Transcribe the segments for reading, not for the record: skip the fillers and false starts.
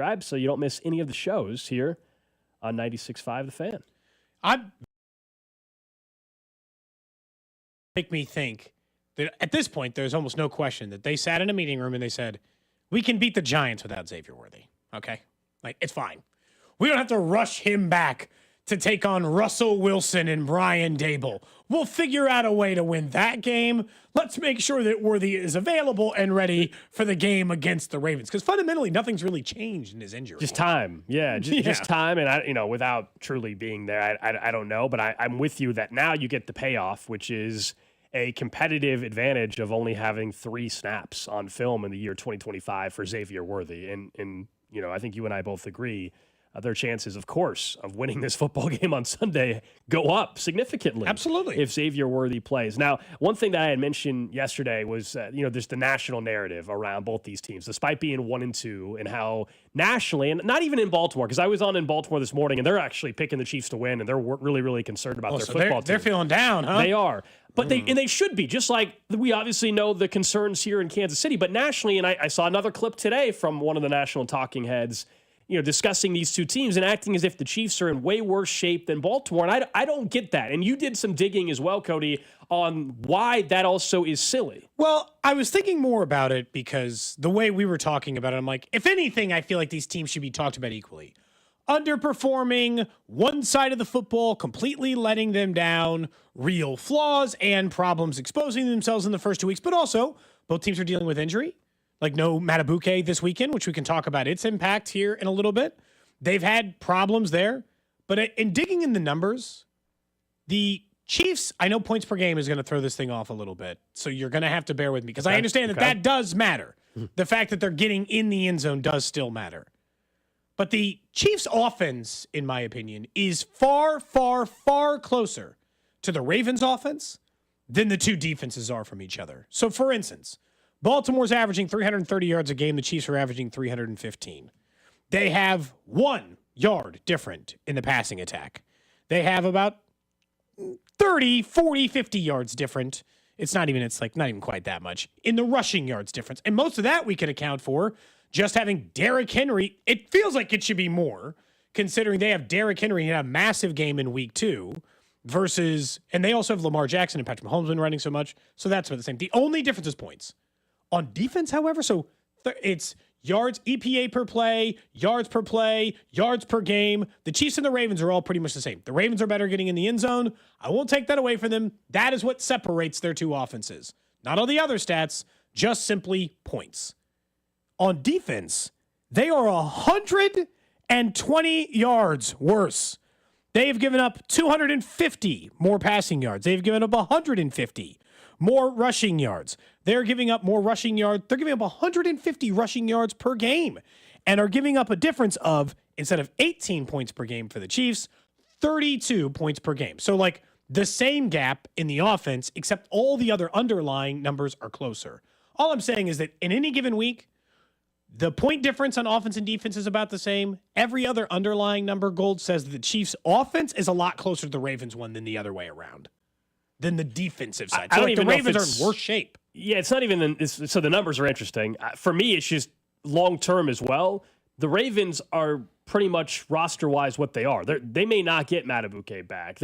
subscribe so you don't miss any of the shows here on 96.5 The Fan. Make me think that at this point, there's almost no question that they sat in a meeting room and they said, we can beat the Giants without Xavier Worthy. Okay? Like, it's fine. We don't have to rush him back to take on Russell Wilson and Brian Dable. We'll figure out a way to win that game. Let's make sure that Worthy is available and ready for the game against the Ravens. Because fundamentally, nothing's really changed in his injury. Just time. Yeah, just time. And, without truly being there, I don't know. But I'm with you that now you get the payoff, which is a competitive advantage of only having 3 snaps on film in the year 2025 for Xavier Worthy. And I think you and I both agree their chances, of course, of winning this football game on Sunday go up significantly. Absolutely. If Xavier Worthy plays. Now, one thing that I had mentioned yesterday was, there's the national narrative around both these teams, despite being 1-2, and how nationally, and not even in Baltimore, because I was on in Baltimore this morning, and they're actually picking the Chiefs to win, and they're really, really concerned about their football team. They're feeling down, huh? They are. But they should be, just like we obviously know the concerns here in Kansas City. But nationally, and I saw another clip today from one of the national talking heads, discussing these two teams and acting as if the Chiefs are in way worse shape than Baltimore. And I don't get that. And you did some digging as well, Cody, on why that also is silly. Well, I was thinking more about it because the way we were talking about it, I'm like, if anything, I feel like these teams should be talked about equally. Underperforming, one side of the football, completely letting them down, real flaws and problems exposing themselves in the first 2 weeks, but also both teams are dealing with injury. Like no Matabuke this weekend, which we can talk about its impact here in a little bit. They've had problems there. But in digging in the numbers, the Chiefs, I know points per game is going to throw this thing off a little bit. So you're going to have to bear with me because I understand that does matter. The fact that they're getting in the end zone does still matter. But the Chiefs' offense, in my opinion, is far, far, far closer to the Ravens' offense than the two defenses are from each other. So, for instance, Baltimore's averaging 330 yards a game. The Chiefs are averaging 315. They have 1 yard different in the passing attack. They have about 30, 40, 50 yards different. It's not even quite that much in the rushing yards difference. And most of that we can account for just having Derrick Henry. It feels like it should be more considering they have Derrick Henry in a massive game in week 2 versus, and they also have Lamar Jackson and Patrick Mahomes been running so much. So that's about the same. The only difference is points. On defense, however, so it's yards, EPA per play, yards per game. The Chiefs and the Ravens are all pretty much the same. The Ravens are better getting in the end zone. I won't take that away from them. That is what separates their two offenses. Not all the other stats, just simply points. On defense, they are 120 yards worse. They've given up 250 more passing yards. They've given up 150 more rushing yards. They're giving up more rushing yards. They're giving up 150 rushing yards per game and are giving up a difference of, instead of 18 points per game for the Chiefs, 32 points per game. So like the same gap in the offense, except all the other underlying numbers are closer. All I'm saying is that in any given week, the point difference on offense and defense is about the same. Every other underlying number, Gold, says that the Chiefs' offense is a lot closer to the Ravens one than the other way around. Than the defensive side. So the Ravens are in worse shape. Yeah, it's not even so the numbers are interesting. For me, it's just long-term as well. The Ravens are pretty much roster-wise what they are. They may not get Matabuke back.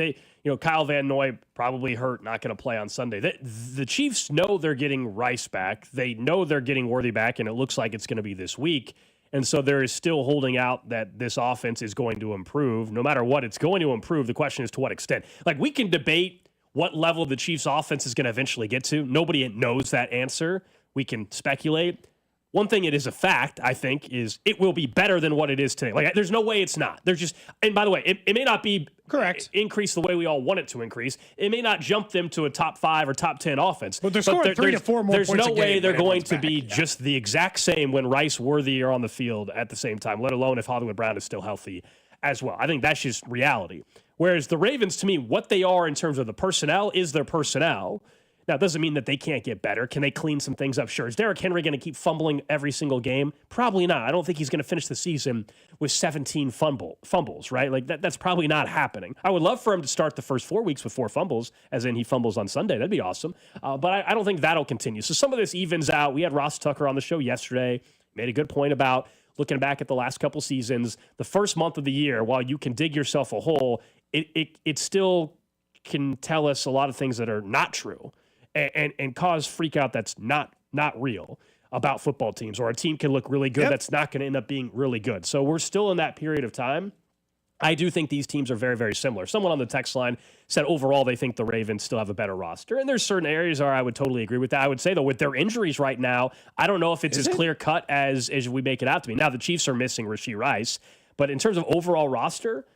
Kyle Van Noy probably hurt, not going to play on Sunday. The Chiefs know they're getting Rice back. They know they're getting Worthy back, and it looks like it's going to be this week. And so there is still holding out that this offense is going to improve. No matter what, it's going to improve. The question is to what extent. Like, we can debate what level the Chiefs' offense is going to eventually get to. Nobody knows that answer. We can speculate. One thing it is a fact, I think, is it will be better than what it is today. Like, there's no way it's not. There's just, and by the way, it may not be correct increase the way we all want it to increase. It may not jump them to a top 5 or top 10 offense. But they're scoring 3 to 4 more points. There's no way they're going to be back. just the exact same when Rice, Worthy are on the field at the same time, let alone if Hollywood Brown is still healthy as well. I think that's just reality. Whereas the Ravens, to me, what they are in terms of the personnel is their personnel. Now, it doesn't mean that they can't get better. Can they clean some things up? Sure. Is Derrick Henry going to keep fumbling every single game? Probably not. I don't think he's going to finish the season with 17 fumbles, right? Like that's probably not happening. I would love for him to start the first 4 weeks with 4 fumbles, as in he fumbles on Sunday. That'd be awesome. But I don't think that'll continue. So some of this evens out. We had Ross Tucker on the show yesterday. Made a good point about, looking back at the last couple seasons, the first month of the year, while you can dig yourself a hole, it still can tell us a lot of things that are not true and cause freak out that's not real about football teams, or a team can look really good that's not going to end up being really good. So we're still in that period of time. I do think these teams are very, very similar. Someone on the text line said overall they think the Ravens still have a better roster. And there's certain areas where I would totally agree with that. I would say, though, with their injuries right now, I don't know if it's as clear-cut as we make it out to be. Now, the Chiefs are missing Rashee Rice. But in terms of overall roster,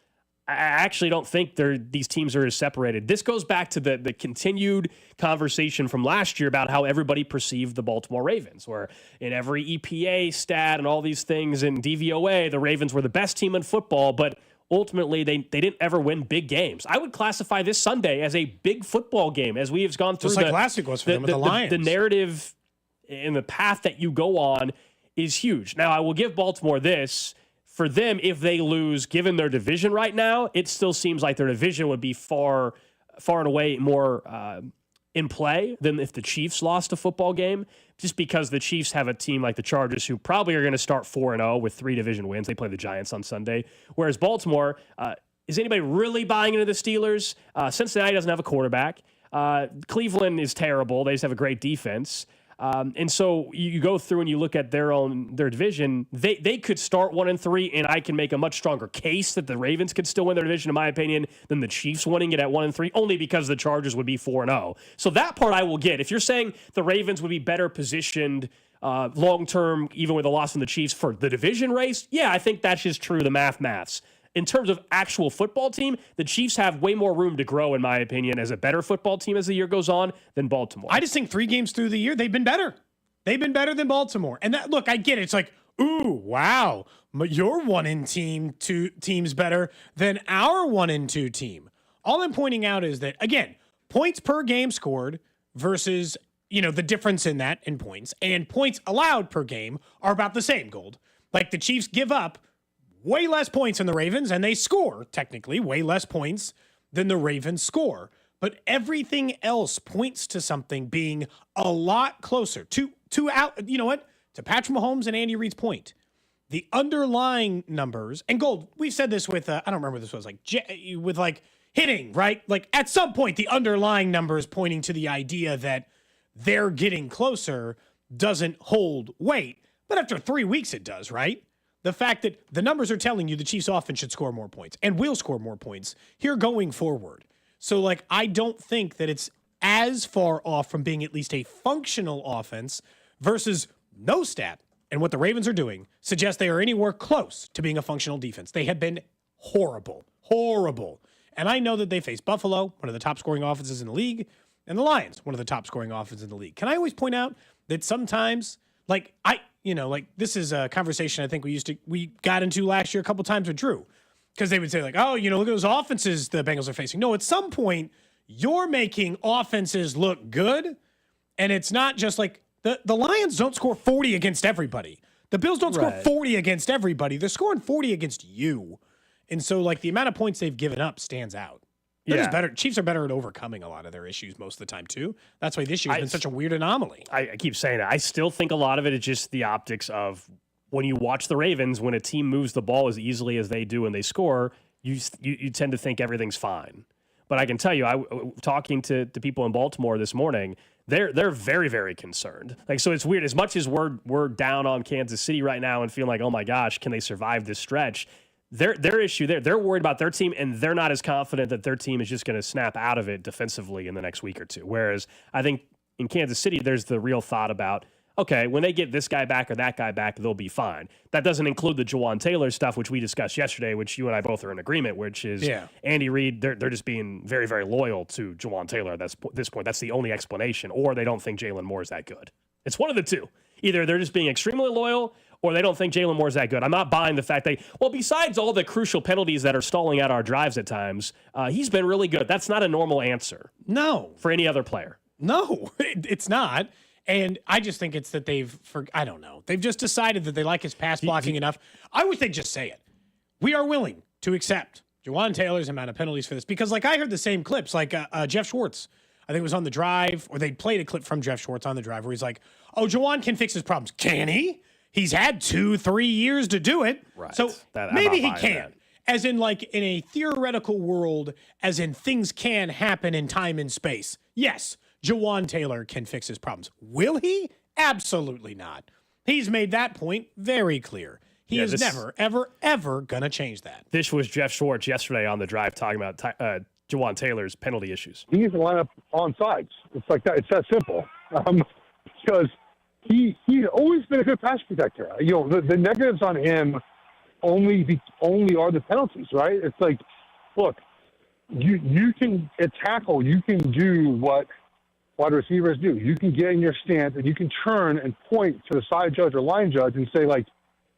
I actually don't think these teams are as separated. This goes back to the continued conversation from last year about how everybody perceived the Baltimore Ravens, where in every EPA stat and all these things in DVOA, the Ravens were the best team in football, but ultimately they didn't ever win big games. I would classify this Sunday as a big football game, as we have gone through. Just like last week was for them with the Lions. The narrative and the path that you go on is huge. Now, I will give Baltimore this. For them, if they lose, given their division right now, it still seems like their division would be far and away more in play than if the Chiefs lost a football game, just because the Chiefs have a team like the Chargers who probably are going to start 4-0 with 3 division wins. They play the Giants on Sunday. Whereas Baltimore, is anybody really buying into the Steelers? Cincinnati doesn't have a quarterback. Cleveland is terrible. They just have a great defense. And so you go through and you look at their division, they could start 1-3, and I can make a much stronger case that the Ravens could still win their division, in my opinion, than the Chiefs winning it at 1-3, only because the Chargers would be 4-0. So that part I will get. If you're saying the Ravens would be better positioned long-term, even with a loss from the Chiefs for the division race, yeah, I think that's just true, the maths. In terms of actual football team, the Chiefs have way more room to grow, in my opinion, as a better football team as the year goes on than Baltimore. I just think 3 games through the year, they've been better. They've been better than Baltimore. And that, look, I get it. It's like, ooh, wow, your 1-2 team's better than our 1-2 team. All I'm pointing out is that, again, points per game scored versus, the difference in that in points, and points allowed per game are about the same, Gold. Like, the Chiefs give up way less points than the Ravens, and they score, technically, way less points than the Ravens score. But everything else points to something being a lot closer to Patrick Mahomes and Andy Reid's point. The underlying numbers, and Gold, we've said this with, I don't remember what this was, with hitting, right? Like, at some point, the underlying numbers pointing to the idea that they're getting closer doesn't hold weight. But after 3 weeks, it does, right? The fact that the numbers are telling you the Chiefs offense should score more points and will score more points here going forward. So, I don't think that it's as far off from being at least a functional offense versus no stat. And what the Ravens are doing suggests they are anywhere close to being a functional defense. They have been horrible. And I know that they face Buffalo, one of the top scoring offenses in the league, and the Lions, one of the top scoring offenses in the league. Can I always point out that sometimes, this is a conversation I think we got into last year a couple times with Drew, because they would say look at those offenses the Bengals are facing. No, at some point you're making offenses look good, and it's not just like the Lions don't score 40 against everybody. The Bills don't score 40 against everybody. They're scoring 40 against you. And so the amount of points they've given up stands out. They're just better. Chiefs are better at overcoming a lot of their issues most of the time, too. That's why this year has been such a weird anomaly. I keep saying that. I still think a lot of it is just the optics of when you watch the Ravens, when a team moves the ball as easily as they do and they score, you tend to think everything's fine. But I can tell you, talking to people in Baltimore this morning, they're very, very concerned. So it's weird. As much as we're down on Kansas City right now and feeling like, oh my gosh, can they survive this stretch? Their issue there, they're worried about their team, and they're not as confident that their team is just going to snap out of it defensively in the next week or two. Whereas I think in Kansas City, there's the real thought about, okay, when they get this guy back or that guy back, they'll be fine. That doesn't include the Jawan Taylor stuff, which we discussed yesterday, which you and I both are in agreement, which is Andy Reid, they're just being very, very loyal to Jawan Taylor at this point. That's the only explanation. Or they don't think Jalen Moore is that good. It's one of the two. Either they're just being extremely loyal, or they don't think Jalen Moore is that good. I'm not buying the fact besides all the crucial penalties that are stalling out our drives at times, he's been really good. That's not a normal answer. No. For any other player. No, it's not. And I just think it's that I don't know. They've just decided that they like his pass blocking enough. I wish they'd just say it. We are willing to accept Jawan Taylor's amount of penalties for this. Because I heard the same clips, Jeff Schwartz, I think it was on the drive, or they played a clip from Jeff Schwartz on the drive where he's like, oh, Jawan can fix his problems. Can he? He's had 2-3 years to do it. Right. So I'm maybe not he buying can. that. As in, like, in a theoretical world, as in things can happen in time and space. Yes, Jawan Taylor can fix his problems. Will he? Absolutely not. He's made that point very clear. He is never, ever, ever going to change that. This was Jeff Schwartz yesterday on the drive talking about Jawan Taylor's penalty issues. He needs to line up on sides. It's like that. It's that simple. Because he's always been a good pass protector. You know, the negatives on him only are the penalties, right? It's like, look, you can at tackle, you can do what wide receivers do. You can get in your stance and you can turn and point to the side judge or line judge and say, like,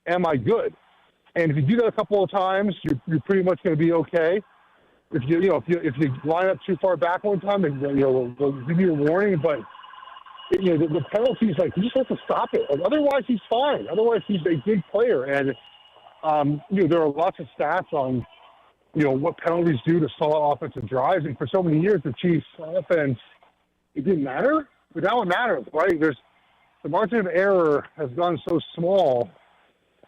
am I good? And if you do that a couple of times, you're pretty much going to be okay. If you line up too far back one time, they'll give you a warning. But the penalties, like, you just have to stop it. Like, otherwise, he's fine. Otherwise, he's a big player. And there are lots of stats on what penalties do to stall offensive drives. And for so many years, the Chiefs' offense, it didn't matter. But now it matters, right? The margin of error has gone so small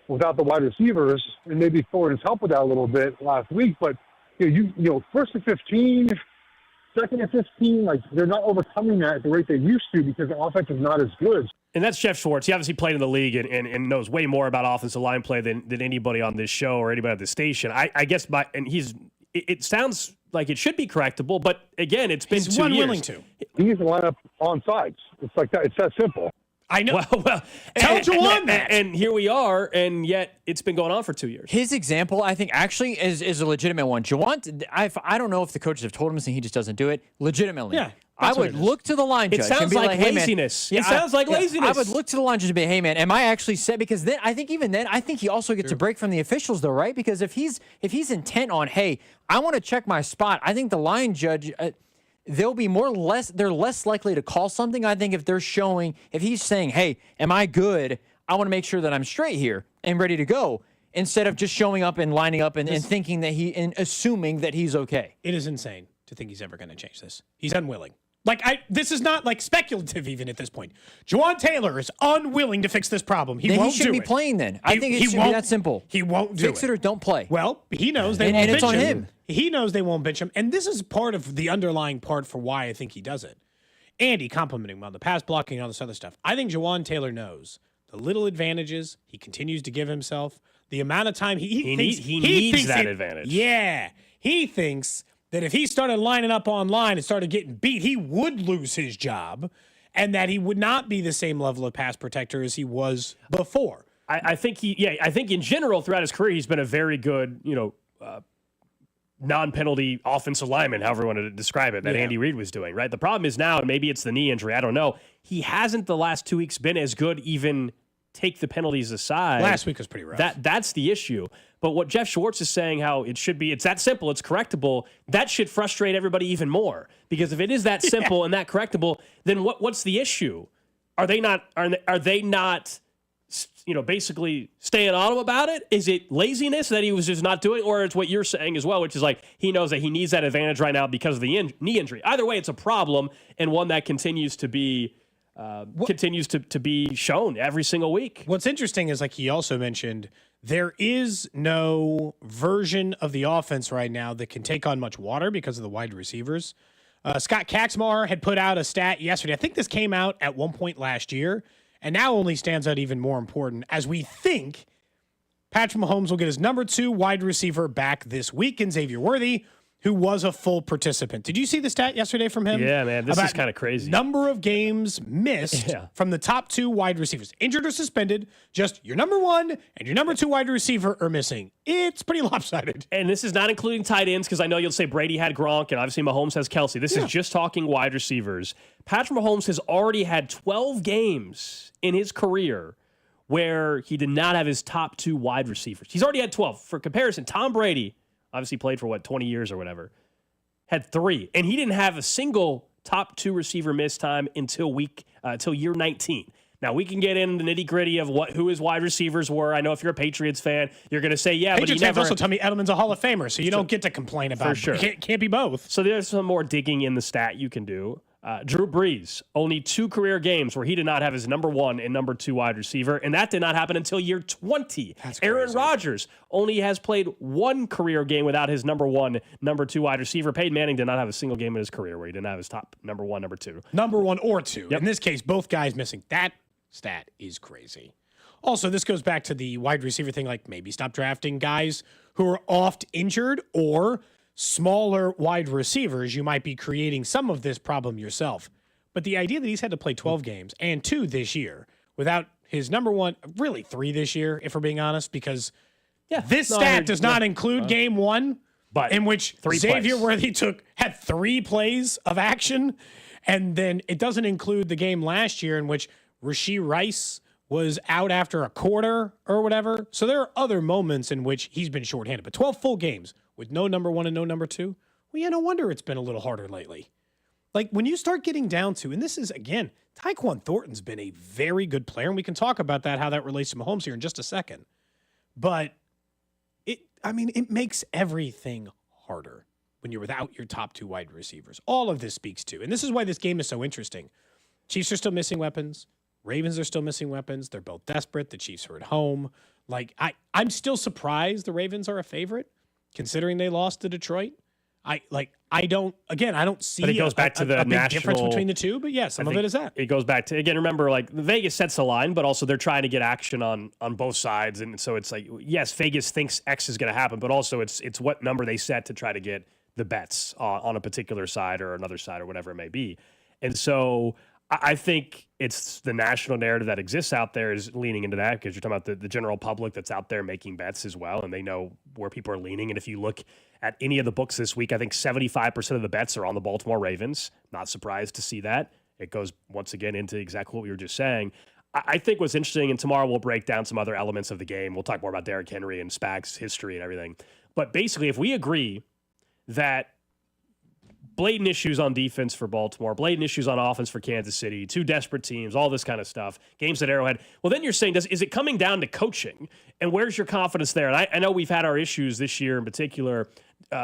without the wide receivers, and maybe Thornton's helped with that a little bit last week. But first and 15, second and 15, like, they're not overcoming that at the rate they used to because the offense is not as good. And that's Jeff Schwartz. He obviously played in the league and knows way more about offensive line play than anybody on this show or anybody at the station. I guess it sounds like it should be correctable, but again, it's been 2 years. He's unwilling to. He needs to line up on sides. It's like that. It's that simple. I know. Well, tell Jawan that. And here we are, and yet it's been going on for 2 years. His example, I think, actually is a legitimate one. Jawan, I don't know if the coaches have told him this and he just doesn't do it. Legitimately. Yeah. I would look to the line judge. It sounds and be like hey, laziness. Man, it sounds like laziness. I would look to the line judge and be, hey, man, am I actually set? Because then I think even then, I think he also gets a break from the officials, though, right? Because if he's intent on, hey, I want to check my spot, I think the line judge, they're less likely to call something. I think if he's saying, hey, am I good? I want to make sure that I'm straight here and ready to go, instead of just showing up and lining up and thinking that and assuming that he's okay. It is insane to think he's ever going to change this. He's unwilling. This is not like speculative even at this point. Jawan Taylor is unwilling to fix this problem. He won't shouldn't do be it. playing then. I think it should be that simple. He won't do it. Fix it or don't play. Well, he knows they won't and bench it's on him. He knows they won't bench him. And this is part of the underlying part for why I think he does it. Andy complimenting him on the pass blocking and all this other stuff. I think Jawan Taylor knows the little advantages he continues to give himself, the amount of time he needs that advantage. Yeah. He thinks that if he started lining up online and started getting beat, he would lose his job and that he would not be the same level of pass protector as he was before. I think I think in general throughout his career, he's been a very good, non-penalty offensive lineman, however you want to describe it, that Andy Reid was doing, right? The problem is now, and maybe it's the knee injury, I don't know, he hasn't the last 2 weeks been as good, even take the penalties aside. Last week was pretty rough. That's the issue. But what Jeff Schwartz is saying, how it should be, it's that simple, it's correctable, that should frustrate everybody even more. Because if it is that simple and that correctable, then what's the issue? Are they not basically staying on him about it? Is it laziness that he was just not doing, or it's what you're saying as well, which is like he knows that he needs that advantage right now because of the knee injury? Either way, it's a problem, and one that continues to be shown every single week. What's interesting is, like he also mentioned, there is no version of the offense right now that can take on much water because of the wide receivers. Scott Kaczmar had put out a stat yesterday. I think this came out at one point last year, and now only stands out even more important as we think Patrick Mahomes will get his number 2 wide receiver back this week in Xavier Worthy, who was a full participant. Did you see the stat yesterday from him? Yeah, man, this is kind of crazy. Number of games missed from the top 2 wide receivers. Injured or suspended, just your number 1 and your number 2 wide receiver are missing. It's pretty lopsided. And this is not including tight ends, because I know you'll say Brady had Gronk, and obviously Mahomes has Kelsey. This is just talking wide receivers. Patrick Mahomes has already had 12 games in his career where he did not have his top 2 wide receivers. He's already had 12. For comparison, Tom Brady, obviously played for 20 years or whatever, had 3. And he didn't have a single top 2 receiver miss time until year 19. Now, we can get into the nitty-gritty of who his wide receivers were. I know if you're a Patriots fan, you're going to say, Patriots fans also tell me Edelman's a Hall of Famer, so you don't get to complain about it. For sure. Can't be both. So there's some more digging in the stat you can do. Drew Brees, only 2 career games where he did not have his number 1 and number 2 wide receiver, and that did not happen until year 20. That's Aaron crazy. Rodgers only has played 1 career game without his number 1, number 2 wide receiver. Peyton Manning did not have a single game in his career where he didn't have his top number 1, number 2. Number 1 or 2. Yep. In this case, both guys missing. That stat is crazy. Also, this goes back to the wide receiver thing, like maybe stop drafting guys who are oft injured or smaller wide receivers. You might be creating some of this problem yourself. But the idea that he's had to play 12 games and 2 this year without his number 1, really 3 this year, if we're being honest, because this stat does not include game 1, but in which 3 Xavier plays. Worthy had 3 plays of action. And then it doesn't include the game last year in which Rashee Rice was out after a quarter or whatever. So there are other moments in which he's been shorthanded. But 12 full games with no number 1 and no number 2, well, yeah, no wonder it's been a little harder lately. Like when you start getting down to, and this is, again, Tyquan Thornton's been a very good player, and we can talk about that, how that relates to Mahomes here in just a second. But it makes everything harder when you're without your top 2 wide receivers. All of this speaks to, and this is why this game is so interesting. Chiefs are still missing weapons. Ravens are still missing weapons. They're both desperate. The Chiefs are at home. Like I'm still surprised the Ravens are a favorite, considering they lost to Detroit. I don't see But it goes back to the big national difference between the two, but yeah, some of it is that. It goes back to, again, remember, like Vegas sets the line, but also they're trying to get action on both sides. And so it's like, yes, Vegas thinks X is going to happen, but also it's what number they set to try to get the bets on a particular side or another side or whatever it may be. And so I think it's the national narrative that exists out there is leaning into that, because you're talking about the general public that's out there making bets as well, and they know where people are leaning. And if you look at any of the books this week, I think 75% of the bets are on the Baltimore Ravens. Not surprised to see that. It goes once again into exactly what we were just saying. I think what's interesting, and tomorrow we'll break down some other elements of the game. We'll talk more about Derrick Henry and Spags' history and everything. But basically, if we agree that blatant issues on defense for Baltimore, blatant issues on offense for Kansas City, 2 desperate teams, all this kind of stuff, games at Arrowhead. Well, then you're saying, is it coming down to coaching? And where's your confidence there? And I know we've had our issues this year in particular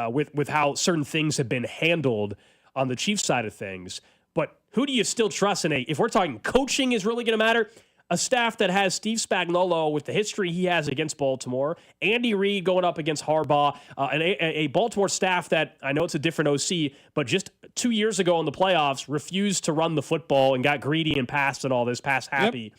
with how certain things have been handled on the Chiefs side of things. But who do you still trust in if we're talking coaching is really going to matter? A staff that has Steve Spagnuolo with the history he has against Baltimore, Andy Reid going up against Harbaugh, and a Baltimore staff that, I know it's a different OC, but just 2 years ago in the playoffs refused to run the football and got greedy and passed and all this, pass happy. Yep.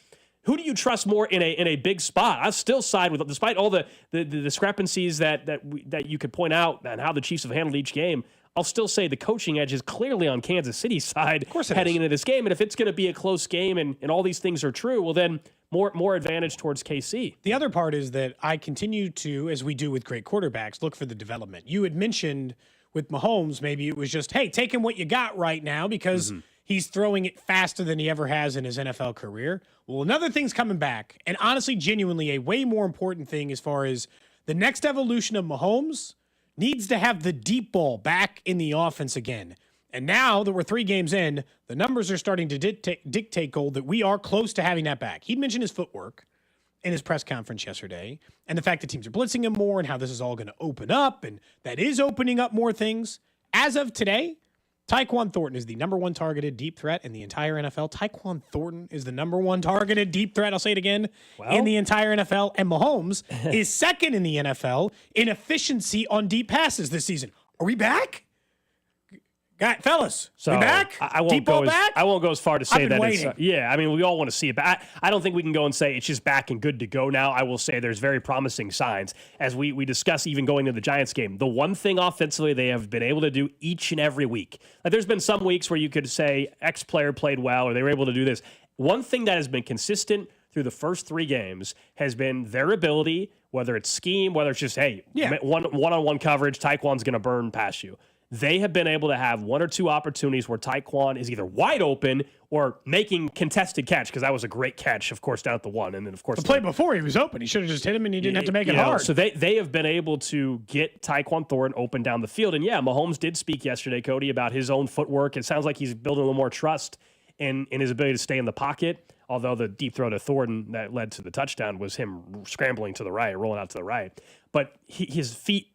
Who do you trust more in a big spot? I still side with, despite all the discrepancies that you could point out and how the Chiefs have handled each game, I'll still say the coaching edge is clearly on Kansas City's side heading into this game. And if it's going to be a close game and all these things are true, well, then more advantage towards KC. The other part is that I continue to, as we do with great quarterbacks, look for the development. You had mentioned with Mahomes, maybe it was just, hey, take him what you got right now because he's throwing it faster than he ever has in his NFL career. Well, another thing's coming back. And honestly, genuinely, a way more important thing as far as the next evolution of Mahomes needs to have the deep ball back in the offense again. And now that we're 3 games in, the numbers are starting to dictate, Gold, that we are close to having that back. He'd mentioned his footwork in his press conference yesterday, and the fact that teams are blitzing him more and how this is all going to open up, and that is opening up more things. As of today, Tyquan Thornton is the number 1 targeted deep threat in the entire NFL. Tyquan Thornton is the number 1 targeted deep threat, I'll say it again, in the entire NFL. And Mahomes is second in the NFL in efficiency on deep passes this season. Are we back? Fellas, So we back? I won't Deep go ball as, back? I won't go as far to say I've been that waiting. it's I mean, we all want to see it, but I don't think we can go and say it's just back and good to go now. I will say there's very promising signs as we discuss even going to the Giants game. The one thing offensively they have been able to do each and every week. Like there's been some weeks where you could say X player played well or they were able to do this. One thing that has been consistent through the first 3 games has been their ability, whether it's scheme, whether it's just, hey, one-on-one coverage, Tyquan's going to burn past you. They have been able to have 1 or 2 opportunities where Tyquan is either wide open or making contested catch, because that was a great catch, of course, down at the 1. And then, of course, The play before he was open. He should have just hit him and he didn't have to make it hard. So they have been able to get Tyquan Thornton open down the field. And, yeah, Mahomes did speak yesterday, Cody, about his own footwork. It sounds like he's building a little more trust in his ability to stay in the pocket, although the deep throw to Thornton that led to the touchdown was him scrambling to the right, rolling out to the right. But his feet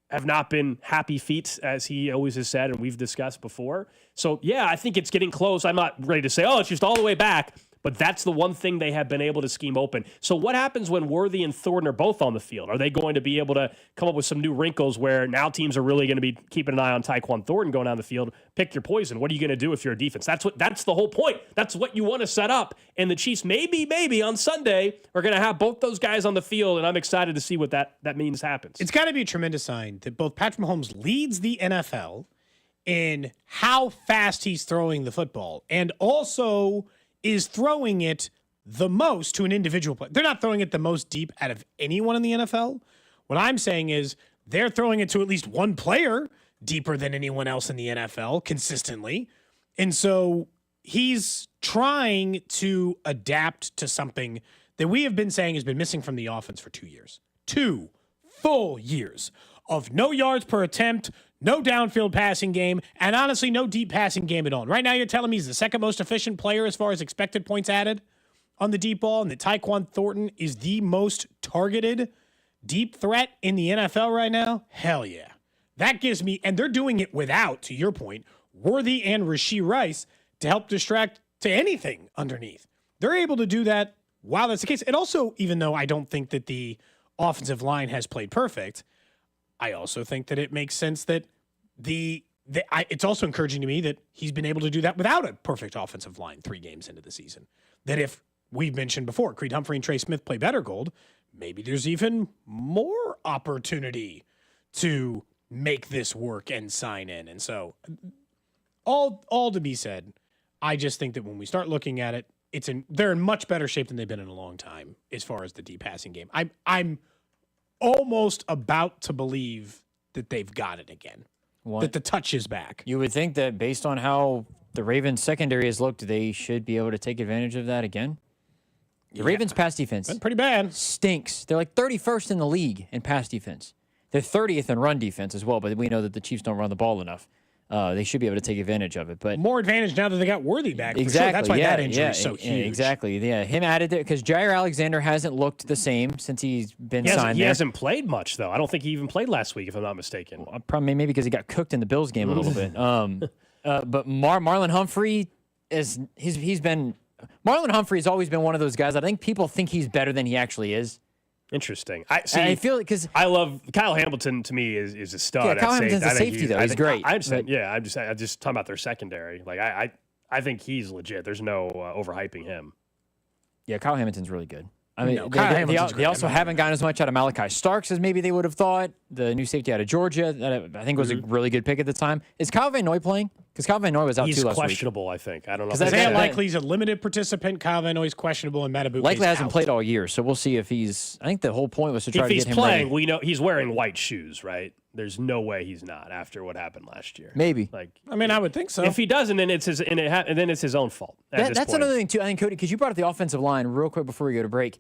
have not been happy feet, as he always has said, and we've discussed before. So, yeah, I think it's getting close. I'm not ready to say, it's just all the way back. But that's the one thing they have been able to scheme open. So what happens when Worthy and Thornton are both on the field? Are they going to be able to come up with some new wrinkles where now teams are really going to be keeping an eye on Tyquan Thornton going down the field? Pick your poison. What are you going to do if you're a defense? That's the whole point. That's what you want to set up. And the Chiefs maybe on Sunday are going to have both those guys on the field, and I'm excited to see what that means happens. It's got to be a tremendous sign that both Patrick Mahomes leads the NFL in how fast he's throwing the football and also is throwing it the most to an individual player. They're not throwing it the most deep out of anyone in the NFL. What I'm saying is they're throwing it to at least one player deeper than anyone else in the NFL consistently. And so he's trying to adapt to something that we have been saying has been missing from the offense for 2 years. 2 full years of no yards per attempt, no downfield passing game, and honestly, no deep passing game at all. And right now, you're telling me he's the second most efficient player as far as expected points added on the deep ball, and that Tyquan Thornton is the most targeted deep threat in the NFL right now? Hell yeah. That gives me, and they're doing it without, to your point, Worthy and Rashee Rice to help distract to anything underneath. They're able to do that while that's the case. And also, even though I don't think that the offensive line has played perfect, I also think that it makes sense that it's also encouraging to me that he's been able to do that without a perfect offensive line 3 games into the season. That if we've mentioned before, Creed Humphrey and Trey Smith play better, Gold, maybe there's even more opportunity to make this work and sign in. And so all to be said, I just think that when we start looking at it, they're in much better shape than they've been in a long time as far as the deep passing game. I'm almost about to believe that they've got it again. That the touch is back. You would think that based on how the Ravens secondary has looked, they should be able to take advantage of that again. The Ravens pass defense been pretty bad. Stinks. They're like 31st in the league in pass defense. They're 30th in run defense as well, but we know that the Chiefs don't run the ball enough. They should be able to take advantage of it. But more advantage now that they got Worthy back. Exactly. Sure. That's why that injury is so huge. Exactly. Yeah, him added there because Jair Alexander hasn't looked the same since he's been signed. He hasn't played much though. I don't think he even played last week, if I'm not mistaken. Probably maybe because he got cooked in the Bills game a little bit. But Marlon Humphrey Marlon Humphrey has always been one of those guys. I think people think he's better than he actually is. Interesting. I feel because I love Kyle Hamilton. To me, is a stud. Yeah, Kyle Hamilton's a safety though. He's great. I understand. Yeah, I'm just talking about their secondary. Like I think he's legit. There's no overhyping him. Yeah, Kyle Hamilton's really good. I mean, they also haven't gotten as much out of Malachi Starks as maybe they would have thought. The new safety out of Georgia, that I think was a really good pick at the time. Is Kyle Van Noy playing? Because Kyle Van Noy was out too last week. He's questionable, I think. I don't know. Because Isaiah Likely's a limited participant. Kyle Van Noy's questionable, and Matabuke's Likely hasn't out. played all year, so we'll see if he's. I think the whole point was to try to get him ready. If he's playing, ready. we know he's wearing white shoes, right? There's no way he's not after what happened last year. Maybe. I mean, I would think so. If he doesn't, then it's his own fault. That's another thing too. I think, Cody, because you brought up the offensive line real quick before we go to break.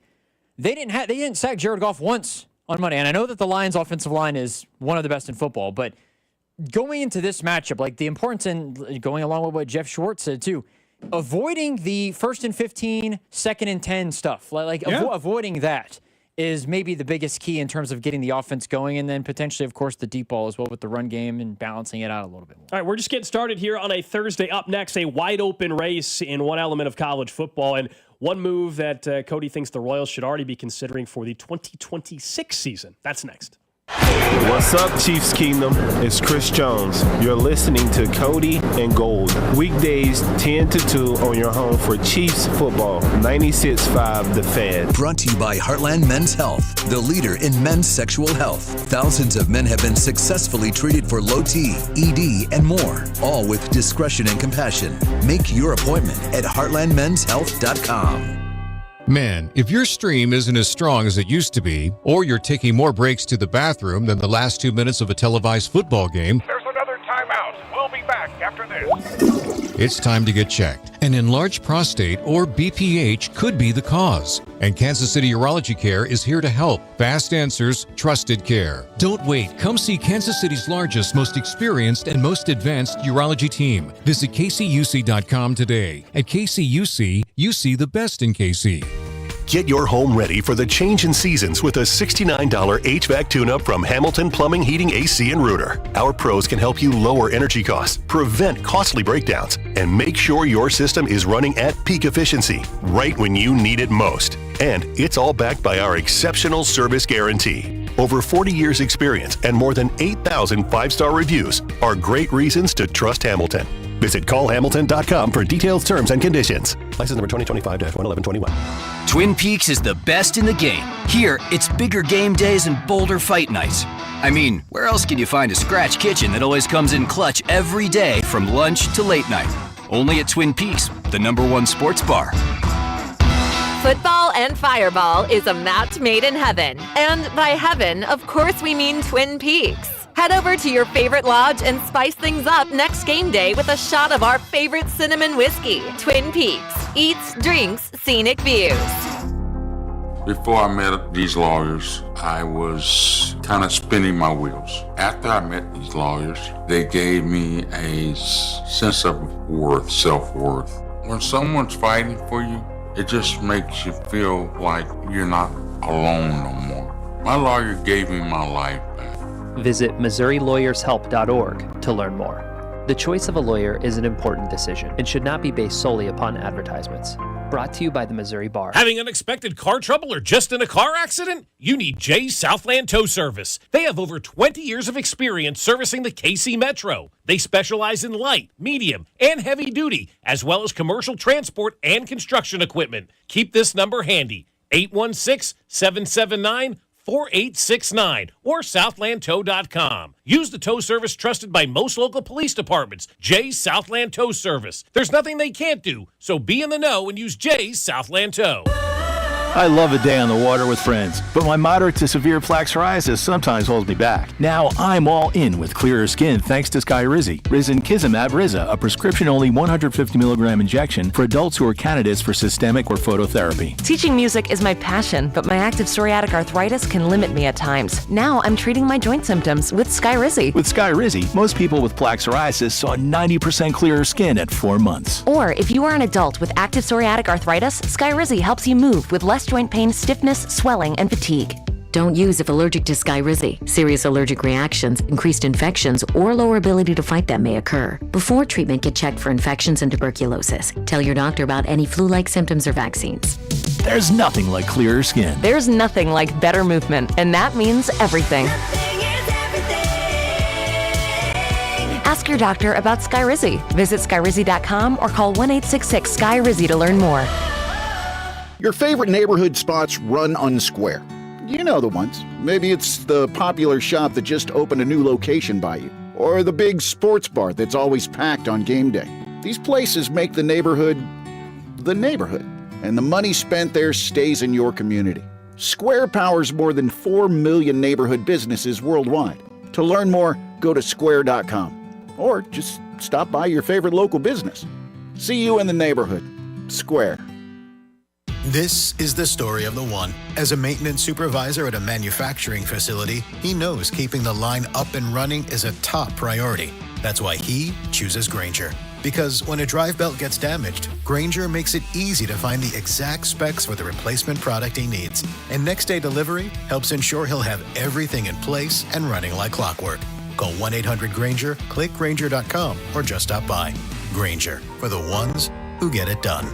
They didn't sack Jared Goff once on Monday, and I know that the Lions' offensive line is one of the best in football, but going into this matchup, like the importance in going along with what Jeff Schwartz said too, avoiding the 1st and 15, 2nd and 10 stuff, avoiding that is maybe the biggest key in terms of getting the offense going, and then potentially, of course, the deep ball as well with the run game and balancing it out a little bit more. All right, we're just getting started here on a Thursday. Up next, a wide open race in one element of college football, and one move that Cody thinks the Royals should already be considering for the 2026 season. That's next. What's up, Chiefs Kingdom? It's Chris Jones. You're listening to Cody and Gold. Weekdays 10 to 2 on your home for Chiefs football. 96.5 The Fan. Brought to you by Heartland Men's Health, the leader in men's sexual health. Thousands of men have been successfully treated for low T, ED, and more, all with discretion and compassion. Make your appointment at heartlandmenshealth.com. Man, if your stream isn't as strong as it used to be, or you're taking more breaks to the bathroom than the last 2 minutes of a televised football game, there's another timeout. We'll be back after this. It's time to get checked. An enlarged prostate, or BPH, could be the cause. And Kansas City Urology Care is here to help. Fast answers, trusted care. Don't wait. Come see Kansas City's largest, most experienced, and most advanced urology team. Visit kcuc.com today. At KCUC, you see the best in KC. Get your home ready for the change in seasons with a $69 HVAC tune-up from Hamilton Plumbing, Heating, AC, and Rooter. Our pros can help you lower energy costs, prevent costly breakdowns, and make sure your system is running at peak efficiency, right when you need it most. And it's all backed by our exceptional service guarantee. Over 40 years experience and more than 8,000 5-star reviews are great reasons to trust Hamilton. Visit callhamilton.com for detailed terms and conditions. License number 2025-11121. Twin Peaks is the best in the game. Here, it's bigger game days and bolder fight nights. I mean, where else can you find a scratch kitchen that always comes in clutch every day from lunch to late night? Only at Twin Peaks, the #1 sports bar. Football and Fireball is a match made in heaven. And by heaven, of course we mean Twin Peaks. Head over to your favorite lodge and spice things up next game day with a shot of our favorite cinnamon whiskey. Twin Peaks. Eats, drinks, scenic views. Before I met these lawyers, I was kind of spinning my wheels. After I met these lawyers, they gave me a sense of worth, self-worth. When someone's fighting for you, it just makes you feel like you're not alone no more. My lawyer gave me my life back. Visit MissouriLawyersHelp.org to learn more. The choice of a lawyer is an important decision and should not be based solely upon advertisements. Brought to you by the Missouri Bar. Having unexpected car trouble or just in a car accident? You need Jay's Southland Tow Service. They have over 20 years of experience servicing the KC Metro. They specialize in light, medium, and heavy duty, as well as commercial transport and construction equipment. Keep this number handy, 816-779-4869 or southlandtow.com. Use the tow service trusted by most local police departments, Jay's Southland Tow Service. There's nothing they can't do, so be in the know and use Jay's Southland Tow. I love a day on the water with friends, but my moderate to severe plaque psoriasis sometimes holds me back. Now I'm all in with clearer skin thanks to Skyrizi. Risankizumab Riza, a prescription-only 150 milligram injection for adults who are candidates for systemic or phototherapy. Teaching music is my passion, but my active psoriatic arthritis can limit me at times. Now I'm treating my joint symptoms with Skyrizi. With Skyrizi, most people with plaque psoriasis saw 90% clearer skin at 4 months. Or if you are an adult with active psoriatic arthritis, Skyrizi helps you move with less joint pain, stiffness, swelling, and fatigue. Don't use if allergic to Skyrizi. Serious allergic reactions, increased infections, or lower ability to fight them may occur. Before treatment, get checked for infections and tuberculosis. Tell your doctor about any flu-like symptoms or vaccines. There's nothing like clearer skin. There's nothing like better movement, and that means everything. Ask your doctor about Skyrizi. Visit Skyrizi.com or call 1-866-SKY-RIZZI to learn more. Your favorite neighborhood spots run unsquare. You know the ones. Maybe it's the popular shop that just opened a new location by you, or the big sports bar that's always packed on game day. These places make the neighborhood, and the money spent there stays in your community. Square powers more than 4 million neighborhood businesses worldwide. To learn more, go to square.com, or just stop by your favorite local business. See you in the neighborhood. Square. This is the story of the one. As a maintenance supervisor at a manufacturing facility, he knows keeping the line up and running is a top priority. That's why he chooses Grainger. Because when a drive belt gets damaged, Grainger makes it easy to find the exact specs for the replacement product he needs. And next day delivery helps ensure he'll have everything in place and running like clockwork. Call 1-800-GRAINGER, click Grainger.com, or just stop by. Grainger, for the ones who get it done.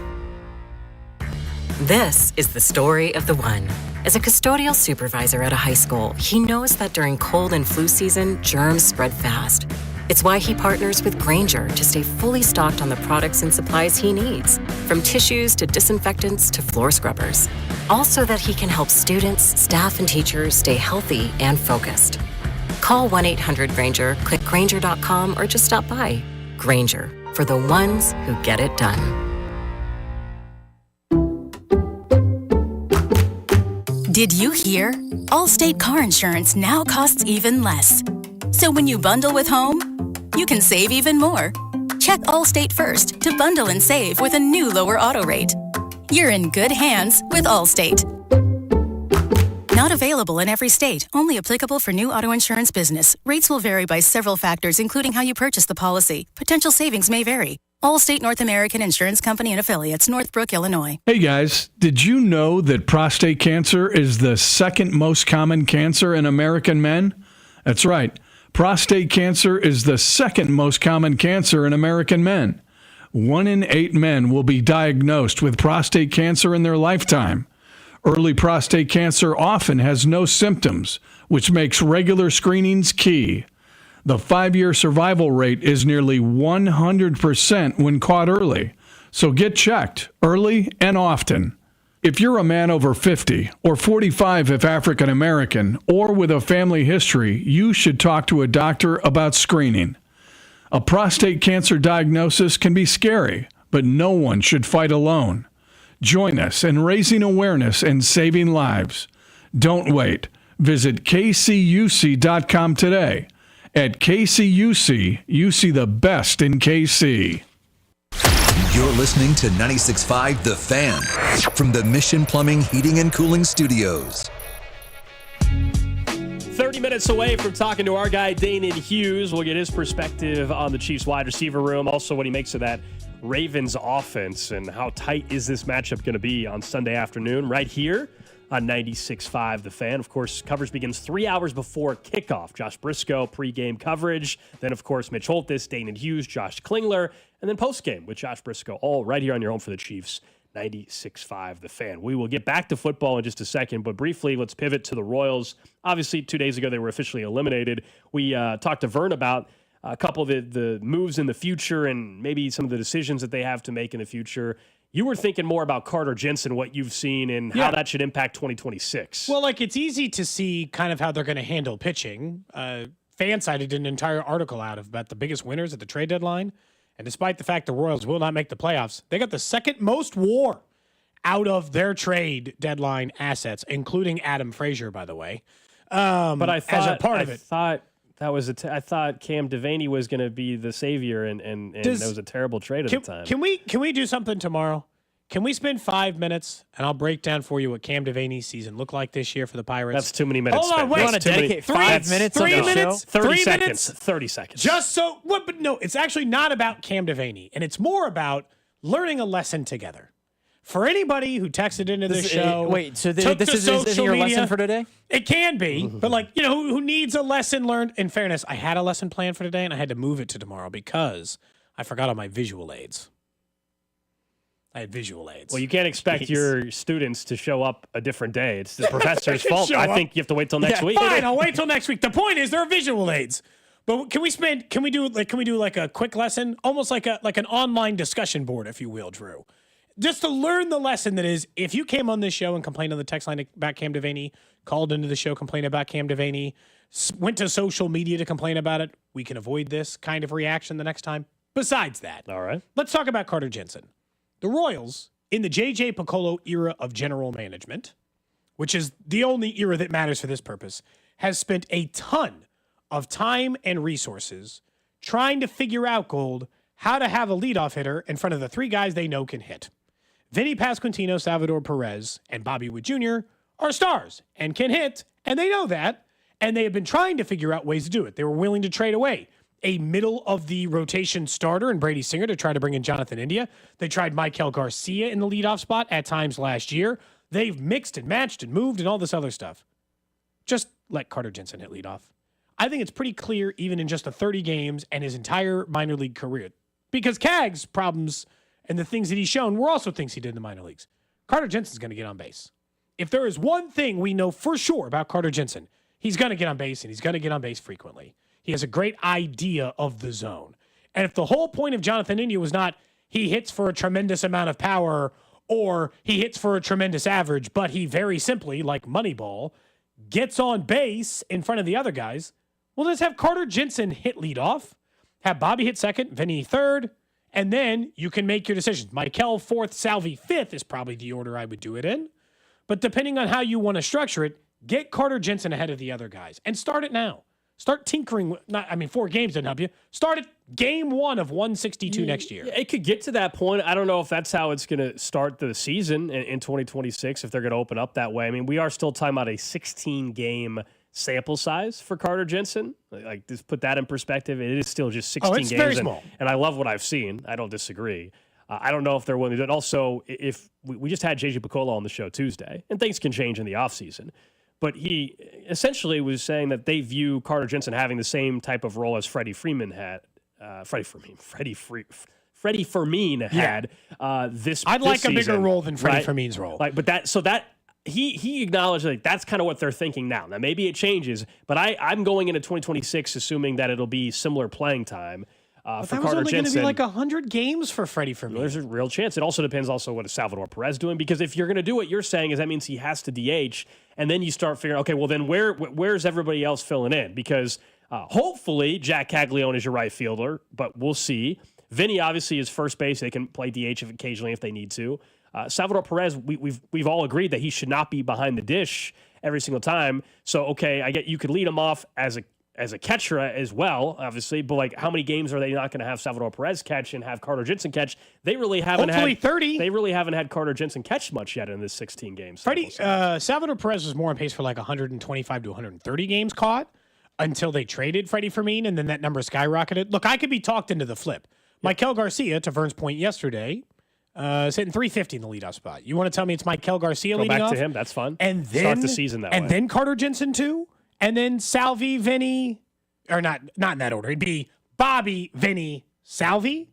This is the story of the one. As a custodial supervisor at a high school, he knows that during cold and flu season, germs spread fast. It's why he partners with Grainger to stay fully stocked on the products and supplies he needs, from tissues to disinfectants to floor scrubbers. All so that he can help students, staff, and teachers stay healthy and focused. Call 1-800-GRAINGER, click Grainger.com, or just stop by. Grainger, for the ones who get it done. Did you hear? Allstate car insurance now costs even less. So when you bundle with home, you can save even more. Check Allstate first to bundle and save with a new lower auto rate. You're in good hands with Allstate. Not available in every state. Only applicable for new auto insurance business. Rates will vary by several factors, including how you purchase the policy. Potential savings may vary. Allstate North American Insurance Company and Affiliates, Northbrook, Illinois. Hey guys, did you know that prostate cancer is the second most common cancer in American men? That's right. Prostate cancer is the second most common cancer in American men. 1 in 8 men will be diagnosed with prostate cancer in their lifetime. Early prostate cancer often has no symptoms, which makes regular screenings key. The 5-year survival rate is nearly 100% when caught early. So get checked early and often. If you're a man over 50 or 45 if African American or with a family history, you should talk to a doctor about screening. A prostate cancer diagnosis can be scary, but no one should fight alone. Join us in raising awareness and saving lives. Don't wait. Visit kcuc.com today. At KCUC, you see the best in KC. You're listening to 96.5 The Fan from the Mission Plumbing, Heating, and Cooling Studios. 30 minutes away from talking to our guy, Danan Hughes. We'll get his perspective on the Chiefs wide receiver room, also what he makes of that Ravens offense and how tight is this matchup going to be on Sunday afternoon right here on 96.5 The Fan. Of course, coverage begins 3 hours before kickoff. Josh Briscoe, pregame coverage. Then, of course, Mitch Holthus, Danan Hughes, Josh Klingler, and then postgame with Josh Briscoe, all right here on your home for the Chiefs. 96.5 The Fan. We will get back to football in just a second, but briefly, let's pivot to the Royals. Obviously, 2 days ago, they were officially eliminated. We talked to Vern about a couple of the moves in the future and maybe some of the decisions that they have to make in the future. You were thinking more about Carter Jensen, what you've seen, and how that should impact 2026. Well, it's easy to see kind of how they're going to handle pitching. Fanside did an entire article out about the biggest winners at the trade deadline. And despite the fact the Royals will not make the playoffs, they got the second most WAR out of their trade deadline assets, including Adam Frazier, by the way. But I thought, as a part of it. I thought Cam Devaney was going to be the savior, and it was a terrible trade at the time. Can we do something tomorrow? Can we spend 5 minutes and I'll break down for you what Cam Devaney's season looked like this year for the Pirates? That's too many minutes. Hold on, wait. You want to dedicate 5 minutes? 3 minutes? 30 seconds. 30 seconds. Just so what? But no, it's actually not about Cam Devaney, and it's more about learning a lesson together. For anybody who texted into the show, this isn't your lesson for today? It can be, but who needs a lesson learned? In fairness, I had a lesson planned for today, and I had to move it to tomorrow because I forgot all my visual aids. I had visual aids. Well, you can't expect your students to show up a different day. It's the professor's fault. I think you have to wait till next week. Fine, I'll wait till next week. The point is, there are visual aids. But can we do like a quick lesson, almost like an online discussion board, if you will, Drew? Just to learn the lesson that is, if you came on this show and complained on the text line about Cam Devaney, called into the show, complained about Cam Devaney, went to social media to complain about it, we can avoid this kind of reaction the next time. Besides that, all right, let's talk about Carter Jensen. The Royals, in the J.J. Piccolo era of general management, which is the only era that matters for this purpose, has spent a ton of time and resources trying to figure out, Gold, how to have a leadoff hitter in front of the 3 guys they know can hit. Vinny Pasquantino, Salvador Perez, and Bobby Witt Jr. are stars and can hit, and they know that, and they have been trying to figure out ways to do it. They were willing to trade away a middle-of-the-rotation starter in Brady Singer to try to bring in Jonathan India. They tried Michael Garcia in the leadoff spot at times last year. They've mixed and matched and moved and all this other stuff. Just let Carter Jensen hit leadoff. I think it's pretty clear, even in just the 30 games and his entire minor league career, because Cag's problems and the things that he's shown were also things he did in the minor leagues. Carter Jensen's going to get on base. If there is one thing we know for sure about Carter Jensen, he's going to get on base, and he's going to get on base frequently. He has a great idea of the zone. And if the whole point of Jonathan India was not he hits for a tremendous amount of power or he hits for a tremendous average, but he very simply, like Moneyball, gets on base in front of the other guys, well, let's have Carter Jensen hit leadoff, have Bobby hit second, Vinny third, and then you can make your decisions. Michael fourth, Salvi fifth is probably the order I would do it in. But depending on how you want to structure it, get Carter Jensen ahead of the other guys and start it now. Start tinkering. 4 games didn't help you. Start at game 1 of 162 next year. It could get to that point. I don't know if that's how it's going to start the season in 2026, if they're going to open up that way. I mean, we are still talking about a 16-game sample size for Carter Jensen. Like, just put that in perspective. It is still just 16 games. Very small. And I love what I've seen. I don't disagree. I don't know if they're willing to do it. Also, if we just had JJ Picola on the show Tuesday, and things can change in the offseason, but he essentially was saying that they view Carter Jensen having the same type of role as Freddie Fermin had. Freddie Fermin had this. I'd like this a bigger season, role than Freddie right? Fermin's role. Like, but that he acknowledged like that's kind of what they're thinking now. Now maybe it changes, but I'm going into 2026 assuming that it'll be similar playing time. But for that was Carter only going to Jensen. be like 100 games for Freddie Fermin. There's a real chance. It also depends what is Salvador Perez doing, because if you're going to do what you're saying is that means he has to DH, and then you start figuring, okay, well then where's everybody else filling in? Because hopefully Jack Caglione is your right fielder, but we'll see. Vinny obviously is first base. They can play DH occasionally if they need to. Salvador Perez, we've all agreed that he should not be behind the dish every single time. So okay, I get you could lead him off as a catcher as well, obviously, but like how many games are they not going to have Salvador Perez catch and have Carter Jensen catch? They really haven't Hopefully 30. They really haven't had Carter Jensen catch much yet in this 16 games. Salvador Perez was more on pace for like 125 to 130 games caught until they traded Freddie Fermin, and then that number skyrocketed. Look, I could be talked into the flip. Maikel Garcia, to Vern's point yesterday, is hitting 350 in the leadoff spot. You want to tell me it's Maikel Garcia leading off? Go back to him. That's fun. And then start the season that way. And then Carter Jensen too. And then Salvi, Vinny, or not in that order. It'd be Bobby, Vinny, Salvi.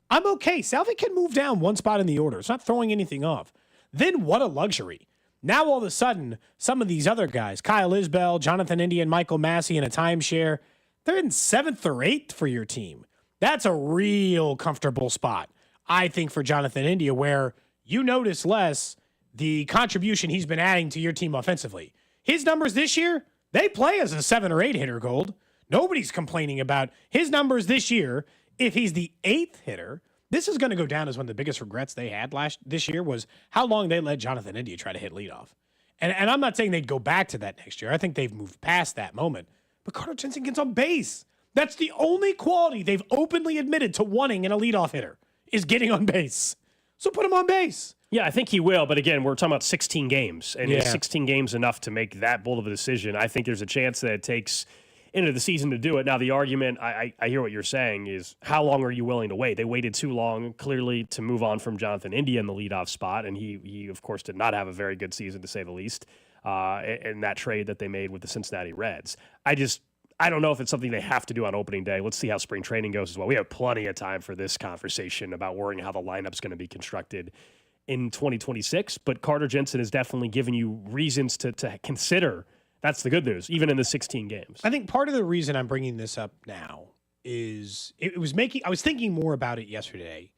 I'm okay. Salvi can move down one spot in the order. It's not throwing anything off. Then what a luxury. Now all of a sudden, some of these other guys, Kyle Isbell, Jonathan India, and Michael Massey in a timeshare, they're in 7th or 8th for your team. That's a real comfortable spot, I think, for Jonathan India, where you notice less the contribution he's been adding to your team offensively. His numbers this year, they play as a 7 or 8 hitter, Gold. Nobody's complaining about his numbers this year. If he's the 8th hitter, this is going to go down as one of the biggest regrets they had this year was how long they let Jonathan India try to hit leadoff. And I'm not saying they'd go back to that next year. I think they've moved past that moment. But Carter Jensen gets on base. That's the only quality they've openly admitted to wanting in a leadoff hitter is getting on base. So put him on base. Yeah, I think he will. But again, we're talking about 16 games. And is 16 games enough to make that bold of a decision? I think there's a chance that it takes into the season to do it. Now, the argument, I hear what you're saying, is how long are you willing to wait? They waited too long, clearly, to move on from Jonathan India in the leadoff spot. And he of course, did not have a very good season, to say the least, in that trade that they made with the Cincinnati Reds. I don't know if it's something they have to do on opening day. Let's see how spring training goes as well. We have plenty of time for this conversation about worrying how the lineup's going to be constructed in 2026. But Carter Jensen is definitely giving you reasons to consider. That's the good news, even in the 16 games. I think part of the reason I'm bringing this up now is I was thinking more about it yesterday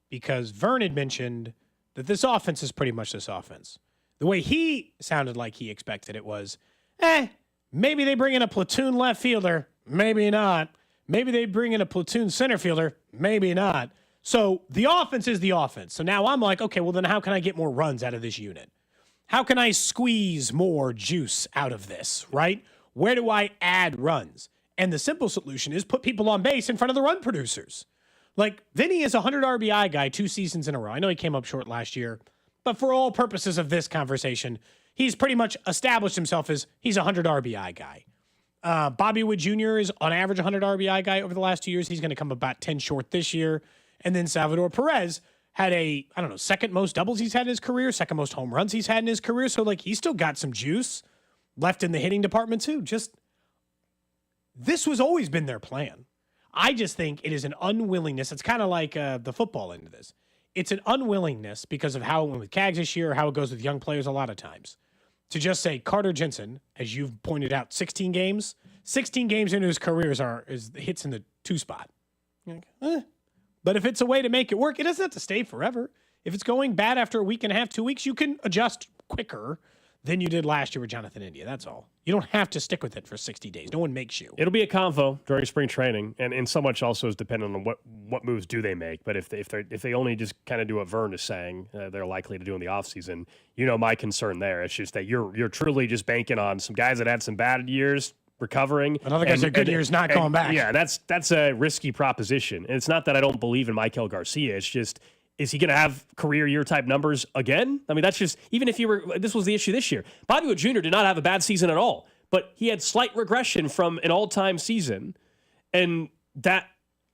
because Vern had mentioned that this offense is pretty much this offense. The way he sounded like he expected it was, maybe they bring in a platoon left fielder, maybe not. Maybe they bring in a platoon center fielder, maybe not. So the offense is the offense. So now I'm like, okay, well then how can I get more runs out of this unit? How can I squeeze more juice out of this, right? Where do I add runs? And the simple solution is put people on base in front of the run producers. Like, Vinny is a 100 RBI guy 2 seasons in a row. I know he came up short last year, but for all purposes of this conversation, he's pretty much established himself as he's a 100 RBI guy. Bobby Wood Jr. is on average a 100 RBI guy over the last 2 years. He's going to come about 10 short this year. And then Salvador Perez had second most doubles he's had in his career, second most home runs he's had in his career. So, like, he's still got some juice left in the hitting department, too. This was always been their plan. I just think it is an unwillingness. It's kind of like the football end of this. It's an unwillingness because of how it went with Cags this year, or how it goes with young players a lot of times, to just say Carter Jensen, as you've pointed out, 16 games into his career is hits in the 2 spot. You're like, But if it's a way to make it work, it doesn't have to stay forever. If it's going bad after a week and a half, 2 weeks, you can adjust quicker than you did last year with Jonathan India. That's all. You don't have to stick with it for 60 days. No one makes you. It'll be a convo during spring training, and so much also is dependent on what moves do they make. But if they only just kind of do what Vern is saying, they're likely to do in the offseason. You know my concern there. It's just that you're truly just banking on some guys that had some bad years recovering. Another guy's a good year's not going back. Yeah, that's a risky proposition. And it's not that I don't believe in Maikel Garcia. It's just, is he going to have career year type numbers again? I mean, that's just, even if this was the issue this year. Bobby Wood Jr. did not have a bad season at all. but he had slight regression from an all-time season. And that,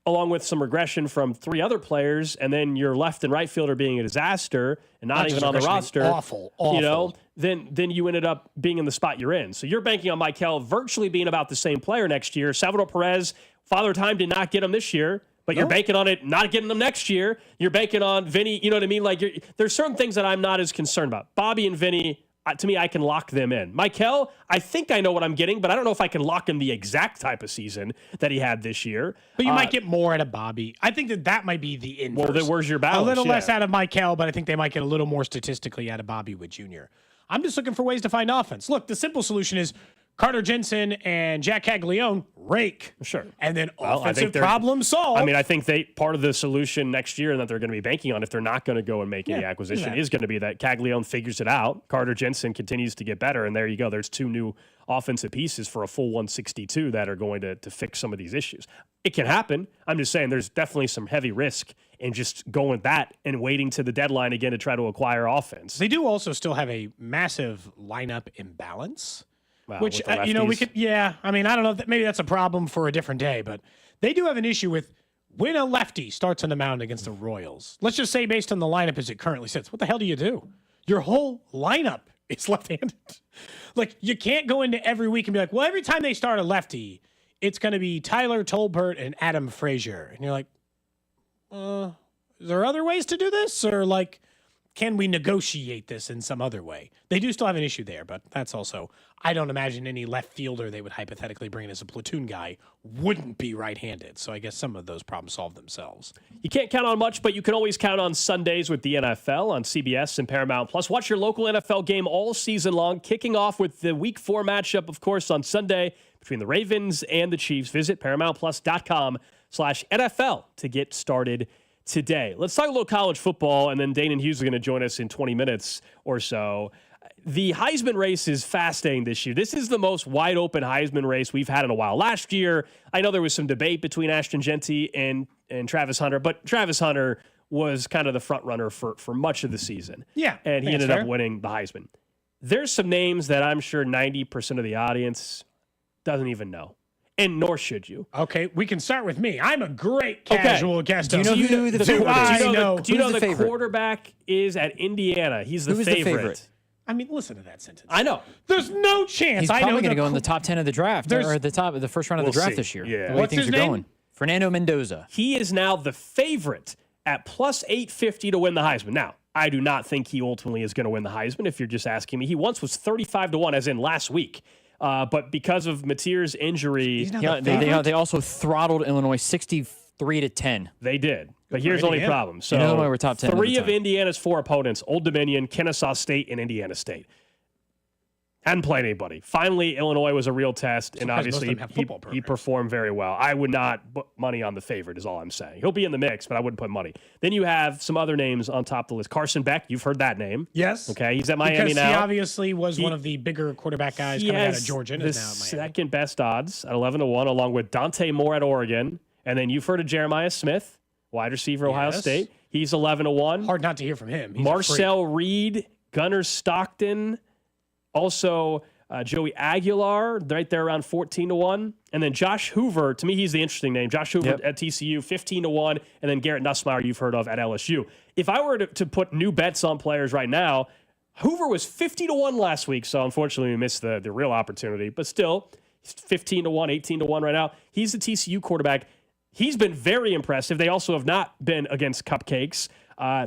along with some regression from 3 other players, and then your left and right fielder being a disaster and not even on the roster. Awful. You know, then you ended up being in the spot you're in. So you're banking on Michael virtually being about the same player next year. Salvador Perez, Father Time did not get him this year, but you're banking on it not getting them next year. You're banking on Vinny, you know what I mean? Like, there's certain things that I'm not as concerned about. Bobby and Vinny, to me, I can lock them in. Michael, I think I know what I'm getting, but I don't know if I can lock in the exact type of season that he had this year. But you might get more out of Bobby. I think that might be the inverse. Well, then where's your balance? A little less out of Michael, but I think they might get a little more statistically out of Bobby Witt Jr. I'm just looking for ways to find offense. Look, the simple solution is Carter Jensen and Jack Caglione rake. Sure. And then offensive problem solved. I mean, I think part of the solution next year and that they're going to be banking on if they're not going to go and make any acquisition is going to be that Caglione figures it out. Carter Jensen continues to get better. And there you go. There's 2 new offensive pieces for a full 162 that are going to fix some of these issues. It can happen. I'm just saying there's definitely some heavy risk in just going with that and waiting to the deadline again to try to acquire offense. They do also still have a massive lineup imbalance. Wow, which, we could, I mean, I don't know, maybe that's a problem for a different day, but they do have an issue with when a lefty starts on the mound against the Royals. Let's just say based on the lineup as it currently sits, what the hell do you do? Your whole lineup is left-handed. Like, you can't go into every week and be like, well, every time they start a lefty, it's going to be Tyler Tolbert and Adam Frazier. And you're like, is there other ways to do this? Or like, can we negotiate this in some other way? They do still have an issue there, but that's also, I don't imagine any left fielder they would hypothetically bring in as a platoon guy wouldn't be right-handed. So I guess some of those problems solve themselves. You can't count on much, but you can always count on Sundays with the NFL on CBS and Paramount Plus. Watch your local NFL game all season long, kicking off with the Week 4 matchup, of course, on Sunday between the Ravens and the Chiefs. Visit ParamountPlus.com/NFL to get started today. Let's talk a little college football, and then Danan Hughes is going to join us in 20 minutes or so. The Heisman race is fascinating this year. This is the most wide-open Heisman race we've had in a while. Last year, I know there was some debate between Ashton Genty and Travis Hunter, but Travis Hunter was kind of the front runner for much of the season. Yeah, and he ended up winning the Heisman. There's some names that I'm sure 90% of the audience doesn't even know. And nor should you. Okay, we can start with me. I'm a great casual guest. Do you know who the favorite is? Do you know the quarterback is at Indiana? He's the favorite. I mean, listen to that sentence. I know. There's no chance. He's probably going to go in the top 10 of the draft, or at the first round of the draft this year. Yeah. The way things are going. Fernando Mendoza. He is now the favorite at plus 850 to win the Heisman. Now, I do not think he ultimately is going to win the Heisman, if you're just asking me. He once was 35-1, as in last week. But because of Mateer's injury, they also throttled Illinois 63-10. They did. But here's the only problem. So Illinois were top 10. 3 of Indiana's 4 opponents, Old Dominion, Kennesaw State, and Indiana State, hadn't played anybody. Finally, Illinois was a real test, and obviously he performed very well. I would not put money on the favorite, is all I'm saying. He'll be in the mix, but I wouldn't put money. Then you have some other names on top of the list. Carson Beck, you've heard that name. Yes. Okay, he's at Miami now. He obviously was one of the bigger quarterback guys coming out of Georgia. And is now at Miami. Second best odds at 11-1, along with Dante Moore at Oregon. And then you've heard of Jeremiah Smith, wide receiver, Ohio State. He's 11-1. Hard not to hear from him. He's Marcel Reed, Gunnar Stockton, also Joey Aguilar, right there around 14-1. And then Josh Hoover, to me, he's the interesting name. Josh Hoover at TCU, 15-1. And then Garrett Nussmeier, you've heard of at LSU. If I were to put new bets on players right now, Hoover was 50-1 last week, so unfortunately we missed the real opportunity. But still, he's 15-1, 18-1 right now. He's the TCU quarterback. He's been very impressive. They also have not been against cupcakes.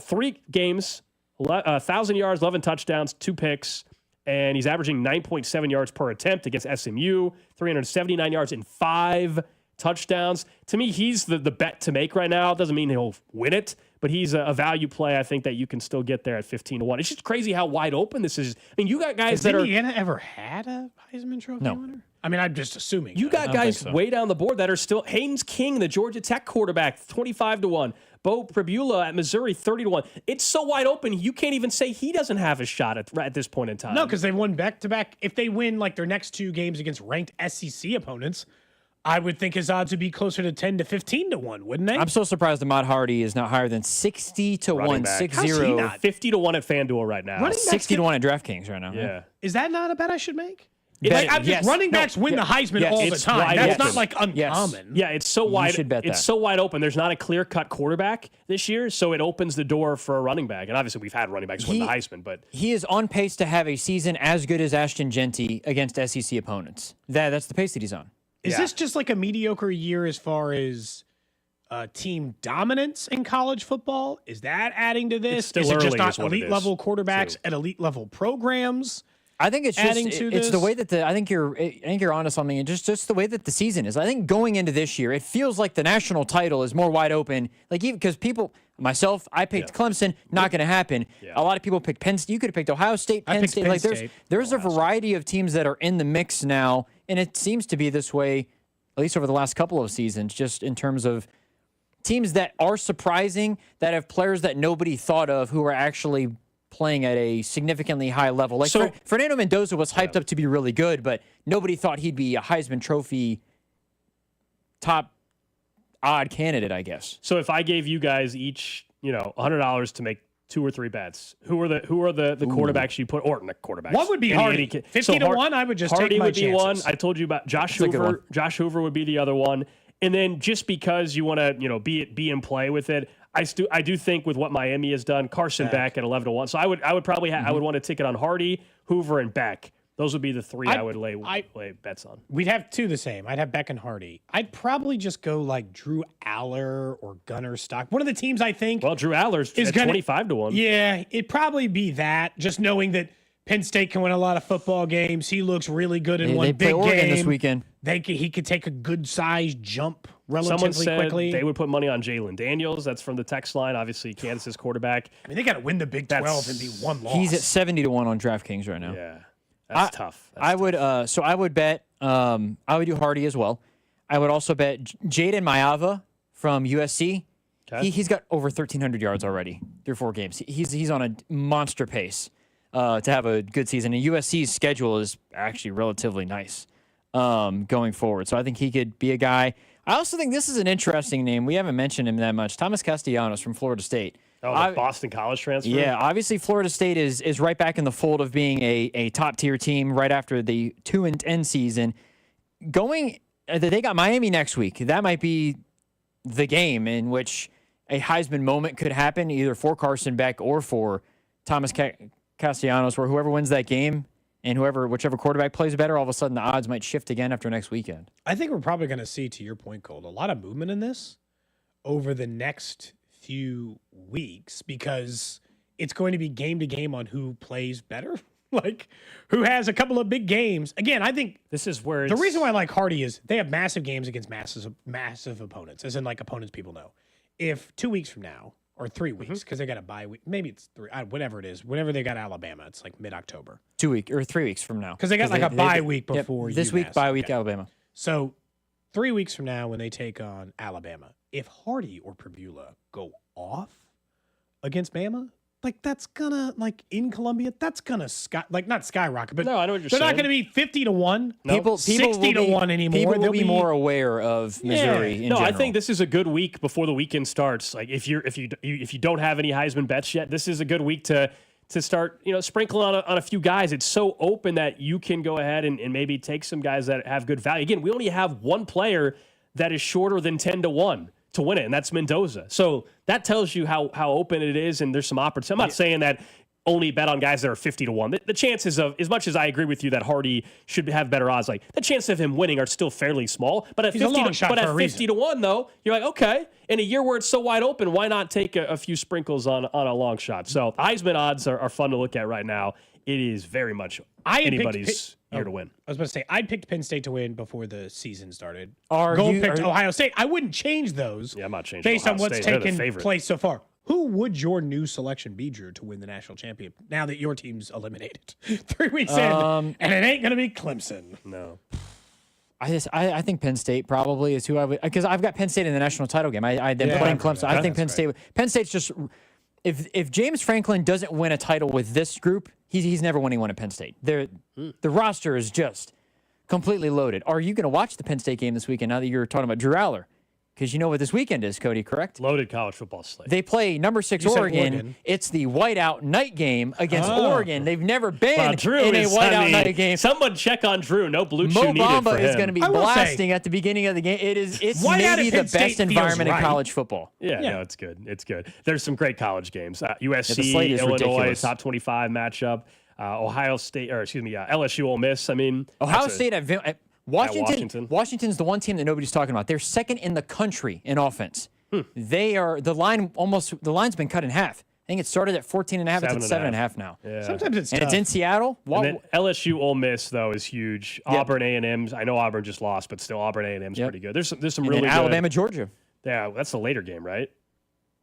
3 games, 1,000 yards, 11 touchdowns, 2 picks. And he's averaging 9.7 yards per attempt against SMU, 379 yards and 5 touchdowns. To me, he's the bet to make right now. Doesn't mean he'll win it, but he's a value play, I think, that you can still get there at 15-1. It's just crazy how wide open this is. I mean, you got guys Has Indiana ever had a Heisman Trophy winner? I mean, I'm just assuming. You got guys way down the board that are still. Haynes King, the Georgia Tech quarterback, 25-1. Bo Pribula at Missouri, 30-1. It's so wide open, you can't even say he doesn't have a shot at this point in time. No, because they've won back-to-back. If they win like their next 2 games against ranked SEC opponents, I would think his odds would be closer to 10 to 15-1, wouldn't they? I'm so surprised Ahmad Hardy is not higher than 60-1, 60. How's he not? 50-1 at FanDuel right now. 60-1 at DraftKings right now. Yeah. Is that not a bet I should make? Running backs win the Heisman all the time. That's not like uncommon. Yeah, it's so wide. should bet it's that. so wide open. There's not a clear-cut quarterback this year, so it opens the door for a running back. And obviously, we've had running backs win the Heisman, but he is on pace to have a season as good as Ashton Genty against SEC opponents. That's the pace that he's on. Is this just like a mediocre year as far as team dominance in college football? Is that adding to this? Still is it just early not is what it elite is, level quarterbacks at elite level programs? I think it's adding just to it's this? the way that I think you're onto something, and just the way that the season is. I think going into this year, it feels like the national title is more wide open. Like even because myself, I picked Clemson, not going to happen. A lot of people picked Penn State. You could have picked Ohio State, Penn State. Penn Like State. there's a variety of teams that are in the mix now, and it seems to be this way, at least over the last couple of seasons, just in terms of teams that are surprising, that have players that nobody thought of who are actually playing at a significantly high level. Like Fernando Mendoza was hyped up to be really good, but nobody thought he'd be a Heisman Trophy top odd candidate, I guess. So if I gave you guys each, $100 to make 2 or 3 bets, who are the quarterbacks you put, or the quarterbacks? One would be Hardy. 50 to 1, I would just Hardy take my would be chances. one. I told you about Josh That's a good Hoover. one. Josh Hoover would be the other one. And then just because you want to, be in play with it, I do think with what Miami has done, Carson Beck at 11 to 1. So I would probably I would want to ticket on Hardy, Hoover, and Beck. Those would be the 3 I would lay bets on. We'd have 2 the same. I'd have Beck and Hardy. I'd probably just go like Drew Aller or Gunnar Stock. One of the teams I think. Well, Drew Aller's at 25 to 1. Yeah, it'd probably be that. Just knowing that Penn State can win a lot of football games. He looks really good in one they big play Oregon game this weekend. He could take a good sized jump relatively Someone said quickly. they would put money on Jalen Daniels. That's from the text line. Obviously, Kansas's quarterback. I mean, they got to win the Big 12 and be one loss. He's at 70 to 1 on DraftKings right now. Yeah, that's tough. I would bet. I would do Hardy as well. I would also bet Jaden Mayava from USC. Okay. He's got over 1,300 yards already through 4 games. He's on a monster pace to have a good season. And USC's schedule is actually relatively nice going forward. So I think he could be a guy. I also think this is an interesting name. We haven't mentioned him that much. Thomas Castellanos from Florida State. Oh, the Boston College transfer? Yeah, obviously Florida State is right back in the fold of being a top-tier team right after the 2-10 season. They got Miami next week. That might be the game in which a Heisman moment could happen, either for Carson Beck or for Thomas Castellanos, where whoever wins that game and whichever quarterback plays better, all of a sudden the odds might shift again after next weekend. I think we're probably going to see, to your point, Gold, a lot of movement in this over the next few weeks because it's going to be game to game on who plays better, like who has a couple of big games. Again, I think this is where the reason why I like Hardy is they have massive games against massive opponents, as in like opponents people know. If 2 weeks from now or 3 weeks, because they got a bye week, maybe it's 3, whatever it is, whenever they got Alabama, it's like mid-October. 2 weeks or 3 weeks from now. Because they got like a bye week before this UMass. week, bye week, Alabama. So 3 weeks from now when they take on Alabama, if Hardy or Prebula go off against Bama, like that's gonna, like in Columbia, that's gonna not skyrocket, but no, I know what you're they're saying. not gonna be 50 to 1, People 60 to 1 anymore. People will They'll be more aware of Missouri. In no, I general. think this is a good week before the weekend starts. Like if you don't have any Heisman bets yet, this is a good week to start, sprinkling on a few guys. It's so open that you can go ahead and maybe take some guys that have good value. Again, we only have one player that is shorter than 10 to 1 to win it, and that's Mendoza. So that tells you how open it is, and there's some opportunity. I'm not saying that only bet on guys that are 50 to 1. The chances of, as much as I agree with you that Hardy should have better odds, like the chances of him winning are still fairly small. But at 50 to 1, though, you're like, okay, in a year where it's so wide open, why not take a few sprinkles on a long shot? So Heisman odds are fun to look at right now. It is very much anybody's year to win. I was about to say, I picked Penn State to win before the season started. Gold picked Ohio State. I wouldn't change those. Yeah, I'm not changing based Ohio on what's State. taken place so far. Who would your new selection be, Drew, to win the national championship now that your team's eliminated 3 weeks in, and it ain't going to be Clemson? No. I think Penn State probably is who I would, because I've got Penn State in the national title game. I then playing Clemson. I think Penn State's just, if James Franklin doesn't win a title with this group, he's never winning one at Penn State. The roster is just completely loaded. Are you going to watch the Penn State game this weekend now that you're talking about Drew Aller? because you know what this weekend is, Cody, correct? Loaded college football slate. They play number 6 Oregon. It's the whiteout night game against Oregon. They've never been in a whiteout night game. Someone check on Drew. No blue chew needed Mo for Bamba is him. going to be blasting at the beginning of the game. It's maybe the best environment in college football. Yeah, no, it's good. It's good. There's some great college games. USC, slate is Illinois, ridiculous. top 25 matchup. Ohio State, LSU, Ole Miss. I mean, Ohio State at Washington. Washington's the one team that nobody's talking about. They're second in the country in offense. They are the line's been cut in half. I think it started at 14.5. It's at 7.5 now. Yeah. Sometimes it's and tough. it's in Seattle. And then LSU, Ole Miss though is huge. Auburn, A&M's. I know Auburn just lost, but still Auburn, A&M's pretty good. There's some And really then good. Alabama, Georgia. Yeah, that's the later game, right?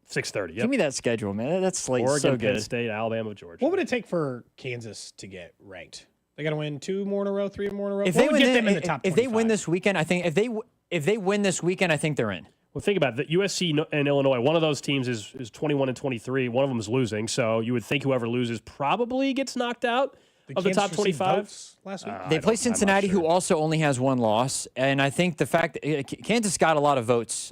6:30. Yep. Give me that schedule, man. That's slate Oregon, so Penn good. State, Alabama, Georgia. What would it take for Kansas to get ranked? They got to win 2 more in a row, 3 more in a row. If What they would win, get them in the top if they 25? win this weekend, I think if they win this weekend, I think they're in. Well, think about it. The USC and Illinois, one of those teams is 21 and 23. One of them is losing. So you would think whoever loses probably gets knocked out of the top 25. Last week. They play Cincinnati, who also only has 1 loss. And I think the fact that Kansas got a lot of votes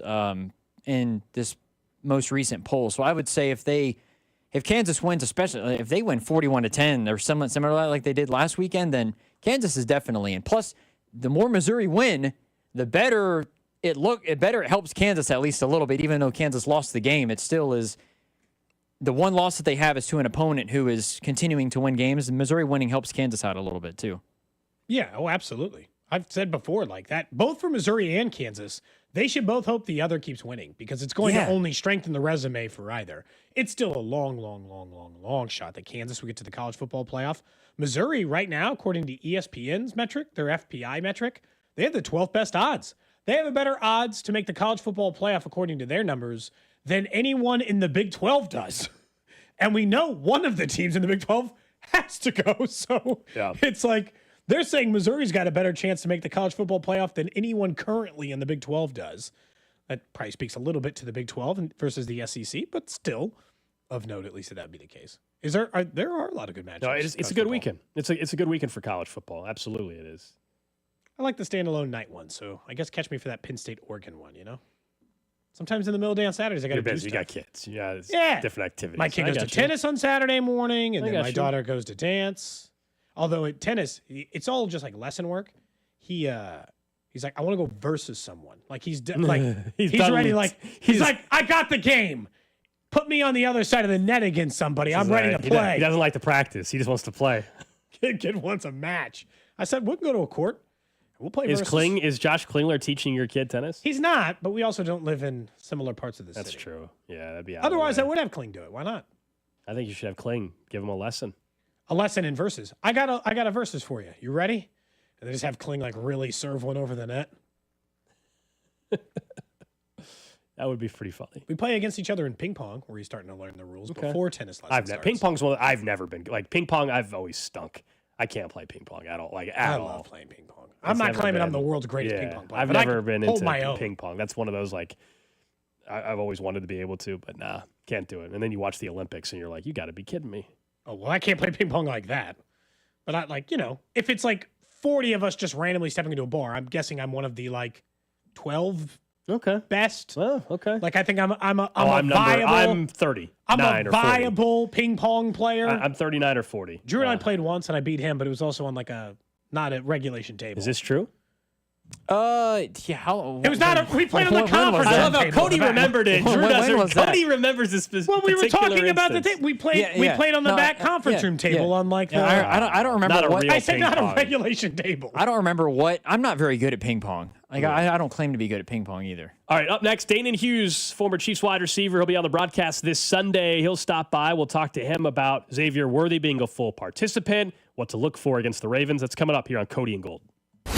in this most recent poll. So I would say if Kansas wins, especially if they win 41-10 or somewhat similar like they did last weekend, then Kansas is definitely in. Plus, the more Missouri win, the better it helps Kansas at least a little bit. Even though Kansas lost the game, it still is the one loss that they have is to an opponent who is continuing to win games. And Missouri winning helps Kansas out a little bit too. Yeah, absolutely. I've said before like that, both for Missouri and Kansas, they should both hope the other keeps winning because it's going to only strengthen the resume for either. It's still a long shot that Kansas will get to the college football playoff. Missouri right now, according to ESPN's metric, their FPI metric, they have the 12th best odds. They have a better odds to make the college football playoff according to their numbers than anyone in the Big 12 does. And we know one of the teams in the Big 12 has to go. So it's like they're saying Missouri's got a better chance to make the college football playoff than anyone currently in the Big 12 does. That probably speaks a little bit to the Big 12 versus the SEC, but still of note, at least that be the case. There are a lot of good matchups. No, it's a good weekend. It's a good weekend for college football. Absolutely, it is. I like the standalone night one, so I guess catch me for that Penn State Oregon one. Sometimes in the middle of the day on Saturdays, I got to do stuff. You got kids. Different activities. My kid goes to tennis on Saturday morning, and then my daughter goes to dance. Although at tennis, it's all just like lesson work. He's like, I want to go versus someone. Like he's ready. Like he's like, I got the game. Put me on the other side of the net against somebody. I'm ready to play. He doesn't like to practice. He just wants to play. Kid wants a match. I said, we can go to a court. We'll play versus. Is Josh Klingler teaching your kid tennis? He's not, but we also don't live in similar parts of the city. That's true. Yeah, that'd be Otherwise, I would have Kling do it. Why not? I think you should have Kling. Give him a lesson. A lesson in versus. I got a versus for you. You ready? And then just have Kling like really serve one over the net. That would be pretty funny. We play against each other in ping pong, where you're starting to learn the rules before tennis lessons starts. Ping pong's one I've never been like ping pong. I've always stunk. I can't play ping pong at all. I love playing ping pong. I'm not claiming I'm the world's greatest ping pong player. I've never been into ping pong. That's one of those like I've always wanted to be able to, but nah, can't do it. And then you watch the Olympics and you're like, you got to be kidding me. Oh well, I can't play ping pong like that. But I like if it's like 40 of us just randomly stepping into a bar, I'm guessing I'm one of the like 12 best. Oh, okay. Like I think I'm viable. I'm 30. I'm a viable ping pong player. I'm 39 or 40. Drew and I played once and I beat him, but it was also on like not a regulation table. Is this true? Yeah. It was not. We played on the conference. I love how Cody remembered it. Drew doesn't. Cody remembers this. Well, we were talking about the thing. We played. We played on the back conference room table on like the. I don't remember what I said. Not a regulation table. I don't remember what. I'm not very good at ping pong. Like I don't claim to be good at ping pong either. All right. Up next, Danan Hughes, former Chiefs wide receiver. He'll be on the broadcast this Sunday. He'll stop by. We'll talk to him about Xavier Worthy being a full participant, what to look for against the Ravens. That's coming up here on Cody and Gold.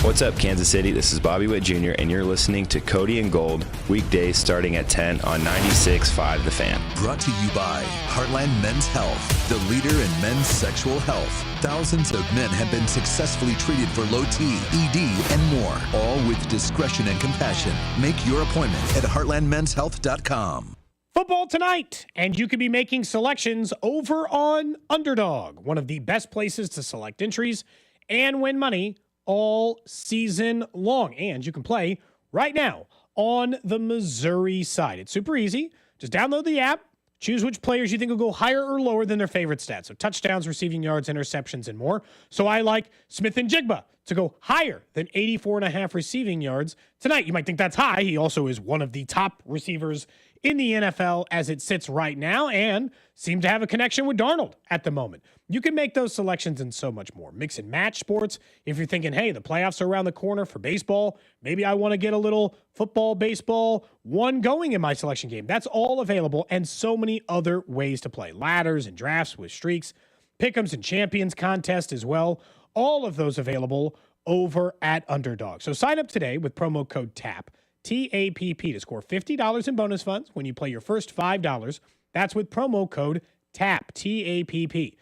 What's up, Kansas City? This is Bobby Witt Jr., and you're listening to Cody and Gold, weekdays starting at 10 on 96.5 The Fan. Brought to you by Heartland Men's Health, the leader in men's sexual health. Thousands of men have been successfully treated for low T, ED, and more, all with discretion and compassion. Make your appointment at heartlandmenshealth.com. Football tonight, and you could be making selections over on Underdog, one of the best places to select entries and win money all season long. And you can play right now on the Missouri side. It's super easy. Just download the app, choose which players you think will go higher or lower than their favorite stats. So touchdowns, receiving yards, interceptions, and more. So I like Smith and Jigba to go higher than 84.5 receiving yards tonight. You might think that's high. He also is one of the top receivers in the NFL as it sits right now and seem to have a connection with Darnold at the moment. You can make those selections and so much more. Mix and match sports. If you're thinking, hey, the playoffs are around the corner for baseball, maybe I want to get a little football, baseball, one going in my selection game. That's all available, and so many other ways to play. Ladders and drafts with streaks, pick'ems and champions contest as well. All of those available over at Underdog. So sign up today with promo code TAPP, T-A-P-P, to score $50 in bonus funds when you play your first $5. That's with promo code TAPP, T-A-P-P.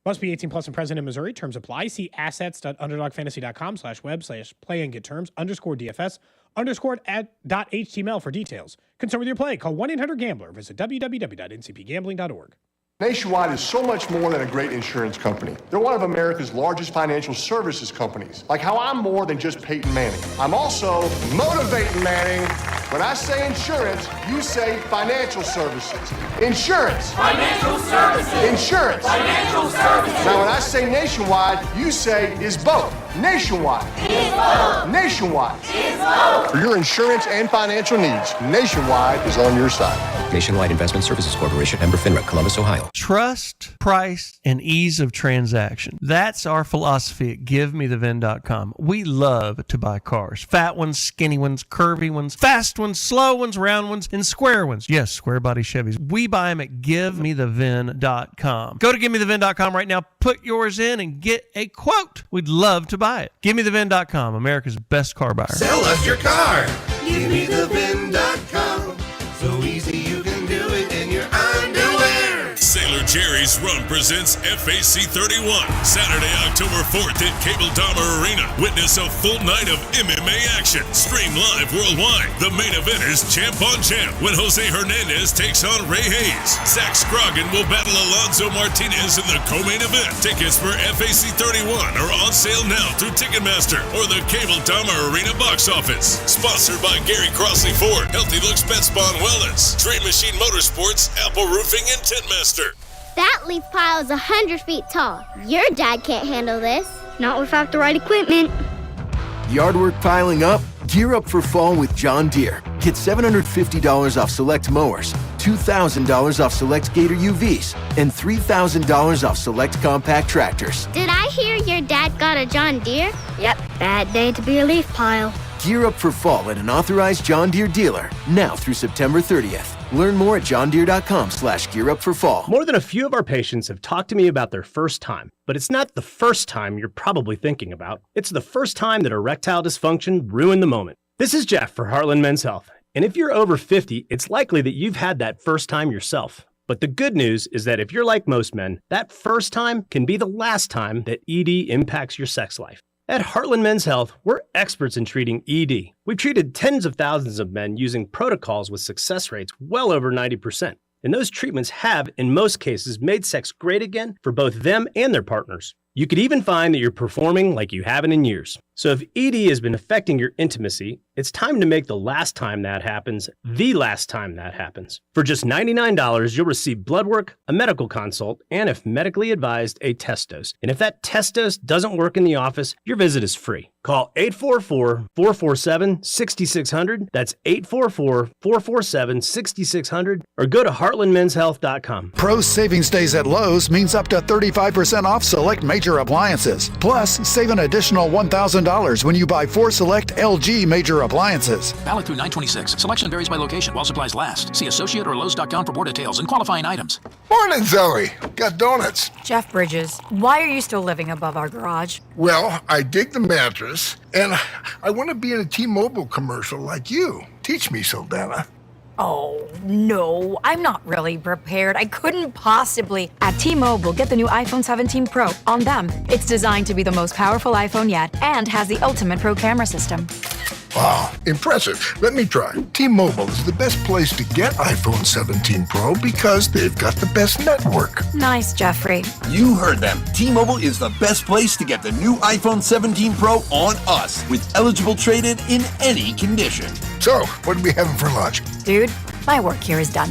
Must be 18 plus and present in Missouri. Terms apply. See assets.underdogfantasy.com/web/play and get terms _DFS _@.html for details. Concerned with your play? Call 1-800-GAMBLER. Visit www.ncpgambling.org. Nationwide is so much more than a great insurance company. They're one of America's largest financial services companies. Like how I'm more than just Peyton Manning. I'm also motivating Manning. When I say insurance, you say financial services. Insurance. Financial services. Insurance. Financial services. Now when I say Nationwide, you say is both. Nationwide. Is both. Nationwide. Is both. For your insurance and financial needs, Nationwide is on your side. Nationwide Investment Services Corporation, member FINRA, Columbus, Ohio. Trust, price, and ease of transaction. That's our philosophy at GiveMeTheVin.com. We love to buy cars. Fat ones, skinny ones, curvy ones, fast ones, slow ones, round ones, and square ones. Yes, square body Chevys. We buy them at GiveMeTheVin.com. Go to GiveMeTheVin.com right now, put yours in, and get a quote. We'd love to buy it. GiveMeTheVin.com, America's best car buyer. Sell us your car. GiveMeTheVin.com. So easy you can do it in your underwear. Sailor Jerry's Rum presents FAC 31, Saturday, October 4th at Cable Dahmer Arena. Witness a full night of MMA action. Stream live worldwide. The main event is champ on champ when Jose Hernandez takes on Ray Hayes. Zach Scroggin will battle Alonzo Martinez in the co-main event. Tickets for FAC 31 are on sale now through Ticketmaster or the Cable Dahmer Arena box office. Sponsored by Gary Crossley Ford, Healthy Looks Pet Spa and Wellness, Dream Machine Motorsports, Apple Roofing, and Tentmaster. That leaf pile is 100 feet tall. Your dad can't handle this. Not without the right equipment. Yard work piling up? Gear up for fall with John Deere. Get $750 off select mowers, $2,000 off select Gator UVs, and $3,000 off select compact tractors. Did I hear your dad got a John Deere? Yep, bad day to be a leaf pile. Gear up for fall at an authorized John Deere dealer, now through September 30th. Learn more at johndeere.com/gearupforfall. More than a few of our patients have talked to me about their first time, but it's not the first time you're probably thinking about. It's the first time that erectile dysfunction ruined the moment. This is Jeff for Heartland Men's Health. And if you're over 50, it's likely that you've had that first time yourself. But the good news is that if you're like most men, that first time can be the last time that ED impacts your sex life. At Heartland Men's Health, we're experts in treating ED. We've treated tens of thousands of men using protocols with success rates well over 90%. And those treatments have, in most cases, made sex great again for both them and their partners. You could even find that you're performing like you haven't in years. So if ED has been affecting your intimacy, it's time to make the last time that happens the last time that happens. For just $99, you'll receive blood work, a medical consult, and if medically advised, a test dose. And if that test dose doesn't work in the office, your visit is free. Call 844-447-6600. That's 844-447-6600. Or go to heartlandmenshealth.com. Pro Savings Days at Lowe's means up to 35% off select major appliances. Plus, save an additional $1,000 when you buy 4 select LG major appliances. Valid through 9/26. Selection varies by location while supplies last. See associate or Lowe's.com for more details and qualifying items. Morning, Zoe. Got donuts. Jeff Bridges, why are you still living above our garage? Well, I dig the mattress, and I want to be in a T-Mobile commercial like you. Teach me, Saldana. Oh, no, I'm not really prepared. I couldn't possibly. At T-Mobile, get the new iPhone 17 Pro. On them, it's designed to be the most powerful iPhone yet and has the ultimate pro camera system. Wow, impressive. Let me try. T-Mobile is the best place to get iPhone 17 Pro because they've got the best network. Nice, Jeffrey. You heard them. T-Mobile is the best place to get the new iPhone 17 Pro on us with eligible trade-in in any condition. So, what are we having for lunch? Dude, my work here is done.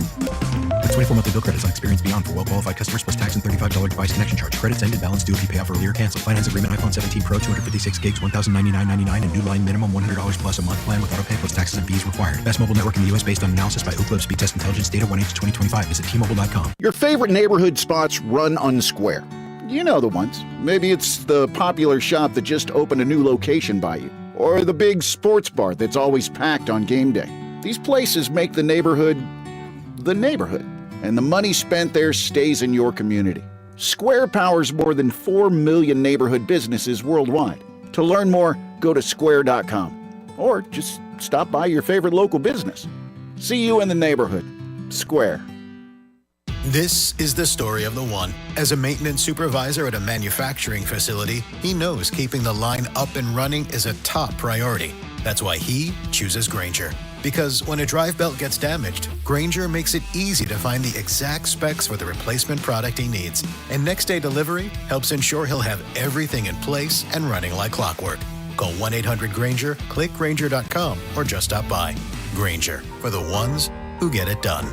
With 24 monthly bill credits on Experience Beyond for well-qualified customers plus tax and $35 device connection charge. Credits ended. Balance due if you pay off early or cancel. Finance agreement iPhone 17 Pro 256 gigs $1,099.99 and new line minimum $100 plus a month plan with auto pay plus taxes and fees required. Best mobile network in the U.S. based on analysis by Ookla Speed Test Intelligence data 1H2025. Visit T-Mobile.com. Your favorite neighborhood spots run unsquare. You know the ones. Maybe it's the popular shop that just opened a new location by you. Or the big sports bar that's always packed on game day. These places make the neighborhood, and the money spent there stays in your community. Square powers more than 4 million neighborhood businesses worldwide. To learn more, go to square.com or just stop by your favorite local business. See you in the neighborhood. Square. This is the story of the one. As a maintenance supervisor at a manufacturing facility, he knows keeping the line up and running is a top priority. That's why he chooses Grainger. Because when a drive belt gets damaged, Grainger makes it easy to find the exact specs for the replacement product he needs. And next-day delivery helps ensure he'll have everything in place and running like clockwork. Call 1-800-GRAINGER, click Grainger.com, or just stop by. Grainger, for the ones who get it done.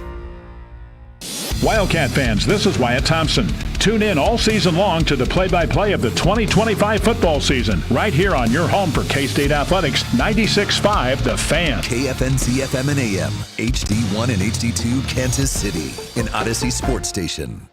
Wildcat fans, this is Wyatt Thompson. Tune in all season long to the play-by-play of the 2025 football season, right here on your home for K-State Athletics, 96.5 The Fan. KFNC FM and AM, HD1 and HD2, Kansas City, an Odyssey sports station.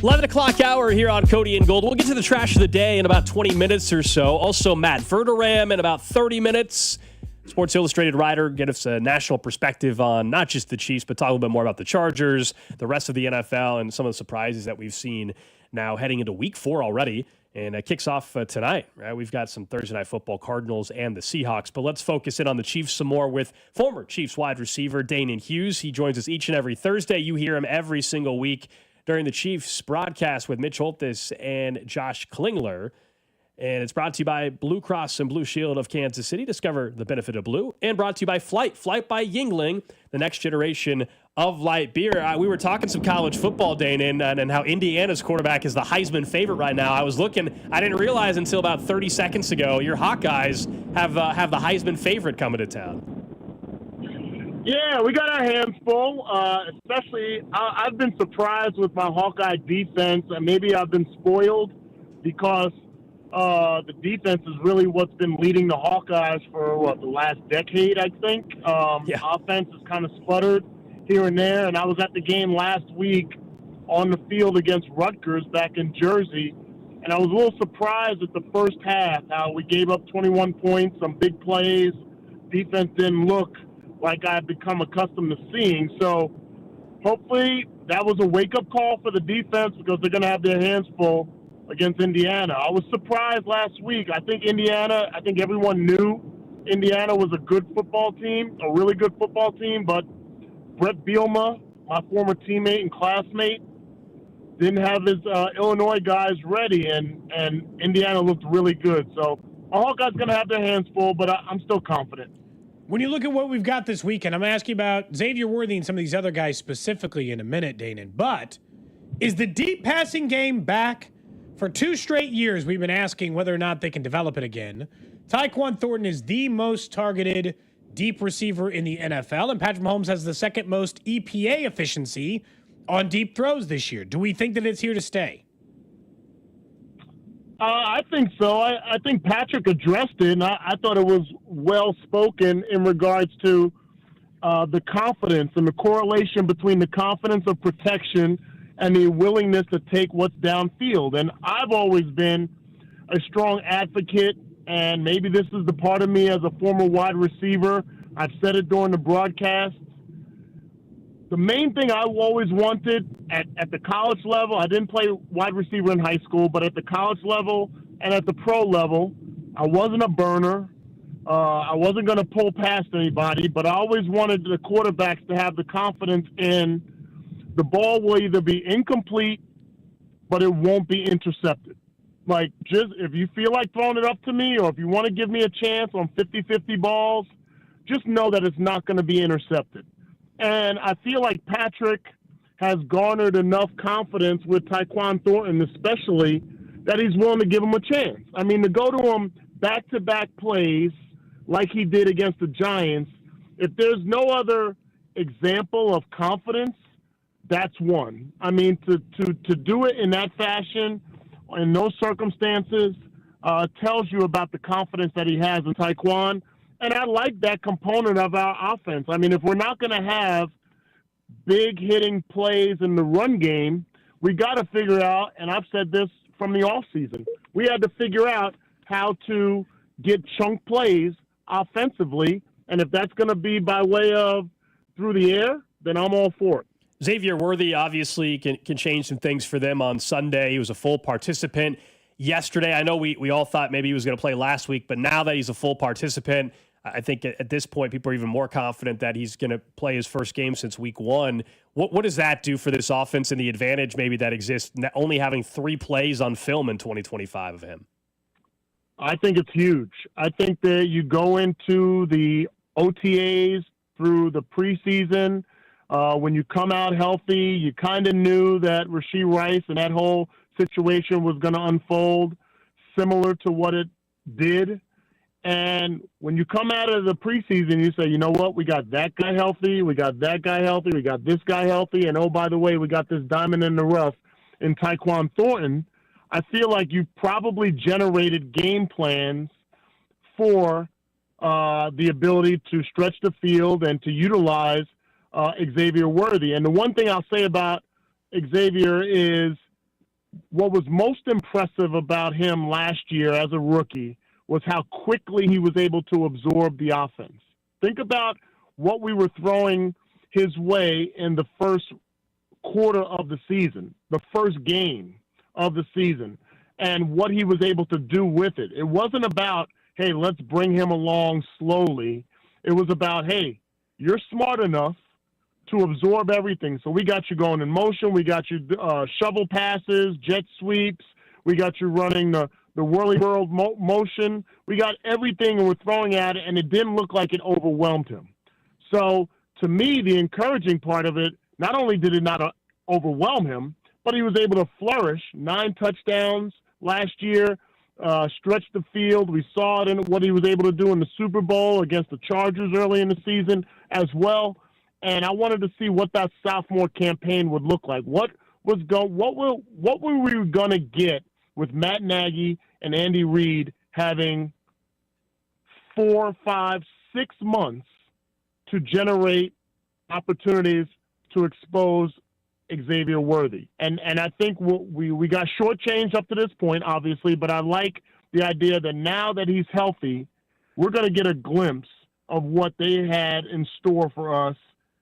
11 o'clock hour here on Cody and Gold. We'll get to the trash of the day in about 20 minutes or so. Also, Matt Verderame in about 30 minutes. Sports Illustrated writer, get us a national perspective on not just the Chiefs, but talk a little bit more about the Chargers, the rest of the NFL, and some of the surprises that we've seen now heading into week 4 already. And it kicks off tonight, right? We've got some Thursday Night Football, Cardinals and the Seahawks. But let's focus in on the Chiefs some more with former Chiefs wide receiver Danan Hughes. He joins us each and every Thursday. You hear him every single week during the Chiefs broadcast with Mitch Holthus and Josh Klingler. And it's brought to you by Blue Cross and Blue Shield of Kansas City. Discover the benefit of blue. And brought to you by Flight by Yingling, the next generation of light beer. We were talking some college football, Danan, and how Indiana's quarterback is the Heisman favorite right now. I was looking. I didn't realize until about 30 seconds ago your Hawkeyes have the Heisman favorite coming to town. Yeah, we got our hands full. Especially, I've been surprised with my Hawkeye defense. And maybe I've been spoiled because the defense is really what's been leading the Hawkeyes for, the last decade, I think. Offense has kind of sputtered here and there, and I was at the game last week on the field against Rutgers back in Jersey, and I was a little surprised at the first half, how we gave up 21 points, some big plays. Defense didn't look like I've become accustomed to seeing, so hopefully that was a wake-up call for the defense because they're going to have their hands full against Indiana. I was surprised last week. I think everyone knew Indiana was a good football team, a really good football team, but Brett Bielema, my former teammate and classmate, didn't have his Illinois guys ready, and Indiana looked really good. So our Hawkeyes going to have their hands full, but I'm still confident. When you look at what we've got this weekend, I'm going to ask you about Xavier Worthy and some of these other guys specifically in a minute, Danan. But is the deep passing game back? For 2 straight years, we've been asking whether or not they can develop it again. Tyquan Thornton is the most targeted deep receiver in the NFL, and Patrick Mahomes has the second most EPA efficiency on deep throws this year. Do we think that it's here to stay? I think so. I think Patrick addressed it, and I thought it was well spoken in regards to the confidence and the correlation between the confidence of protection and the willingness to take what's downfield. And I've always been a strong advocate, and maybe this is the part of me as a former wide receiver. I've said it during the broadcast. The main thing I always wanted at the college level, I didn't play wide receiver in high school, but at the college level and at the pro level, I wasn't a burner. I wasn't going to pull past anybody, but I always wanted the quarterbacks to have the confidence in the ball will either be incomplete, but it won't be intercepted. Like, just if you feel like throwing it up to me or if you want to give me a chance on 50-50 balls, just know that it's not going to be intercepted. And I feel like Patrick has garnered enough confidence with Tyquan Thornton, especially, that he's willing to give him a chance. I mean, to go to him back-to-back plays like he did against the Giants, if there's no other example of confidence, that's one. I mean, to do it in that fashion, in those circumstances, tells you about the confidence that he has in Tyquan. And I like that component of our offense. I mean, if we're not going to have big hitting plays in the run game, we got to figure out, and I've said this from the offseason, we had to figure out how to get chunk plays offensively. And if that's going to be by way of through the air, then I'm all for it. Xavier Worthy obviously can change some things for them on Sunday. He was a full participant yesterday. I know we all thought maybe he was going to play last week, but now that he's a full participant, I think at this point people are even more confident that he's going to play his first game since week 1. What does that do for this offense and the advantage maybe that exists only having 3 plays on film in 2025 of him? I think it's huge. I think that you go into the OTAs through the preseason. When you come out healthy, you kind of knew that Rashee Rice and that whole situation was going to unfold similar to what it did. And when you come out of the preseason, you say, you know what, we got that guy healthy, we got that guy healthy, we got this guy healthy, and oh, by the way, we got this diamond in the rough in Tyquan Thornton. I feel like you probably generated game plans for the ability to stretch the field and to utilize Xavier Worthy. And the one thing I'll say about Xavier is what was most impressive about him last year as a rookie was how quickly he was able to absorb the offense. Think about what we were throwing his way in the first quarter of the season, the first game of the season, and what he was able to do with it. It wasn't about, hey, let's bring him along slowly. It was about, hey, you're smart enough to absorb everything. So we got you going in motion. We got you shovel passes, jet sweeps. We got you running the whirly whirl motion. We got everything and we're throwing at it, and it didn't look like it overwhelmed him. So to me, the encouraging part of it, not only did it not overwhelm him, but he was able to flourish. 9 touchdowns last year, stretched the field. We saw it in what he was able to do in the Super Bowl against the Chargers early in the season as well. And I wanted to see what that sophomore campaign would look like. What were we going to get with Matt Nagy and Andy Reid having 4, 5, 6 months to generate opportunities to expose Xavier Worthy? And I think we got shortchanged up to this point, obviously, but I like the idea that now that he's healthy, we're going to get a glimpse of what they had in store for us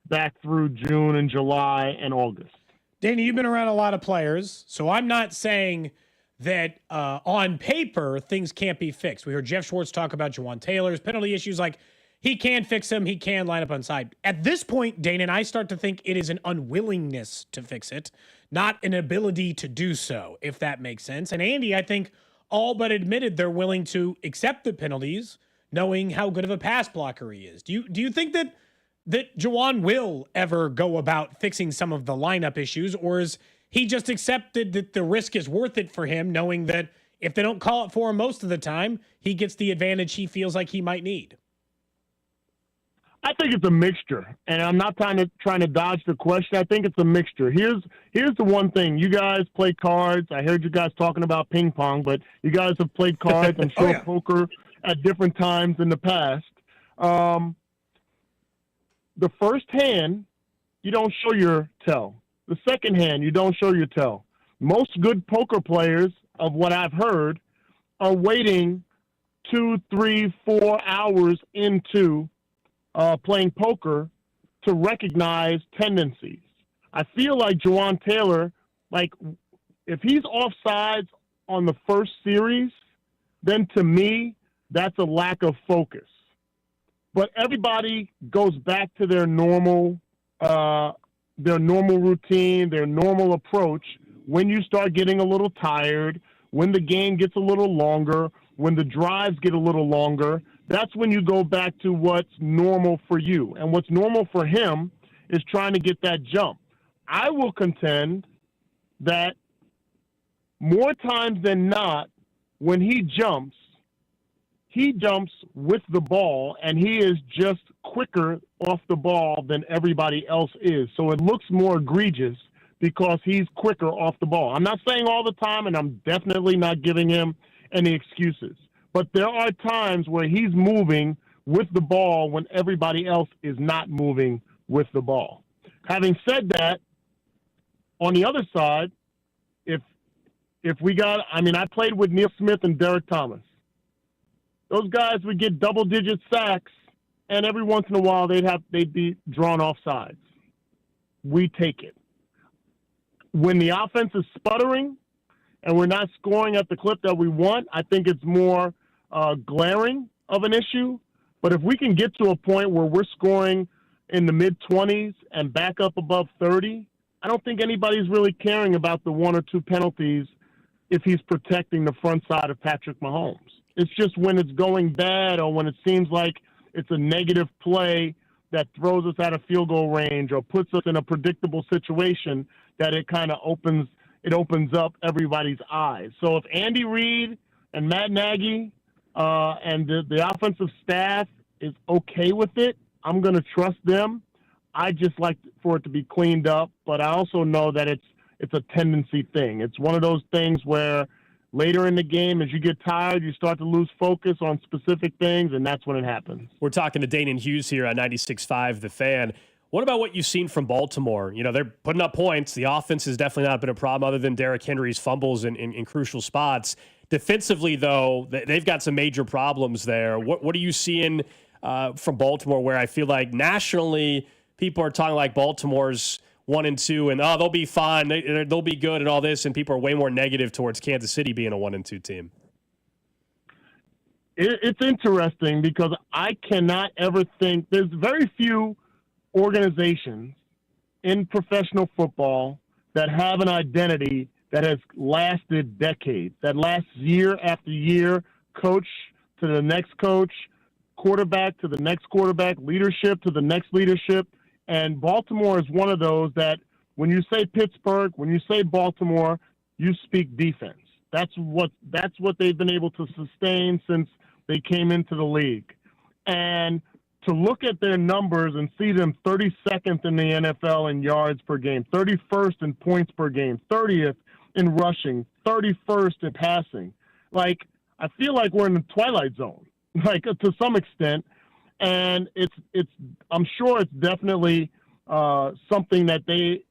back through June and July and August. Danny, you've been around a lot of players, so I'm not saying that on paper things can't be fixed. We heard Jeff Schwartz talk about Jawan Taylor's penalty issues. Like, he can fix them. He can line up on side. At this point, Dana and I start to think it is an unwillingness to fix it, not an ability to do so, if that makes sense. And Andy, I think, all but admitted they're willing to accept the penalties, knowing how good of a pass blocker he is. Do you think that Jawan will ever go about fixing some of the lineup issues, or is he just accepted that the risk is worth it for him, knowing that if they don't call it for him most of the time, he gets the advantage he feels like he might need? I think it's a mixture, and I'm not trying to dodge the question. I think it's a mixture. Here's the one thing. You guys play cards. I heard you guys talking about ping pong, but you guys have played cards and poker at different times in the past. The first hand, you don't show your tell. The second hand, you don't show your tell. Most good poker players, of what I've heard, are waiting 2, 3, 4 hours into playing poker to recognize tendencies. I feel like Jawan Taylor, like, if he's offsides on the first series, then to me, that's a lack of focus. But everybody goes back to their normal routine, their normal approach when you start getting a little tired, when the game gets a little longer, when the drives get a little longer, that's when you go back to what's normal for you. And what's normal for him is trying to get that jump. I will contend that more times than not, when he jumps with the ball, and he is just quicker off the ball than everybody else is. So it looks more egregious because he's quicker off the ball. I'm not saying all the time, and I'm definitely not giving him any excuses. But there are times where he's moving with the ball when everybody else is not moving with the ball. Having said that, on the other side, if we got, I played with Neil Smith and Derek Thomas. Those guys would get double-digit sacks, and every once in a while they'd be drawn off sides. We take it. When the offense is sputtering and we're not scoring at the clip that we want, I think it's more glaring of an issue. But if we can get to a point where we're scoring in the mid-20s and back up above 30, I don't think anybody's really caring about the one or two penalties if he's protecting the front side of Patrick Mahomes. It's just when it's going bad or when it seems like it's a negative play that throws us out of field goal range or puts us in a predictable situation that it kind of opens up everybody's eyes. So if Andy Reid and Matt Nagy and the offensive staff is okay with it, I'm going to trust them. I just like for it to be cleaned up, but I also know that it's a tendency thing. It's one of those things where later in the game, as you get tired, you start to lose focus on specific things, and that's when it happens. We're talking to Danan Hughes here on 96.5 The Fan. What about what you've seen from Baltimore? They're putting up points. The offense has definitely not been a problem other than Derrick Henry's fumbles in crucial spots. Defensively, though, they've got some major problems there. What are you seeing from Baltimore where I feel like nationally people are talking like Baltimore's 1-2 and they'll be fine, they'll be good and all this, and people are way more negative towards Kansas City being a 1-2 team? It's interesting because I cannot ever think – there's very few organizations in professional football that have an identity that has lasted decades, that lasts year after year, coach to the next coach, quarterback to the next quarterback, leadership to the next leadership. And Baltimore is one of those that when you say Pittsburgh, when you say Baltimore, you speak defense. That's what they've been able to sustain since they came into the league. And to look at their numbers and see them 32nd in the NFL in yards per game, 31st in points per game, 30th in rushing, 31st in passing. I feel like we're in the twilight zone, to some extent. And I'm sure it's definitely something that they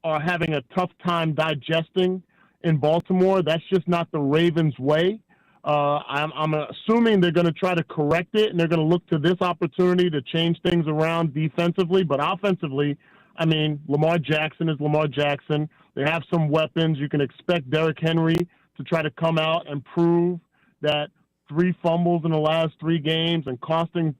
are having a tough time digesting in Baltimore. That's just not the Ravens' way. I'm assuming they're going to try to correct it, and they're going to look to this opportunity to change things around defensively. But offensively, Lamar Jackson is Lamar Jackson. They have some weapons. You can expect Derrick Henry to try to come out and prove that 3 fumbles in the last 3 games and costing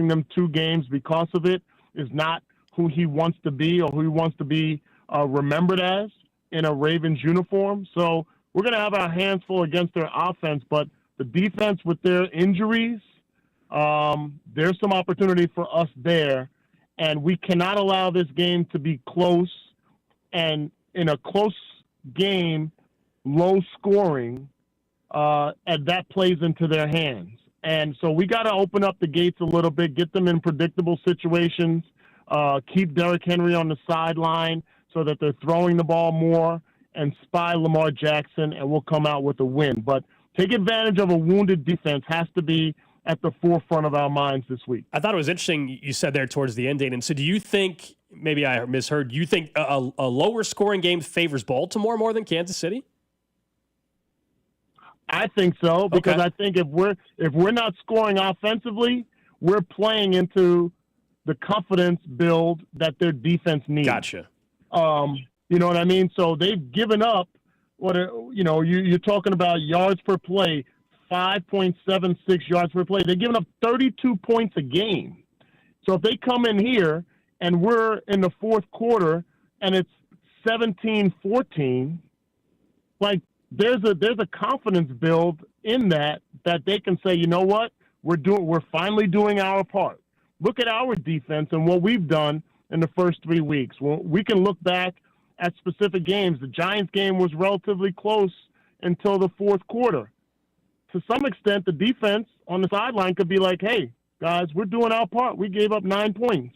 them 2 games because of it is not who he wants to be or who he wants to be remembered as in a Ravens uniform. So we're going to have our hands full against their offense, but the defense with their injuries, there's some opportunity for us there, and we cannot allow this game to be close. And in a close game, low scoring, and that plays into their hands. And so we got to open up the gates a little bit, get them in predictable situations, keep Derrick Henry on the sideline so that they're throwing the ball more, and spy Lamar Jackson, and we'll come out with a win. But take advantage of a wounded defense has to be at the forefront of our minds this week. I thought it was interesting you said there towards the end, Danan. So do you think, maybe I misheard, do you think a lower scoring game favors Baltimore more than Kansas City? I think so, because I think if we're not scoring offensively, we're playing into the confidence build that their defense needs. Gotcha. You know what I mean? So they've given up you're talking about yards per play, 5.76 yards per play. They've given up 32 points a game. So if they come in here and we're in the fourth quarter and it's 17-14, there's a confidence build in that they can say, you know what, we're finally doing our part. Look at our defense and what we've done in the first 3 weeks. Well, we can look back at specific games. The Giants game was relatively close until the fourth quarter. To some extent, the defense on the sideline could be like, hey, guys, we're doing our part. We gave up 9 points.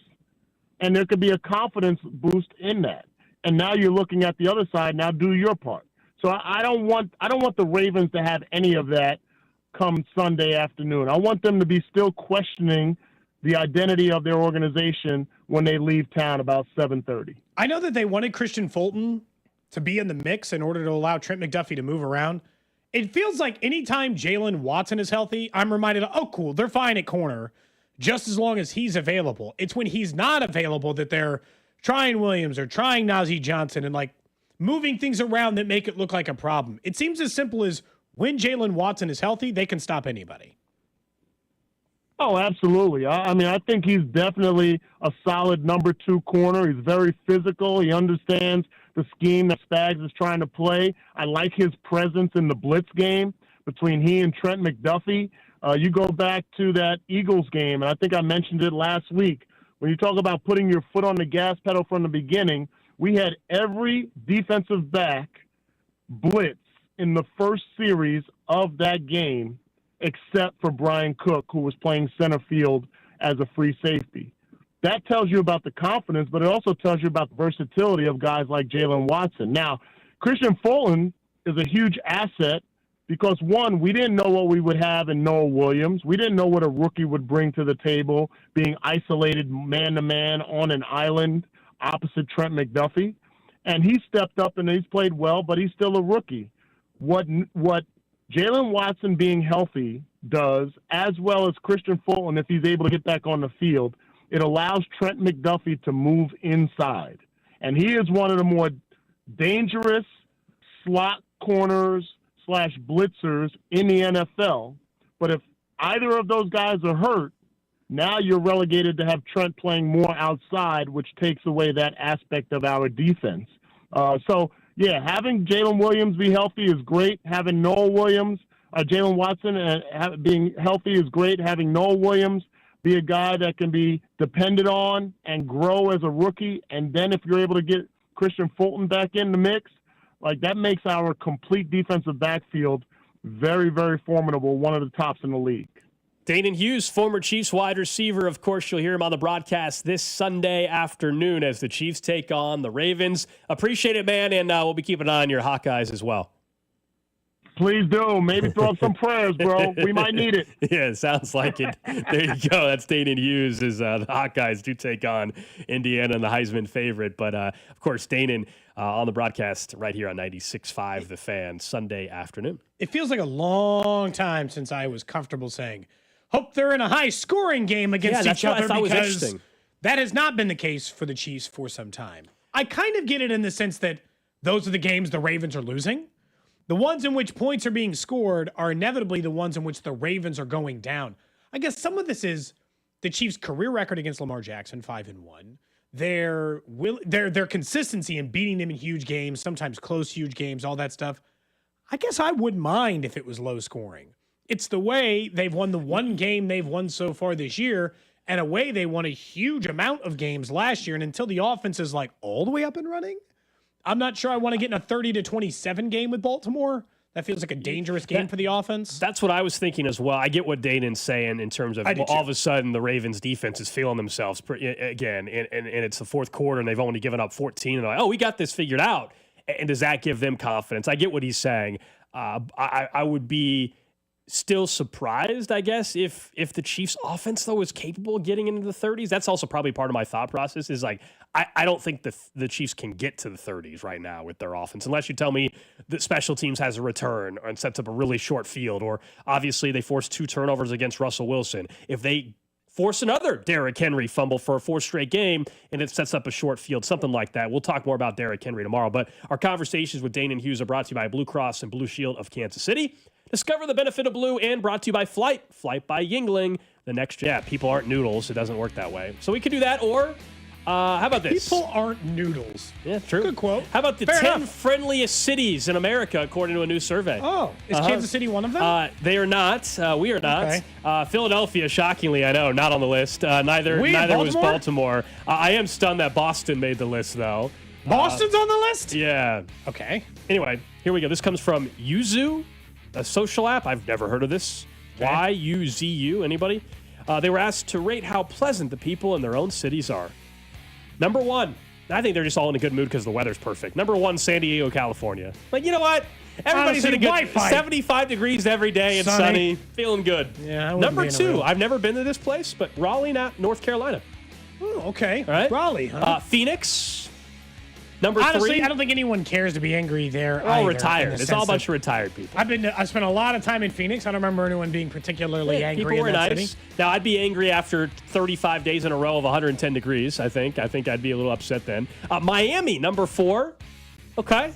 And there could be a confidence boost in that. And now you're looking at the other side. Now do your part. So I don't want the Ravens to have any of that come Sunday afternoon. I want them to be still questioning the identity of their organization when they leave town about 7:30. I know that they wanted Christian Fulton to be in the mix in order to allow Trent McDuffie to move around. It feels like anytime Jalen Watson is healthy, I'm reminded of, oh, cool, they're fine at corner just as long as he's available. It's when he's not available that they're trying Williams or trying Najee Johnson and like moving things around that make it look like a problem. It seems as simple as when Jalen Watson is healthy, they can stop anybody. Oh, absolutely. I mean, I think he's definitely a solid number 2 corner. He's very physical. He understands the scheme that Spags is trying to play. I like his presence in the blitz game between he and Trent McDuffie. You go back to that Eagles game, and I think I mentioned it last week. When you talk about putting your foot on the gas pedal from the beginning, we had every defensive back blitz in the first series of that game except for Brian Cook, who was playing center field as a free safety. That tells you about the confidence, but it also tells you about the versatility of guys like Jalen Watson. Now, Christian Fulton is a huge asset because, one, we didn't know what we would have in Noah Williams. We didn't know what a rookie would bring to the table, being isolated man-to-man on an island opposite Trent McDuffie. And he stepped up and he's played well, but he's still a rookie. What Jalen Watson being healthy does, as well as Christian Fulton, if he's able to get back on the field, it allows Trent McDuffie to move inside. And he is one of the more dangerous slot corners / blitzers in the NFL. But if either of those guys are hurt, now you're relegated to have Trent playing more outside, which takes away that aspect of our defense. Yeah, having Jalen Williams be healthy is great. Having Jalen Watson being healthy is great. Having Noah Williams be a guy that can be depended on and grow as a rookie. And then if you're able to get Christian Fulton back in the mix, like that makes our complete defensive backfield very, very formidable, one of the tops in the league. Danan Hughes, former Chiefs wide receiver. Of course, you'll hear him on the broadcast this Sunday afternoon as the Chiefs take on the Ravens. Appreciate it, man, and we'll be keeping an eye on your Hawkeyes as well. Please do. Maybe throw up some prayers, bro. We might need it. Yeah, sounds like it. There you go. That's Danan Hughes as the Hawkeyes do take on Indiana and the Heisman favorite. But, of course, Danan on the broadcast right here on 96.5 The Fan, Sunday afternoon. It feels like a long time since I was comfortable saying, hope they're in a high-scoring game against each other, because that has not been the case for the Chiefs for some time. I kind of get it in the sense that those are the games the Ravens are losing. The ones in which points are being scored are inevitably the ones in which the Ravens are going down. I guess some of this is the Chiefs' career record against Lamar Jackson, 5-1. Their consistency in beating them in huge games, sometimes close huge games, all that stuff. I guess I wouldn't mind if it was low scoring. It's the way they've won the one game they've won so far this year, and a way they won a huge amount of games last year. And until the offense is like all the way up and running, I'm not sure I want to get in a 30-27 game with Baltimore. That feels like a dangerous game for the offense. That's what I was thinking as well. I get what Danan's saying in terms of all of a sudden the Ravens defense is feeling themselves again, and it's the fourth quarter and they've only given up 14. And they're like, oh, we got this figured out. And does that give them confidence? I get what he's saying. I would be still surprised, I guess, if the Chiefs offense, though, is capable of getting into the 30s. That's also probably part of my thought process is like, I don't think the Chiefs can get to the 30s right now with their offense, unless you tell me that special teams has a return and sets up a really short field, or obviously they forced 2 turnovers against Russell Wilson. If they force another Derrick Henry fumble for a 4th straight game and it sets up a short field, something like that. We'll talk more about Derrick Henry tomorrow, but our conversations with Danan Hughes are brought to you by Blue Cross and Blue Shield of Kansas City. Discover the benefit of blue, and brought to you by Flight by Yingling. The next, people aren't noodles. It doesn't work that way. So we could do that, or How about this? People aren't noodles. Yeah, true. Good quote. How about the Fair 10 enough. friendliest cities in America, according to a new survey? Oh, is Kansas City one of them? They are not. We are not. Okay. Philadelphia, shockingly, I know, not on the list. Neither was Baltimore. I am stunned that Boston made the list, though. Boston's on the list? Yeah. Okay. Anyway, here we go. This comes from Yuzu, a social app. I've never heard of this. Y-U-Z-U. Anybody? They were asked to rate how pleasant the people in their own cities are. Number 1. I think they're just all in a good mood because the weather's perfect. Number 1, San Diego, California. Like, you know what? Everybody's in a good Wi-Fi. 75 degrees every day and sunny. Feeling good. Yeah. Number 2, I've never been to this place, but Raleigh, North Carolina. Oh, okay. All right. Raleigh, huh? Phoenix. Number Honestly, 3. I don't think anyone cares to be angry there. They're all either, retired. It's all a bunch of retired people. I spent a lot of time in Phoenix. I don't remember anyone being particularly angry people were in that nice. city. Now, I'd be angry after 35 days in a row of 110 degrees, I think. I think I'd be a little upset then. Miami, number 4. Okay.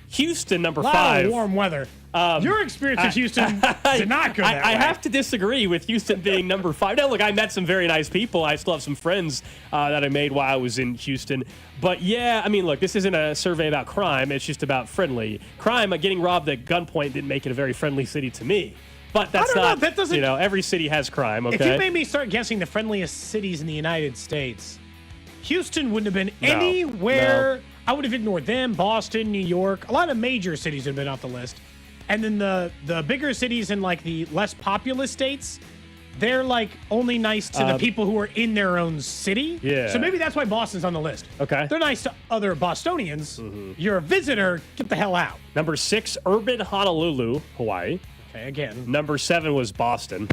Houston, number 5. A lot of warm weather. Your experience in Houston did not go that way. I have to disagree with Houston being number 5. Now, look, I met some very nice people. I still have some friends that I made while I was in Houston. But, yeah, I mean, look, this isn't a survey about crime. It's just about friendly. Crime, getting robbed at gunpoint didn't make it a very friendly city to me. But that's not, that doesn't, every city has crime, okay? If you made me start guessing the friendliest cities in the United States, Houston wouldn't have been anywhere. No. I would have ignored them, Boston, New York. A lot of major cities have been off the list. And then the bigger cities in like the less populous states, they're like only nice to the people who are in their own city. Yeah. So maybe that's why Boston's on the list. Okay. They're nice to other Bostonians. Mm-hmm. You're a visitor, get the hell out. Number 6, urban Honolulu, Hawaii. Okay, again. Number 7 was Boston.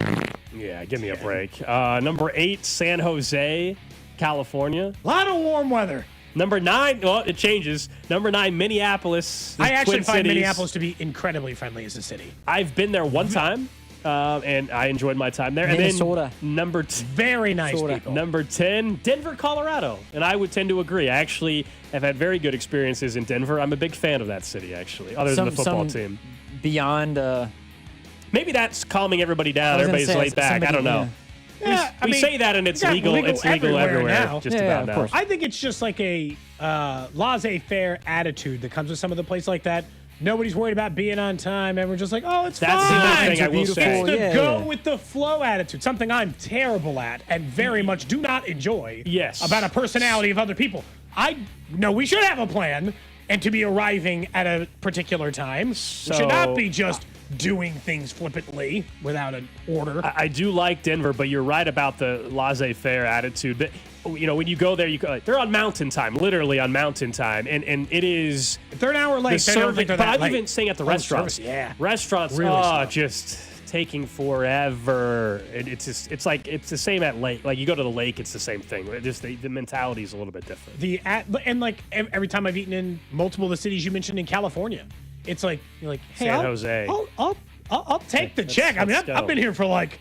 Yeah, give me a break. Number 8, San Jose, California. A lot of warm weather. Number 9, well, it changes. Number 9, Minneapolis. I actually Twin find Cities. Minneapolis to be incredibly friendly as a city. I've been there one time, and I enjoyed my time there. Minnesota. And then very nice people. Number 10, Denver, Colorado. And I would tend to agree. I actually have had very good experiences in Denver. I'm a big fan of that city, actually, other than the football team. Beyond... Maybe that's calming everyby down. Everybody's laid back. I don't know. Yeah, we say that, and it's legal. It's legal everywhere now. just about now. I think it's just like a laissez-faire attitude that comes with some of the places like that. Nobody's worried about being on time. Everyone's just like, oh, it's fine. That's the thing I will say. It's the go with the flow attitude, something I'm terrible at and very much do not enjoy. Yes. About a personality of other people. I know we should have a plan and to be arriving at a particular time. We should not be just doing things flippantly without an order. I do like Denver, but you're right about the laissez-faire attitude. But, when you go there, they're on mountain time, literally on mountain time, and it is. If they're an hour late, they don't think they're that late. But I'm even saying at the restaurants. Restaurants, really just taking forever. It's the same at lake. Like you go to the lake, it's the same thing. Just the mentality is a little bit different. And every time I've eaten in multiple of the cities you mentioned in California. It's like you're like, hey, San Jose. I'll take the check. I mean, I've been here for like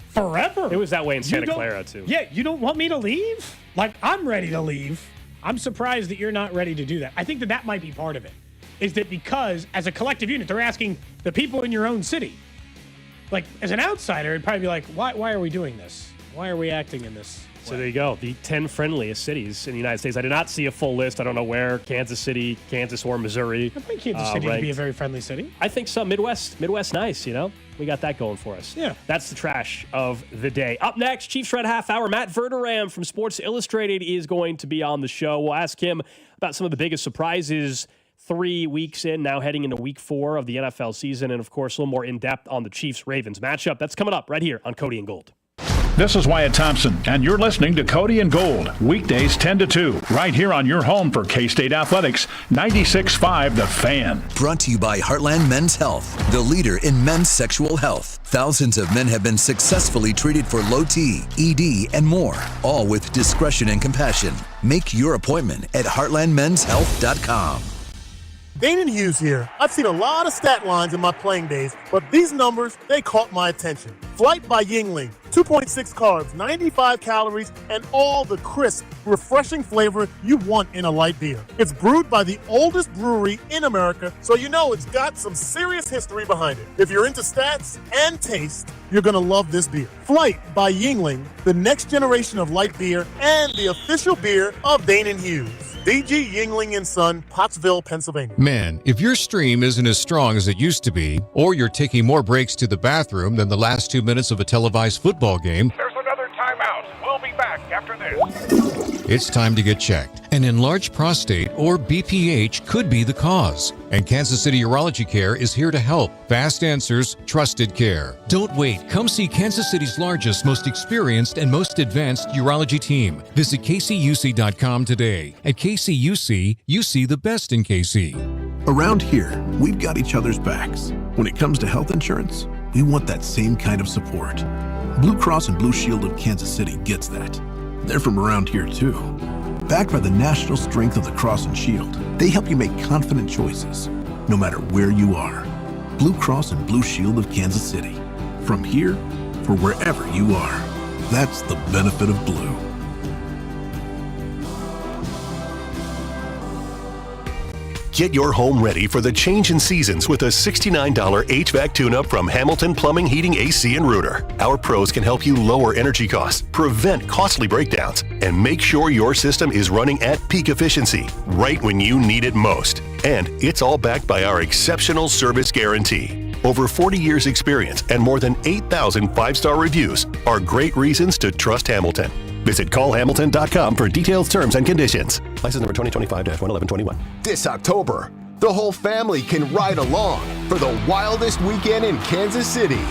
forever. It was that way in Santa Clara too. Yeah, you don't want me to leave? Like I'm ready to leave. I'm surprised that you're not ready to do that. I think that might be part of it. Is that because as a collective unit, they're asking the people in your own city. Like as an outsider, it'd probably be like, why are we doing this? Why are we acting in this? So there you go. The 10 friendliest cities in the United States. I did not see a full list. I don't know where. Kansas City, Kansas, or Missouri. I think Kansas City would be a very friendly city. I think so. Midwest nice, We got that going for us. Yeah. That's the trash of the day. Up next, Chiefs Red Half Hour. Matt Verderame from Sports Illustrated is going to be on the show. We'll ask him about some of the biggest surprises 3 weeks in, now heading into week 4 of the NFL season. And, of course, a little more in-depth on the Chiefs-Ravens matchup. That's coming up right here on Cody and Gold. This is Wyatt Thompson, and you're listening to Cody and Gold, weekdays 10 to 2, right here on your home for K-State Athletics, 96.5 The Fan. Brought to you by Heartland Men's Health, the leader in men's sexual health. Thousands of men have been successfully treated for low T, ED, and more, all with discretion and compassion. Make your appointment at heartlandmenshealth.com. Danan Hughes here. I've seen a lot of stat lines in my playing days, but these numbers, they caught my attention. Flight by Yingling. 2.6 carbs, 95 calories, and all the crisp, refreshing flavor you want in a light beer. It's brewed by the oldest brewery in America, so you know it's got some serious history behind it. If you're into stats and taste, you're going to love this beer. Flight by Yingling, the next generation of light beer and the official beer of Danan Hughes. DG Yingling & Son, Pottsville, Pennsylvania. Man, if your stream isn't as strong as it used to be, or you're taking more breaks to the bathroom than the last 2 minutes of a televised football game, There's another timeout. We'll be back after this. it's time to get checked. An enlarged prostate, or BPH, could be the cause. And Kansas City Urology Care is here to help. Fast answers, trusted care. Don't wait. Come see Kansas City's largest, most experienced, and most advanced urology team. Visit kcuc.com today. At KCUC, you see the best in KC. Around here, we've got each other's backs. When it comes to health insurance, we want that same kind of support. Blue Cross and Blue Shield of Kansas City gets that. They're from around here too. Backed by the national strength of the Cross and Shield, they help you make confident choices, no matter where you are. Blue Cross and Blue Shield of Kansas City. From here, for wherever you are. That's the benefit of blue. Get your home ready for the change in seasons with a $69 HVAC tune-up from Hamilton Plumbing, Heating, AC, and Rooter. Our pros can help you lower energy costs, prevent costly breakdowns, and make sure your system is running at peak efficiency, right when you need it most. And it's all backed by our exceptional service guarantee. Over 40 years experience and more than 8,000 five-star reviews are great reasons to trust Hamilton. Visit callhamilton.com for detailed terms and conditions. License number 2025-11121. This October, the whole family can ride along for the wildest weekend in Kansas City.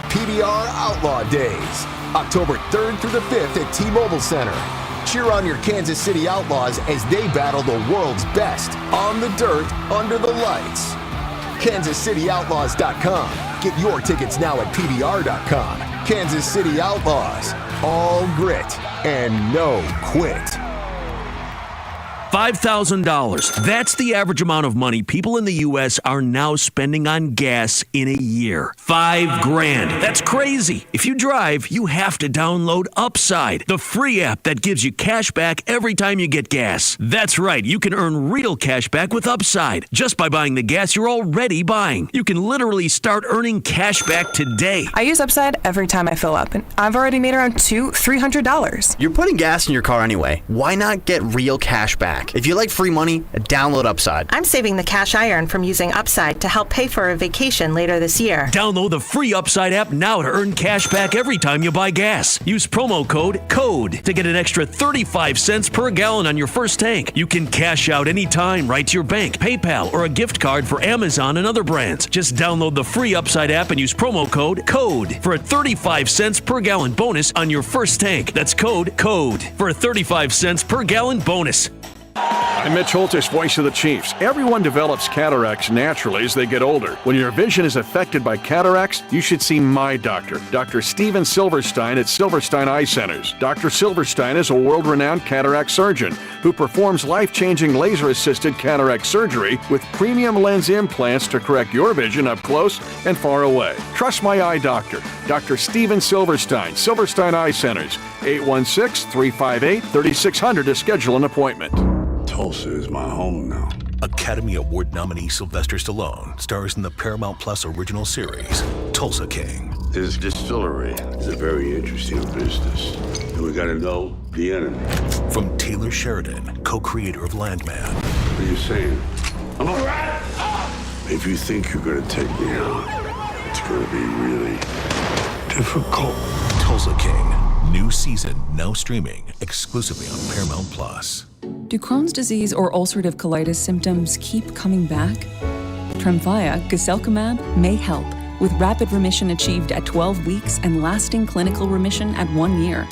PBR Outlaw Days, October 3rd through the 5th at T-Mobile Center. Cheer on your Kansas City Outlaws as they battle the world's best on the dirt, under the lights. KansasCityOutlaws.com. Get your tickets now at PBR.com. Kansas City Outlaws. All grit and no quit. $5,000. That's the average amount of money people in the U.S. are now spending on gas in a year. $5,000. That's crazy. If you drive, you have to download Upside, the free app that gives you cash back every time you get gas. That's right. You can earn real cash back with Upside just by buying the gas you're already buying. You can literally start earning cash back today. I use Upside every time I fill up, and I've already made around $300. You're putting gas in your car anyway. Why not get real cash back? If you like free money, download Upside. I'm saving the cash I earn from using Upside to help pay for a vacation later this year. Download the free Upside app now to earn cash back every time you buy gas. Use promo code CODE to get an extra 35 cents per gallon on your first tank. You can cash out anytime right to your bank, PayPal, or a gift card for Amazon and other brands. Just download the free Upside app and use promo code CODE for a 35 cents per gallon bonus on your first tank. That's code CODE for a 35 cents per gallon bonus. I'm Mitch Holtis, voice of the Chiefs. Everyone develops cataracts naturally as they get older. When your vision is affected by cataracts, you should see my doctor, Dr. Steven Silverstein at Silverstein Eye Centers. Dr. Silverstein is a world-renowned cataract surgeon who performs life-changing laser-assisted cataract surgery with premium lens implants to correct your vision up close and far away. Trust my eye doctor, Dr. Steven Silverstein, Silverstein Eye Centers, 816-358-3600 to schedule an appointment. Tulsa is my home now. Academy Award nominee Sylvester Stallone stars in the Paramount Plus original series, Tulsa King. This distillery is a very interesting business, and we gotta know the enemy. From Taylor Sheridan, co-creator of Landman. What are you saying? I'm a rat! If you think you're gonna take me out, it's gonna be really difficult. Tulsa King, new season now streaming exclusively on Paramount Plus. Do Crohn's disease or ulcerative colitis symptoms keep coming back? Tremfya, guselkumab, may help, with rapid remission achieved at 12 weeks and lasting clinical remission at 1 year.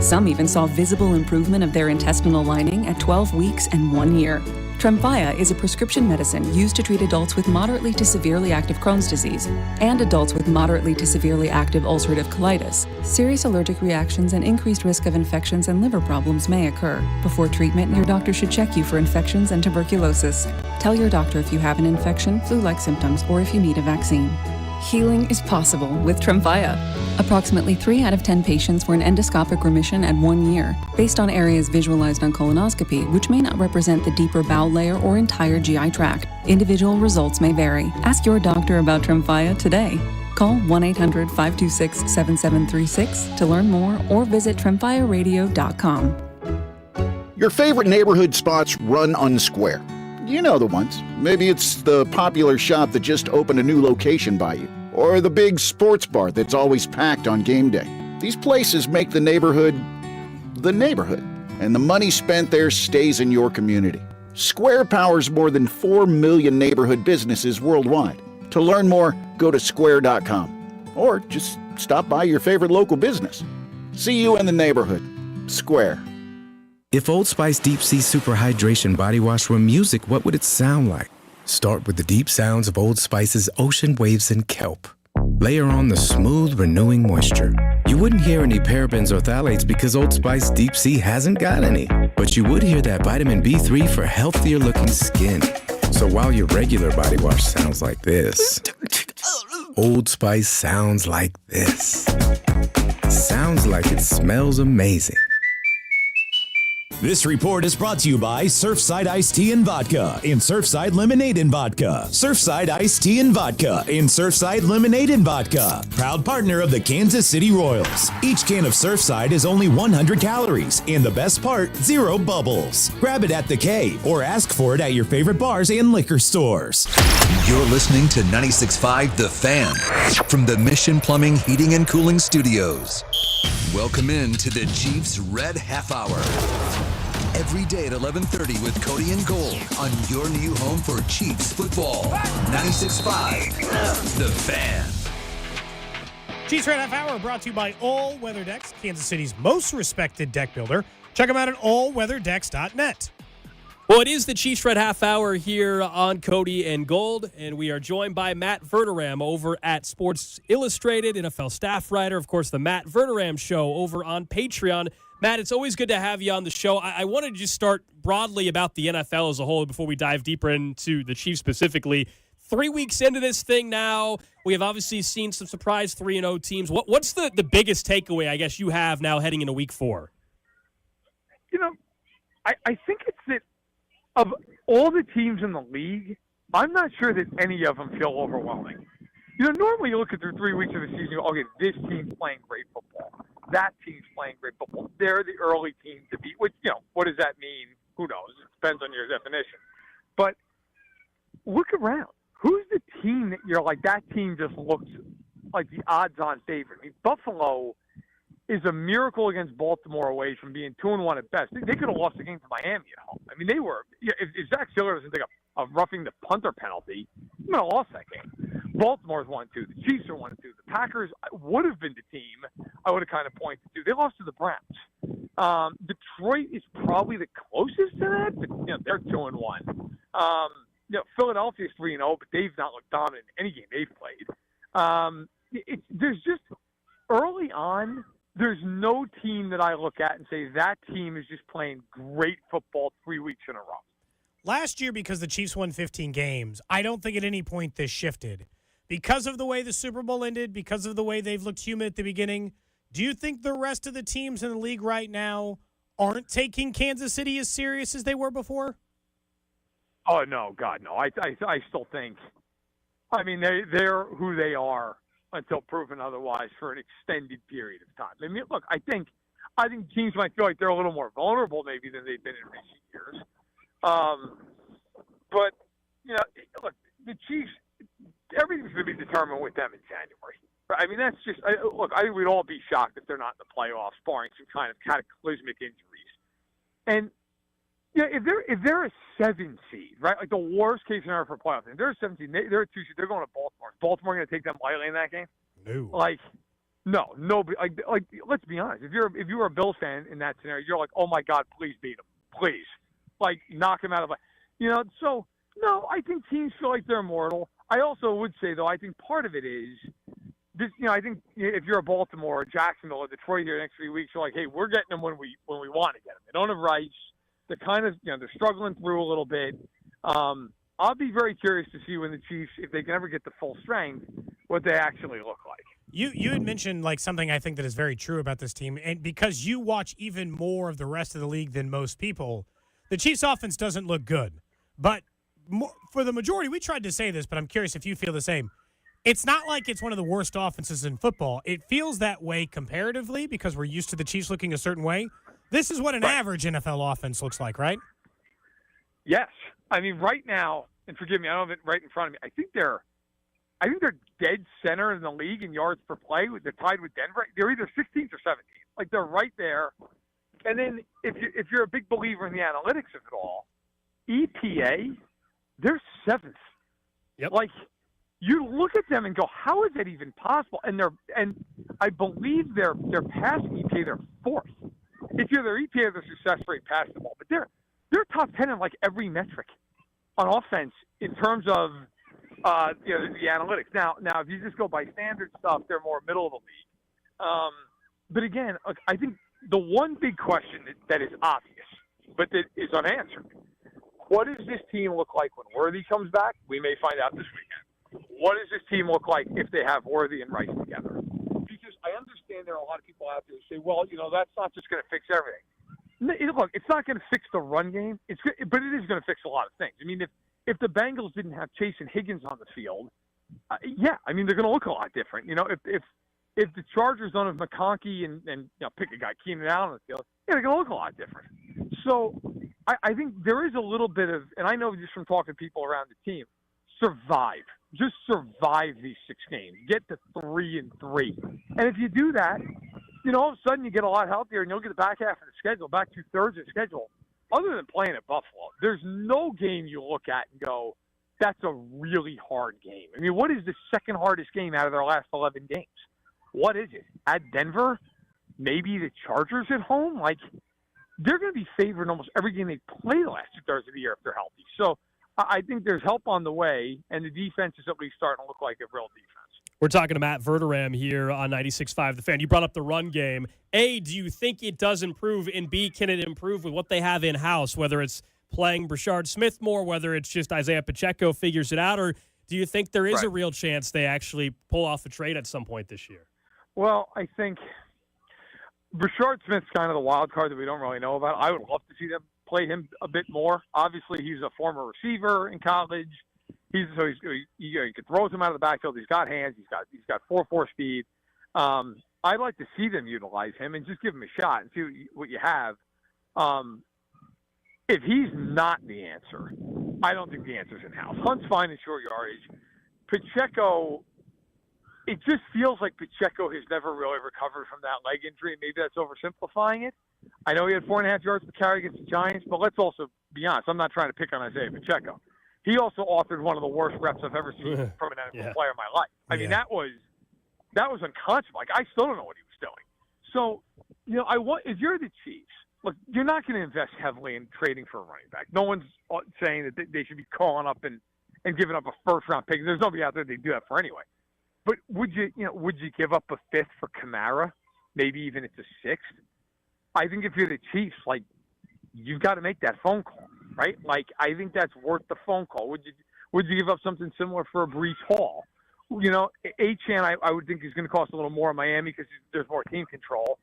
Some even saw visible improvement of their intestinal lining at 12 weeks and 1 year. Tremfya is a prescription medicine used to treat adults with moderately to severely active Crohn's disease and adults with moderately to severely active ulcerative colitis. Serious allergic reactions and increased risk of infections and liver problems may occur. Before treatment, your doctor should check you for infections and tuberculosis. Tell your doctor if you have an infection, flu-like symptoms, or if you need a vaccine. Healing is possible with Tremfya. Approximately 3 out of 10 patients were in endoscopic remission at 1 year, based on areas visualized on colonoscopy, which may not represent the deeper bowel layer or entire GI tract. Individual results may vary. Ask your doctor about Tremfya today. Call 1-800-526-7736 to learn more or visit tremfyaradio.com. Your favorite neighborhood spots run unsquare. You know the ones. Maybe it's the popular shop that just opened a new location by you, or the big sports bar that's always packed on game day. These places make the neighborhood, and the money spent there stays in your community. Square powers more than 4 million neighborhood businesses worldwide. To learn more, go to square.com, or just stop by your favorite local business. See you in the neighborhood. Square. If Old Spice Deep Sea Super Hydration Body Wash were music, what would it sound like? Start with the deep sounds of Old Spice's ocean waves and kelp. Layer on the smooth, renewing moisture. You wouldn't hear any parabens or phthalates because Old Spice Deep Sea hasn't got any. But you would hear that vitamin B3 for healthier looking skin. So while your regular body wash sounds like this, Old Spice sounds like this. Sounds like it smells amazing. This report is brought to you by Surfside Iced Tea and Vodka and Surfside Lemonade and Vodka. Surfside Iced Tea and Vodka and Surfside Lemonade and Vodka. Proud partner of the Kansas City Royals. Each can of Surfside is only 100 calories and the best part, 0 bubbles. Grab it at the K or ask for it at your favorite bars and liquor stores. You're listening to 96.5 The Fan from the Mission Plumbing, Heating, and Cooling Studios. Welcome in to the Chiefs Red Half Hour. Every day at 11:30 with Cody and Gold on your new home for Chiefs football. 96.5 The Fan. Chiefs Red Half Hour brought to you by All Weather Decks, Kansas City's most respected deck builder. Check them out at allweatherdecks.net. Well, it is the Chiefs Red Half Hour here on Cody and Gold, and we are joined by Matt Verderame over at Sports Illustrated, NFL staff writer, of course, the Matt Verderame Show over on Patreon. Matt, it's always good to have you on the show. I wanted to just start broadly about the NFL as a whole before we dive deeper into the Chiefs specifically. 3 weeks into this thing now, we have obviously seen some surprise 3-0 teams. What's the biggest takeaway, I guess, you have now heading into week 4? You know, I think it's that of all the teams in the league, I'm not sure that any of them feel overwhelming. You know, normally you look at the 3 weeks of the season, you go, okay, this team's playing great football. That team's playing great football. They're the early team to beat, which, you know, what does that mean? Who knows? It depends on your definition. But look around. Who's the team that you're like, that team just looks like the odds-on favorite? I mean, Buffalo is a miracle against Baltimore away from being 2-1 at best. They could have lost the game to Miami at home. I mean, they were. If Zach Siller doesn't take a roughing the punter penalty, he might have lost that game. Baltimore's 1-2. The Chiefs are 1-2. The Packers would have been the team I would have kind of pointed to. They lost to the Browns. Detroit is probably the closest to that, but you know they're 2-1. You know, Philadelphia's 3-0, but they've not looked dominant in any game they've played. There's just early on. There's no team that I look at and say that team is just playing great football 3 weeks in a row. Last year, because the Chiefs won 15 games, I don't think at any point this shifted. Because of the way the Super Bowl ended, because of the way they've looked human at the beginning, do you think the rest of the teams in the league right now aren't taking Kansas City as serious as they were before? Oh, no, God, no. I still think, I mean, they're who they are until proven otherwise for an extended period of time. I mean, look, I think teams might feel like they're a little more vulnerable maybe than they've been in recent years. But, you know, look, the Chiefs, everything's going to be determined with them in January. I mean, that's just, look, I think we'd all be shocked if they're not in the playoffs, barring some kind of cataclysmic injuries. And, yeah, if they're a 7 seed, right, like the worst case scenario for playoffs, if they're a 7 seed, they're a 2 seed, they're going to Baltimore. Is Baltimore going to take them lightly in that game? No. Like, no, nobody. Like, let's be honest. If you were a Bills fan in that scenario, you're like, oh my God, please beat them, please, like knock them out of, you know. So no, I think teams feel like they're immortal. I also would say though, I think part of it is this. You know, I think if you're a Baltimore or Jacksonville or Detroit here the next 3 weeks, you're like, hey, we're getting them when we want to get them. They don't have rights. They're kind of, you know, they're struggling through a little bit. I'll be very curious to see when the Chiefs, if they can ever get to full strength, what they actually look like. You had mentioned like something I think that is very true about this team, and because you watch even more of the rest of the league than most people, the Chiefs' offense doesn't look good. But for the majority, we tried to say this, but I'm curious if you feel the same. It's not like it's one of the worst offenses in football. It feels that way comparatively because we're used to the Chiefs looking a certain way. This is what an average NFL offense looks like, right? Yes. I mean, right now, and forgive me, I don't have it right in front of me. I think they're dead center in the league in yards per play. They're tied with Denver. They're either 16th or 17th. Like, they're right there. And then if you're a big believer in the analytics of it all, EPA, they're 7th. Yep. Like, you look at them and go, how is that even possible? And I believe their passing EPA, they're 4th. If you're their EPA, their success rate passing the ball. But they're top 10 in like every metric on offense in terms of the analytics. Now, if you just go by standard stuff, they're more middle of the league. But again, I think the one big question that is obvious, but that is unanswered, what does this team look like when Worthy comes back? We may find out this weekend. What does this team look like if they have Worthy and Rice together? Because I understand there are a lot of people out there who say, well, that's not just going to fix everything. Look, it's not going to fix the run game, but it is going to fix a lot of things. I mean, if the Bengals didn't have Chase and Higgins on the field, they're going to look a lot different. If the Chargers don't have McConkey and pick a guy, Keenan Allen on the field, they're going to look a lot different. So I think there is a little bit of, and I know just from talking to people around the team, survive. Just survive these 6 games. Get to 3-3. And if you do that, all of a sudden you get a lot healthier and you'll get the back half of the schedule, back 2/3 of the schedule. Other than playing at Buffalo, there's no game you look at and go, that's a really hard game. I mean, what is the second hardest game out of their last 11 games? What is it? At Denver? Maybe the Chargers at home? Like, they're going to be favored in almost every game they play the last 2/3 of the year if they're healthy. So I think there's help on the way, and the defense is at least starting to look like a real defense. We're talking to Matt Verderame here on 96.5 The Fan. You brought up the run game. A, do you think it does improve? And B, can it improve with what they have in-house, whether it's playing Brashard Smith more, whether it's just Isaiah Pacheco figures it out, or do you think there is a real chance they actually pull off a trade at some point this year? Well, I think Brashard Smith's kind of the wild card that we don't really know about. I would love to see them play him a bit more. Obviously, he's a former receiver in college. He can throw him out of the backfield. He's got hands. He's got 4.4 speed. I'd like to see them utilize him and just give him a shot and see what you have. If he's not the answer, I don't think the answer's in-house. Hunt's fine in short yardage. Pacheco, it just feels like Pacheco has never really recovered from that leg injury. Maybe that's oversimplifying it. I know he had 4.5 yards per carry against the Giants, but let's also be honest. I'm not trying to pick on Isaiah Pacheco. He also authored one of the worst reps I've ever seen from an NFL player in my life. I mean, that was unconscionable. Like, I still don't know what he was doing. So, if you're the Chiefs, look, you're not going to invest heavily in trading for a running back. No one's saying that they should be calling up and giving up a first-round pick. There's nobody out there they do that for anyway. But would you give up a 5th for Kamara? Maybe even it's a 6th. I think if you're the Chiefs, like, you've got to make that phone call, right? Like, I think that's worth the phone call. Would you give up something similar for a Breece Hall? Achane, I would think is going to cost a little more in Miami because there's more team control.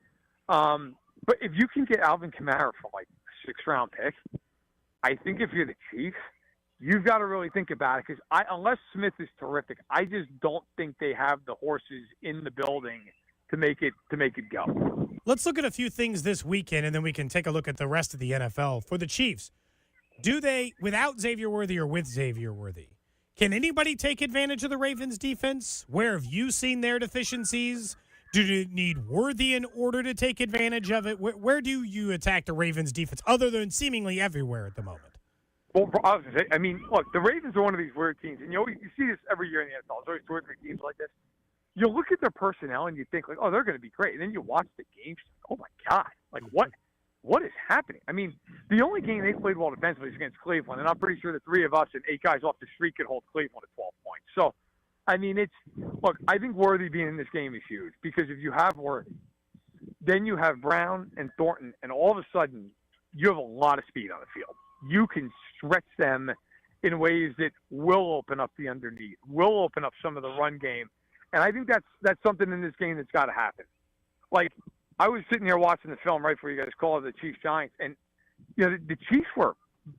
But if you can get Alvin Kamara for like a 6th-round pick, I think if you're the Chiefs, you've got to really think about it because unless Smith is terrific, I just don't think they have the horses in the building to make it go. Let's look at a few things this weekend, and then we can take a look at the rest of the NFL. For the Chiefs, do they, without Xavier Worthy or with Xavier Worthy, can anybody take advantage of the Ravens' defense? Where have you seen their deficiencies? Do you need Worthy in order to take advantage of it? Where do you attack the Ravens' defense, other than seemingly everywhere at the moment? Well, I mean, look, the Ravens are one of these weird teams, and you see this every year in the NFL. There's always 2 or 3 teams like this. You look at their personnel and you think, like, oh, they're going to be great. And then you watch the games. Oh, my God. Like, what is happening? I mean, the only game they played well defensively is against Cleveland, and I'm pretty sure the 3 of us and 8 guys off the street could hold Cleveland at 12 points. So, I mean, I think Worthy being in this game is huge because if you have Worthy, then you have Brown and Thornton, and all of a sudden you have a lot of speed on the field. You can stretch them in ways that will open up the underneath, will open up some of the run game. And I think that's something in this game that's got to happen. Like, I was sitting here watching the film right before you guys called the Chiefs-Giants, and the Chiefs were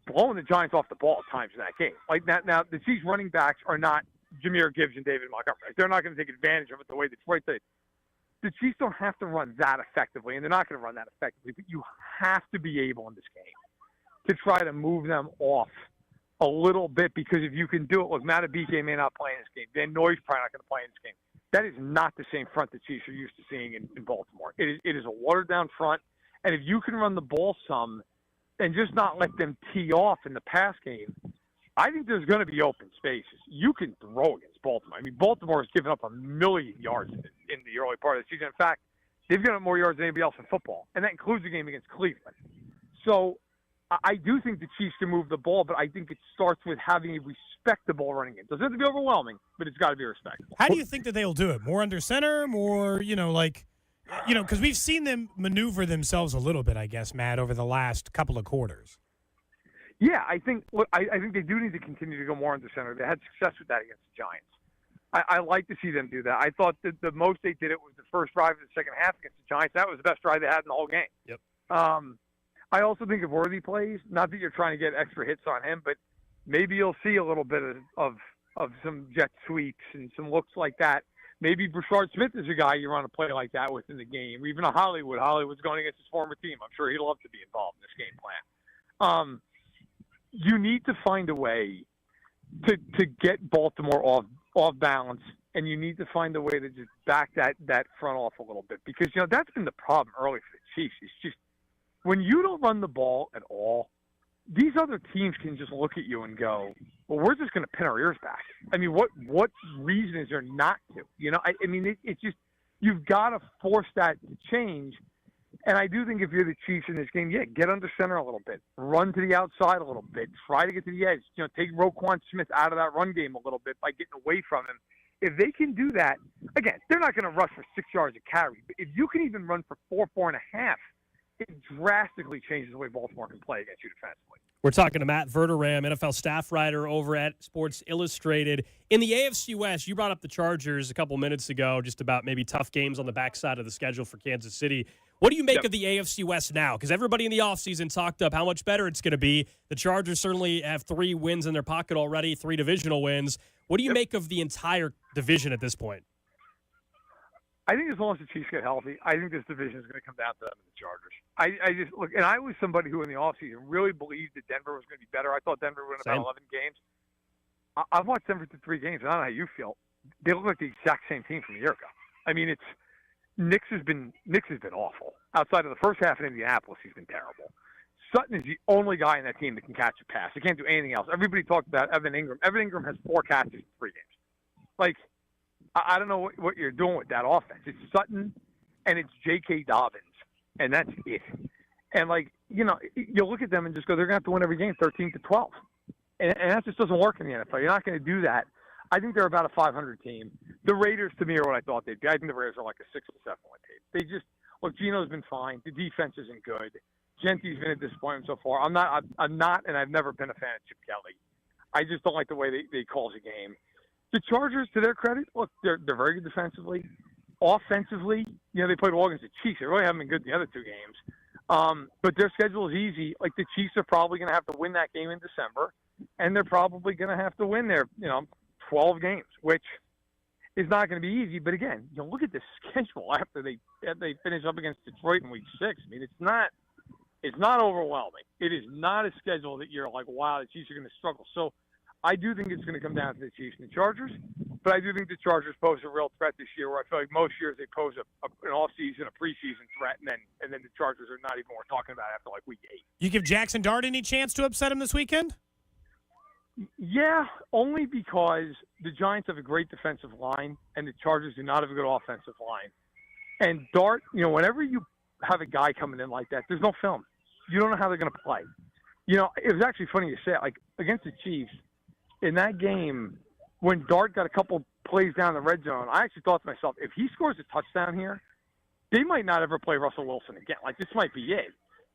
blowing the Giants off the ball at times in that game. Like now the Chiefs running backs are not Jahmyr Gibbs and David Montgomery. They're not going to take advantage of it the way Detroit did. The Chiefs don't have to run that effectively, and they're not going to run that effectively, but you have to be able in this game to try to move them off a little bit, because if you can do it, look, Matabike may not play in this game. Van Noy's probably not going to play in this game. That is not the same front the Chiefs are used to seeing in Baltimore. It is a watered-down front, and if you can run the ball some and just not let them tee off in the pass game, I think there's going to be open spaces. You can throw against Baltimore. I mean, Baltimore has given up 1 million yards in the early part of the season. In fact, they've given up more yards than anybody else in football, and that includes the game against Cleveland. So I do think the Chiefs can move the ball, but I think it starts with having a respectable running game. It doesn't have to be overwhelming, but it's got to be respectable. How do you think that they'll do it? More under center, more, because we've seen them maneuver themselves a little bit, I guess, Matt, over the last couple of quarters. Yeah, I think they do need to continue to go more under center. They had success with that against the Giants. I like to see them do that. I thought that the most they did it was the first drive of the second half against the Giants. That was the best drive they had in the whole game. Yep. I also think if Worthy plays, not that you're trying to get extra hits on him, but maybe you'll see a little bit of some jet sweeps and some looks like that. Maybe Brashard Smith is a guy you run a play like that with in the game. Even a Hollywood. Hollywood's going against his former team. I'm sure he'd love to be involved in this game plan. You need to find a way to get Baltimore off balance, and you need to find a way to just back that front off a little bit, because that's been the problem early for the Chiefs. It's just when you don't run the ball at all, these other teams can just look at you and go, well, we're just going to pin our ears back. I mean, what reason is there not to? It's just, you've got to force that to change. And I do think if you're the Chiefs in this game, get under center a little bit, run to the outside a little bit, try to get to the edge, take Roquan Smith out of that run game a little bit by getting away from him. If they can do that, again, they're not going to rush for 6 yards a carry, but if you can even run for 4.5, it drastically changes the way Baltimore can play against you defensively. We're talking to Matt Verderame, NFL staff writer over at Sports Illustrated. In the AFC West, you brought up the Chargers a couple minutes ago, just about maybe tough games on the backside of the schedule for Kansas City. What do you make of the AFC West now? Because everybody in the offseason talked up how much better it's going to be. The Chargers certainly have 3 wins in their pocket already, 3 divisional wins. What do you make of the entire division at this point? I think as long as the Chiefs get healthy, I think this division is going to come down to them and the Chargers. I just look, and I was somebody who in the offseason really believed that Denver was going to be better. I thought Denver would win about 11 games. I've watched Denver through 3 games, and I don't know how you feel. They look like the exact same team from a year ago. I mean, Nix has been awful. Outside of the first half in Indianapolis, he's been terrible. Sutton is the only guy in that team that can catch a pass. He can't do anything else. Everybody talked about Evan Ingram. Evan Ingram has 4 catches in 3 games. Like, I don't know what you're doing with that offense. It's Sutton and it's J.K. Dobbins, and that's it. And, you look at them and just go, they're going to have to win every game 13-12. And that just doesn't work in the NFL. You're not going to do that. I think they're about a 500 team. The Raiders, to me, are what I thought they'd be. I think the Raiders are like a 6 or 7 win team. They just look. Gino's been fine. The defense isn't good. Gentry's been a disappointment so far. I'm not, and I've never been a fan of Chip Kelly. I just don't like the way they call the game. The Chargers, to their credit, look, they're very good defensively. Offensively, they played well against the Chiefs. They really haven't been good in the other 2 games. But their schedule is easy. Like, the Chiefs are probably going to have to win that game in December, and they're probably going to have to win their 12 games, which is not going to be easy. But again, look at the schedule after they finish up against Detroit in Week 6. I mean, it's not overwhelming. It is not a schedule that you're like, wow, the Chiefs are going to struggle. So I do think it's going to come down to the Chiefs and the Chargers, but I do think the Chargers pose a real threat this year, where I feel like most years they pose an off-season, a preseason threat, and then the Chargers are not even worth talking about after Week 8. You give Jackson Dart any chance to upset him this weekend? Yeah, only because the Giants have a great defensive line, and the Chargers do not have a good offensive line. And Dart, whenever you have a guy coming in like that, there's no film. You don't know how they're going to play. It was actually funny you say it. Like, against the Chiefs, in that game, when Dart got a couple plays down the red zone, I actually thought to myself, if he scores a touchdown here, they might not ever play Russell Wilson again. Like, this might be it.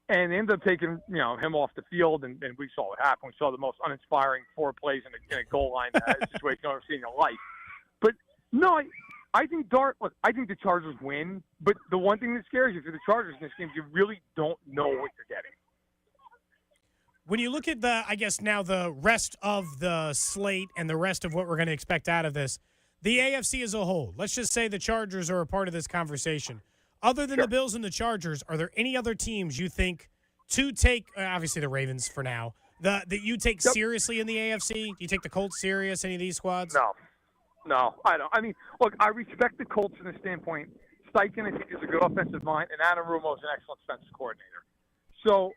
And they ended up taking him off the field, and we saw what happened. We saw the most uninspiring 4 plays in a goal line situation you've ever seen in your life. But, no, I think the Chargers win, but the one thing that scares you for the Chargers in this game is you really don't know what you're getting. When you look at the rest of the slate and the rest of what we're going to expect out of this, the AFC as a whole, let's just say the Chargers are a part of this conversation. Other than the Bills and the Chargers, are there any other teams you think to take, obviously the Ravens for now, that you take seriously in the AFC? Do you take the Colts serious, any of these squads? No, I don't. I mean, look, I respect the Colts from the standpoint. Steichen, I think, is a good offensive mind, and Anarumo is an excellent defensive coordinator. So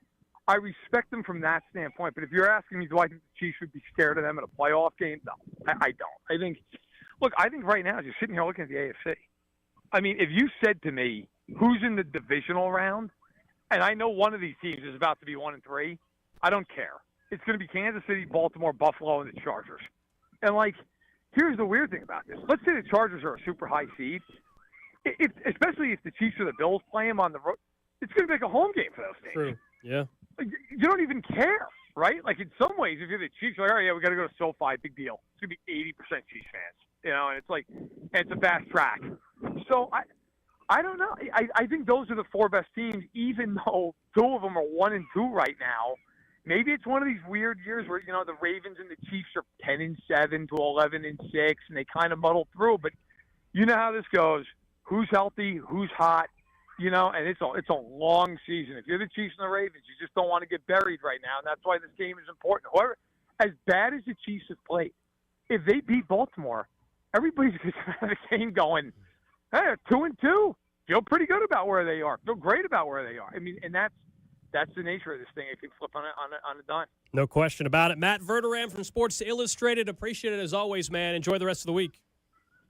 I respect them from that standpoint. But if you're asking me, do I think the Chiefs would be scared of them in a playoff game? No, I don't. I think right now, just sitting here looking at the AFC, I mean, if you said to me, who's in the divisional round, and I know one of these teams is about to be 1-3, I don't care. It's going to be Kansas City, Baltimore, Buffalo, and the Chargers. And, here's the weird thing about this. Let's say the Chargers are a super high seed. Especially if the Chiefs or the Bills play them on the road, it's going to be like a home game for those teams. True. Yeah. You don't even care, right? In some ways, if you're the Chiefs, you're like, all right, yeah, we got to go to SoFi, big deal. It's going to be 80% Chiefs fans, and it's a fast track. So I don't know. I think those are the four best teams, even though two of them are 1-2 right now. Maybe it's one of these weird years where, the Ravens and the Chiefs are 10-7 to 11-6, and they kind of muddle through. But you know how this goes. Who's healthy? Who's hot? And it's a long season. If you're the Chiefs and the Ravens, you just don't want to get buried right now, and that's why this game is important. However, as bad as the Chiefs have played, if they beat Baltimore, everybody's going to have the game going, hey, 2-2. Feel pretty good about where they are. Feel great about where they are. I mean, and that's the nature of this thing. It can flip on a dime. No question about it. Matt Verderame from Sports Illustrated. Appreciate it as always, man. Enjoy the rest of the week.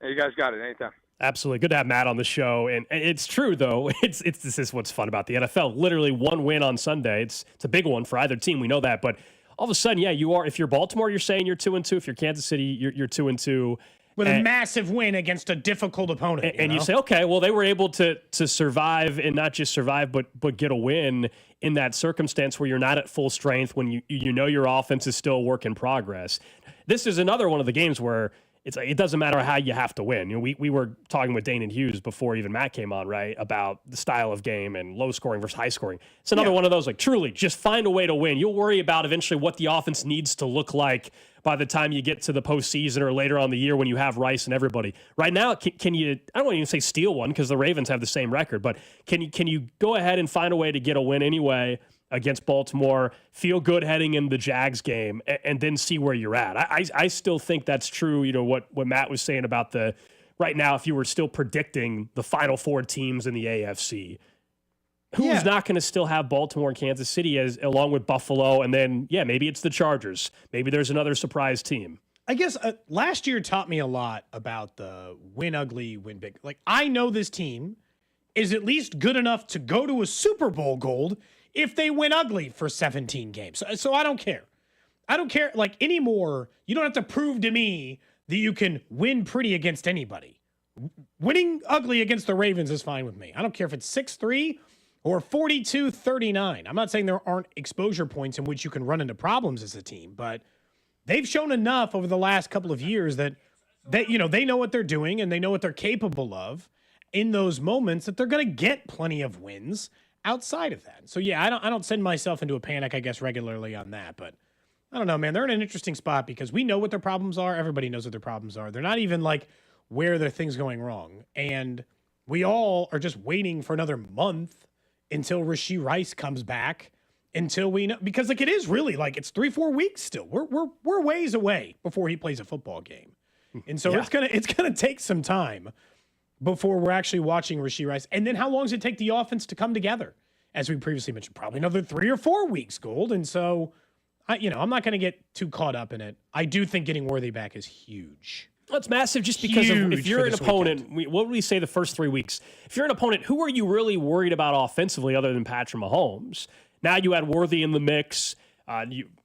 Hey, you guys got it. Anytime. Absolutely. Good to have Matt on the show. And it's true, though. This is what's fun about the NFL. Literally one win on Sunday. It's a big one for either team. We know that. But all of a sudden, yeah, you are. If you're Baltimore, you're saying you're 2-2. If you're Kansas City, you're 2-2. With a massive win against a difficult opponent. And you say, okay, well, they were able to survive, and not just survive, but get a win in that circumstance where you're not at full strength, when you know your offense is still a work in progress. This is another one of the games where it doesn't matter how you have to win. We were talking with Danan Hughes before even Matt came on, right, about the style of game and low scoring versus high scoring. It's another one of those, truly, just find a way to win. You'll worry about eventually what the offense needs to look like by the time you get to the postseason or later on in the year when you have Rice and everybody. Right now, can you, I don't want to even say steal one because the Ravens have the same record, but can you go ahead and find a way to get a win anyway against Baltimore, feel good heading in the Jags game, and then see where you're at? I still think that's true, what Matt was saying about right now, if you were still predicting the final four teams in the AFC, who's not going to still have Baltimore and Kansas City along with Buffalo, and then, maybe it's the Chargers. Maybe there's another surprise team. I guess last year taught me a lot about the win ugly, win big. I know this team is at least good enough to go to a Super Bowl Gold if they win ugly for 17 games. So I don't care. I don't care anymore. You don't have to prove to me that you can win pretty against anybody. Winning ugly against the Ravens is fine with me. I don't care if it's 6-3 or 42-39. I'm not saying there aren't exposure points in which you can run into problems as a team, but they've shown enough over the last couple of years that they know what they're doing and they know what they're capable of in those moments, that they're going to get plenty of wins outside of that. So I don't send myself into a panic, I guess, regularly on that, but I don't know, man. They're in an interesting spot because we know what their problems are. Everybody knows what their problems are. They're not even where their things going wrong. And we all are just waiting for another month until Rashee Rice comes back, until we know, because it is really it's 3-4 weeks still. We're ways away before he plays a football game. And so it's gonna take some time before we're actually watching Rashee Rice. And then how long does it take the offense to come together? As we previously mentioned, probably another 3 or 4 weeks, Gold. And so I'm not going to get too caught up in it. I do think getting Worthy back is huge. Well, it's massive just because if you're an opponent, what would we say the first 3 weeks? If you're an opponent, who are you really worried about offensively other than Patrick Mahomes? Now you add Worthy in the mix.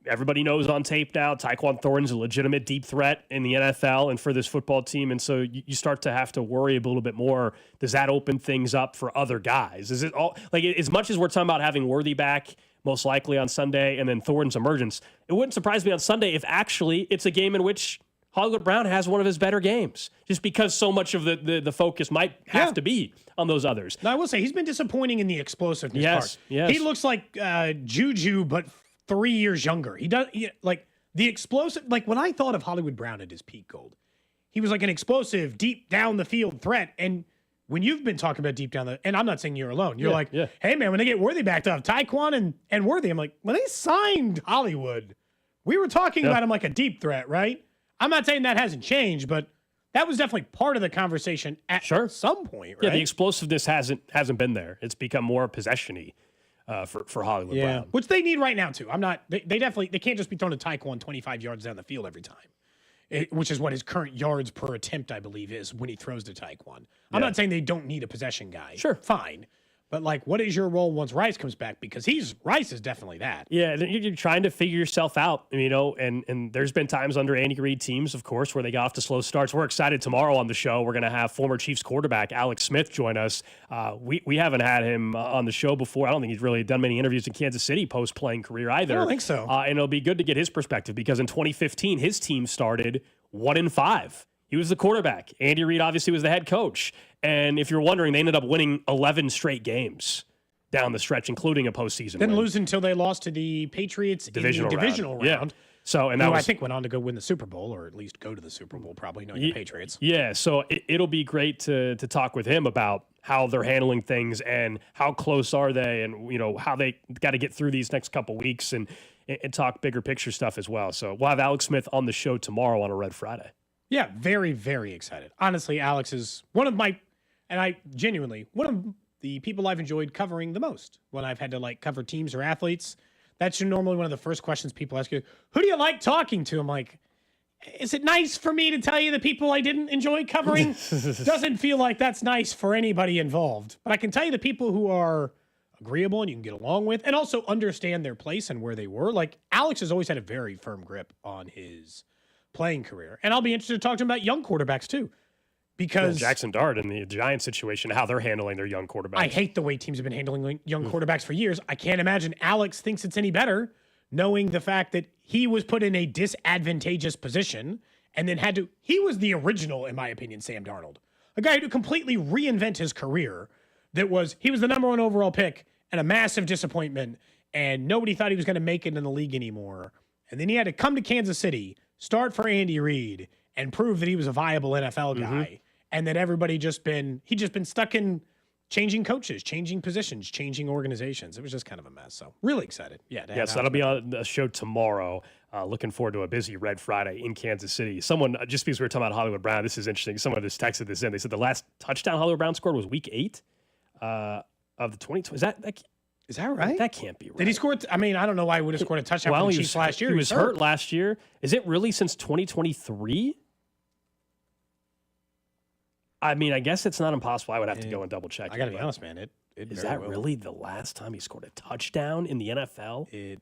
Everybody knows on tape now, Tyquan Thornton's a legitimate deep threat in the NFL and for this football team. And so you start to have to worry a little bit more. Does that open things up for other guys? Is it all as much as we're talking about having Worthy back most likely on Sunday and then Thornton's emergence, it wouldn't surprise me on Sunday if actually it's a game in which Hollywood Brown has one of his better games just because so much of the focus might have to be on those others. Now, I will say he's been disappointing in the explosiveness part. Yes. He looks like Juju, but 3 years younger. Like the explosive, like when I thought of Hollywood Brown at his peak, Gold, he was like an explosive, deep down the field threat. And when you've been talking about deep down and I'm not saying you're alone, you're hey man, when they get Worthy back up, Tyquan and Worthy, I'm like, when they signed Hollywood, we were talking about him like a deep threat, right? I'm not saying that hasn't changed, but that was definitely part of the conversation at some point, right? Yeah, the explosiveness hasn't been there. It's become more possession-y for Hollywood Brown. Which they need right now, too. They can't just be throwing a Tyquan 25 yards down the field every time, which is what his current yards per attempt, I believe, is when he throws to Tyquan. I'm not saying they don't need a possession guy. Sure. Fine. But, like, what is your role once Rice comes back? Because Rice is definitely that. Yeah, you're trying to figure yourself out, and there's been times under Andy Reid teams, of course, where they got off to slow starts. We're excited tomorrow on the show. We're going to have former Chiefs quarterback Alex Smith join us. We haven't had him on the show before. I don't think he's really done many interviews in Kansas City post-playing career either. I don't think so. And it'll be good to get his perspective because in 2015, his team started 1-5. He was the quarterback. Andy Reid obviously was the head coach. And if you're wondering, they ended up winning 11 straight games down the stretch, including a postseason Didn't win. lose until they lost to the Patriots in the divisional round. Yeah. So, and that who was, I think went on to go win the Super Bowl, or at least go to the Super Bowl, probably knowing the Patriots. Yeah, so it'll be great to talk with him about how they're handling things and how close are they, and how they got to get through these next couple weeks and talk bigger picture stuff as well. So we'll have Alex Smith on the show tomorrow on a Red Friday. Yeah, very, very excited. Honestly, Alex is one of the people I've enjoyed covering the most when I've had to cover teams or athletes. That's normally one of the first questions people ask you. Who do you like talking to? I'm like, is it nice for me to tell you the people I didn't enjoy covering? Doesn't feel like that's nice for anybody involved. But I can tell you the people who are agreeable and you can get along with and also understand their place and where they were. Like Alex has always had a very firm grip on his playing career. And I'll be interested to talk to him about young quarterbacks too. Because Jackson Dart and the Giants situation, how they're handling their young quarterbacks. I hate the way teams have been handling young quarterbacks for years. I can't imagine Alex thinks it's any better, knowing the fact that he was put in a disadvantageous position and then he was the original, in my opinion, Sam Darnold. A guy who completely reinvent his career he was the number 1 overall pick and a massive disappointment, and nobody thought he was going to make it in the league anymore. And then he had to come to Kansas City, start for Andy Reid, and prove that he was a viable NFL guy. And that he'd just been stuck in changing coaches, changing positions, changing organizations. It was just kind of a mess. So really excited. Yeah. So that'll be on the show tomorrow. Looking forward to a busy Red Friday in Kansas City. Someone, just because we were talking about Hollywood Brown, this is interesting. Someone just texted this in. They said the last touchdown Hollywood Brown scored was week 8 of the 2020. Is that right? That can't be right. Did he score? I don't know why he would have scored a touchdown for the Chiefs last year. He was hurt last year. Is it really since 2023? I guess it's not impossible. I would have to go and double check. I got to be honest, man. Is that really the last time he scored a touchdown in the NFL? It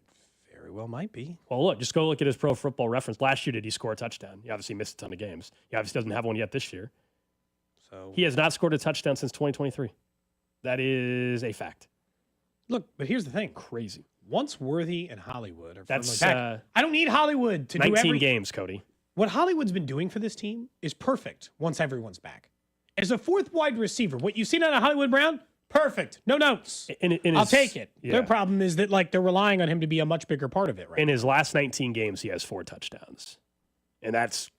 very well might be. Well, look, just go look at his Pro Football Reference. Last year, did he score a touchdown? He obviously missed a ton of games. He obviously doesn't have one yet this year. So he has not scored a touchdown since 2023. That is a fact. Look, but here's the thing. Crazy. Once Worthy and Hollywood are firmly back, I don't need Hollywood to do 19 games, Cody. What Hollywood's been doing for this team is perfect once everyone's back. As a 4th wide receiver, what you've seen out of Hollywood Brown, perfect. No notes. I'll take it. Yeah. Their problem is that they're relying on him to be a much bigger part of it right In his last 19 games, he has 4 touchdowns. And that's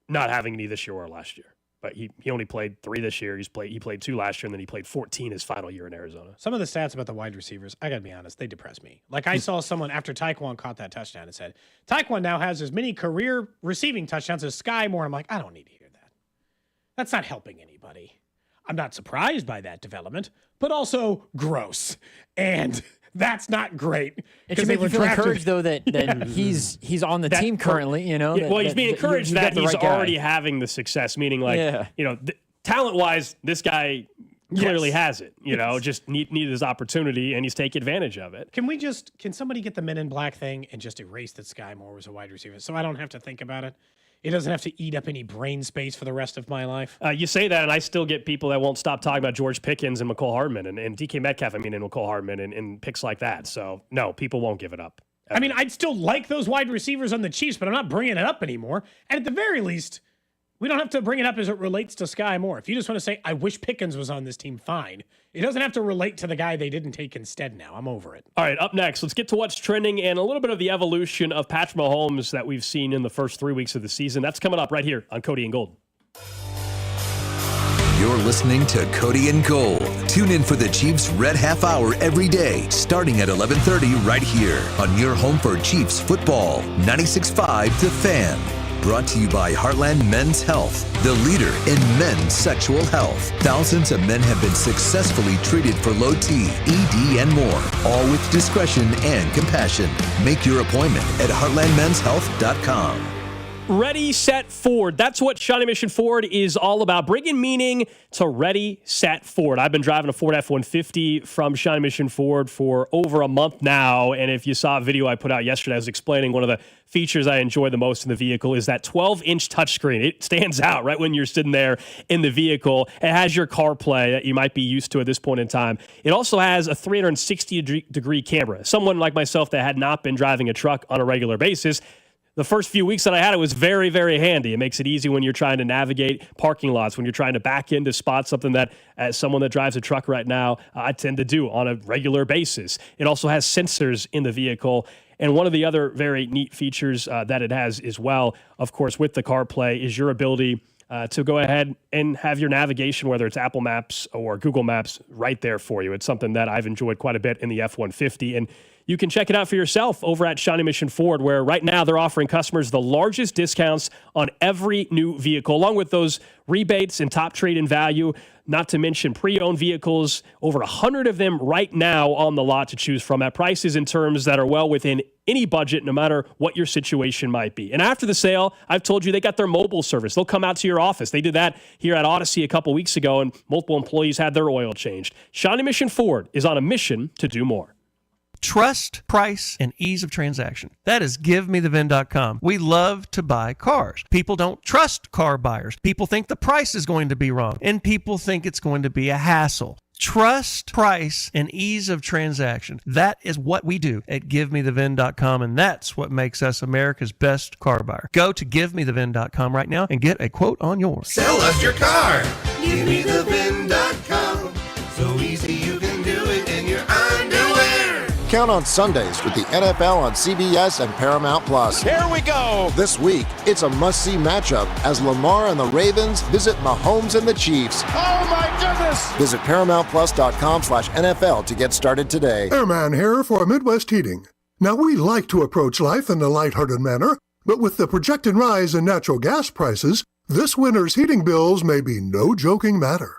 not having any this year or last year. But he only played 3 this year. He played 2 last year, and then he played 14 his final year in Arizona. Some of the stats about the wide receivers, I got to be honest, they depress me. Like I saw someone after Tyquan caught that touchdown and said, Tyquan now has as many career receiving touchdowns as Sky Moore. I'm like, I don't need to hear that. That's not helping anybody. I'm not surprised by that development, but also gross. And that's not great. It should make you feel encouraged, though, that he's on the team currently, he's being encouraged that he's already having the success, meaning talent-wise, this guy clearly has it, just needed his opportunity, and he's taking advantage of it. Can somebody get the Men in Black thing and just erase that Sky Moore was a wide receiver so I don't have to think about it? It doesn't have to eat up any brain space for the rest of my life. You say that, and I still get people that won't stop talking about George Pickens and McCole Hardman and DK Metcalf, and McCole Hardman and picks like that. So, no, people won't give it up. I mean, I'd still like those wide receivers on the Chiefs, but I'm not bringing it up anymore. And at the very least, we don't have to bring it up as it relates to Sky Moore. If you just want to say, I wish Pickens was on this team, fine. It doesn't have to relate to the guy they didn't take instead now. I'm over it. All right, up next, let's get to what's trending and a little bit of the evolution of Patrick Mahomes that we've seen in the first 3 weeks of the season. That's coming up right here on Cody and Gold. You're listening to Cody and Gold. Tune in for the Chiefs Red Half Hour every day, starting at 11:30 right here on your home for Chiefs football, 96.5 The Fan. Brought to you by Heartland Men's Health, the leader in men's sexual health. Thousands of men have been successfully treated for low T, ED, and more, all with discretion and compassion. Make your appointment at heartlandmenshealth.com. Ready, Set, Forward. That's what Shawnee Mission Ford is all about. Bringing meaning to Ready, Set, Forward. I've been driving a Ford F-150 from Shawnee Mission Ford for over a month now. And if you saw a video I put out yesterday, I was explaining one of the features I enjoy the most in the vehicle is that 12-inch touchscreen. It stands out right when you're sitting there in the vehicle. It has your CarPlay that you might be used to at this point in time. It also has a 360-degree camera. Someone like myself that had not been driving a truck on a regular basis, the first few weeks that I had it was very, very handy. It makes it easy when you're trying to navigate parking lots, when you're trying to back in to spot something that, as someone that drives a truck right now, I tend to do on a regular basis. It also has sensors in the vehicle. And one of the other very neat features that it has as well, of course, with the CarPlay is your ability to go ahead and have your navigation, whether it's Apple Maps or Google Maps, right there for you. It's something that I've enjoyed quite a bit in the F-150. And you can check it out for yourself over at Shawnee Mission Ford, where right now they're offering customers the largest discounts on every new vehicle, along with those rebates and top trade-in value, not to mention pre-owned vehicles, over 100 of them right now on the lot to choose from at prices and terms that are well within any budget, no matter what your situation might be. And after the sale, I've told you they got their mobile service. They'll come out to your office. They did that here at Odyssey a couple weeks ago, and multiple employees had their oil changed. Shawnee Mission Ford is on a mission to do more. Trust, price, and ease of transaction. That is GiveMeTheVin.com. We love to buy cars. People don't trust car buyers. People think the price is going to be wrong, and people think it's going to be a hassle. Trust, price, and ease of transaction. That is what we do at GiveMeTheVin.com, and that's what makes us America's best car buyer. Go to GiveMeTheVin.com right now and get a quote on yours. Sell us your car. GiveMeTheVin.com. So easy you can do it in your underwear. Count on Sundays with the NFL on CBS and Paramount Plus. Here we go. This week, it's a must-see matchup as Lamar and the Ravens visit Mahomes and the Chiefs. Oh, my goodness. Visit ParamountPlus.com/NFL to get started today. Airman here for Midwest Heating. Now, we like to approach life in a lighthearted manner, but with the projected rise in natural gas prices, this winter's heating bills may be no joking matter.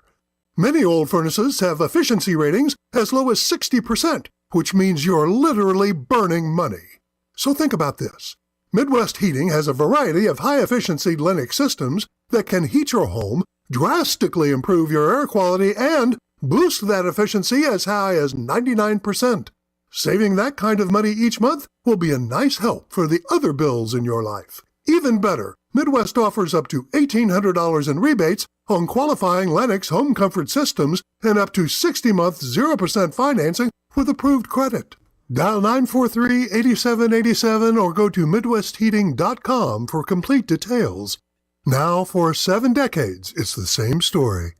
Many old furnaces have efficiency ratings as low as 60%, which means you're literally burning money. So think about this. Midwest Heating has a variety of high-efficiency Lennox systems that can heat your home, drastically improve your air quality, and boost that efficiency as high as 99%. Saving that kind of money each month will be a nice help for the other bills in your life. Even better, Midwest offers up to $1,800 in rebates on qualifying Lennox home comfort systems and up to 60-month 0% financing with approved credit. Dial 943-8787 or go to MidwestHeating.com for complete details. Now, for 7 decades, it's the same story.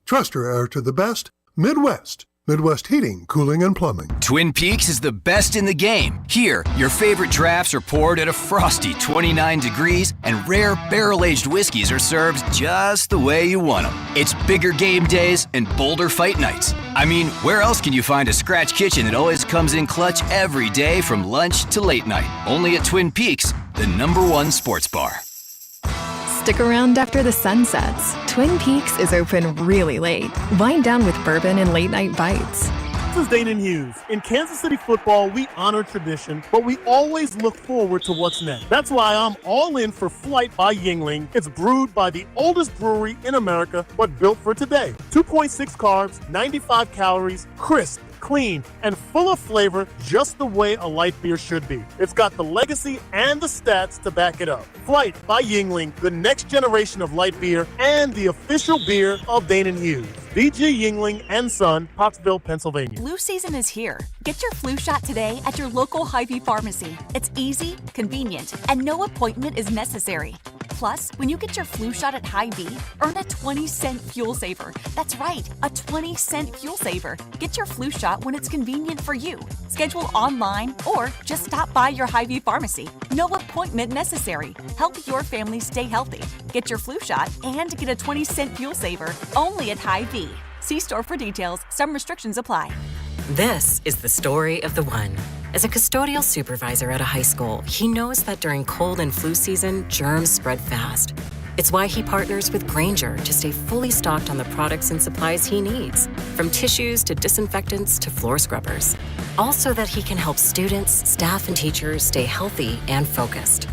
Trust your air to the best. Midwest. Midwest Heating, Cooling, and Plumbing. Twin Peaks is the best in the game. Here, your favorite drafts are poured at a frosty 29 degrees, and rare barrel-aged whiskeys are served just the way you want them. It's bigger game days and bolder fight nights. I mean, where else can you find a scratch kitchen that always comes in clutch every day from lunch to late night? Only at Twin Peaks, the #1 sports bar. Stick around after the sun sets. Twin Peaks is open really late. Wind down with bourbon and late-night bites. This is Danan Hughes. In Kansas City football, we honor tradition, but we always look forward to what's next. That's why I'm all in for Flight by Yingling. It's brewed by the oldest brewery in America, but built for today. 2.6 carbs, 95 calories, crisp, clean, and full of flavor just the way a light beer should be. It's got the legacy and the stats to back it up. Flight by Yuengling, the next generation of light beer and the official beer of Danan Hughes. D.G. Yuengling and Son, Pottsville, Pennsylvania. Flu season is here. Get your flu shot today at your local Hy-Vee pharmacy. It's easy, convenient, and no appointment is necessary. Plus, when you get your flu shot at Hy-Vee, earn a 20-cent fuel saver. That's right, a 20-cent fuel saver. Get your flu shot when it's convenient for you. Schedule online or just stop by your Hy-Vee pharmacy. No appointment necessary. Help your family stay healthy. Get your flu shot and get a 20-cent fuel saver only at Hy-Vee. See store for details. Some restrictions apply. This is the story of the one. As a custodial supervisor at a high school, he knows that during cold and flu season, germs spread fast. It's why he partners with Grainger to stay fully stocked on the products and supplies he needs, from tissues to disinfectants to floor scrubbers. All so that he can help students, staff, and teachers stay healthy and focused.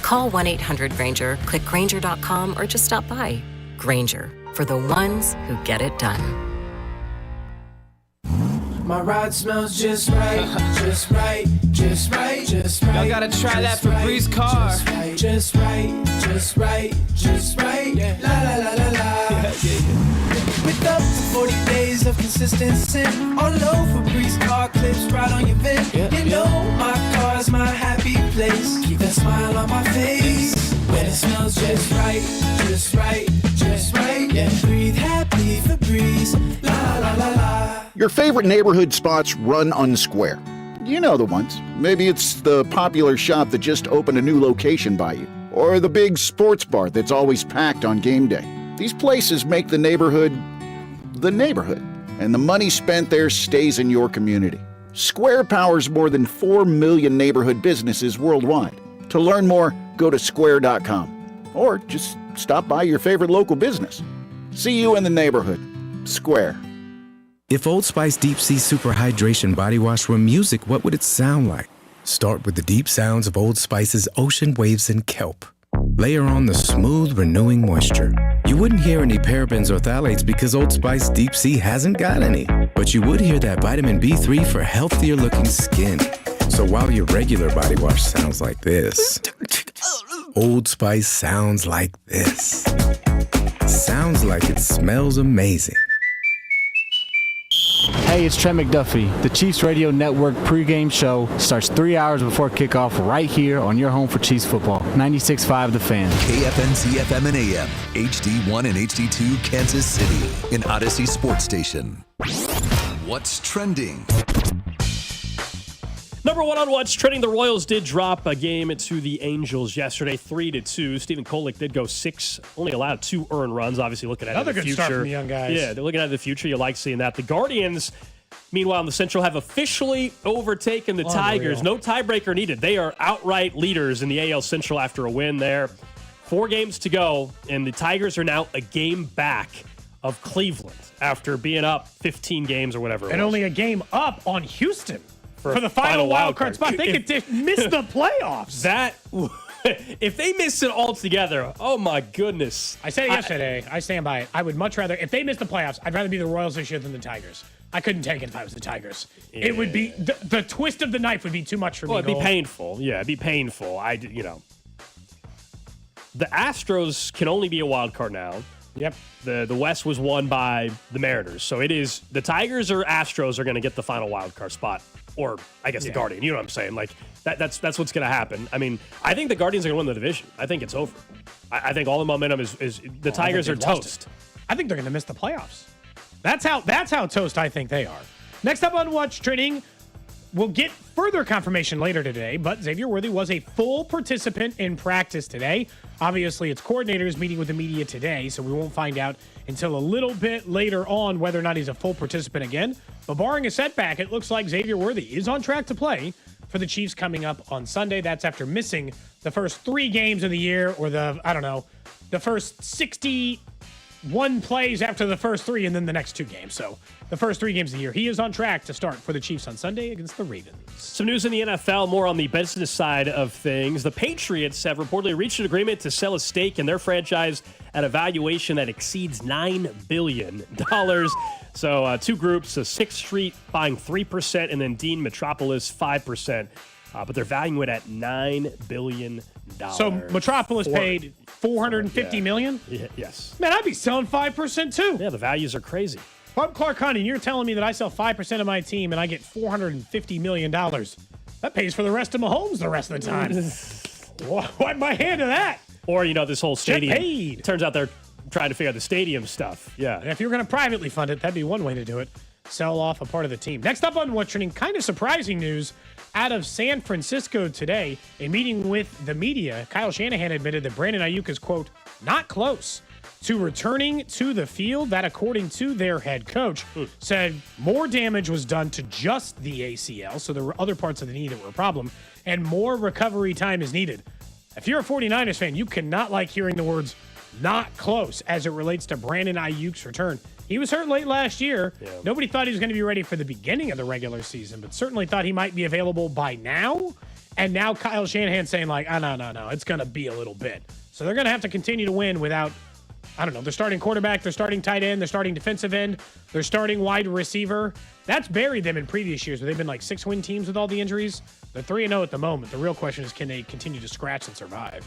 Call 1-800-GRAINGER, click Grainger.com, or just stop by. Grainger, for the ones who get it done. My ride smells just right, just right, just right, just right. Y'all gotta try that Febreze car. Just right, just right, just right. Yeah. La la la la la. With up to 40 days of consistency, all low Febreze car clips right on your vent. You know my car's my happy place. Keep that smile on my face. When it smells just right, just right, just right. Yeah. Breathe happy Febreze. La la la la. Your favorite neighborhood spots run unsquare. You know the ones. Maybe it's the popular shop that just opened a new location by you, or the big sports bar that's always packed on game day. These places make the neighborhood, and the money spent there stays in your community. Square powers more than 4 million neighborhood businesses worldwide. To learn more, go to square.com, or just stop by your favorite local business. See you in the neighborhood. Square. If Old Spice Deep Sea Super Hydration Body Wash were music, what would it sound like? Start with the deep sounds of Old Spice's ocean waves and kelp. Layer on the smooth, renewing moisture. You wouldn't hear any parabens or phthalates because Old Spice Deep Sea hasn't got any. But you would hear that vitamin B3 for healthier looking skin. So while your regular body wash sounds like this, Old Spice sounds like this. Sounds like it smells amazing. Hey, it's Trent McDuffie. The Chiefs Radio Network pregame show starts 3 hours before kickoff right here on your home for Chiefs football. 96.5 The Fan. KFNC FM and AM, HD1 and HD2 Kansas City, an Odyssey sports station. What's trending? Number one on what's trending, the Royals did drop a game to the Angels yesterday, 3-2. Stephen Kolek did go 6, only allowed 2 earned runs. Obviously, looking at Another the good future. start from the young guys. Yeah, they're looking at the future. You like seeing that. The Guardians, meanwhile, in the Central, have officially overtaken the Tigers. No tiebreaker needed. They are outright leaders in the AL Central after a win there. 4 games to go, and the Tigers are now a game back of Cleveland after being up 15 games or whatever. And only a game up on Houston. For the final wild card spot. They could just miss the playoffs. If they miss it altogether, oh my goodness. I said it yesterday. I stand by it. I would much rather, if they miss the playoffs, I'd rather be the Royals this year than the Tigers. I couldn't take it if I was the Tigers. Yeah. It would be, the twist of the knife would be too much for me. Well, it'd be painful. Yeah, it'd be painful. The Astros can only be a wild card now. Yep. The West was won by the Mariners. So it is, the Tigers or Astros are going to get the final wild card spot. Or I guess the Guardian. You know what I'm saying? Like that's what's going to happen. I mean, I think the Guardians are going to win the division. I think it's over. I think all the momentum is the Tigers are toast. I think they're going to miss the playoffs. That's how toast I think they are. Next up on What's Trending, we'll get further confirmation later today, but Xavier Worthy was a full participant in practice today. Obviously, its coordinators meeting with the media today, so we won't find out until a little bit later on whether or not he's a full participant again. But barring a setback, it looks like Xavier Worthy is on track to play for the Chiefs coming up on Sunday. That's after missing the first 3 games of the year, or the first 60 1 plays after the first 3 and then the next 2 games. So the first 3 games of the year, he is on track to start for the Chiefs on Sunday against the Ravens. Some news in the NFL, more on the business side of things. The Patriots have reportedly reached an agreement to sell a stake in their franchise at a valuation that exceeds $9 billion. So 2 groups, 6th Street buying 3% and then Dean Metropolis 5%. But they're valuing it at $9 billion. So Metropolis paid $450 million? Yes. Man, I'd be selling 5% too. Yeah, the values are crazy. If I'm Clark Hunt and you're telling me that I sell 5% of my team and I get $450 million, that pays for the rest of Mahomes the rest of the time. Wipe my hand to that. Or, this whole stadium. Get paid. Turns out they're trying to figure out the stadium stuff. Yeah. And if you're going to privately fund it, that'd be one way to do it. Sell off a part of the team. Next up on What's Trending, kind of surprising news out of San Francisco today. A meeting with the media, Kyle Shanahan admitted that Brandon Ayuk is, quote, not close to returning to the field. That, according to their head coach, said more damage was done to just the ACL, so there were other parts of the knee that were a problem, and more recovery time is needed. If you're a 49ers fan, you cannot like hearing the words not close as it relates to Brandon Ayuk's return. He was hurt late last year. Yeah. Nobody thought he was going to be ready for the beginning of the regular season, but certainly thought he might be available by now. And now Kyle Shanahan saying no, it's going to be a little bit. So they're going to have to continue to win without, they're starting quarterback, they're starting tight end, they're starting defensive end, they're starting wide receiver. That's buried them in previous years where they've been like 6-win teams with all the injuries. They're 3-0 at the moment. The real question is, can they continue to scratch and survive?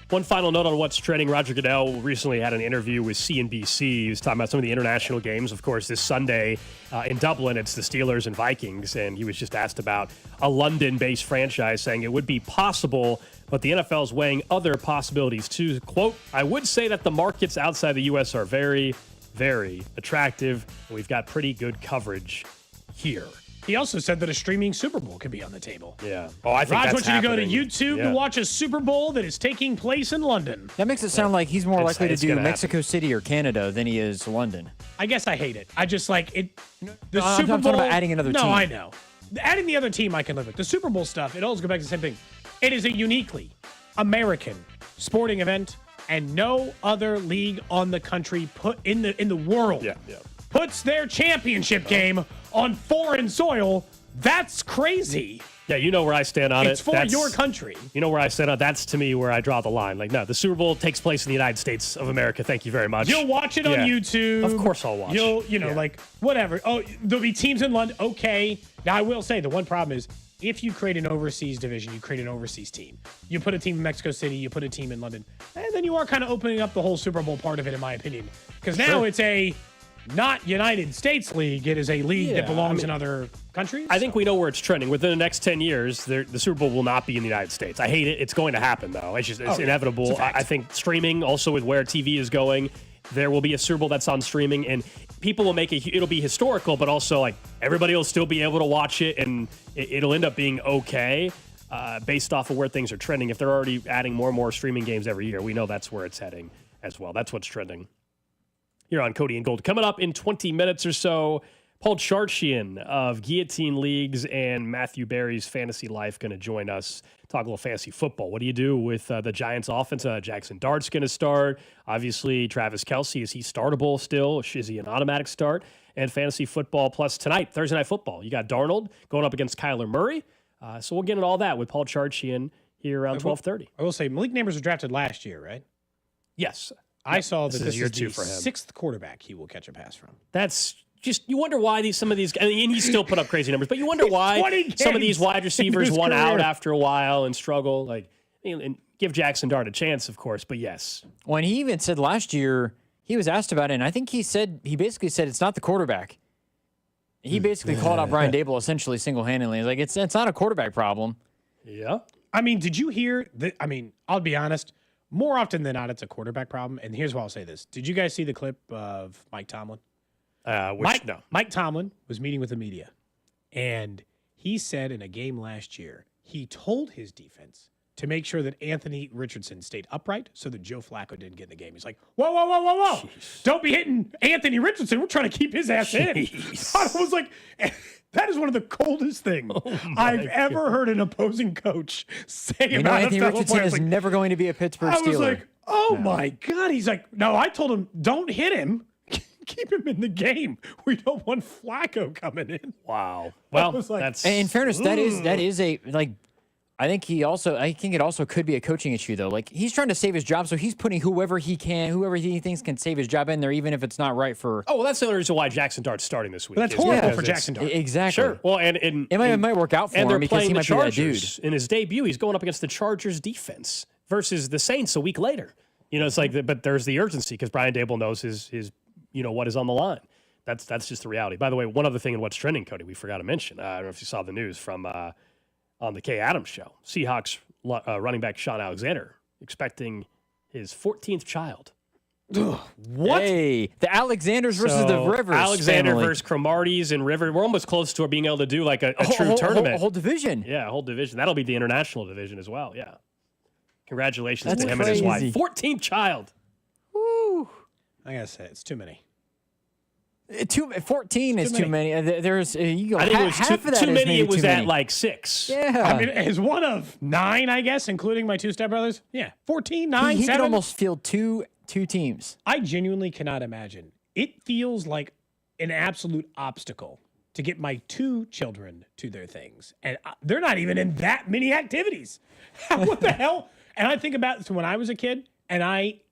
One final note on what's trending. Roger Goodell recently had an interview with CNBC. He was talking about some of the international games. Of course, this Sunday in Dublin, it's the Steelers and Vikings. And he was just asked about a London-based franchise, saying it would be possible, but the NFL is weighing other possibilities too. Quote, I would say that the markets outside the U.S. are very, very attractive, and we've got pretty good coverage here. He also said that a streaming Super Bowl could be on the table. Yeah. Oh, I think Raj that's wants you to go to happening. YouTube to watch a Super Bowl that is taking place in London. That makes it sound like he's more likely to do Mexico City or Canada than he is London. I guess I hate it. I just like it. The I'm Super Bowl. talking about adding another team. No, I know. Adding the other team I can live with. The Super Bowl stuff, it always goes back to the same thing. It is a uniquely American sporting event, and no other league on the country in the world puts their championship game on foreign soil. That's crazy. Yeah, you know where I stand on it. It's for your country. You know where I stand on it. That's, to me, where I draw the line. Like, no, the Super Bowl takes place in the United States of America. Thank you very much. You'll watch it on YouTube. Of course I'll watch. Like, whatever. Oh, there'll be teams in London. Okay. Now, I will say the one problem is if you create an overseas division, you create an overseas team. You put a team in Mexico City, you put a team in London, and then you are kind of opening up the whole Super Bowl part of it, in my opinion. Because now it's a not United States league. It is a league that belongs in other countries. I think we know where it's trending. Within the next 10 years, the Super Bowl will not be in the United States. I hate it. It's going to happen, though. It's inevitable. It's a fact. I think streaming, also with where TV is going, there will be a Super Bowl that's on streaming, and people will make it'll be historical, but also like everybody will still be able to watch it, and it'll end up being okay based off of where things are trending. If they're already adding more and more streaming games every year, we know that's where it's heading as well. That's what's trending. Here on Cody and Gold. Coming up in 20 minutes or so, Paul Charchian of Guillotine Leagues and Matthew Berry's Fantasy Life going to join us. Talk a little fantasy football. What do you do with the Giants offense? Jackson Dart's going to start. Obviously, Travis Kelce, is he startable still? Is he an automatic start? And fantasy football plus tonight, Thursday Night Football. You got Darnold going up against Kyler Murray. So we'll get into all that with Paul Charchian here around 12:30. I will say, Malik Neighbors was drafted last year, right? Yes. I saw that this year is the 2 for him. 6th quarterback he will catch a pass from. That's just, you wonder why some of these, and he still put up crazy numbers, but you wonder why some of these wide receivers won out after a while and struggle. And give Jackson Dart a chance, of course, but yes. Well, and he even said last year, he was asked about it, and I think he basically said it's not the quarterback. He basically called out Brian Daboll essentially single-handedly. He's like, it's not a quarterback problem. Yeah. I mean, did you hear that? I mean, I'll be honest. More often than not, it's a quarterback problem. And here's why I'll say this. Did you guys see the clip of Mike Tomlin? No. Mike Tomlin was meeting with the media. And he said in a game last year, he told his defense to make sure that Anthony Richardson stayed upright so that Joe Flacco didn't get in the game. He's like, whoa. Jeez. Don't be hitting Anthony Richardson. We're trying to keep his ass in. I was like, that is one of the coldest things I've ever heard an opposing coach say about Anthony Richardson is never going to be a Pittsburgh Steeler. I was like, Oh my God. He's like, no, I told him, don't hit him. Keep him in the game. We don't want Flacco coming in. Wow. Well, that's in fairness, that is a like. I think it also could be a coaching issue though. Like he's trying to save his job, so he's putting whoever he thinks can save his job in there, even if it's not right for. Oh well, that's the only reason why Jackson Dart's starting this week. But that's horrible for Jackson Dart. Exactly. Sure. Well, and it might work out for him because he might be that dude. In his debut, he's going up against the Chargers defense versus the Saints a week later. It's like, but there's the urgency because Brian Daboll knows his what is on the line. That's just the reality. By the way, one other thing in what's trending, Cody, we forgot to mention. I don't know if you saw the news from on the Kay Adams show. Seahawks running back Sean Alexander expecting his 14th child. What? Hey, the Alexanders versus the Rivers. Alexander family. versus Cromarties and River. We're almost close to being able to do like a true tournament. A whole division. Yeah, a whole division. That'll be the international division as well. Yeah. Congratulations to him crazy. and his wife. 14th child. Woo. I gotta say, it's too many. 14 is too many. There's you go. I think it was half of that too is many. maybe It was too at many. like 6. Yeah. I mean, as one of 9, I guess, including my 2 stepbrothers. Yeah, 14, 9, he 7. could almost field two teams. I genuinely cannot imagine. It feels like an absolute obstacle to get my 2 children to their things. And they're not even in that many activities. What the hell? And I think about when I was a kid, and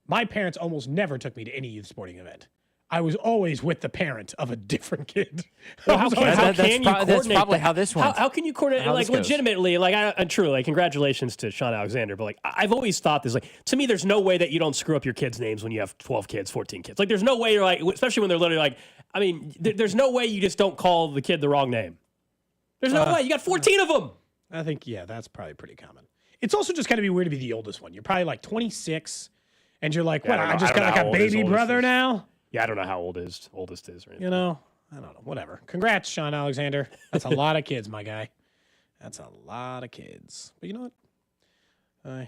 my parents almost never took me to any youth sporting event. I was always with the parent of a different kid. Well, how can you coordinate that's probably that? how this went. How can you coordinate, like, legitimately, like, and truly, like, congratulations to Sean Alexander, but, like, I've always thought this, like, to me, there's no way that you don't screw up your kids' names when you have 12 kids, 14 kids. Like, there's no way you're, like, especially when they're literally, like, I mean, there's no way you just don't call the kid the wrong name. There's no way. You got 14 of them. I think, yeah, that's probably pretty common. It's also just got to be weird to be the oldest one. You're probably, like, 26, and you're like, what, I just got, like, a baby brother now? Yeah, I don't know how old his oldest is. Or anything. I don't know. Whatever. Congrats, Sean Alexander. That's a lot of kids, my guy. That's a lot of kids. But you know what?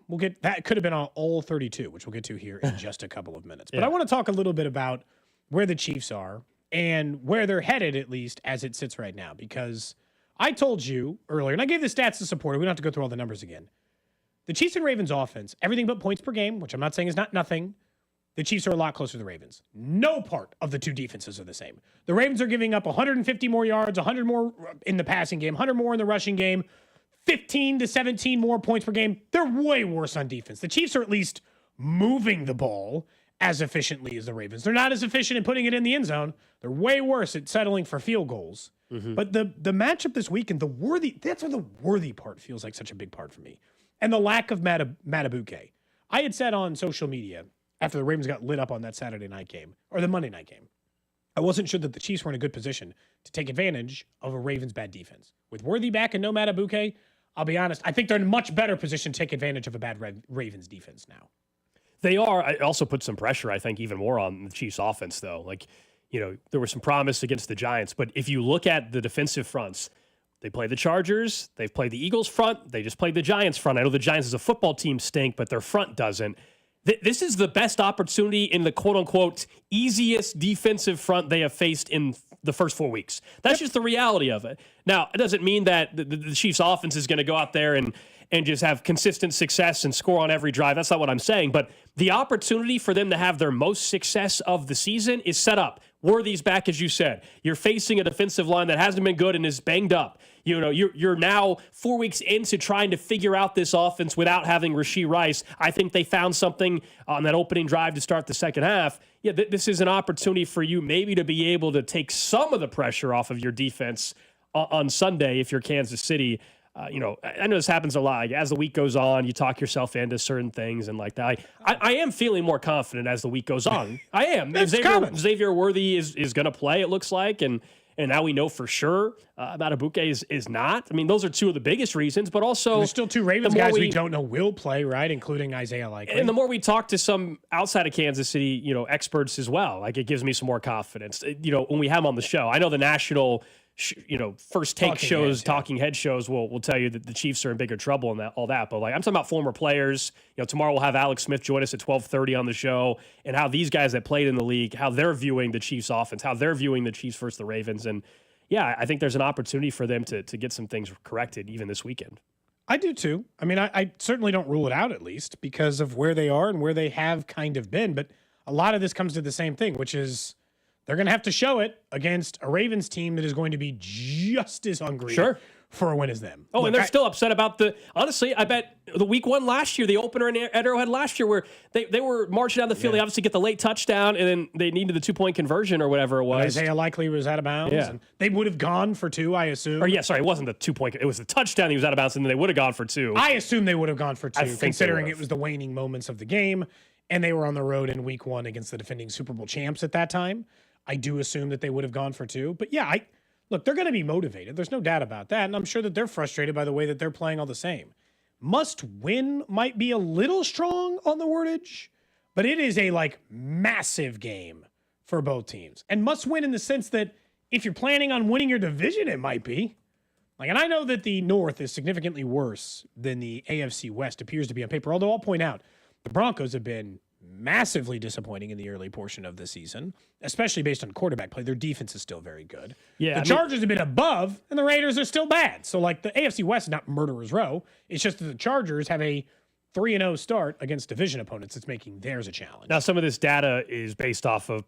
We'll get that. Could have been all 32, which we'll get to here in just a couple of minutes. But I want to talk a little bit about where the Chiefs are and where they're headed, at least as it sits right now. Because I told you earlier, and I gave the stats to support it. We don't have to go through all the numbers again. The Chiefs and Ravens offense, everything but points per game, which I'm not saying is not nothing. The Chiefs are a lot closer to the Ravens. No part of the 2 defenses are the same. The Ravens are giving up 150 more yards, 100 more in the passing game, 100 more in the rushing game, 15 to 17 more points per game. They're way worse on defense. The Chiefs are at least moving the ball as efficiently as the Ravens. They're not as efficient in putting it in the end zone. They're way worse at settling for field goals. Mm-hmm. But the matchup this weekend, that's where the worthy part feels like such a big part for me. And the lack of Matabuke. I had said on social media, after the Ravens got lit up on that Saturday night game, or the Monday night game, I wasn't sure that the Chiefs were in a good position to take advantage of a Ravens bad defense. With Worthy back and no Matabuke, I'll be honest, I think they're in a much better position to take advantage of a bad Ravens defense now. They are. I also put some pressure, I think, even more on the Chiefs offense, though. Like, there was some promise against the Giants, but if you look at the defensive fronts, they play the Chargers, they've played the Eagles front, they just played the Giants front. I know the Giants as a football team stink, but their front doesn't. This is the best opportunity in the quote-unquote easiest defensive front they have faced in the first 4 weeks. That's just the reality of it. Now, it doesn't mean that the Chiefs' offense is going to go out there and just have consistent success and score on every drive. That's not what I'm saying. But the opportunity for them to have their most success of the season is set up. Worthy's back, as you said. You're facing a defensive line that hasn't been good and is banged up. You're now 4 weeks into trying to figure out this offense without having Rashee Rice. I think they found something on that opening drive to start the second half. Yeah, this is an opportunity for you maybe to be able to take some of the pressure off of your defense on Sunday if you're Kansas City. I know this happens a lot. Like, as the week goes on, you talk yourself into certain things and like that. I am feeling more confident as the week goes on. I am. Xavier Worthy is going to play, it looks like, and now we know for sure Matabuke is not. I mean, those are 2 of the biggest reasons, but also there's still 2 Ravens guys we don't know will play, right? Including Isaiah Likely. And the more we talk to some outside of Kansas City, experts as well, like, it gives me some more confidence. When we have them on the show, I know the national first take talking head shows will tell you that the Chiefs are in bigger trouble and all that. But, like, I'm talking about former players. Tomorrow we'll have Alex Smith join us at 12:30 on the show, and how these guys that played in the league, how they're viewing the Chiefs offense, how they're viewing the Chiefs versus the Ravens. And yeah, I think there's an opportunity for them to get some things corrected even this weekend. I do too. I mean, I certainly don't rule it out, at least because of where they are and where they have kind of been. But a lot of this comes to the same thing, which is they're going to have to show it against a Ravens team that is going to be just as hungry for a win as them. Oh, and they're still upset about honestly, I bet the week 1 last year, the opener in Arrowhead last year, where they were marching down the field. They obviously get the late touchdown, and then they needed the 2-point conversion or whatever it was. And Isaiah likely was out of bounds. Yeah. And they would have gone for 2, I assume. Or it wasn't the 2-point. It was the touchdown. He was out of bounds, and then they would have gone for 2. I assume they would have gone for 2, considering it was the waning moments of the game, and they were on the road in week 1 against the defending Super Bowl champs at that time. I do assume that they would have gone for 2. But yeah, look, they're going to be motivated. There's no doubt about that. And I'm sure that they're frustrated by the way that they're playing all the same. Must win might be a little strong on the wordage, but it is a massive game for both teams. And must win in the sense that if you're planning on winning your division, it might be. And I know that the North is significantly worse than the AFC West appears to be on paper. Although I'll point out, the Broncos have been massively disappointing in the early portion of the season, especially based on quarterback play. Their defense is still very good. Yeah, the Chargers have been above, and the Raiders are still bad. So, the AFC West is not murderer's row. It's just that the Chargers have a 3-0 start against division opponents that's making theirs a challenge. Now, some of this data is based off of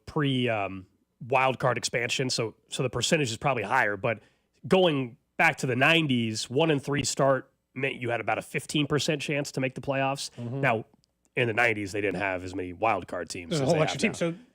wild card expansion, so the percentage is probably higher. But going back to the 90s, 1-3 start meant you had about a 15% chance to make the playoffs. Mm-hmm. Now, in the 90s, they didn't have as many wild card teams. There's a whole extra team.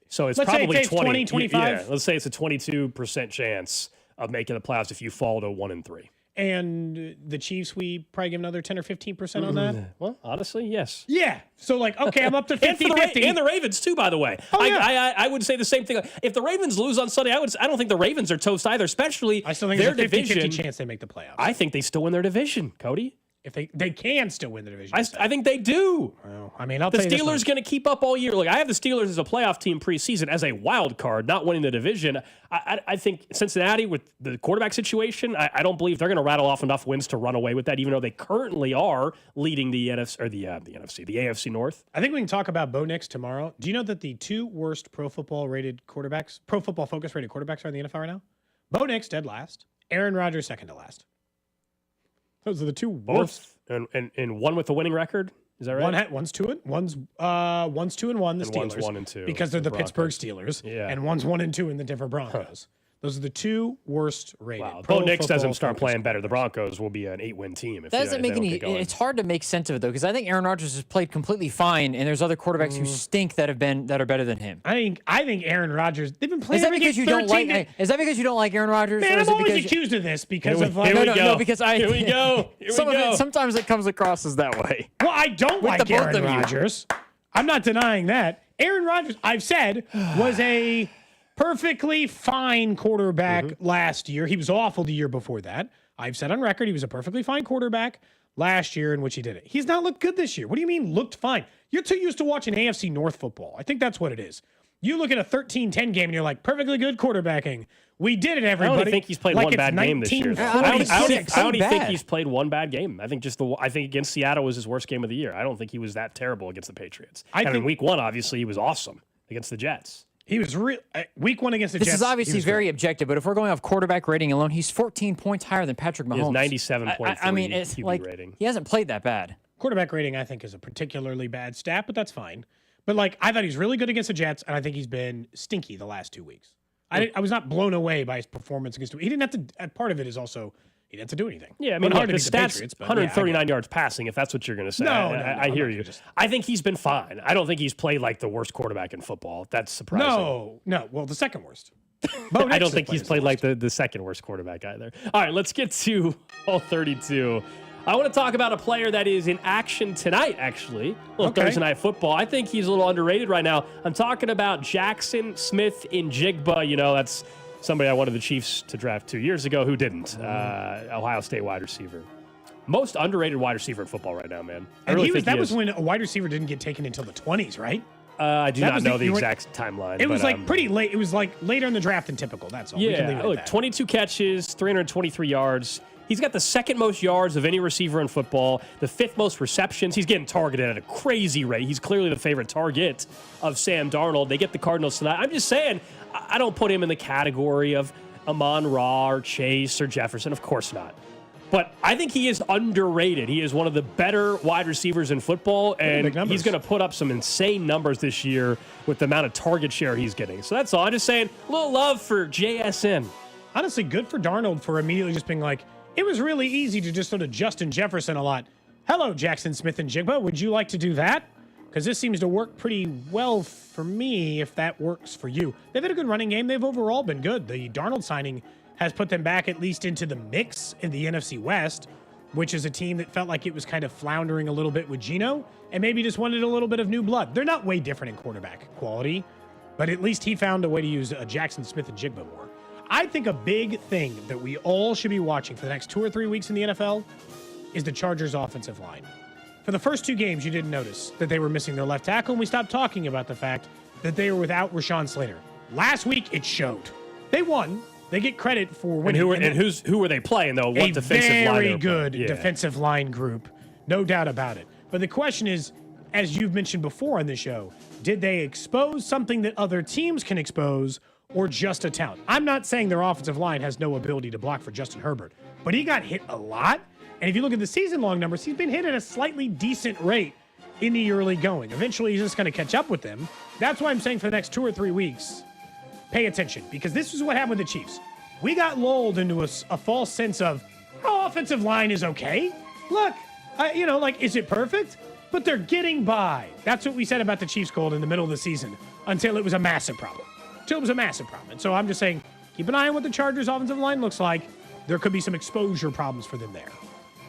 So it's let's probably say it's 20, 25. Yeah, let's say it's a 22% chance of making the playoffs if you fall to 1-3. And the Chiefs, we probably give another 10 or 15% on that? Well, honestly, yes. Yeah. So, okay, I'm up to 50-50. And the Ravens, too, by the way. Oh, yeah. I would say the same thing. If the Ravens lose on Sunday, I don't think the Ravens are toast either, especially I still think their there's a 50-50 division. chance they make the playoffs. I think they still win their division, Cody. If they can still win the division. I think they do. Well, I mean, I'll the tell you this Steelers going to keep up all year. Look, I have the Steelers as a playoff team preseason as a wild card, not winning the division. I think Cincinnati with the quarterback situation, I don't believe they're going to rattle off enough wins to run away with that, even though they currently are leading the NFC or the AFC North. I think we can talk about Bo Nix tomorrow. Do you know that the 2 worst Pro Football Focus rated quarterbacks are in the NFL right now? Bo Nix dead last. Aaron Rodgers second to last. Those are the 2 worst. And one with the winning record. Is that right? One's 2-1. One's 2-1. The Steelers. One's 1-2 because they're the Broncos. Pittsburgh Steelers. Yeah. And one's 1-2 in the Denver Broncos. Those are the 2 worst rated. Wow. Bo Nix doesn't start playing better. The Broncos will be an 8-win team. That doesn't make any. It's hard to make sense of it though, because I think Aaron Rodgers has played completely fine, and there's other quarterbacks who stink that are better than him. I think Aaron Rodgers. They've been playing. Is that because you don't like? Is that because you don't like Aaron Rodgers? Man, I'm always accused of this because of no, because Here we go. Sometimes it comes across as that way. Well, I don't like Aaron Rodgers. I'm not denying that. Aaron Rodgers, I've said, was a perfectly fine quarterback last year. He was awful the year before that. I've said on record he was a perfectly fine quarterback last year in which he did it. He's not looked good this year. What do you mean looked fine? You're too used to watching AFC North football. I think that's what it is. You look at a 13-10 game and you're like, perfectly good quarterbacking. We did it, everybody. I only think he's played one bad game this year. I only think he's played one bad game. I think against Seattle was his worst game of the year. I don't think he was that terrible against the Patriots. In week 1, obviously, he was awesome against the Jets. He was week 1 against the Jets. This is obviously very objective, but if we're going off quarterback rating alone, he's 14 points higher than Patrick Mahomes. He has 97.3 I mean, it's QB rating. He hasn't played that bad. Quarterback rating, I think, is a particularly bad stat, but that's fine. But I thought he's really good against the Jets, and I think he's been stinky the last 2 weeks. I was not blown away by his performance against. He didn't have to. Part of it is also he didn't have to do anything. Yeah, I mean, hard the stats, 139 yards passing. If that's what you're going to say, I hear you. I think he's been fine. I don't think he's played like the worst quarterback in football. That's surprising. No. Well, the second worst. I don't think he's played like the second worst quarterback either. All right, let's get to all 32. I want to talk about a player that is in action tonight, actually. Thursday Night Football. I think he's a little underrated right now. I'm talking about Jackson Smith-Njigba. That's somebody I wanted the Chiefs to draft 2 years ago who didn't. Ohio State wide receiver. Most underrated wide receiver in football right now, man. And that was when a wide receiver didn't get taken until the 20s, right? I do not know the exact timeline. It was pretty late. It was later in the draft than typical. That's all. Yeah, 22 catches, 323 yards. He's got the second most yards of any receiver in football, the 5th most receptions. He's getting targeted at a crazy rate. He's clearly the favorite target of Sam Darnold. They get the Cardinals tonight. I'm just saying, I don't put him in the category of Amon-Ra or Chase or Jefferson. Of course not. But I think he is underrated. He is one of the better wide receivers in football, and he's going to put up some insane numbers this year with the amount of target share he's getting. So that's all. I'm just saying, a little love for JSN. Honestly, good for Darnold for immediately just being like, it was really easy to just sort of Justin Jefferson a lot. Hello, Jackson Smith and Jigba. Would you like to do that? Because this seems to work pretty well for me if that works for you. They've had a good running game. They've overall been good. The Darnold signing has put them back at least into the mix in the NFC West, which is a team that felt like it was kind of floundering a little bit with Geno and maybe just wanted a little bit of new blood. They're not way different in quarterback quality, but at least he found a way to use Jackson Smith and Jigba more. I think a big thing that we all should be watching for the next 2 or 3 weeks in the NFL is the Chargers' offensive line. For the first 2 games, you didn't notice that they were missing their left tackle, and we stopped talking about the fact that they were without Rashawn Slater. Last week, it showed. They won. They get credit for winning. Who were they playing, though? What defensive line? Very good defensive line group. No doubt about it. But the question is, as you've mentioned before on the show, did they expose something that other teams can expose or just a talent? I'm not saying their offensive line has no ability to block for Justin Herbert, but he got hit a lot. And if you look at the season-long numbers, he's been hit at a slightly decent rate in the early going. Eventually, he's just going to catch up with them. That's why I'm saying for the next 2 or 3 weeks, pay attention, because this is what happened with the Chiefs. We got lulled into a false sense of, our offensive line is okay. Look, is it perfect? But they're getting by. That's what we said about the Chiefs, Gold, in the middle of the season, until it was a massive problem. And so I'm just saying, keep an eye on what the Chargers' offensive line looks like. There could be some exposure problems for them there.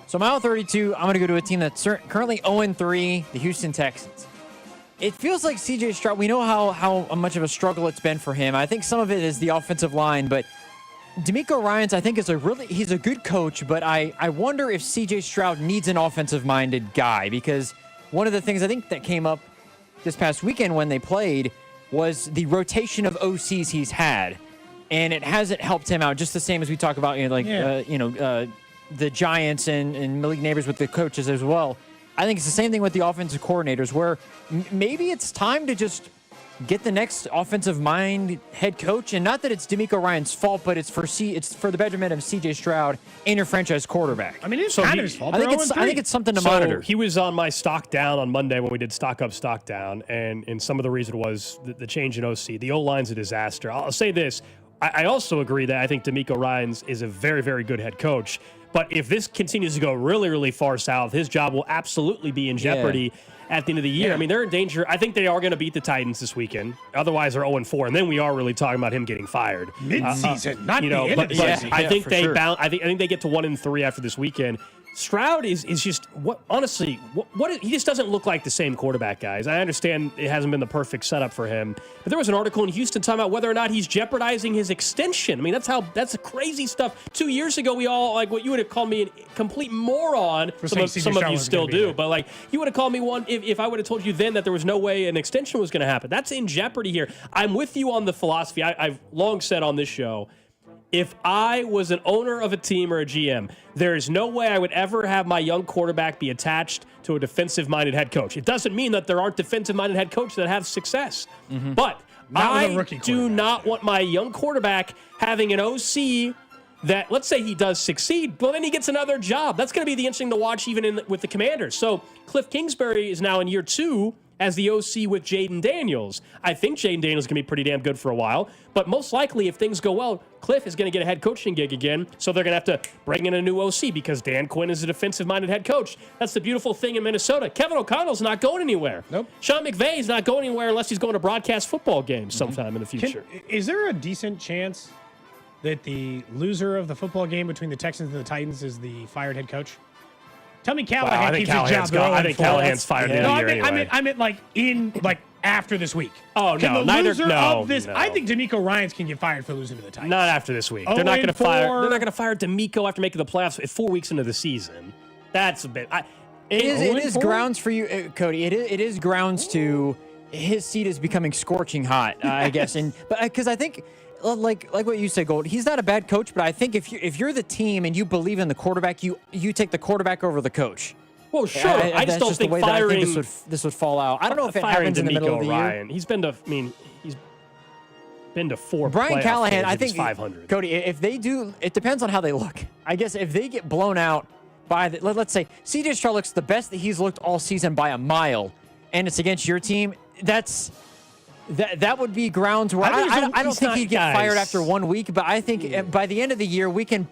So mile 32, I'm going to go to a team that's currently 0-3, the Houston Texans. It feels like C.J. Stroud, we know how much of a struggle it's been for him. I think some of it is the offensive line, but DeMeco Ryans, I think, he's a good coach, but I wonder if C.J. Stroud needs an offensive-minded guy, because one of the things I think that came up this past weekend when they played was the rotation of OCs he's had, and it hasn't helped him out, just the same as we talk about, the Giants and Malik Neighbors with the coaches as well. I think it's the same thing with the offensive coordinators, where maybe it's time to just get the next offensive mind head coach, and not that it's DeMeco Ryans' fault, but it's for the betterment of C.J. Stroud and your franchise quarterback. I mean, it's kind of his fault. I think it's something to monitor. He was on my stock down on Monday when we did stock up, stock down, and some of the reason was the change in OC. The O-line's a disaster. I'll say this. I also agree that I think DeMeco Ryans is a very, very good head coach. But if this continues to go really, really far south, his job will absolutely be in jeopardy at the end of the year. I mean, they're in danger. I think they are going to beat the Titans this weekend. Otherwise, they're 0-4, and then we are really talking about him getting fired mid-season, not the end of the season. I think I think they get to 1-3 after this weekend. Stroud is just he just doesn't look like the same quarterback, guys. I understand it hasn't been the perfect setup for him, but there was an article in Houston talking about whether or not he's jeopardizing his extension. I mean, that's crazy stuff. 2 years ago, we all what you would have called me a complete moron. Some of you still do, but you would have called me one if I would have told you then that there was no way an extension was going to happen. That's in jeopardy here. I'm with you on the philosophy. I've long said on this show, if I was an owner of a team or a GM, there is no way I would ever have my young quarterback be attached to a defensive-minded head coach. It doesn't mean that there aren't defensive-minded head coaches that have success. But I do not want my young quarterback having an OC that, let's say he does succeed, well, then he gets another job. That's going to be the interesting to watch even with the Commanders. So Cliff Kingsbury is now in year 2 as the OC with Jaden Daniels. I think Jaden Daniels is going to be pretty damn good for a while, but most likely if things go well, Cliff is going to get a head coaching gig again, so they're going to have to bring in a new OC because Dan Quinn is a defensive-minded head coach. That's the beautiful thing in Minnesota. Kevin O'Connell's not going anywhere. Nope. Sean McVay's not going anywhere unless he's going to broadcast football games sometime in the future. Is there a decent chance that the loser of the football game between the Texans and the Titans is the fired head coach? Tell me Callahan keeps his job. I think Callahan's fired in the year anyway. I meant after this week. Oh, can no. The loser of this, I think DeMeco Ryans can get fired for losing to the Titans. Not after this week. They're not going to fire. They're not going to fire DeMeco after making the playoffs 4 weeks into the season. That's a bit. It is grounds for you, Cody. It is grounds to his seat is becoming scorching hot, I guess. But because I think, like what you said, Gold, he's not a bad coach, but I think if you're the team and you believe in the quarterback, you take the quarterback over the coach. Well, sure. I just don't think firing. I think this would fall out. I don't know if it happens in the middle of the year. He's been to. I mean, been to 4 Brian playoff Callahan, games I if he's think, 500. Cody, if they do, it depends on how they look. I guess if they get blown out by, let's say, C.J. Stroud looks the best that he's looked all season by a mile, and it's against your team, that would be grounds where I don't think he'd get fired after 1 week, but I think by the end of the year, we can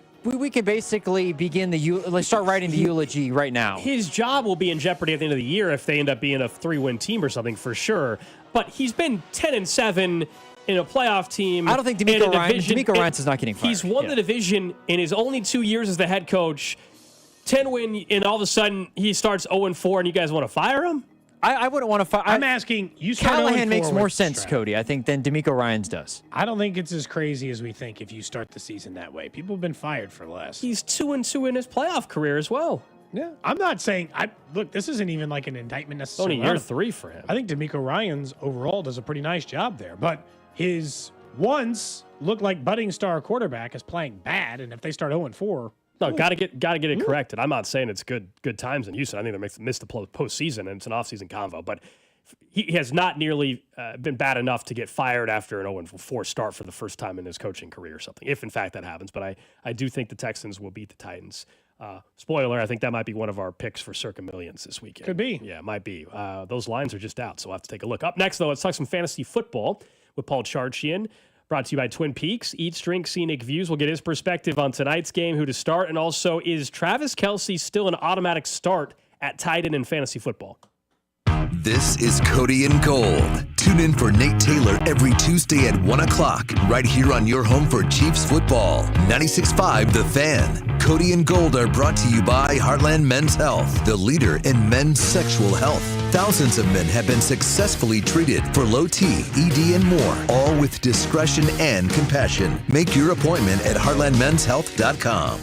basically begin start writing the eulogy right now. His job will be in jeopardy at the end of the year if they end up being a 3-win team or something for sure. But he's been 10-7 in a playoff team. I don't think D'Amico Ryans is not getting fired. He's won the division in his only 2 years as the head coach. 10-win, and all of a sudden he starts 0-4, and you guys want to fire him? I wouldn't want to fire. I'm asking you. Callahan makes more sense, Cody, I think, than D'Amico Ryans does. I don't think it's as crazy as we think if you start the season that way. People have been fired for less. He's 2-2 in his playoff career as well. Yeah, I'm not saying. Look, this isn't even like an indictment necessarily. Only year 3 for him. I think D'Amico Ryans overall does a pretty nice job there, but his once looked like budding star quarterback is playing bad, and if they start 0-4. No, got to get it corrected. I'm not saying it's good times in Houston. I think they missed the postseason, and it's an offseason convo. But he has not nearly been bad enough to get fired after an 0-4 start for the first time in his coaching career or something, if in fact that happens. But I do think the Texans will beat the Titans. Spoiler, I think that might be one of our picks for circa millions this weekend. Could be. Yeah, it might be. Those lines are just out, so we'll have to take a look. Up next, though, let's talk some fantasy football with Paul Charchian. Brought to you by Twin Peaks. Eat, drink, scenic views. We'll get his perspective on tonight's game, who to start, and also, is Travis Kelce still an automatic start at tight end in fantasy football? This is Cody and Gold. Tune in for Nate Taylor every Tuesday at 1 o'clock, right here on your home for Chiefs football. 96.5 The Fan. Cody and Gold are brought to you by Heartland Men's Health, the leader in men's sexual health. Thousands of men have been successfully treated for low T, ED, and more, all with discretion and compassion. Make your appointment at heartlandmenshealth.com.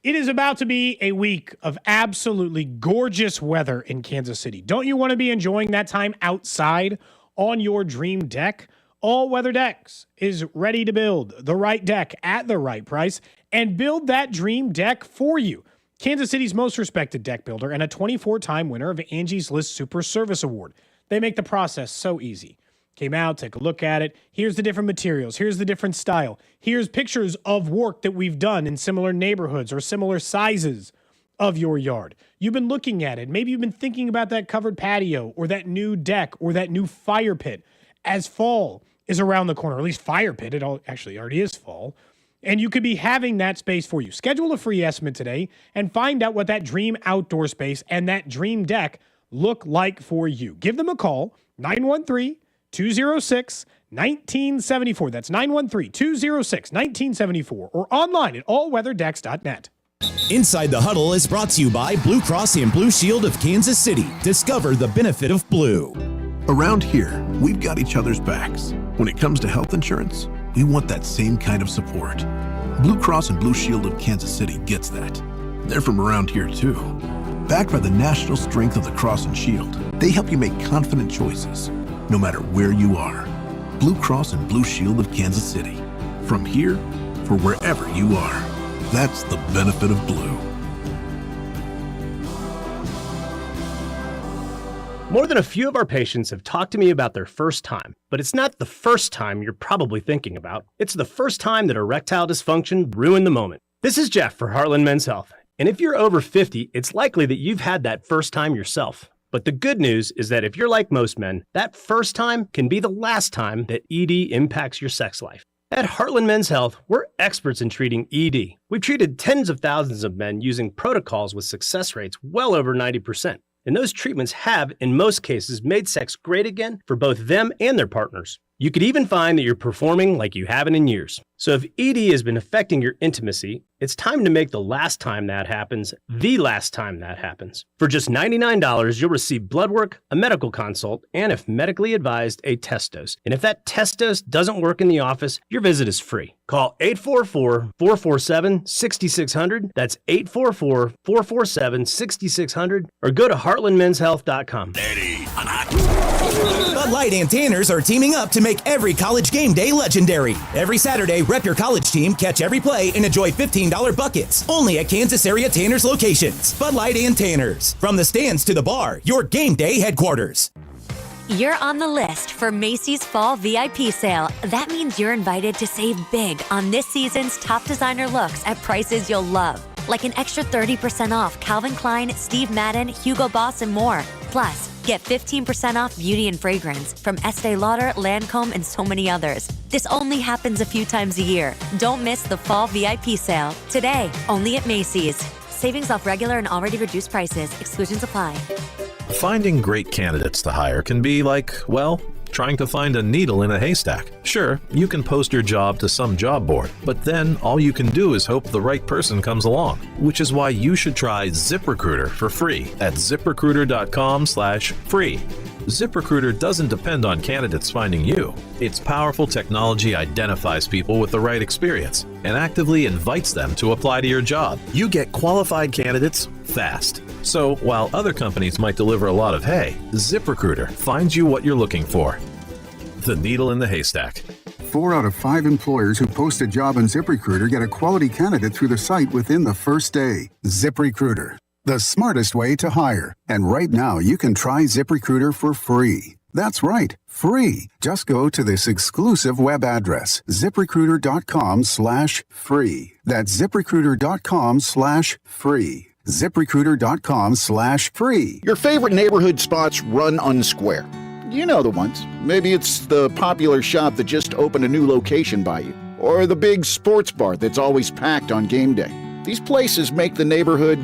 It is about to be a week of absolutely gorgeous weather in Kansas City. Don't you want to be enjoying that time outside on your dream deck? All Weather Decks is ready to build the right deck at the right price and build that dream deck for you. Kansas City's most respected deck builder and a 24-time winner of Angie's List Super Service Award. They make the process so easy. Came out, take a look at it. Here's the different materials. Here's the different style. Here's pictures of work that we've done in similar neighborhoods or similar sizes of your yard. You've been looking at it. Maybe you've been thinking about that covered patio or that new deck or that new fire pit. As fall is around the corner, or at least fire pit, actually already is fall, and you could be having that space for you. Schedule a free estimate today and find out what that dream outdoor space and that dream deck look like for you. Give them a call, 913-206-1974. That's 913-206-1974 or online at allweatherdecks.net. Inside the Huddle is brought to you by Blue Cross and Blue Shield of Kansas City. Discover the benefit of blue. Around here, we've got each other's backs. When it comes to health insurance, we want that same kind of support. Blue Cross and Blue Shield of Kansas City gets that. They're from around here too. Backed by the national strength of the Cross and Shield, they help you make confident choices, no matter where you are. Blue Cross and Blue Shield of Kansas City. From here, for wherever you are. That's the benefit of blue. More than a few of our patients have talked to me about their first time, but it's not the first time you're probably thinking about. It's the first time that erectile dysfunction ruined the moment. This is Jeff for Heartland Men's Health, and if you're over 50, it's likely that you've had that first time yourself. But the good news is that if you're like most men, that first time can be the last time that ED impacts your sex life. At Heartland Men's Health, we're experts in treating ED. We've treated tens of thousands of men using protocols with success rates well over 90%. And those treatments have, in most cases, made sex great again for both them and their partners. You could even find that you're performing like you haven't in years. So if ED has been affecting your intimacy, it's time to make the last time that happens the last time that happens. For just $99, you'll receive blood work, a medical consult, and if medically advised, a test dose. And if that test dose doesn't work in the office, your visit is free. Call 844-447-6600. That's 844-447-6600. Or go to heartlandmenshealth.com. Bud Light and Tanners are teaming up to make every college game day legendary. Every Saturday, rep your college team, catch every play, and enjoy $15 buckets. Only at Kansas area Tanners locations. Bud Light and Tanners. From the stands to the bar, your game day headquarters. You're on the list for Macy's Fall VIP Sale. That means you're invited to save big on this season's top designer looks at prices you'll love. Like an extra 30% off Calvin Klein, Steve Madden, Hugo Boss, and more. Plus, get 15% off beauty and fragrance from Estee Lauder, Lancome, and so many others. This only happens a few times a year. Don't miss the Fall VIP Sale. Today, only at Macy's. Savings off regular and already reduced prices. Exclusions apply. Finding great candidates to hire can be like, well, trying to find a needle in a haystack. Sure, you can post your job to some job board, but then all you can do is hope the right person comes along, which is why you should try ZipRecruiter for free at ziprecruiter.com/free. ZipRecruiter doesn't depend on candidates finding you. Its powerful technology identifies people with the right experience and actively invites them to apply to your job. You get qualified candidates fast. So while other companies might deliver a lot of hay, ZipRecruiter finds you what you're looking for. The needle in the haystack. 4 out of 5 employers who post a job on ZipRecruiter get a quality candidate through the site within the first day. ZipRecruiter, the smartest way to hire. And right now, you can try ZipRecruiter for free. That's right, free. Just go to this exclusive web address, ziprecruiter.com/free. That's ziprecruiter.com/free. ZipRecruiter.com/free. Your favorite neighborhood spots run unsquare. You know the ones. Maybe it's the popular shop that just opened a new location by you, or the big sports bar that's always packed on game day. These places make the neighborhood,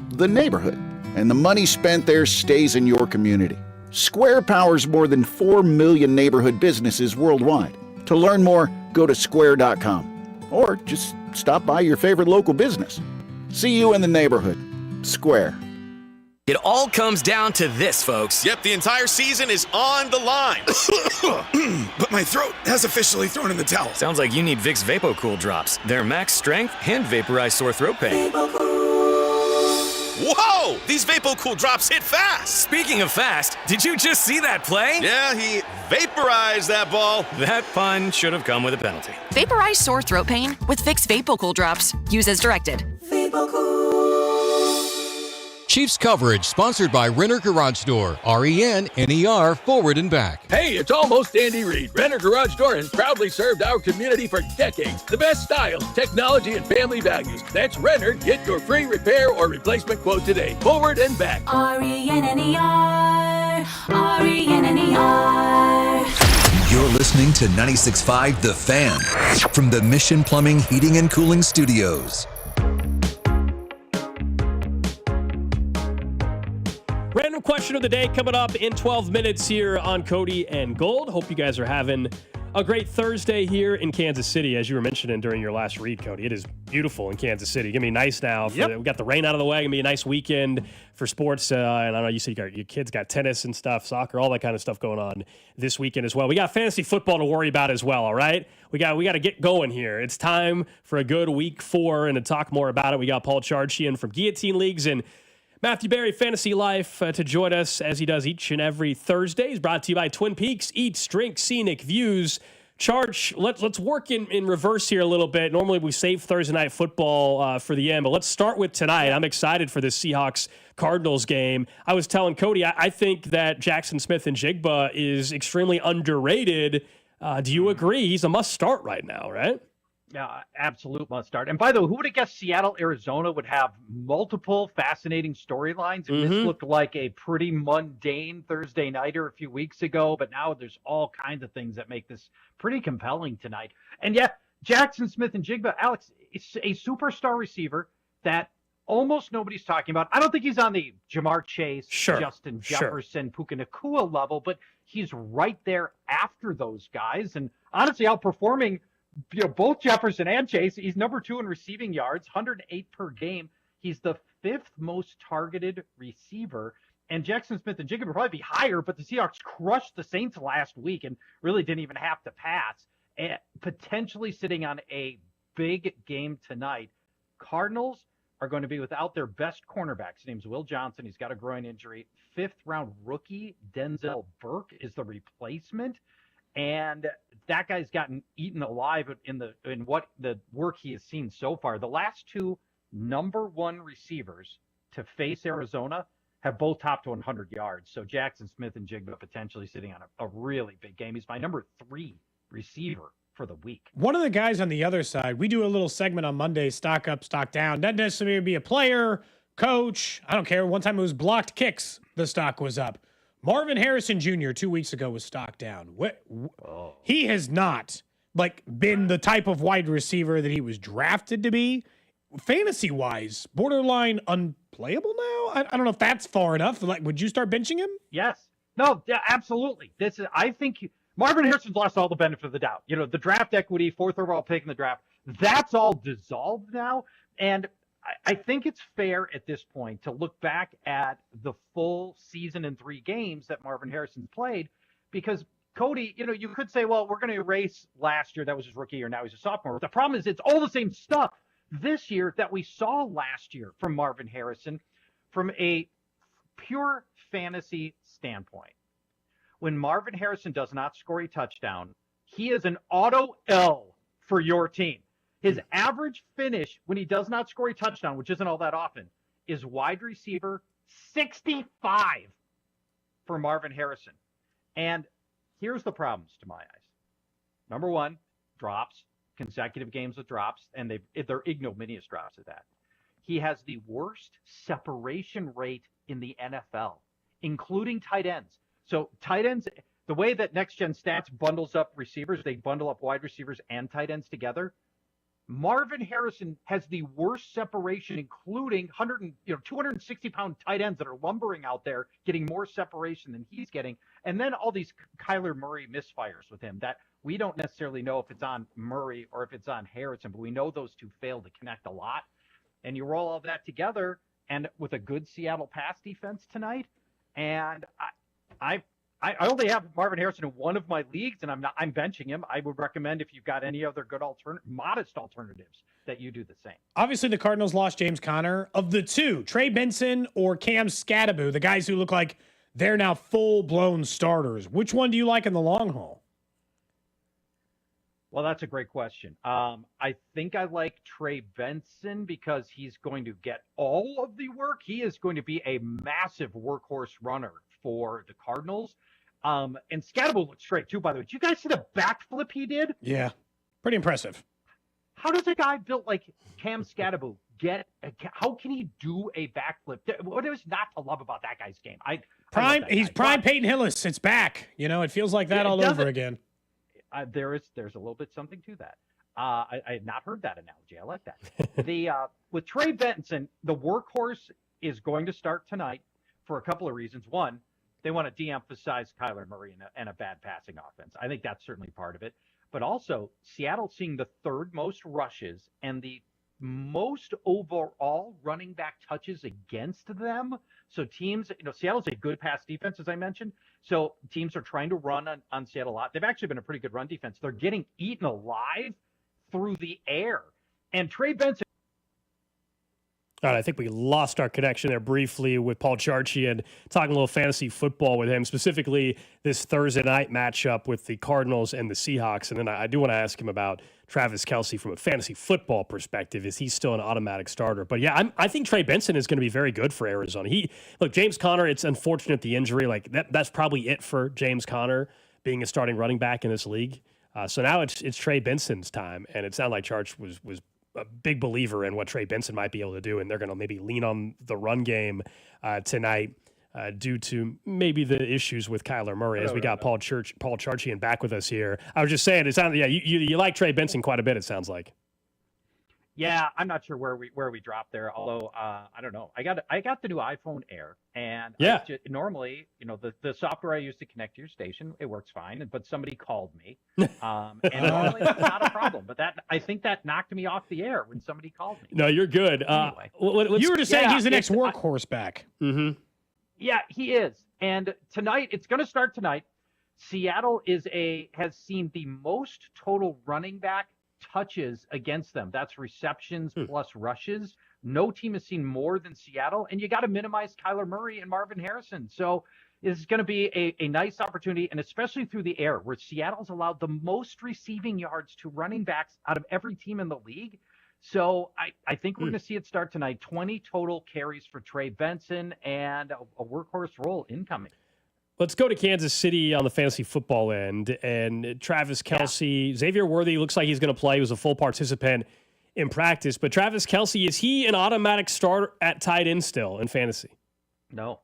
and the money spent there stays in your community. Square powers more than 4 million neighborhood businesses worldwide. To learn more, go to square.com, or just stop by your favorite local business. See you in the neighborhood. Square. It all comes down to this, folks. Yep, the entire season is on the line. But my throat has officially thrown in the towel. Sounds like you need Vicks VapoCool drops. They're max strength and vaporize sore throat pain. Whoa! These VapoCool drops hit fast. Speaking of fast, did you just see that play? Yeah, he vaporized that ball. That pun should have come with a penalty. Vaporize sore throat pain with Vicks VapoCool drops. Use as directed. Chiefs coverage sponsored by Renner Garage Door, RENNER, forward and back. Hey, it's almost Andy Reid. Renner Garage Door has proudly served our community for decades. The best styles, technology, and family values. That's Renner. Get your free repair or replacement quote today. Forward and back. RENNER, RENNER. You're listening to 96.5 The Fan from the Mission Plumbing, Heating, and Cooling Studios. Random question of the day coming up in 12 minutes here on Cody and Gold. Hope you guys are having a great Thursday here in Kansas City. As you were mentioning during your last read, Cody, it is beautiful in Kansas City. Gonna be nice now. We got the rain out of the way. Gonna be a nice weekend for sports. And I know you said your kids got tennis and stuff, soccer, all that kind of stuff going on this weekend as well. We got fantasy football to worry about as well. All right, we got to get going here. It's time for a good week 4, and to talk more about it, we got Paul Charchian from Guillotine Leagues and Matthew Berry, Fantasy Life, to join us as he does each and every Thursday. He's brought to you by Twin Peaks, Eats, Drink, Scenic Views. Charch, let's work in reverse here a little bit. Normally we save Thursday night football for the end, but let's start with tonight. I'm excited for this Seahawks-Cardinals game. I was telling Cody, I think that Jackson Smith-Njigba is extremely underrated. Do you agree? He's a must-start right now, right? Yeah, absolute must start. And by the way, who would have guessed Seattle, Arizona would have multiple fascinating storylines? And this looked like a pretty mundane Thursday nighter a few weeks ago, but now there's all kinds of things that make this pretty compelling tonight. And yeah, Jackson Smith-Njigba, Alex, is a superstar receiver that almost nobody's talking about. I don't think he's on the Jamar Chase, Justin Jefferson, Puka Nacua level, but he's right there after those guys. And honestly, outperforming both Jefferson and Chase. He's number 2 in receiving yards, 108 per game. He's the 5th most targeted receiver. And Jackson Smith-Njigba would probably be higher, but the Seahawks crushed the Saints last week and really didn't even have to pass. And potentially sitting on a big game tonight. Cardinals are going to be without their best cornerback. His name's Will Johnson. He's got a groin injury. 5th-round rookie Denzel Burke is the replacement. And that guy's gotten eaten alive in what the work he has seen so far. The last 2 number 1 receivers to face Arizona have both topped 100 yards. So Jackson Smith and Jigba potentially sitting on a really big game. He's my number 3 receiver for the week. One of the guys on the other side, we do a little segment on Monday, stock up, stock down. Doesn't necessarily be a player, coach. I don't care. One time it was blocked kicks. The stock was up. Marvin Harrison Jr. 2 weeks ago was stock down. He has not been the type of wide receiver that he was drafted to be. Fantasy wise, borderline unplayable now. I don't know if that's far enough. Would you start benching him? Yes. No. Yeah. Absolutely. I think Marvin Harrison's lost all the benefit of the doubt. The draft equity, 4th overall pick in the draft, that's all dissolved now. And I think it's fair at this point to look back at the full season in 3 games that Marvin Harrison played, because Cody, you could say, well, we're going to erase last year. That was his rookie year. Now he's a sophomore. The problem is it's all the same stuff this year that we saw last year from Marvin Harrison from a pure fantasy standpoint. When Marvin Harrison does not score a touchdown, he is an auto L for your team. His average finish when he does not score a touchdown, which isn't all that often, is wide receiver 65 for Marvin Harrison. And here's the problems to my eyes. Number 1, drops, consecutive games with drops, and they're ignominious drops at that. He has the worst separation rate in the NFL, including tight ends. So tight ends, the way that Next Gen Stats bundles up receivers, they bundle up wide receivers and tight ends together. Marvin Harrison has the worst separation, including 260-pound tight ends that are lumbering out there, getting more separation than he's getting. And then all these Kyler Murray misfires with him that we don't necessarily know if it's on Murray or if it's on Harrison, but we know those two fail to connect a lot. And you roll all that together, and with a good Seattle pass defense tonight, and I only have Marvin Harrison in one of my leagues, and I'm benching him. I would recommend, if you've got any other good modest alternatives, that you do the same. Obviously, the Cardinals lost James Conner. Of the two, Trey Benson or Cam Scatterbo, the guys who look like they're now full-blown starters, which one do you like in the long haul? Well, that's a great question. I think I like Trey Benson because he's going to get all of the work. He is going to be a massive workhorse runner for the Cardinals. And Scatterbo looks straight too, by the way. Did you guys see the backflip he did? Yeah, pretty impressive. How does a guy built like Cam Scatterbo how can he do a backflip? What is not to love about that guy's game? He's prime Peyton Hillis. It's back. It feels like that all over again. There's a little bit something to that. I had not heard that analogy. I like that. With Trey Benson, the workhorse is going to start tonight for a couple of reasons. One, they want to de-emphasize Kyler Murray and a bad passing offense. I think that's certainly part of it. But also, Seattle seeing the 3rd most rushes and the most overall running back touches against them. So teams, Seattle's a good pass defense, as I mentioned. So teams are trying to run on Seattle a lot. They've actually been a pretty good run defense. They're getting eaten alive through the air. And Trey Benson. All right, I think we lost our connection there briefly with Paul Charchi and talking a little fantasy football with him, specifically this Thursday night matchup with the Cardinals and the Seahawks. And then I do want to ask him about Travis Kelce from a fantasy football perspective. Is he still an automatic starter? But yeah, I think Trey Benson is going to be very good for Arizona. Look, James Conner, it's unfortunate the injury. That's probably it for James Conner being a starting running back in this league. So now it's Trey Benson's time, and it sounded like Charch was a big believer in what Trey Benson might be able to do, and they're going to maybe lean on the run game tonight due to maybe the issues with Kyler Murray. As we got Paul Charchian back with us here, I was just saying, it sounded you like Trey Benson quite a bit. It sounds like. Yeah, I'm not sure where we dropped there. Although I don't know. I got the new iPhone Air, and normally, the software I use to connect to your station, it works fine. But somebody called me, and normally that's not a problem. But I think that knocked me off the air when somebody called me. No, you're good. Anyway, you were just saying he's the next workhorse back. Mm-hmm. Yeah, he is. And tonight, it's going to start tonight. Seattle has seen the most total running back touches against them. That's receptions plus rushes. No team has seen more than Seattle, and you got to minimize Kyler Murray and Marvin Harrison. So it's going to be a nice opportunity, and especially through the air, where Seattle's allowed the most receiving yards to running backs out of every team in the league. So I think we're going to see it start tonight. 20 total carries for Trey Benson and a workhorse role incoming. Let's go to Kansas City on the fantasy football end. And Travis Kelce, Xavier Worthy looks like he's going to play. He was a full participant in practice. But Travis Kelce, is he an automatic start at tight end still in fantasy? No.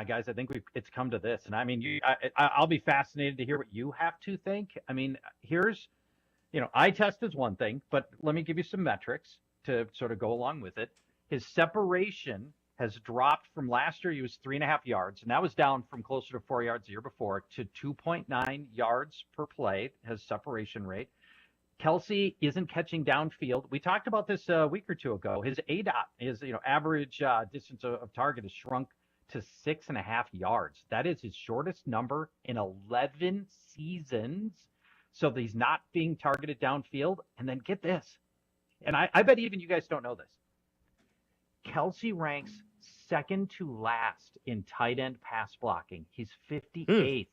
Guys, I think it's come to this. And I mean, I'll be fascinated to hear what you have to think. I mean, here's, eye test is one thing, but let me give you some metrics to sort of go along with it. His separation has dropped from last year. He was 3.5 yards, and that was down from closer to 4 yards the year before to 2.9 yards per play, his separation rate. Kelce isn't catching downfield. We talked about this a week or two ago. His ADOT, his average distance of target has shrunk to 6.5 yards. That is his shortest number in 11 seasons. So he's not being targeted downfield. And then get this, and I bet even you guys don't know this. Kelce ranks second to last in tight end pass blocking. He's 58th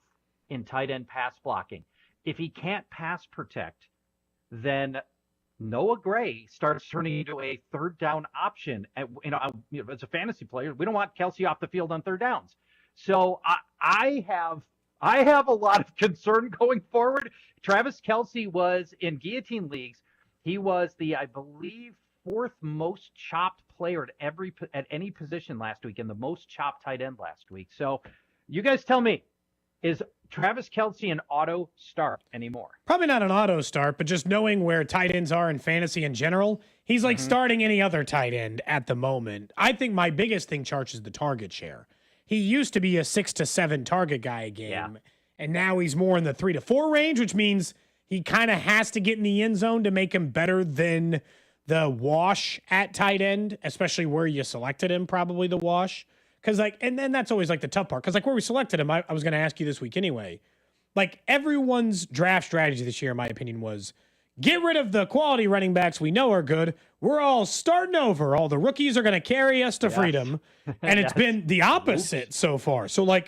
in tight end pass blocking. If he can't pass protect, then Noah Gray starts turning into a third down option. As a fantasy player, we don't want Kelce off the field on third downs. So I have a lot of concern going forward. Travis Kelce was in guillotine leagues. He was the, I believe, fourth most chopped player at any position last week and the most chopped tight end last week. So you guys tell me, is Travis Kelce an auto start anymore? Probably not an auto start, but just knowing where tight ends are in fantasy in general, he's like starting any other tight end at the moment. I think my biggest thing, Charch, is the target share. He used to be a 6 to 7 target guy a game, and now he's more in the 3 to 4 range, which means he kind of has to get in the end zone to make him better than the wash at tight end, especially where you selected him, probably the wash. Because, and then that's always, the tough part. Because, where we selected him, I was going to ask you this week anyway. Everyone's draft strategy this year, in my opinion, was get rid of the quality running backs we know are good. We're all starting over. All the rookies are going to carry us to freedom. And it's been the opposite so far. So,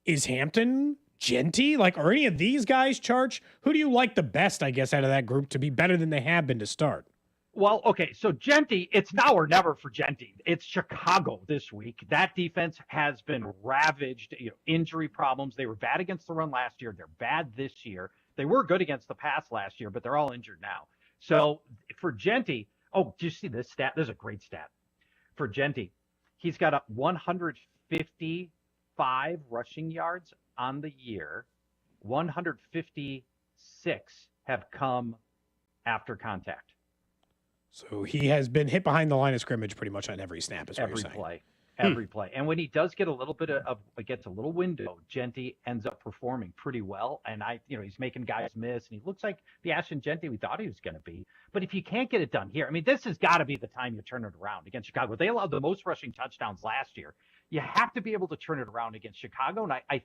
is Hampton, Genty, are any of these guys, Charch? Who do you like the best, I guess, out of that group to be better than they have been to start? Well, okay, so Genty, it's now or never for Genty. It's Chicago this week. That defense has been ravaged, injury problems. They were bad against the run last year. They're bad this year. They were good against the pass last year, but they're all injured now. So for Genty, do you see this stat? This is a great stat. For Genty, he's got 155 rushing yards on the year. 156 have come after contact. So he has been hit behind the line of scrimmage pretty much on every snap, is what you're saying. Every play. And when he does get a little bit gets a little window, Genty ends up performing pretty well. And he's making guys miss, and he looks like the Ashton Genty we thought he was going to be. But if you can't get it done here, this has got to be the time you turn it around against Chicago. They allowed the most rushing touchdowns last year. You have to be able to turn it around against Chicago. And I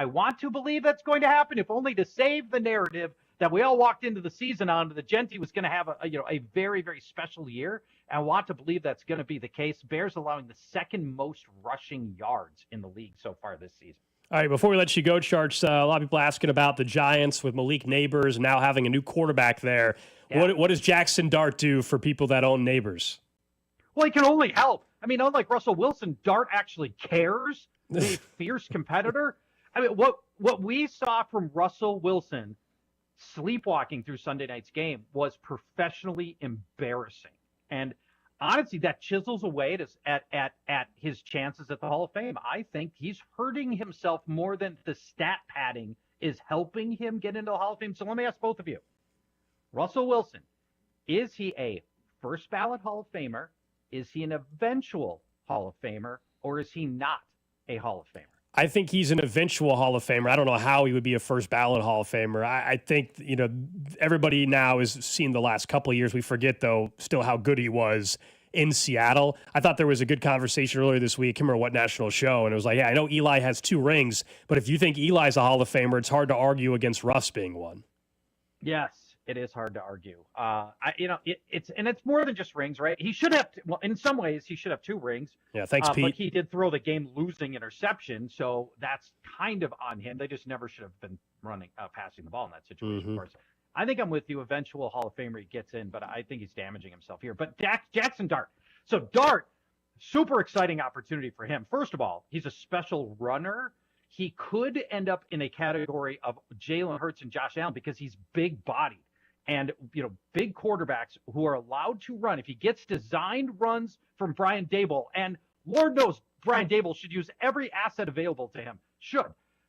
want to believe that's going to happen, if only to save the narrative that we all walked into the season on, that Genty was going to have a very, very special year. And I want to believe that's going to be the case. Bears allowing the second most rushing yards in the league so far this season. All right, before we let you go, Charch, a lot of people asking about the Giants with Malik Neighbors now having a new quarterback there. Yeah. What does Jackson Dart do for people that own Neighbors? Well, he can only help. Unlike Russell Wilson, Dart actually cares. He's a fierce competitor. What we saw from Russell Wilson sleepwalking through Sunday night's game was professionally embarrassing. And honestly, that chisels away at his chances at the Hall of Fame. I think he's hurting himself more than the stat padding is helping him get into the Hall of Fame. So let me ask both of you. Russell Wilson, is he a first ballot Hall of Famer? Is he an eventual Hall of Famer? Or is he not a Hall of Famer? I think he's an eventual Hall of Famer. I don't know how he would be a first ballot Hall of Famer. I think, everybody now is seeing the last couple of years. We forget, though, still how good he was in Seattle. I thought there was a good conversation earlier this week. I can't remember what national show. And it was like, I know Eli has 2 rings, but if you think Eli's a Hall of Famer, it's hard to argue against Russ being one. Yes, it is hard to argue. It's more than just rings, right? He should have, in some ways, he should have 2 rings. Yeah, thanks, Pete. But he did throw the game-losing interception, so that's kind of on him. They just never should have been passing the ball in that situation, of course. I think I'm with you. Eventual Hall of Famer he gets in, but I think he's damaging himself here. But Jackson Dart. So Dart, super exciting opportunity for him. First of all, he's a special runner. He could end up in a category of Jalen Hurts and Josh Allen because he's big-bodied. And, big quarterbacks who are allowed to run. If he gets designed runs from Brian Daboll, and Lord knows Brian Daboll should use every asset available to him,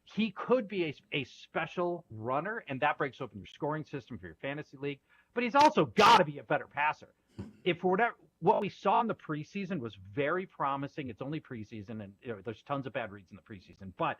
he could be a special runner, and that breaks open your scoring system for your fantasy league. But he's also got to be a better passer. If what we saw in the preseason was very promising. It's only preseason, and there's tons of bad reads in the preseason. But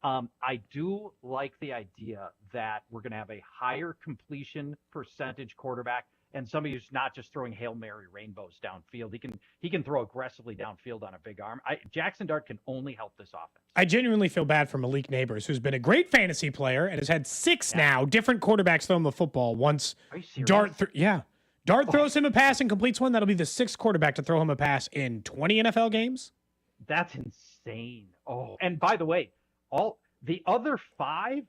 I do like the idea that we're going to have a higher completion percentage quarterback, and somebody who's not just throwing Hail Mary rainbows downfield. He can throw aggressively downfield on a big arm. Jackson Dart can only help this offense. I genuinely feel bad for Malik Neighbors, who's been a great fantasy player and has had 6 now different quarterbacks throw him the football. Once Are you serious? Dart throws him a pass and completes one. That'll be the 6th quarterback to throw him a pass in 20 NFL games. That's insane. Oh, and by the way, all the other 5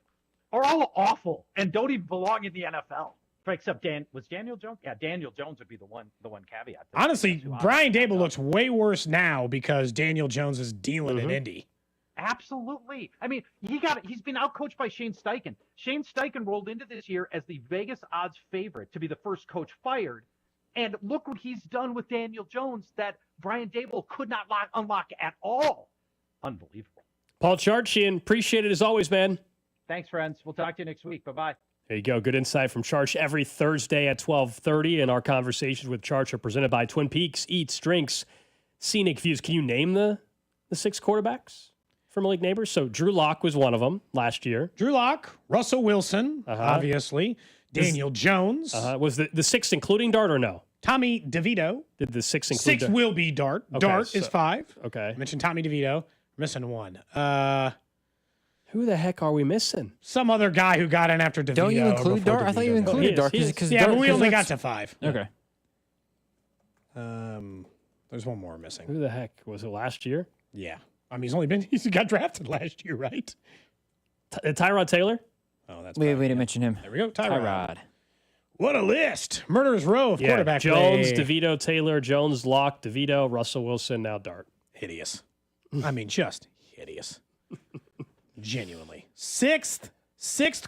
are all awful and don't even belong in the NFL. Except Daniel Jones? Yeah, Daniel Jones would be the one caveat. Honestly, Brian Daboll looks way worse now because Daniel Jones is dealing in Indy. Absolutely. I mean, he's been outcoached by Shane Steichen. Shane Steichen rolled into this year as the Vegas odds favorite to be the first coach fired. And look what he's done with Daniel Jones that Brian Daboll could not unlock at all. Unbelievable. Paul Charchian, appreciate it as always, man. Thanks, friends. We'll talk to you next week. Bye-bye. There you go. Good insight from Charch every Thursday at 12:30. And our conversations with Charch are presented by Twin Peaks Eats, Drinks, Scenic Views. Can you name the 6 quarterbacks for Malik Neighbors? So Drew Lock was one of them last year. Drew Lock, Russell Wilson, obviously. Daniel Jones. Was the 6 including Dart or no? Tommy DeVito. Did the 6 include 6 will be Dart. Okay, Dart is 5. Okay. I mentioned Tommy DeVito. Missing 1. Who the heck are we missing? Some other guy who got in after DeVito. Don't you include Dart? I thought you included Dart. Yeah, but we only got to 5. Okay. There's one more missing. Who the heck? Was it last year? Yeah. I mean, he's got drafted last year, right? Tyrod Taylor? Oh, that's we didn't mention him. There we go. Tyrod. What a list. Murderer's row of quarterback Jones, play. DeVito, Taylor, Jones, Locke, DeVito, Russell Wilson, now Dart. Hideous. I mean, just hideous. Genuinely. Sixth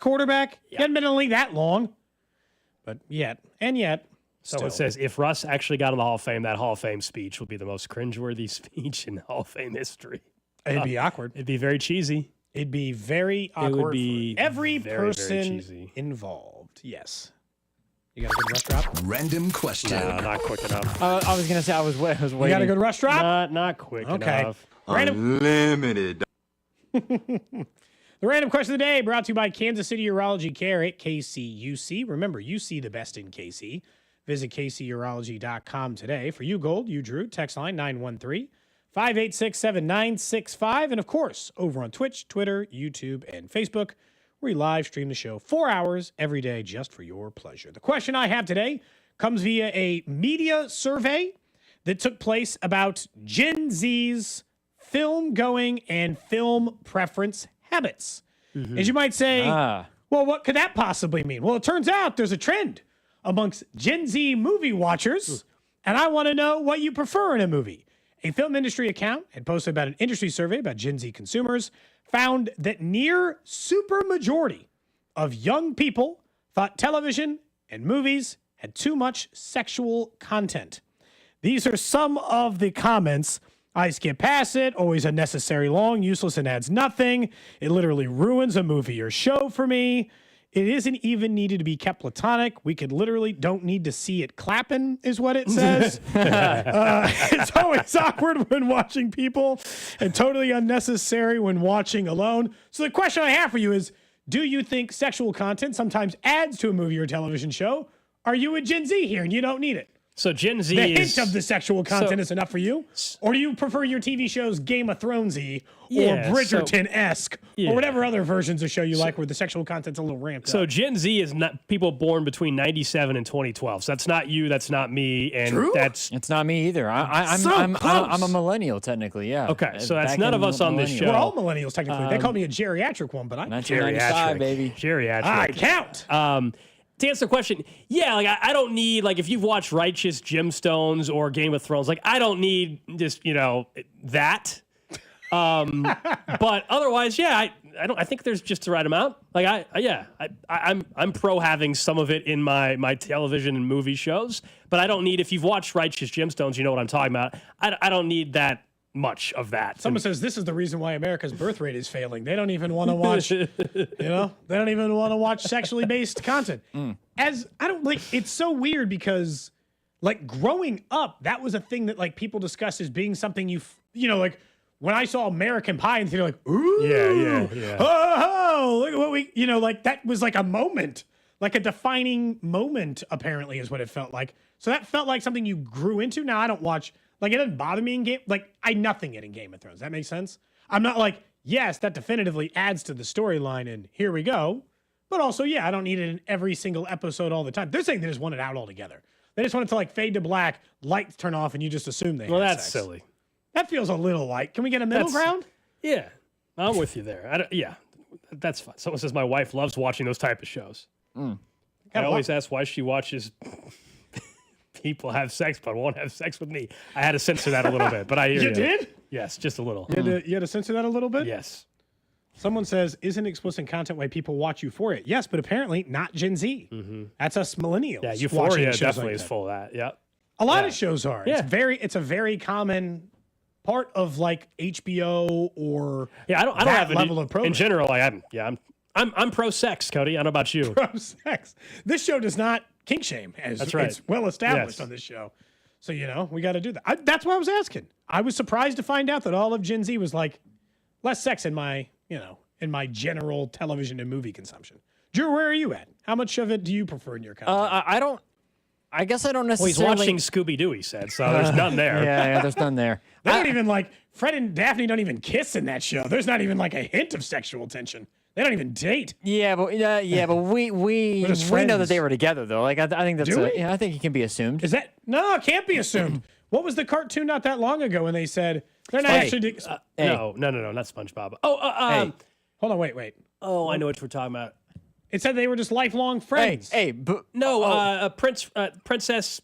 quarterback. He hadn't been in the league that long. But yet. So it says, if Russ actually got in the Hall of Fame, that Hall of Fame speech would be the most cringeworthy speech in Hall of Fame history. It'd be awkward. It'd be very cheesy. It'd be very awkward. It would be for every very, person very cheesy. Involved. Yes. You got a good rush drop? Random question. No, not quick enough. I was going to say I was waiting. You got a good rush drop? Not quick Okay. enough. Unlimited. The random question of the day brought to you by Kansas City Urology Care at KCUC. Remember, you see the best in KC. Visit kcurology.com today. For you, Gold, you, Drew, text line 913-586-7965. And, of course, over on Twitch, Twitter, YouTube, and Facebook, where we live stream the show 4 hours every day just for your pleasure. The question I have today comes via a media survey that took place about Gen Z's film-going and film preference habits. As you might say, well, what could that possibly mean? Well, it turns out there's a trend amongst Gen Z movie watchers, and I want to know what you prefer in a movie. A film industry account had posted about an industry survey about Gen Z consumers, found that near supermajority of young people thought television and movies had too much sexual content. These are some of the comments. I skip past it, always unnecessary long, useless, and adds nothing. It literally ruins a movie or show for me. It isn't even needed to be kept platonic. We could literally don't need to see it clapping, is what it says. It's always awkward when watching people and totally unnecessary when watching alone. So the question I have for you is, do you think sexual content sometimes adds to a movie or television show? Are you a Gen Z here and you don't need it? So Gen Z the is... hint of the sexual content is enough for you? Or do you prefer your TV shows Game of Thrones-y or Bridgerton-esque or whatever other versions of show you like where the sexual content's a little ramped So up? Gen Z is not people born between 97 and 2012. So that's not you, that's not me, and it's not me either. I'm a millennial technically, yeah. Okay, so that's none of us on this show. We're all millennials technically. They call me a geriatric one, but I'm 1995, baby. Geriatric. I count. To answer the question, yeah, like I don't need, like, if you've watched Righteous Gemstones or Game of Thrones, like I don't need just, that. But otherwise, yeah, I think there's just the right amount. Like I'm pro having some of it in my television and movie shows, but I don't need, if you've watched Righteous Gemstones, you know what I'm talking about. I don't need that much of that. Someone says this is the reason why America's birth rate is failing. They don't even want to watch, they don't even want to watch sexually based content. It's so weird because like growing up, that was a thing that like people discussed as being something like when I saw American Pie and they're like, ooh, yeah. Oh, look at what we, like that was like a moment, like a defining moment, apparently is what it felt like. So that felt like something you grew into. Now I don't watch, like it doesn't bother me in game, like nothing in Game of Thrones. That makes sense. I'm not like, yes, that definitively adds to the storyline and here we go. But also, yeah, I don't need it in every single episode all the time. They're saying they just want it out altogether. They just want it to like fade to black, lights turn off, and you just assume they. Well, had that's sex. silly. That feels a little light. Can we get a middle ground? Yeah, I'm with you there. That's fine. Someone says my wife loves watching those type of shows. I always ask why she watches people have sex but won't have sex with me. I had to censor that a little bit, but I hear you. You did? Yes, just a little. You had to censor that a little bit? Yes. Someone says, isn't explicit content why people watch Euphoria? Yes, but apparently not Gen Z. Mm-hmm. That's us millennials. Yeah, Euphoria definitely like is full of that. Yeah. A lot of shows are. Yeah. It's a very common part of like HBO or I don't have have level of programming. In general. I'm pro sex, Cody. I don't know about you. Pro sex. This show does not kink shame, as That's right. it's well established on this show. So we got to do that. That's why I was asking. I was surprised to find out that all of Gen Z was like less sex in my general television and movie consumption. Drew, where are you at? How much of it do you prefer in your content? I guess I don't necessarily. Well, he's watching Scooby-Doo, he said, so there's none there. Yeah, there's none there. They don't even like, Fred and Daphne don't even kiss in that show. There's not even like a hint of sexual tension. They don't even date. Yeah, but we know that they were together though. Like I think that's I think it can be assumed. Is that no? It can't be assumed. What was the cartoon not that long ago when they said they're not actually? No, not SpongeBob. Hold on, wait. Oh, I know what we're talking about. It said they were just lifelong friends. Princess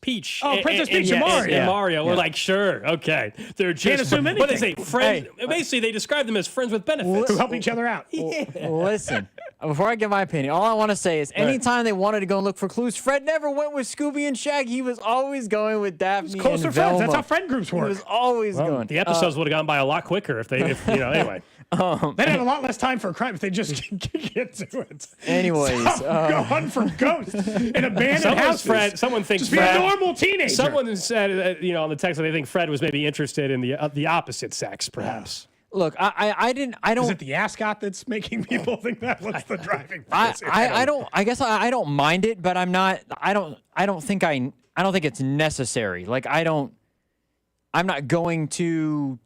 Peach. Oh, Princess Peach and Mario. And Mario. We're like, sure, okay. They're just, can't assume anything. What is it? Friends. Basically, they describe them as friends with benefits. Who help each other out. Listen, before I give my opinion, all I want to say is anytime they wanted to go and look for clues, Fred never went with Scooby and Shaggy. He was always going with Daphne closer and friends. Velma. That's how friend groups work. He was always going. The episodes would have gone by a lot quicker if anyway. They'd have a lot less time for a crime if they just get to it. Anyways, go hunt for ghosts in abandoned houses. Someone thinks just be a normal teenager. Someone said, on the text that they think Fred was maybe interested in the opposite sex, perhaps. Look, I don't. Is it the ascot that's making people think that? What's the driving force? I guess I don't mind it, but I'm not. I don't think it's necessary. Like I'm not going to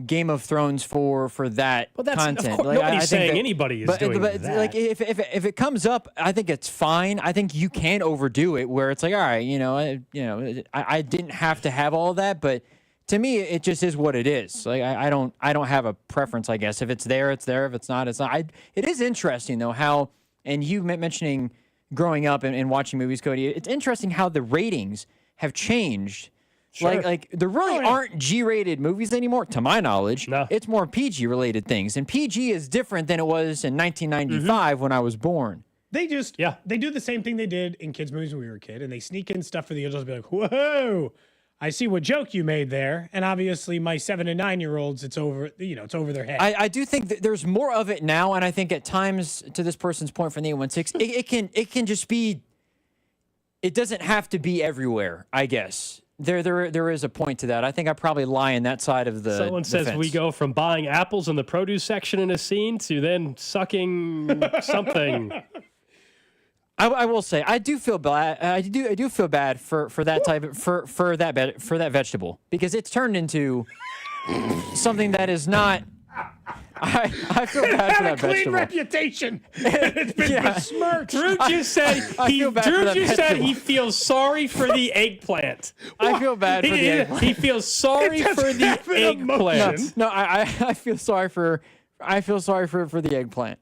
Game of Thrones for that content. Of course, like, nobody's saying anybody is doing that. Like if it comes up, I think it's fine. I think you can overdo it where it's like, all right, I didn't have to have all that, but to me, it just is what it is. Like I don't have a preference. I guess if it's there, it's there. If it's not, it's not. It is interesting though how, and you mentioning growing up and watching movies, Cody. It's interesting how the ratings have changed. Sure. Like there really aren't G-rated movies anymore, to my knowledge. No. It's more PG-related things, and PG is different than it was in 1995 when I was born. They do the same thing they did in kids' movies when we were a kid, and they sneak in stuff for the adults. Be like, whoa, I see what joke you made there, and obviously my 7 and 9-year-olds, it's over their head. I do think that there's more of it now, and I think at times, to this person's point from the 816, it can just be. It doesn't have to be everywhere, I guess. There is a point to that. I think I probably lie in that side of the Someone says fence. we go from buying apples in the produce section in a scene to then sucking something. I will say I do feel bad. I do feel bad for that type for that vegetable because it's turned into something that is not. I feel bad for that vegetable. It had a clean reputation. It's been besmirched. Drew just said he feels sorry for the eggplant. I feel bad for the eggplant. He feels sorry for the eggplant. No, I feel sorry for the eggplant.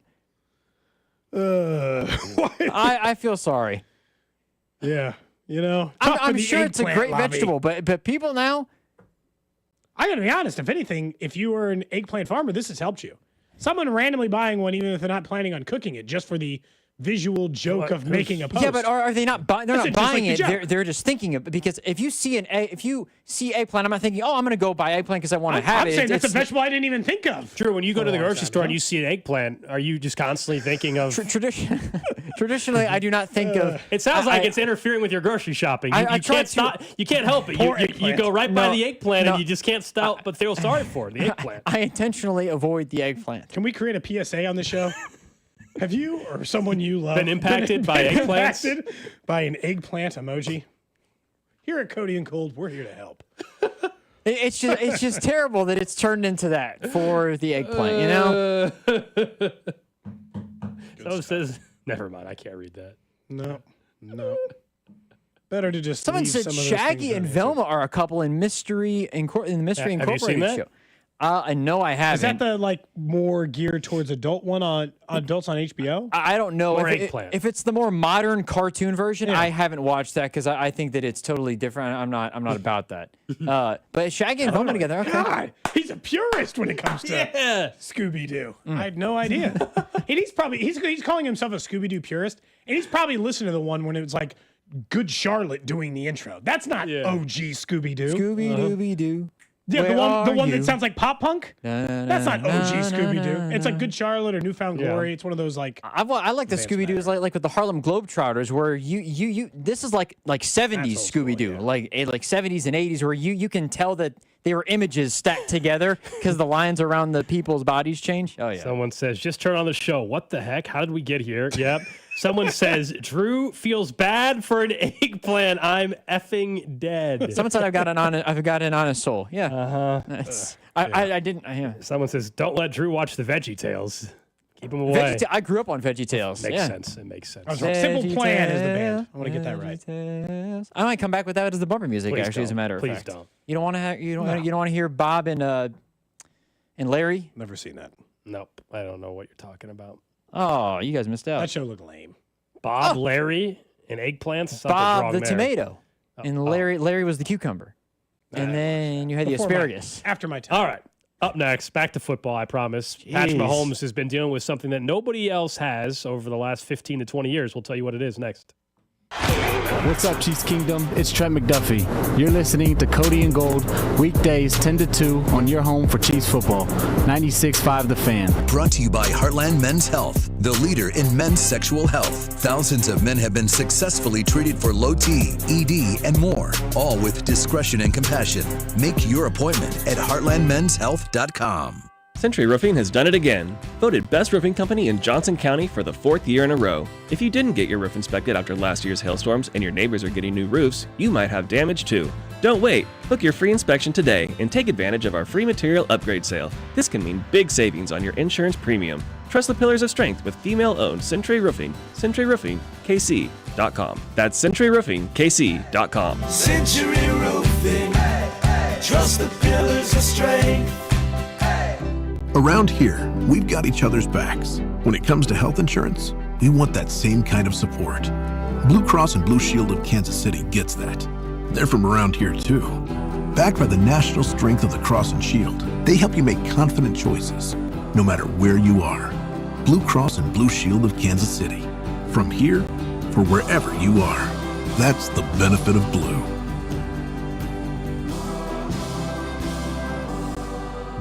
I feel sorry. Yeah. I'm sure it's a great vegetable, but people now. I got to be honest. If anything, if you were an eggplant farmer, this has helped you. Someone randomly buying one, even if they're not planning on cooking it, just for the visual joke of making a post. Yeah, but are they not buying? They're not buying it. They're just thinking of it, because if you see eggplant, I'm not thinking, I'm going to go buy eggplant because I want to have it. I'm saying that's a vegetable I didn't even think of. Drew, when you go to the grocery store and you see an eggplant, are you just constantly thinking of? Traditionally, I do not think of. It sounds like it's interfering with your grocery shopping. You can't stop. You can't help it. You go right by the eggplant and you just can't stop but feel sorry for the eggplant. I intentionally avoid the eggplant. Can we create a PSA on the show? Have you or someone you love been impacted by eggplants? Impacted by an eggplant emoji? Here at Cody and Gold, we're here to help. It's just terrible that it's turned into that for the eggplant. Someone says, never mind. I can't read that. No. Better to just. Someone said Shaggy and Velma are a couple in Mystery Incorporated have you seen that? show. No, I haven't. Is that the more geared towards adult one on adults on HBO? I don't know. Or eggplant. If it's the more modern cartoon version, I haven't watched that because I think that it's totally different. I'm not about that. But Shaggy and Velma together. Okay. God, he's a purist when it comes to Scooby Doo. I had no idea. And he's calling himself a Scooby Doo purist, and he's probably listened to the one when it was like Good Charlotte doing the intro. That's not OG Scooby Doo. Scooby Dooby Doo. Yeah, the one that sounds like pop punk. That's not OG Scooby Doo. It's like Good Charlotte or Newfound Glory. It's one of those I like the Scooby Doo's like with the Harlem Globetrotters, where you this is like 70s Scooby Doo, like 70s and 80s, where you can tell that they were images stacked together because the lines around the people's bodies change. Oh yeah. Someone says, just turn on the show. What the heck? How did we get here? Yep. Someone says, Drew feels bad for an eggplant. I'm effing dead. Someone said I've got an honest soul. Yeah. I didn't. Someone says, don't let Drew watch the Veggie Tales. Keep him away. I grew up on Veggie Tales. Makes sense. It makes sense. Simple Plan is the band. I want to get that right. I might come back with that as the bumper music. Please actually, don't. as a matter of Please fact. don't. You don't want to you don't want to hear Bob and Larry? Never seen that. Nope. I don't know what you're talking about. Oh, you guys missed out. That show looked lame. Bob, Larry, and eggplants. Something's Bob wrong the there. tomato, and Larry was the cucumber, and then you had the asparagus. After my time. All right. Up next, back to football, I promise. Patrick Mahomes has been dealing with something that nobody else has over the last 15 to 20 years. We'll tell you what it is next. What's up, Chiefs Kingdom? It's Trent McDuffie. You're listening to Cody and Gold, weekdays 10 to 2 on your home for Chiefs football. 96.5 The Fan. Brought to you by Heartland Men's Health, the leader in men's sexual health. Thousands of men have been successfully treated for low T, ED, and more, all with discretion and compassion. Make your appointment at heartlandmenshealth.com. Century Roofing has done it again. Voted best roofing company in Johnson County for the 4th year in a row. If you didn't get your roof inspected after last year's hailstorms and your neighbors are getting new roofs, you might have damage too. Don't wait. Book your free inspection today and take advantage of our free material upgrade sale. This can mean big savings on your insurance premium. Trust the pillars of strength with female-owned Century Roofing. CenturyRoofingKC.com. That's CenturyRoofingKC.com. Century Roofing. Trust the pillars of strength. Around here, we've got each other's backs. When it comes to health insurance, we want that same kind of support. Blue Cross and Blue Shield of Kansas City gets that. They're from around here too. Backed by the national strength of the Cross and Shield, they help you make confident choices, no matter where you are. Blue Cross and Blue Shield of Kansas City. From here, for wherever you are. That's the benefit of blue.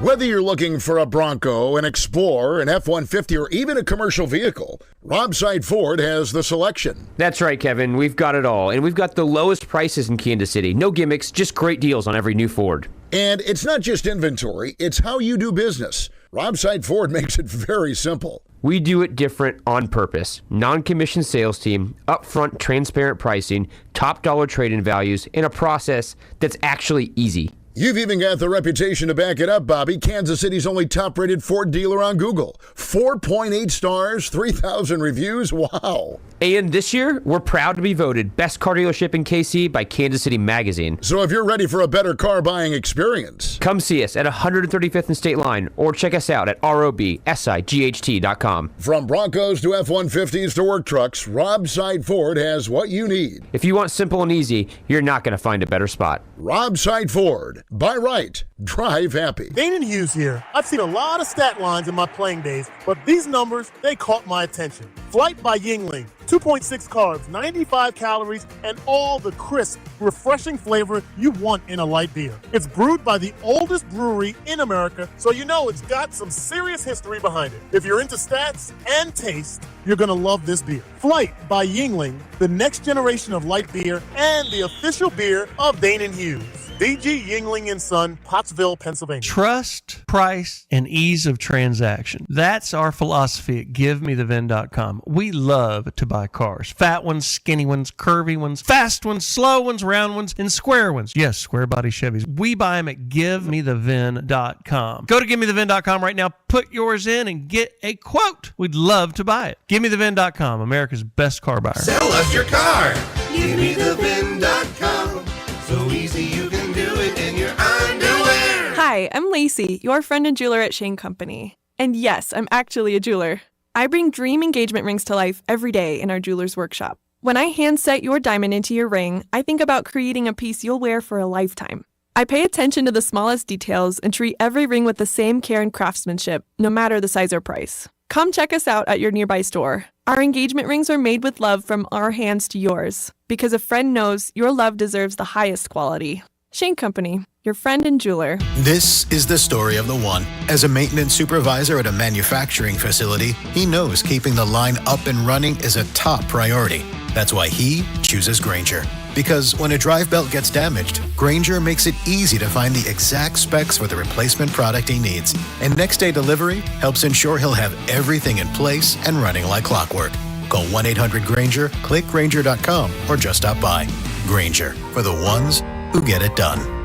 Whether you're looking for a Bronco, an Explorer, an F-150, or even a commercial vehicle, Robside Ford has the selection. That's right, Kevin. We've got it all. And we've got the lowest prices in Kansas City. No gimmicks, just great deals on every new Ford. And it's not just inventory, it's how you do business. Robside Ford makes it very simple. We do it different on purpose. Non-commissioned sales team, upfront transparent pricing, top dollar trade-in values, and a process that's actually easy. You've even got the reputation to back it up, Bobby. Kansas City's only top-rated Ford dealer on Google. 4.8 stars, 3,000 reviews. Wow. And this year, we're proud to be voted Best Car Dealership in KC by Kansas City Magazine. So if you're ready for a better car buying experience, come see us at 135th and State Line or check us out at robsight.com. From Broncos to F-150s to work trucks, Rob Side Ford has what you need. If you want simple and easy, you're not going to find a better spot. Rob Side Ford. Buy right. Drive happy. Danan Hughes here. I've seen a lot of stat lines in my playing days, but these numbers, they caught my attention. Flight by Yingling. 2.6 carbs, 95 calories, and all the crisp, refreshing flavor you want in a light beer. It's brewed by the oldest brewery in America, so you know it's got some serious history behind it. If you're into stats and taste, you're going to love this beer. Flight by Yingling, the next generation of light beer and the official beer of Danan Hughes. DG Yingling & Son, Pottsville, Pennsylvania. Trust, price, and ease of transaction. That's our philosophy at GiveMeTheVin.com. We love to buy cars. Fat ones, skinny ones, curvy ones, fast ones, slow ones, round ones, and square ones. Yes, square body Chevys. We buy them at GiveMeTheVin.com. Go to GiveMeTheVin.com right now, put yours in, and get a quote. We'd love to buy it. GiveMeTheVin.com, America's best car buyer. Sell us your car. GiveMeTheVin.com. So easy you can do it in your underwear. Hi, I'm Lacey, your friend and jeweler at Shane Company. And yes, I'm actually a jeweler. I bring dream engagement rings to life every day in our jeweler's workshop. When I hand set your diamond into your ring, I think about creating a piece you'll wear for a lifetime. I pay attention to the smallest details and treat every ring with the same care and craftsmanship, no matter the size or price. Come check us out at your nearby store. Our engagement rings are made with love from our hands to yours, because a friend knows your love deserves the highest quality. Shane Company, your friend and jeweler. This is the story of the one. As a maintenance supervisor at a manufacturing facility, he knows keeping the line up and running is a top priority. That's why he chooses Grainger. Because when a drive belt gets damaged, Grainger makes it easy to find the exact specs for the replacement product he needs. And next day delivery helps ensure he'll have everything in place and running like clockwork. Call 1-800-GRAINGER, click Grainger.com, or just stop by. Grainger, for the ones who get it done.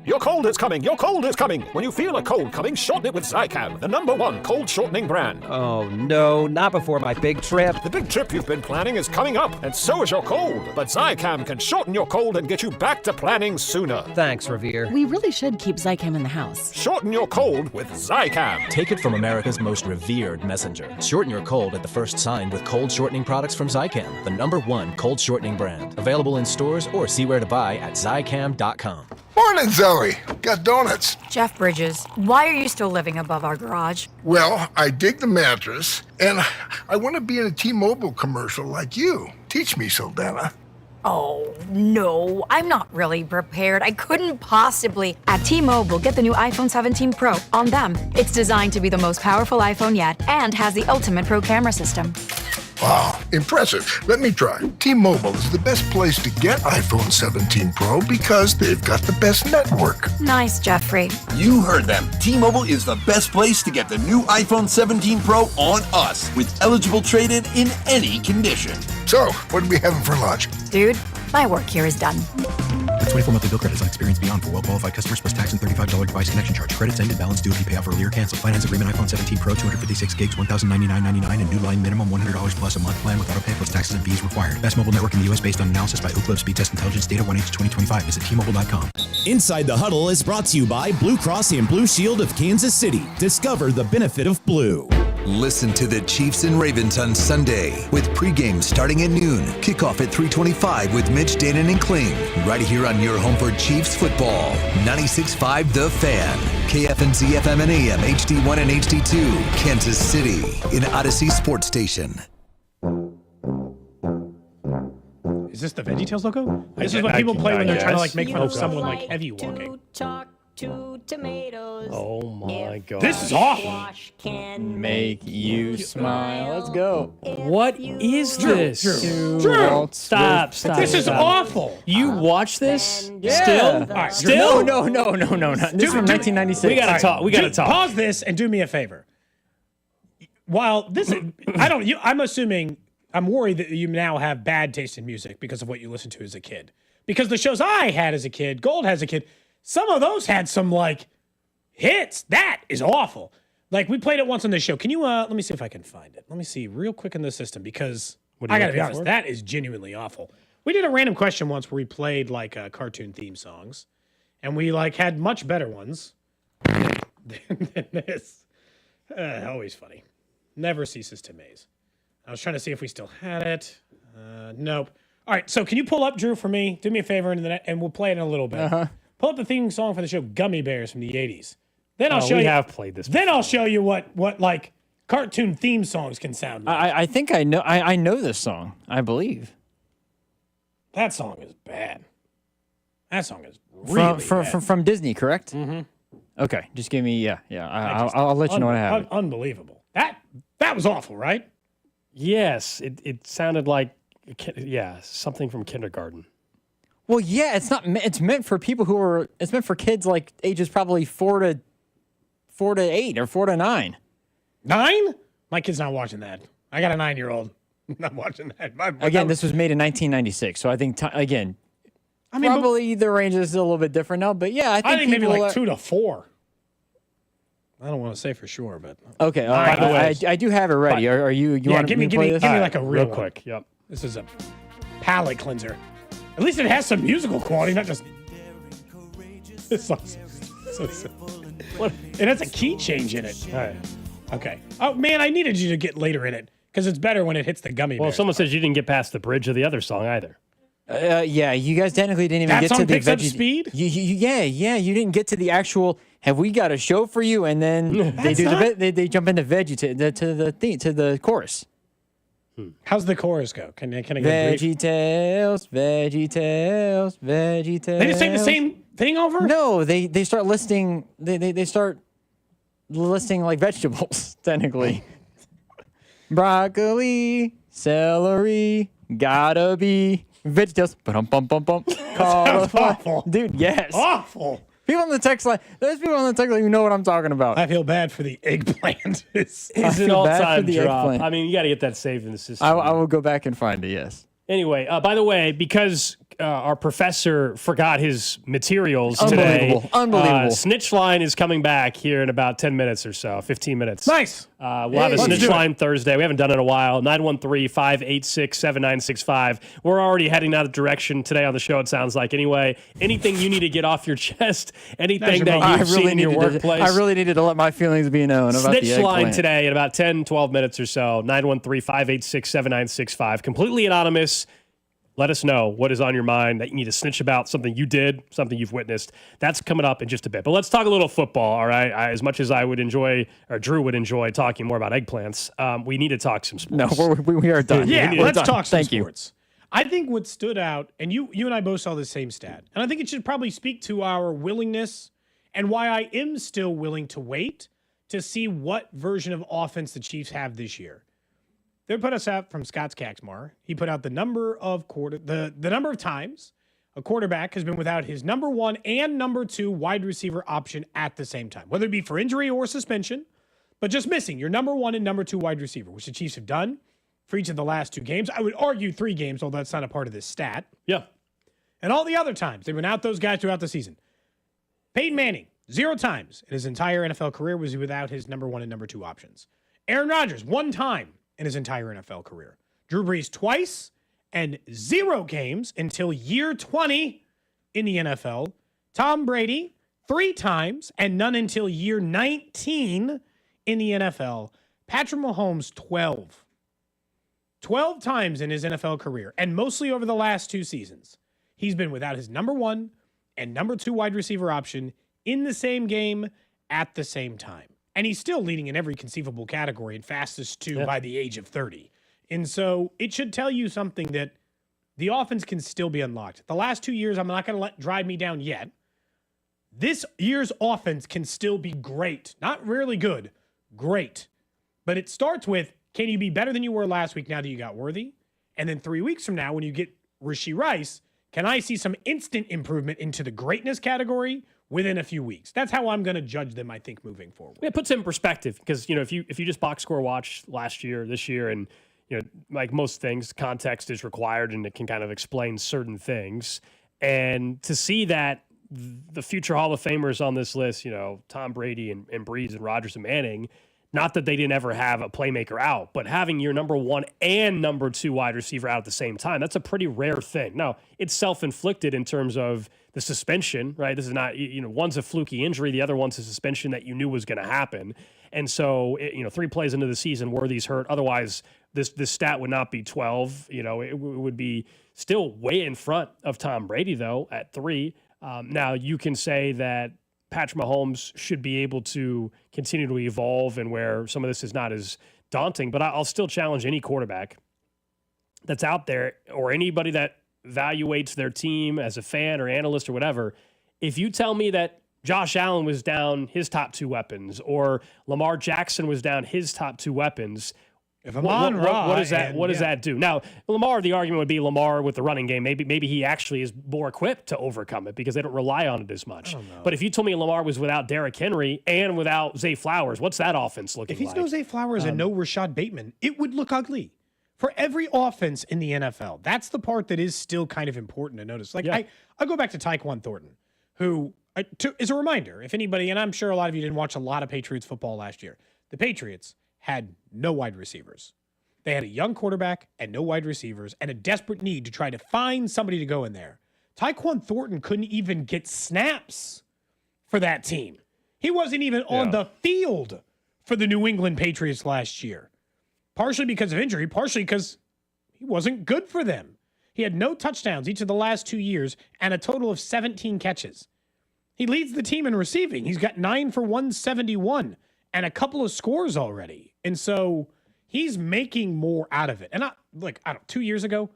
Your cold is coming. Your cold is coming. When you feel a cold coming, shorten it with Zicam, the #1 cold shortening brand. Oh no, not before my big trip. The big trip you've been planning is coming up, and so is your cold. But Zicam can shorten your cold and get you back to planning sooner. Thanks, Revere. We really should keep Zicam in the house. Shorten your cold with Zicam. Take it from America's most revered messenger. Shorten your cold at the first sign with cold shortening products from Zicam, the #1 cold shortening brand. Available in stores or see where to buy at Zicam.com. Morning, Zoe. Got donuts. Jeff Bridges, why are you still living above our garage? Well, I dig the mattress, and I want to be in a T-Mobile commercial like you. Teach me, Saldana. Oh, no, I'm not really prepared. I couldn't possibly. At T-Mobile, get the new iPhone 17 Pro. On them, it's designed to be the most powerful iPhone yet and has the ultimate pro camera system. Wow, impressive. Let me try. T-Mobile is the best place to get iPhone 17 Pro because they've got the best network. Nice, Jeffrey. You heard them. T-Mobile is the best place to get the new iPhone 17 Pro on us with eligible trade-in in any condition. So, what are we having for lunch? Dude, my work here is done. 24 monthly bill credits on Experience Beyond for well-qualified customers plus tax and $35 device connection charge. Credits ended, balance due if you pay off earlier or cancel. Finance agreement iPhone 17 Pro, 256 gigs, $1,099.99 and new line minimum $100 plus a month plan with auto pay plus taxes and fees required. Best mobile network in the U.S. based on analysis by Ookla Speed Test Intelligence data 1H2025. Visit T-Mobile.com. Inside the Huddle is brought to you by Blue Cross and Blue Shield of Kansas City. Discover the benefit of blue. Listen to the Chiefs and Ravens on Sunday with pregame starting at noon. Kickoff at 3:25 with Mitch, Danan, and Kling. Right here on your home for Chiefs football. 96.5 The Fan. KFNZ FM and AM, HD1 and HD2. Kansas City. In Odyssey Sports Station. Is this the VeggieTales logo? This is what people play when they're trying to like make fun of someone like heavy walking. Oh my god. This is awful. Make you smile. Let's go. What is this? Drew. Stop. This is awful. You watch this? Yeah. Still? All right, Still? No. This is from 1996. We gotta talk. We gotta talk. Pause this and do me a favor. While this, I'm worried that you now have bad taste in music because of what you listened to as a kid. Because the shows I had as a kid, Gold has a kid, some of those had some like hits. That is awful. Like, we played it once on this show. Can you, let me see if I can find it. Let me see real quick in the system because I got to be honest, that is genuinely awful. We did a random question once where we played, like, cartoon theme songs, and we, like, had much better ones than this. Always funny. Never ceases to amaze. I was trying to see if we still had it. Nope. All right, so can you pull up, Drew, for me? Do me a favor, and we'll play it in a little bit. Pull up the theme song for the show Gummy Bears from the 80s. Then I'll show you. We have played this before. Then I'll show you what like cartoon theme songs can sound like. I think I know this song, I believe. That song is bad. That song is really bad. From Disney, correct? Mm-hmm. Okay, just give me I'll let you know what I have. Unbelievable. That was awful, right? Yes, it sounded like something from kindergarten. Well, yeah, it's not. It's meant for people who are. It's meant for kids like ages probably 4 to 8 or 4 to 9. 9? My kid's not watching that. I got a 9-year-old. Not watching that. Again, this was made in 1996, so I think probably the range is a little bit different now. But yeah, I think maybe like 2 to 4. I don't want to say for sure, but okay. I do have it ready. Are you? You want give me like a real quick. Yep. This is a palate cleanser. At least it has some musical quality, not just. This song's so simple. It has a key change in it. All right. Okay. Oh man, I needed you to get later in it because it's better when it hits the gummy. Well, someone says you didn't get past the bridge of the other song either. Yeah, you guys technically didn't even get to the veggie speed. You didn't get to the actual. Have we got a show for you? And then they jump into veggie to the chorus. How's the chorus go? Can I get Veggie Tales, Veggie Tales, Veggie Tales. They just sing the same thing over? No, they start listing. They start listing like vegetables technically. Broccoli, celery, gotta be vegetables. Bum. Sounds awful, dude. Yes, awful. People on the text line. There's people on the text line who know what I'm talking about. I feel bad for the eggplant. It's an all-time drop. Eggplant. I mean, you got to get that saved in the system. I will go back and find it. Yes. Anyway, by the way, because our professor forgot his materials today, Unbelievable. Snitch Line is coming back here in about 10 minutes or so, 15 minutes. Nice. We'll have a Snitch Line Thursday. We haven't done it in a while. 913-586-7965. We're already heading that direction today on the show, it sounds like. Anyway, anything you need to get off your chest, anything that you've seen in your workplace. I really needed to let my feelings be known about Snitch the eggplant. Line today in about 10, 12 minutes or so. 913-586-7965. Completely anonymous. Let us know what is on your mind that you need to snitch about, something you did, something you've witnessed. That's coming up in just a bit. But let's talk a little football, all right? As much as I would enjoy, or Drew would enjoy talking more about eggplants, we need to talk some sports. No, we are done. Yeah, let's talk some Thank sports. I think what stood out, and you and I both saw the same stat, and I think it should probably speak to our willingness and why I am still willing to wait to see what version of offense the Chiefs have this year. They put us out from Scott's Caxmar. He put out the number of the number of times a quarterback has been without his number 1 and number 2 wide receiver option at the same time, whether it be for injury or suspension, but just missing your number 1 and number 2 wide receiver, which the Chiefs have done for each of the last 2 games. I would argue 3 games, although that's not a part of this stat. Yeah. And all the other times, they've been out those guys throughout the season. Peyton Manning, 0 times in his entire NFL career was he without his number 1 and number 2 options. Aaron Rodgers, 1 time in his entire NFL career. Drew Brees twice and 0 games until year 20 in the NFL. Tom Brady 3 times and none until year 19 in the NFL. Patrick Mahomes 12 times in his NFL career, and mostly over the last 2 seasons. He's been without his number 1 and number 2 wide receiver option in the same game at the same time. And he's still leading in every conceivable category and fastest to by the age of 30. And so it should tell you something that the offense can still be unlocked. The last 2 years, I'm not going to let drive me down yet. This year's offense can still be great. Not really good, great. But it starts with, can you be better than you were last week now that you got Worthy? And then 3 weeks from now, when you get Rashee Rice, can I see some instant improvement into the greatness category within a few weeks? That's how I'm going to judge them, I think, moving forward. It puts it in perspective because, if you just box score watch last year, this year, and, like most things, context is required and it can kind of explain certain things. And to see that the future Hall of Famers on this list, Tom Brady and Brees and Rodgers and Manning, not that they didn't ever have a playmaker out, but having your number 1 and number 2 wide receiver out at the same time, that's a pretty rare thing. Now, it's self-inflicted in terms of the suspension, right? This is not, one's a fluky injury, the other one's a suspension that you knew was going to happen. And so, 3 plays into the season, Worthy's hurt. Otherwise, this stat would not be 12. It would be still way in front of Tom Brady, though, at 3. Now, you can say that Patrick Mahomes should be able to continue to evolve and where some of this is not as daunting, but I'll still challenge any quarterback that's out there or anybody that evaluates their team as a fan or analyst or whatever. If you tell me that Josh Allen was down his top 2 weapons or Lamar Jackson was down his top 2 weapons, what does that do? Now, Lamar, the argument would be Lamar with the running game. Maybe he actually is more equipped to overcome it because they don't rely on it as much. But if you told me Lamar was without Derrick Henry and without Zay Flowers, what's that offense looking like? If he's no Zay Flowers and no Rashad Bateman, it would look ugly. For every offense in the NFL, that's the part that is still kind of important to notice. I'll go back to Tyquan Thornton, who is a reminder, if anybody, and I'm sure a lot of you didn't watch a lot of Patriots football last year, the Patriots had no wide receivers. They had a young quarterback and no wide receivers and a desperate need to try to find somebody to go in there. Tyquan Thornton couldn't even get snaps for that team. He wasn't even on the field for the New England Patriots last year. Partially because of injury, partially because he wasn't good for them. He had no touchdowns each of the last 2 years and a total of 17 catches. He leads the team in receiving. He's got 9 for 171 and a couple of scores already. And so he's making more out of it. And 2 years ago,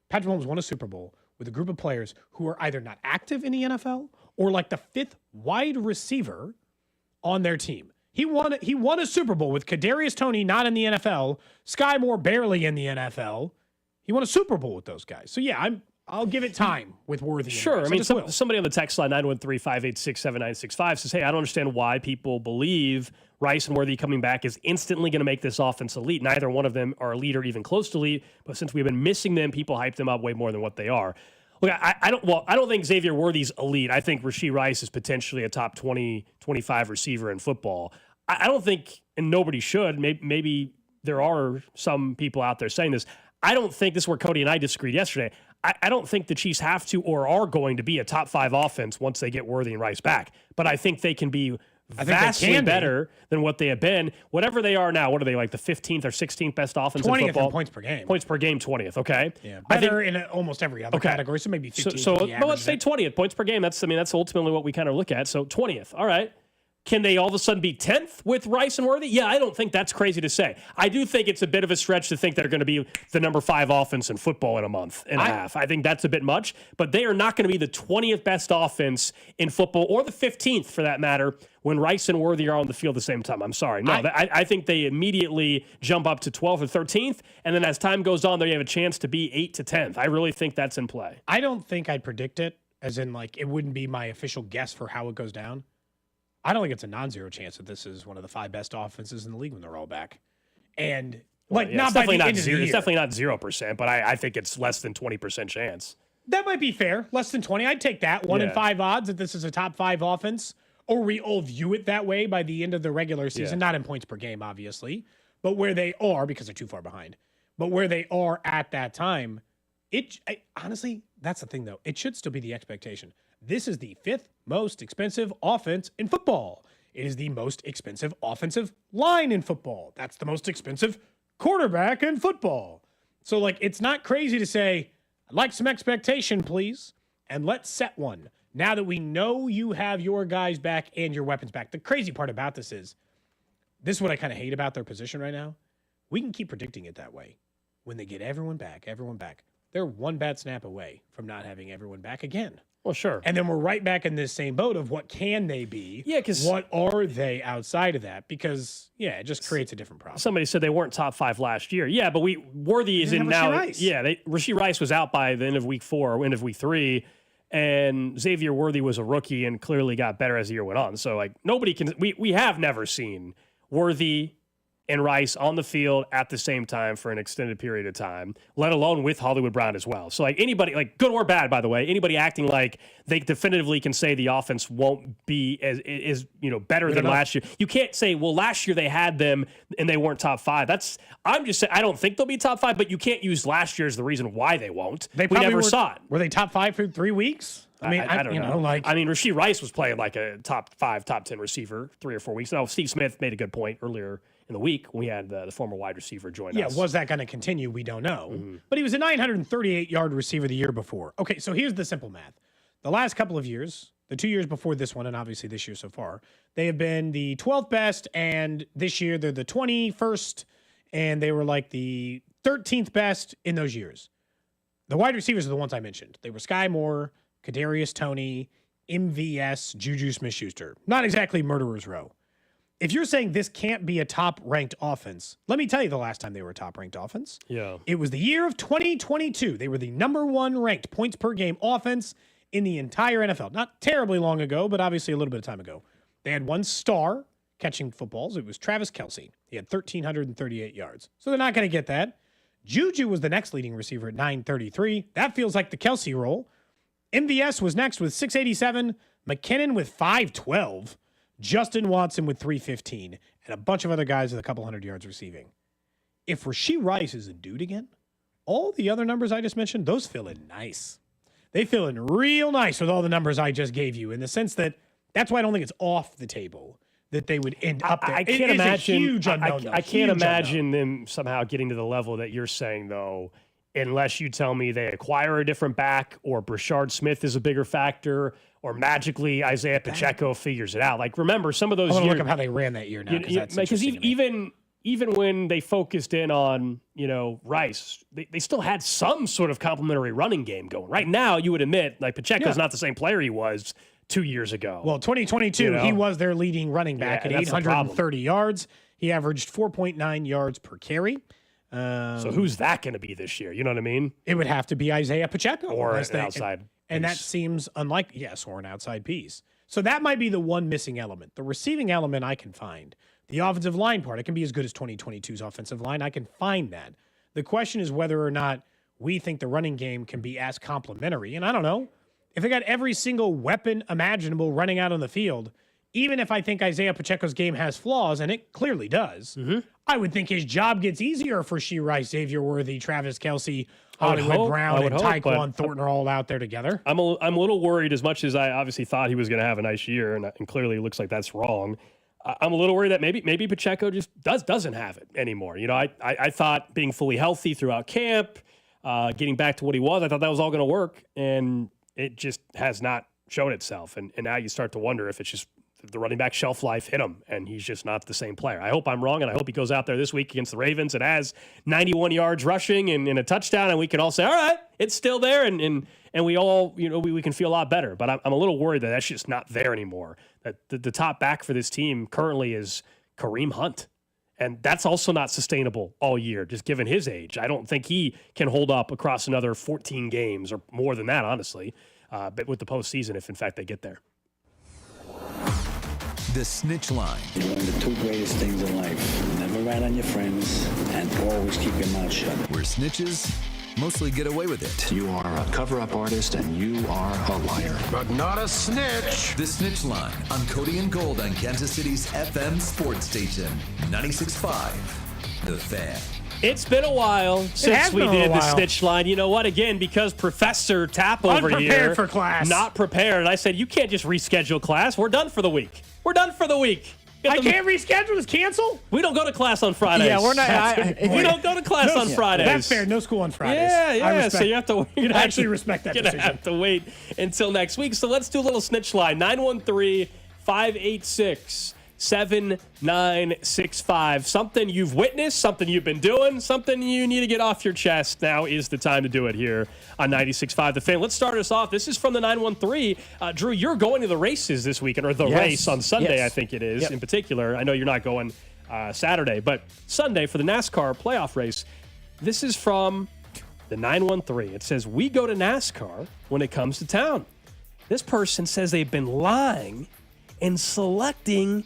Patrick Mahomes won a Super Bowl with a group of players who are either not active in the NFL or like the 5th wide receiver on their team. He won a Super Bowl with Kadarius Toney not in the NFL, Sky Moore barely in the NFL. He won a Super Bowl with those guys. So yeah, I'll give it time with Worthy. Sure. I mean, somebody on the text line, 913-586-7965 says, hey, I don't understand why people believe Rice and Worthy coming back is instantly going to make this offense elite. Neither one of them are elite or even close to elite, but since we've been missing them, people hype them up way more than what they are. Look, I don't think Xavier Worthy's elite. I think Rashee Rice is potentially a top 20, 25 receiver in football. I don't think, and nobody should, maybe there are some people out there saying this, I don't think, this is where Cody and I disagreed yesterday, I don't think the Chiefs have to or are going to be a top 5 offense once they get Worthy and Rice back. But I think they can be vastly better than what they have been. Whatever they are now, what are they, like the 15th or 16th best offense in football? 20th in points per game. Points per game, 20th, okay? Yeah, better in almost every other category, so maybe 15th. So let's say 20th, points per game. That's ultimately what we kind of look at. So 20th, all right. Can they all of a sudden be 10th with Rice and Worthy? Yeah, I don't think that's crazy to say. I do think it's a bit of a stretch to think they're going to be the number 5 offense in football in a month and a half. I think that's a bit much, but they are not going to be the 20th best offense in football or the 15th for that matter when Rice and Worthy are on the field at the same time. I'm sorry. No, I think they immediately jump up to 12th or 13th, and then as time goes on, they have a chance to be 8th to 10th. I really think that's in play. I don't think I'd predict it, as in like it wouldn't be my official guess for how it goes down. I don't think it's a non-zero chance that this is one of the 5 best offenses in the league when they're all back. And not by the end of the year. It's definitely not 0%, but I think it's less than 20% chance. That might be fair. Less than 20. I'd take that. 1 in 5 odds that this is a top 5 offense. Or we all view it that way by the end of the regular season. Not in points per game, obviously. But where they are, because they're too far behind. But where they are at that time, honestly, that's the thing, though. It should still be the expectation. This is the 5th most expensive offense in football. It is the most expensive offensive line in football. That's the most expensive quarterback in football. So, it's not crazy to say, I'd like some expectation, please, and let's set one. Now that we know you have your guys back and your weapons back. The crazy part about this is what I kind of hate about their position right now. We can keep predicting it that way. When they get everyone back, they're one bad snap away from not having everyone back again. Well, sure. And then we're right back in this same boat of what can they be? Yeah, because what are they outside of that? Because, it just creates a different problem. Somebody said they weren't top 5 last year. Yeah, but Worthy is in now. Rice. Yeah, Rashee Rice was out by the end of week 4 or end of week 3, and Xavier Worthy was a rookie and clearly got better as the year went on. So, nobody can. We have never seen Worthy and Rice on the field at the same time for an extended period of time, let alone with Hollywood Brown as well. So like anybody, like good or bad, by the way, anybody acting like they definitively can say the offense won't be as better than last year. You can't say, well, last year they had them and they weren't top 5. I'm just saying, I don't think they'll be top 5, but you can't use last year as the reason why they won't. We never saw it. Were they top 5 for 3 weeks? I don't know. Rasheed Rice was playing like a top 5, top 10 receiver 3 or 4 weeks. Now, Steve Smith made a good point earlier in the week when we had the former wide receiver join us. Yeah, was that going to continue? We don't know. But he was a 938-yard receiver the year before. Okay, so here's the simple math. The last couple of years, the 2 years before this one, and obviously this year so far, they have been the 12th best, and this year they're the 21st, and they were like the 13th best in those years. The wide receivers are the ones I mentioned. They were Sky Moore, Kadarius Toney, MVS, Juju Smith-Schuster. Not exactly murderer's row. If you're saying this can't be a top-ranked offense, let me tell you the last time they were a top-ranked offense. Yeah. It was the year of 2022. They were the number 1 ranked points per game offense in the entire NFL. Not terribly long ago, but obviously a little bit of time ago. They had one star catching footballs. It was Travis Kelce. He had 1,338 yards. So they're not going to get that. Juju was the next leading receiver at 933. That feels like the Kelce role. MVS was next with 687, McKinnon with 512, Justin Watson with 315, and a bunch of other guys with a couple hundred yards receiving. If Rasheed Rice is a dude again, all the other numbers I just mentioned, those fill in nice. They fill in real nice with all the numbers I just gave you in the sense that that's why I don't think it's off the table that they would end up there. I can't imagine. A huge unknown, I can't imagine them somehow getting to the level that you're saying, though, unless you tell me they acquire a different back or Brashard Smith is a bigger factor or magically Isaiah Pacheco figures it out. Like, remember, some of those years. Look at how they ran that year now. Because even when they focused in on, Rice, they still had some sort of complementary running game going. Right now, you would admit, like, Pacheco's not the same player he was 2 years ago. Well, 2022, he was their leading running back at 830 yards. He averaged 4.9 yards per carry. So who's that going to be this year? You know what I mean? It would have to be Isaiah Pacheco. Or an outside. And that seems unlikely. Yes, or an outside piece. So that might be the one missing element. The receiving element I can find. The offensive line part, it can be as good as 2022's offensive line. I can find that. The question is whether or not we think the running game can be as complementary. And I don't know. If they got every single weapon imaginable running out on the field, even if I think Isaiah Pacheco's game has flaws, and it clearly does, I would think his job gets easier for Rasheed Rice, Xavier Worthy, Travis Kelce, Hollywood Brown, and Tyquan Thornton are all out there together. I'm a little worried, as much as I obviously thought he was going to have a nice year, and clearly it looks like that's wrong. I'm a little worried that maybe Pacheco just doesn't have it anymore. I thought being fully healthy throughout camp, getting back to what he was, I thought that was all going to work, and it just has not shown itself. And now you start to wonder if it's just the running back shelf life hit him, and he's just not the same player. I hope I'm wrong, and I hope he goes out there this week against the Ravens and has 91 yards rushing and a touchdown, and we can all say, all right, it's still there, and we all, we can feel a lot better. But I'm a little worried that that's just not there anymore. That the top back for this team currently is Kareem Hunt, and that's also not sustainable all year, just given his age. I don't think he can hold up across another 14 games or more than that, honestly, but with the postseason, if in fact they get there. The Snitch Line. You learn the 2 greatest things in life. Never rat on your friends and always keep your mouth shut. Where snitches mostly get away with it. You are a cover-up artist and you are a liar. But not a snitch. The Snitch Line on Cody and Gold on Kansas City's FM sports station, 96.5, The Fan. It's been a while since we did the Snitch Line. You know what? Again, because Professor Tap over here. Unprepared for class. Not prepared. And I said, you can't just reschedule class. We're done for the week. We're done for the week. I can't reschedule. It's canceled. We don't go to class on Fridays. Yeah, we're not. We don't go to class on Fridays. That's fair. No school on Fridays. Yeah. So you have to. I actually respect that decision. You have to wait until next week. So let's do a little Snitch Line. 913-586-7965. Something you've witnessed, something you've been doing, something you need to get off your chest. Now is the time to do it here on 96.5 The Fan. Let's start us off. This is from the 913. Drew, you're going to the races this weekend, or the race on Sunday, I think it is, in particular. I know you're not going Saturday, but Sunday for the NASCAR playoff race. This is from the 913. It says, we go to NASCAR when it comes to town. This person says they've been lying and selecting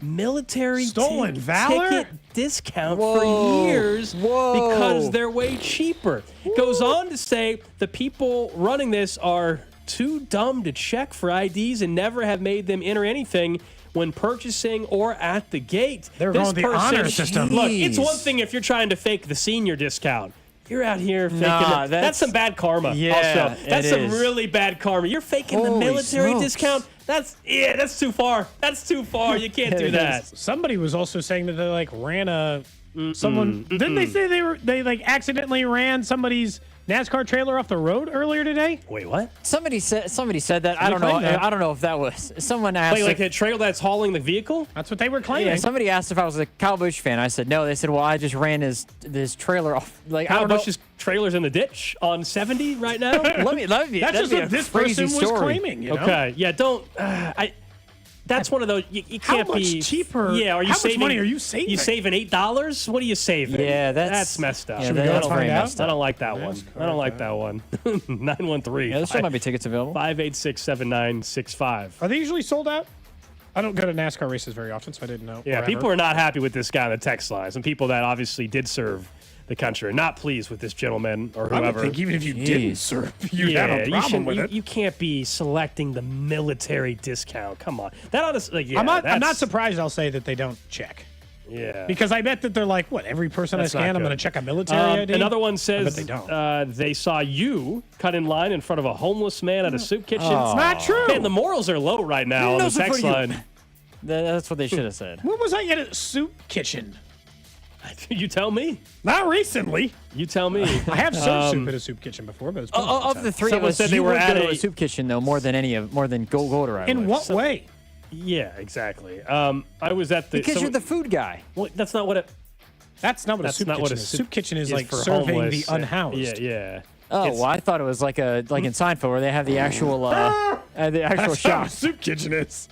military Stolen valor? ticket discount for years because they're way cheaper. Goes on to say the people running this are too dumb to check for IDs and never have made them enter anything when purchasing or at the gate. They're going the honor system. Look, it's one thing if you're trying to fake the senior discount. You're out here faking that's some bad karma. Yeah, also. That's some really bad karma. You're faking the military discount. That's too far. That's too far. You can't do that. Somebody was also saying that they like ran didn't they say they like accidentally ran somebody's NASCAR trailer off the road earlier today? Wait, what? Somebody said that. I don't know. I don't know if that was someone asked. Wait, like a trailer that's hauling the vehicle? That's what they were claiming. Yeah, somebody asked if I was a Kyle Busch fan. I said no. They said, well, I just ran his trailer off. Like Kyle Busch's trailer's in let on 70 right now. That's just what this person was claiming. You know? Okay, yeah, don't. That's one of those you can't How much be cheaper? Yeah, are you how saving? much money are you saving? You saving $8? What are you saving? Yeah, that's messed up. Yeah, that's very messed up. I don't like that one. I don't like that one. 913. Yeah, there still might be tickets available. 586-7965. Are they usually sold out? I don't go to NASCAR races very often, so I didn't know. Yeah, people are not happy with this guy on the text line. Some people that obviously did serve the country are not pleased with this gentleman or whoever. I would think even if you didn't serve, you'd have a problem with it. You can't be selecting the military discount. Come on. That honestly, I'm not surprised. I'll say that they don't check. Yeah. Because I bet that they're like, what, every person I scan, I'm going to check a military ID? Another one says they don't. They saw you cut in line in front of a homeless man at a soup kitchen. It's not true. Man, the morals are low right now on the text line. That's what they should have said. When was I at a soup kitchen? You tell me. Not recently. You tell me. I have served soup at a soup kitchen before, but it's been a long Of time. the three Someone of us, said they you were would at go to a a soup kitchen though more than Gold or I In would. what way? Yeah, exactly. I was at the Because you're the food guy. Well, that's not what it. That's not what a soup kitchen is. Soup kitchen is like serving homeless. the unhoused. Yeah. Oh, well, I thought it was like in Seinfeld where they have the actual That's shop. not what a soup kitchen is.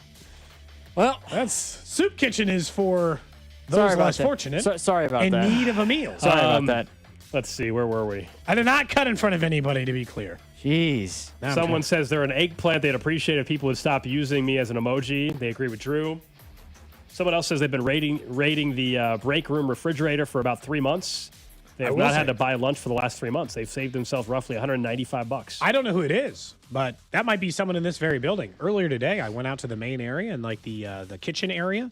Well, soup kitchen is for those less fortunate. Sorry about in that. In need of a meal. Sorry about that. Let's see. Where were we? I did not cut in front of anybody, to be clear. Jeez. Someone says they're an eggplant. They'd appreciate if people would stop using me as an emoji. They agree with Drew. Someone else says they've been raiding the break room refrigerator for about 3 months. They have not had to buy lunch for the last 3 months. They've saved themselves roughly $195. I don't know who it is, but that might be someone in this very building. Earlier today, I went out to the main area and like the kitchen area,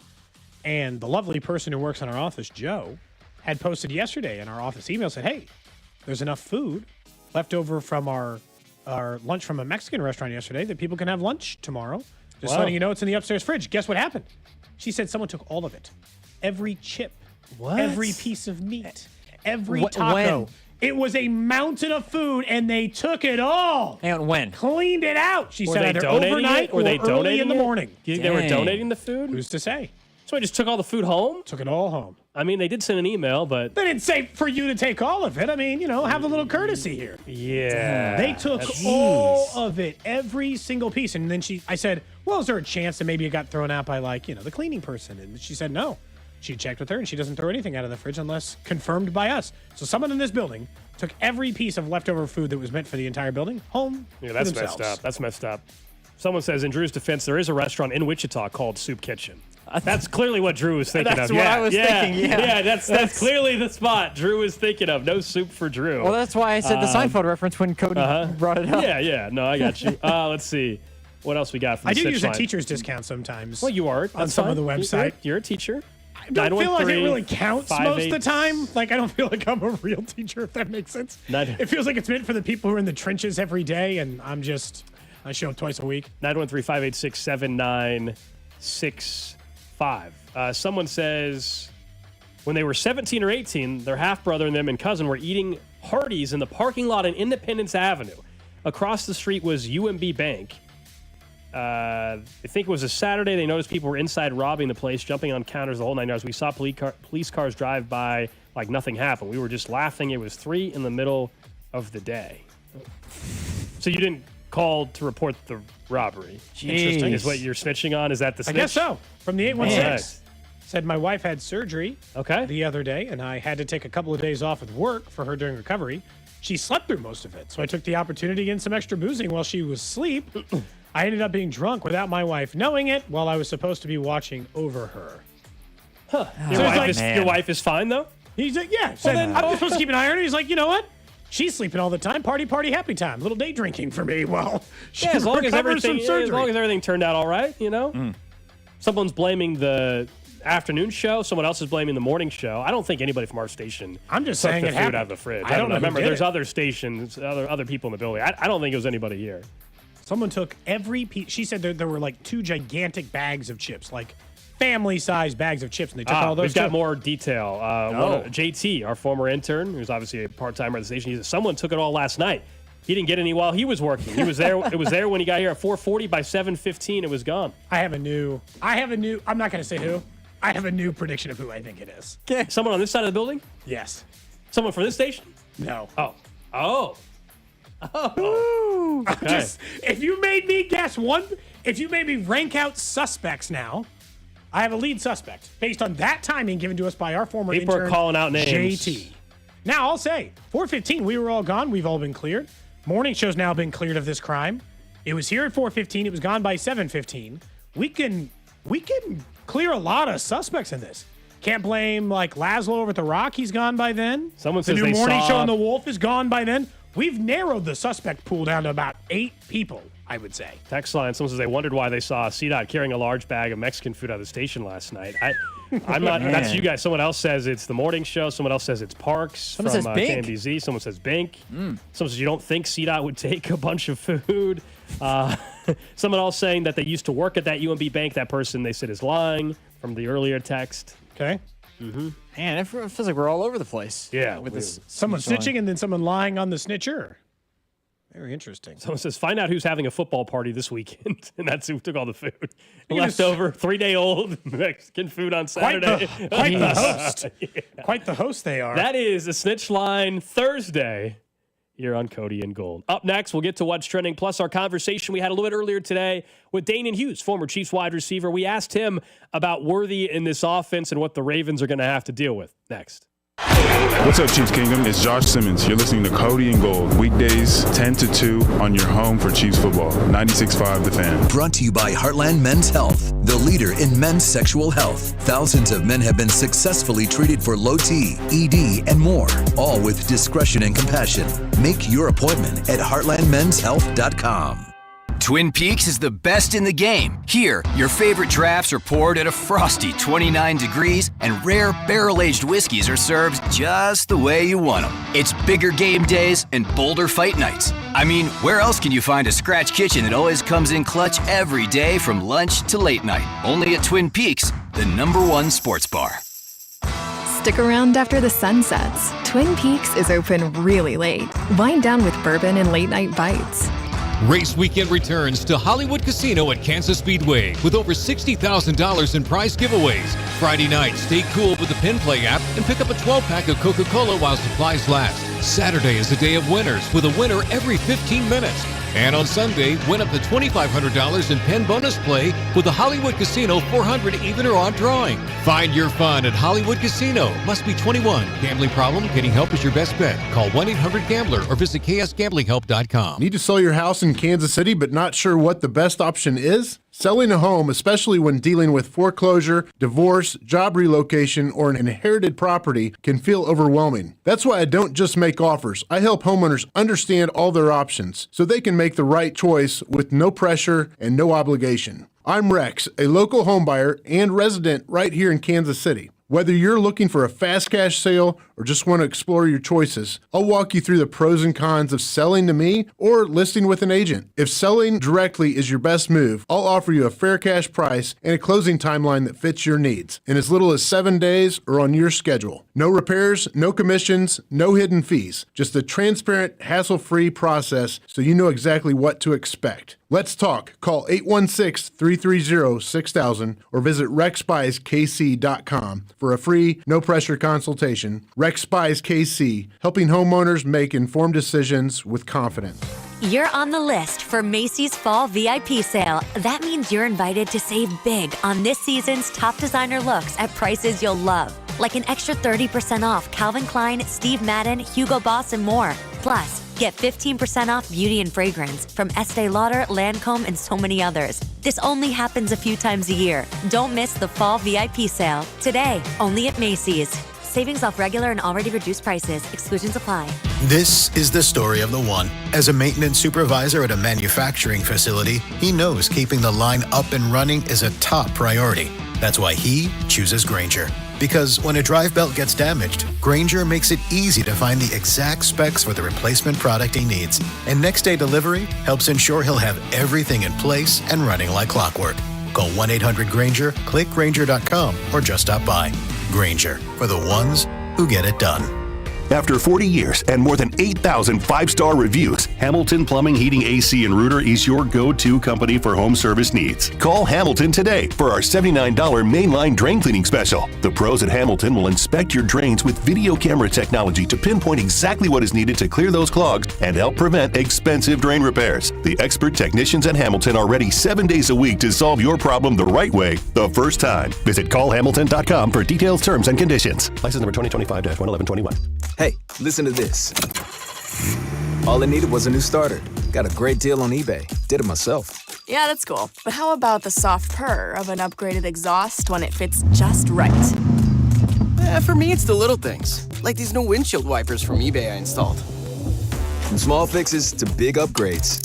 and the lovely person who works in our office, Joe, had posted yesterday in our office email, said, hey, there's enough food left over from our lunch from a Mexican restaurant yesterday that people can have lunch tomorrow. Just letting you know it's in the upstairs fridge. Guess what happened? She said someone took all of it. Every chip. What? Every piece of meat. Every taco. When? It was a mountain of food, and they took it all. And when? Cleaned it out. She Were said they either donating overnight it? Were they or early donating in the it? morning. Do you think they were donating the food? Who's to say? So I just took all the food home? Took it all home. I mean, they did send an email, but... They didn't say for you to take all of it. I mean, have a little courtesy here. Yeah. They took all of it, every single piece. And then I said, well, is there a chance that maybe it got thrown out by the cleaning person? And she said no. She checked with her, and she doesn't throw anything out of the fridge unless confirmed by us. So someone in this building took every piece of leftover food that was meant for the entire building home. Yeah, that's for themselves. messed up. That's messed up. Someone says, in Drew's defense, there is a restaurant in Wichita called Soup Kitchen. That's clearly what Drew was thinking That's of. what I was thinking, yeah. Yeah, that's clearly the spot Drew was thinking of. No soup for Drew. Well, that's why I said the Seinfeld reference when Cody brought it up. Yeah. No, I got you. Let's see. What else we got from I the do use line? a teacher's discount sometimes. Well, you are. On some of the website. You're a teacher. I don't feel like it really counts most of the time. Like, I don't feel like I'm a real teacher, if that makes sense. It feels like it's meant for the people who are in the trenches every day, and I show up twice a week. 913-586-7965. Someone says when they were 17 or 18, their half-brother and them and cousin were eating Hardee's in the parking lot on Independence Avenue. Across the street was UMB Bank. I think it was a Saturday. They noticed people were inside robbing the place, jumping on counters the whole 9 yards. We saw police cars drive by like nothing happened. We were just laughing. It was 3 in the middle of the day. So you didn't call to report the robbery. Jeez. Interesting. Is what you're snitching on? Is that the snitch? I guess so. From the 816. Right. Said my wife had surgery the other day, and I had to take a couple of days off of work for her during recovery. She slept through most of it, so I took the opportunity to get some extra boozing while she was asleep. I ended up being drunk without my wife knowing it while I was supposed to be watching over her. Huh. So Your wife is fine, though? He's like, yeah. So I'm just supposed to keep an eye on her. He's like, you know what? She's sleeping all the time. Party, happy time. Little day drinking for me. Well, she as long as recovers from surgery. as long as everything turned out all right, you know? Someone's blaming the afternoon show. Someone else is blaming the morning show. I don't think anybody from our station I'm just took saying the it food happened. out of the fridge. I don't know. Remember, who did there's it. other stations, other people in the building. I don't think it was anybody here. Someone took every piece. She said there were like 2 gigantic bags of chips, like family-sized bags of chips, and they took all those. We've got too. more detail. JT, our former intern, who's obviously a part-timer at the station, he said someone took it all last night. He didn't get any while he was working. He was there. It was there when he got here at 4:40. By 7:15, it was gone. I'm not going to say who. I have a new prediction of who I think it is. Okay. Someone on this side of the building? Yes. Someone from this station? No. Oh. Okay. If you made me guess if you made me rank out suspects now, I have a lead suspect based on that timing given to us by our former People intern, are calling out names. JT. Now, I'll say, 4:15, we were all gone. We've all been cleared. Morning show's now been cleared of this crime. It was here at 4:15. It was gone by 7:15. We can clear a lot of suspects in this. Can't blame like Laszlo over at the Rock. He's gone by then. Someone the says new they morning saw- show on the Wolf is gone by then. We've narrowed the suspect pool down to about 8 people, I would say. Text line. Someone says they wondered why they saw CDOT carrying a large bag of Mexican food out of the station last night. I'm not. That's you guys. Someone else says it's the morning show. Someone else says it's Parks Someone from says Bink. KMBZ. Someone says Bink. Someone says you don't think CDOT would take a bunch of food. Someone else saying that they used to work at that UMB bank. That person they said is lying from the earlier text. Okay. Man, it feels like we're all over the place. Yeah, with this. Someone snitching. snitching and then someone lying on the snitcher. Very interesting. Someone says find out who's having a football party this weekend, and that's who took all the food. Look at this- Leftover 3-day-old Mexican food on Saturday. Quite the host. Quite the host they are. That is the Snitch Line Thursday here on Cody and Gold. Up next, we'll get to what's trending, plus our conversation we had a little bit earlier today with Danan Hughes, former Chiefs wide receiver. We asked him about Worthy in this offense and what the Ravens are going to have to deal with next. What's up, Chiefs Kingdom? It's Josh Simmons. You're listening to Cody and Gold, weekdays 10 to 2 on your home for Chiefs football. 96.5 The Fan. Brought to you by Heartland Men's Health, the leader in men's sexual health. Thousands of men have been successfully treated for low T, ED, and more, all with discretion and compassion. Make your appointment at heartlandmenshealth.com. Twin Peaks is the best in the game. Here, your favorite drafts are poured at a frosty 29 degrees, and rare barrel-aged whiskeys are served just the way you want them. It's bigger game days and bolder fight nights. I mean, where else can you find a scratch kitchen that always comes in clutch every day from lunch to late night? Only at Twin Peaks, the #1 sports bar. Stick around after the sun sets. Twin Peaks is open really late. Wind down with bourbon and late-night bites. Race weekend returns to Hollywood Casino at Kansas Speedway with over $60,000 in prize giveaways. Friday night, stay cool with the Pin Play app and pick up a 12-pack of Coca-Cola while supplies last. Saturday is the day of winners with a winner every 15 minutes. And on Sunday, win up to $2,500 in Penn bonus play with the Hollywood Casino 400 even or odd drawing. Find your fun at Hollywood Casino. Must be 21. Gambling problem? Getting help is your best bet. Call 1-800-GAMBLER or visit ksgamblinghelp.com. Need to sell your house in Kansas City but not sure what the best option is? Selling a home, especially when dealing with foreclosure, divorce, job relocation, or an inherited property, can feel overwhelming. That's why I don't just make offers. I help homeowners understand all their options so they can make the right choice with no pressure and no obligation. I'm Rex, a local homebuyer and resident right here in Kansas City. Whether you're looking for a fast cash sale or just want to explore your choices, I'll walk you through the pros and cons of selling to me or listing with an agent. If selling directly is your best move, I'll offer you a fair cash price and a closing timeline that fits your needs in as little as 7 days or on your schedule. No repairs, no commissions, no hidden fees. Just a transparent, hassle-free process so you know exactly what to expect. Let's talk. Call 816-330-6000 or visit rexbuyskc.com for a free, no-pressure consultation. Rex Buys KC, helping homeowners make informed decisions with confidence. You're on the list for Macy's Fall VIP Sale. That means you're invited to save big on this season's top designer looks at prices you'll love, like an extra 30% off Calvin Klein, Steve Madden, Hugo Boss, and more. Plus, Get 15% off beauty and fragrance from Estee Lauder, Lancome, and so many others. This only happens a few times a year. Don't miss the fall VIP sale. Today, only at Macy's. Savings off regular and already reduced prices. Exclusions apply. This is the story of the one. As a maintenance supervisor at a manufacturing facility, he knows keeping the line up and running is a top priority. That's why he chooses Grainger. Because when a drive belt gets damaged, Grainger makes it easy to find the exact specs for the replacement product he needs. And next day delivery helps ensure he'll have everything in place and running like clockwork. Call 1-800-GRAINGER, click Grainger.com, or just stop by. Grainger, for the ones who get it done. After 40 years and more than 8,000 five-star reviews, Hamilton Plumbing, Heating, AC, and Rooter is your go-to company for home service needs. Call Hamilton today for our $79 mainline drain cleaning special. The pros at Hamilton will inspect your drains with video camera technology to pinpoint exactly what is needed to clear those clogs and help prevent expensive drain repairs. The expert technicians at Hamilton are ready 7 days a week to solve your problem the right way, the first time. Visit callhamilton.com for details, terms, and conditions. License number 2025-11121. Hey, listen to this. All it needed was a new starter. Got a great deal on eBay. Did it myself. Yeah, that's cool. But how about the soft purr of an upgraded exhaust when it fits just right? For me, it's the little things. Like these new windshield wipers from eBay I installed. From small fixes to big upgrades,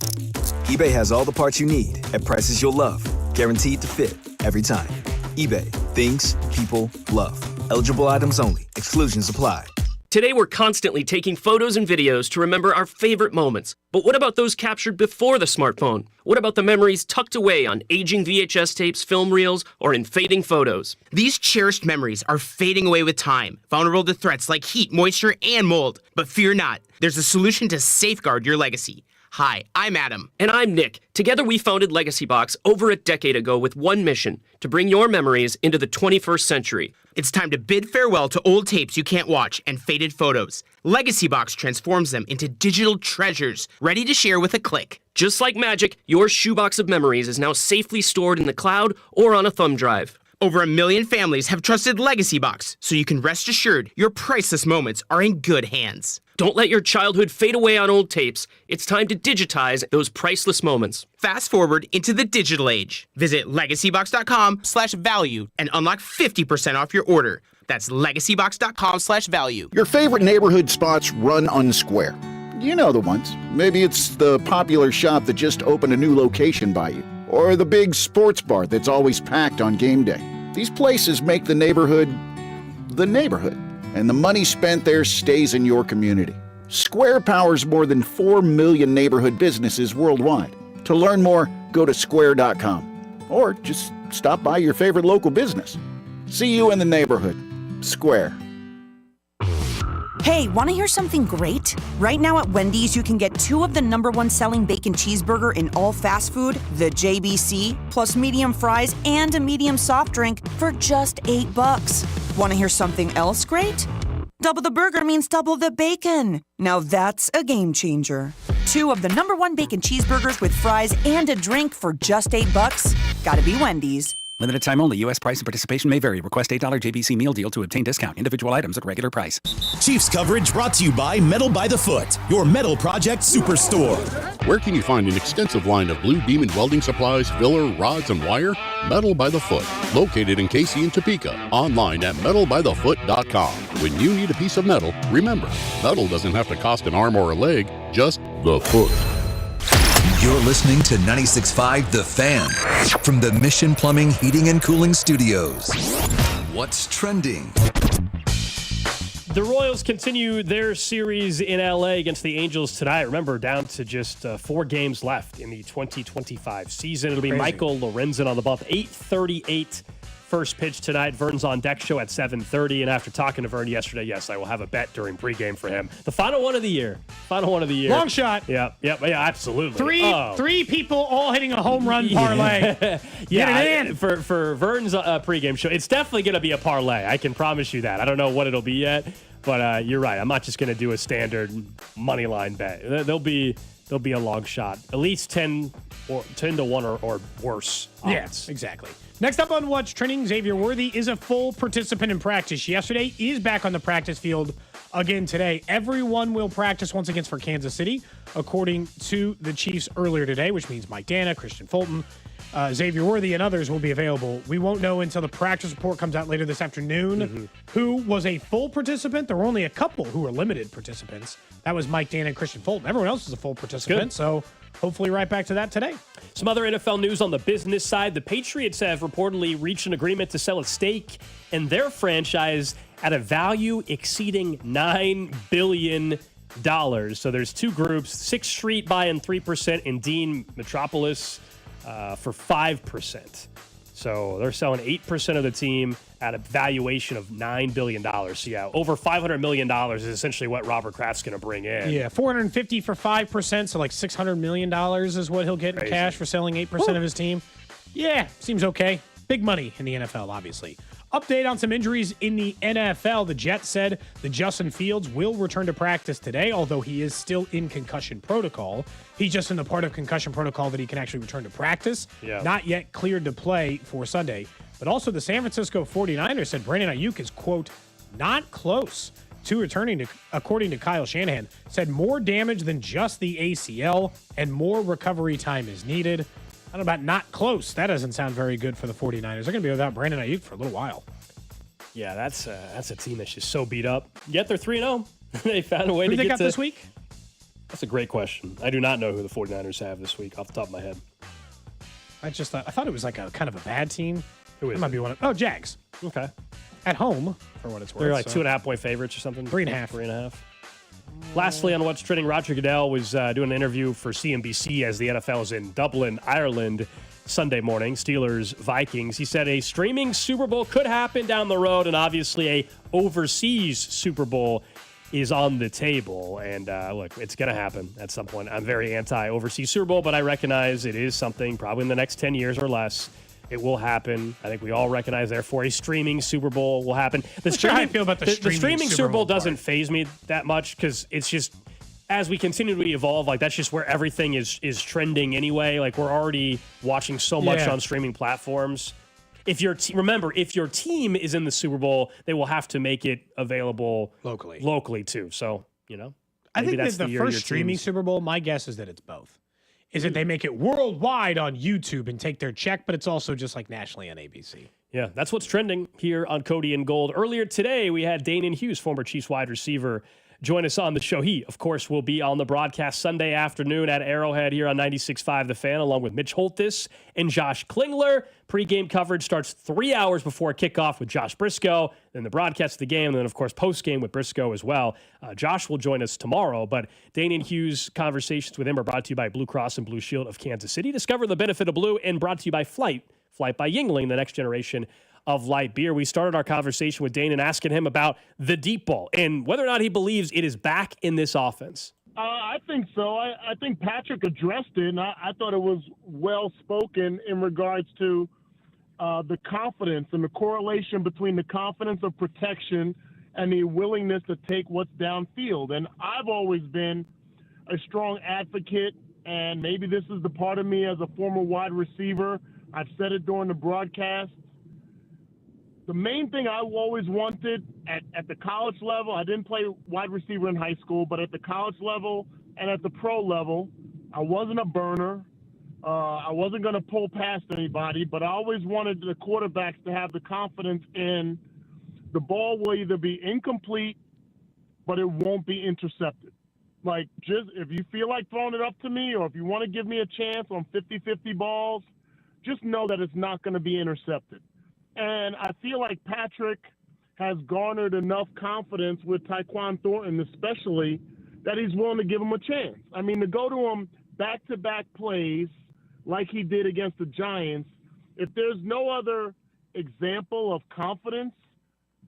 eBay has all the parts you need at prices you'll love. Guaranteed to fit every time. eBay. Things people love. Eligible items only. Exclusions apply. Today, we're constantly taking photos and videos to remember our favorite moments. But what about those captured before the smartphone? What about the memories tucked away on aging VHS tapes, film reels, or in fading photos? These cherished memories are fading away with time, vulnerable to threats like heat, moisture, and mold. But fear not, there's a solution to safeguard your legacy. Hi, I'm Adam. And I'm Nick. Together we founded Legacy Box over a decade ago with one mission, to bring your memories into the 21st century. It's time to bid farewell to old tapes you can't watch and faded photos. Legacy Box transforms them into digital treasures, ready to share with a click. Just like magic, your shoebox of memories is now safely stored in the cloud or on a thumb drive. Over 1 million families have trusted Legacy Box, so you can rest assured your priceless moments are in good hands. Don't let your childhood fade away on old tapes. It's time to digitize those priceless moments. Fast forward into the digital age. Visit legacybox.com/value and unlock 50% off your order. That's legacybox.com/value. Your favorite neighborhood spots run unsquare. You know the ones. Maybe it's the popular shop that just opened a new location by you, or the big sports bar that's always packed on game day. These places make the neighborhood, and the money spent there stays in your community. Square powers more than 4 million neighborhood businesses worldwide. To learn more, go to square.com, or just stop by your favorite local business. See you in the neighborhood. Square. Hey, want to hear something great? Right now at Wendy's, you can get 2 of the #1 selling bacon cheeseburger in all fast food, the JBC, plus medium fries and a medium soft drink for just $8. Want to hear something else great? Double the burger means double the bacon. Now that's a game changer. 2 of the #1 bacon cheeseburgers with fries and a drink for just $8. Gotta be Wendy's. Limited time only. U.S. price and participation may vary. Request $8 JBC meal deal to obtain discount. Individual items at regular price. Chiefs coverage brought to you by Metal by the Foot, your metal project superstore. Where can you find an extensive line of Blue Demon welding supplies, filler, rods, and wire? Metal by the Foot, located in Casey and Topeka. Online at metalbythefoot.com. When you need a piece of metal, remember, metal doesn't have to cost an arm or a leg, just the foot. You're listening to 96.5 The Fan from the Mission Plumbing, Heating, and Cooling Studios. What's trending? The Royals continue their series in LA against the Angels tonight. Remember, down to just 4 games left in the 2025 season. It'll be Crazy. Michael Lorenzen on the bump. 8:38 first pitch tonight. Vern's on deck show at 7:30. And after talking to Vern yesterday, yes, I will have a bet during pregame for him. The final one of the year. Long shot. Yeah, absolutely. Three people all hitting a home run parlay. Yeah, Get it in. For Vern's pregame show, it's definitely going to be a parlay. I can promise you that. I don't know what it'll be yet, but you're right. I'm not just going to do a standard money line bet. There'll be a long shot, at least 10 to 1 or worse odds. Yes, exactly. Next up on What's Trending, Xavier Worthy is a full participant in practice yesterday, is back on the practice field again today. Everyone will practice once again for Kansas City, according to the Chiefs earlier today, which means Mike Dana, Christian Fulton, Xavier Worthy, and others will be available. We won't know until the practice report comes out later this afternoon who was a full participant. There were only a couple who were limited participants. That was Mike Dana and Christian Fulton. Everyone else is a full participant, so hopefully right back to that today. Some other NFL news on the business side. The Patriots have reportedly reached an agreement to sell a stake in their franchise at a value exceeding $9 billion. So there's two groups, 6th Street buying 3% and Dean Metropolis for 5%. So they're selling 8% of the team at a valuation of $9 billion. So yeah, over $500 million is essentially what Robert Kraft's going to bring in. Yeah, $450 for 5%, so like $600 million is what he'll get in cash for selling 8% of his team. Yeah, seems okay. Big money in the NFL, obviously. Update on some injuries in the NFL. The Jets said that Justin Fields will return to practice today, although he is still in concussion protocol. He's just in the part of concussion protocol that he can actually return to practice. Yeah. Not yet cleared to play for Sunday. But also the San Francisco 49ers said Brandon Ayuk is, quote, not close to returning to, according to Kyle Shanahan, said more damage than just the ACL and more recovery time is needed. I don't know about not close. That doesn't sound very good for the 49ers. They're going to be without Brandon Ayuk for a little while. Yeah, that's a team that's just so beat up. Yet they're 3-0. They found a way Who to they get got to this week? That's a great question. I do not know who the 49ers have this week off the top of my head. I thought it was like a kind of a bad team. Who is it? Might be one of Jags. Okay. At home, for what it's worth. They're like 2.5 point favorites or something. 3.5. 3.5. Lastly, on what's trending, Roger Goodell was doing an interview for CNBC as the NFL is in Dublin, Ireland, Sunday morning. Steelers, Vikings. He said a streaming Super Bowl could happen down the road, and obviously a overseas Super Bowl is on the table. And look, it's going to happen at some point. I'm very anti-overseas Super Bowl, but I recognize it is something probably in the next 10 years or less. It will happen. I think we all recognize, therefore, a streaming Super Bowl will happen. The streaming Super Bowl doesn't faze me that much because it's just, as we continue to evolve, like that's just where everything is trending anyway. Like we're already watching so much on streaming platforms. If your if your team is in the Super Bowl, they will have to make it available locally too. So, I think that the first streaming Super Bowl, my guess is that it's both. Is that they make it worldwide on YouTube and take their check, but it's also just like nationally on ABC. Yeah, that's what's trending here on Cody and Gold. Earlier today, we had Danan Hughes, former Chiefs wide receiver, join us on the show. He, of course, will be on the broadcast Sunday afternoon at Arrowhead here on 96.5 The Fan, along with Mitch Holthus and Josh Klingler. Pre-game coverage starts 3 hours before kickoff with Josh Briscoe, then the broadcast of the game, and then, of course, post-game with Briscoe as well. Josh will join us tomorrow, but Danan Hughes' conversations with him are brought to you by Blue Cross and Blue Shield of Kansas City. Discover the benefit of blue, and brought to you by Flight by Yingling, the next generation of light beer. We started our conversation with Danan asking him about the deep ball and whether or not he believes it is back in this offense. I think so. I think Patrick addressed it, and I thought it was well spoken in regards to the confidence and the correlation between the confidence of protection and the willingness to take what's downfield. And I've always been a strong advocate, and maybe this is the part of me as a former wide receiver. I've said it during the broadcast. The main thing I always wanted at the college level, I didn't play wide receiver in high school, but at the college level and at the pro level, I wasn't a burner. I wasn't going to pull past anybody, but I always wanted the quarterbacks to have the confidence in the ball will either be incomplete, but it won't be intercepted. Like, just if you feel like throwing it up to me, or if you want to give me a chance on 50-50 balls, just know that it's not going to be intercepted. And I feel like Patrick has garnered enough confidence with Tyquan Thornton, especially, that he's willing to give him a chance. I mean, to go to him back-to-back plays like he did against the Giants, if there's no other example of confidence,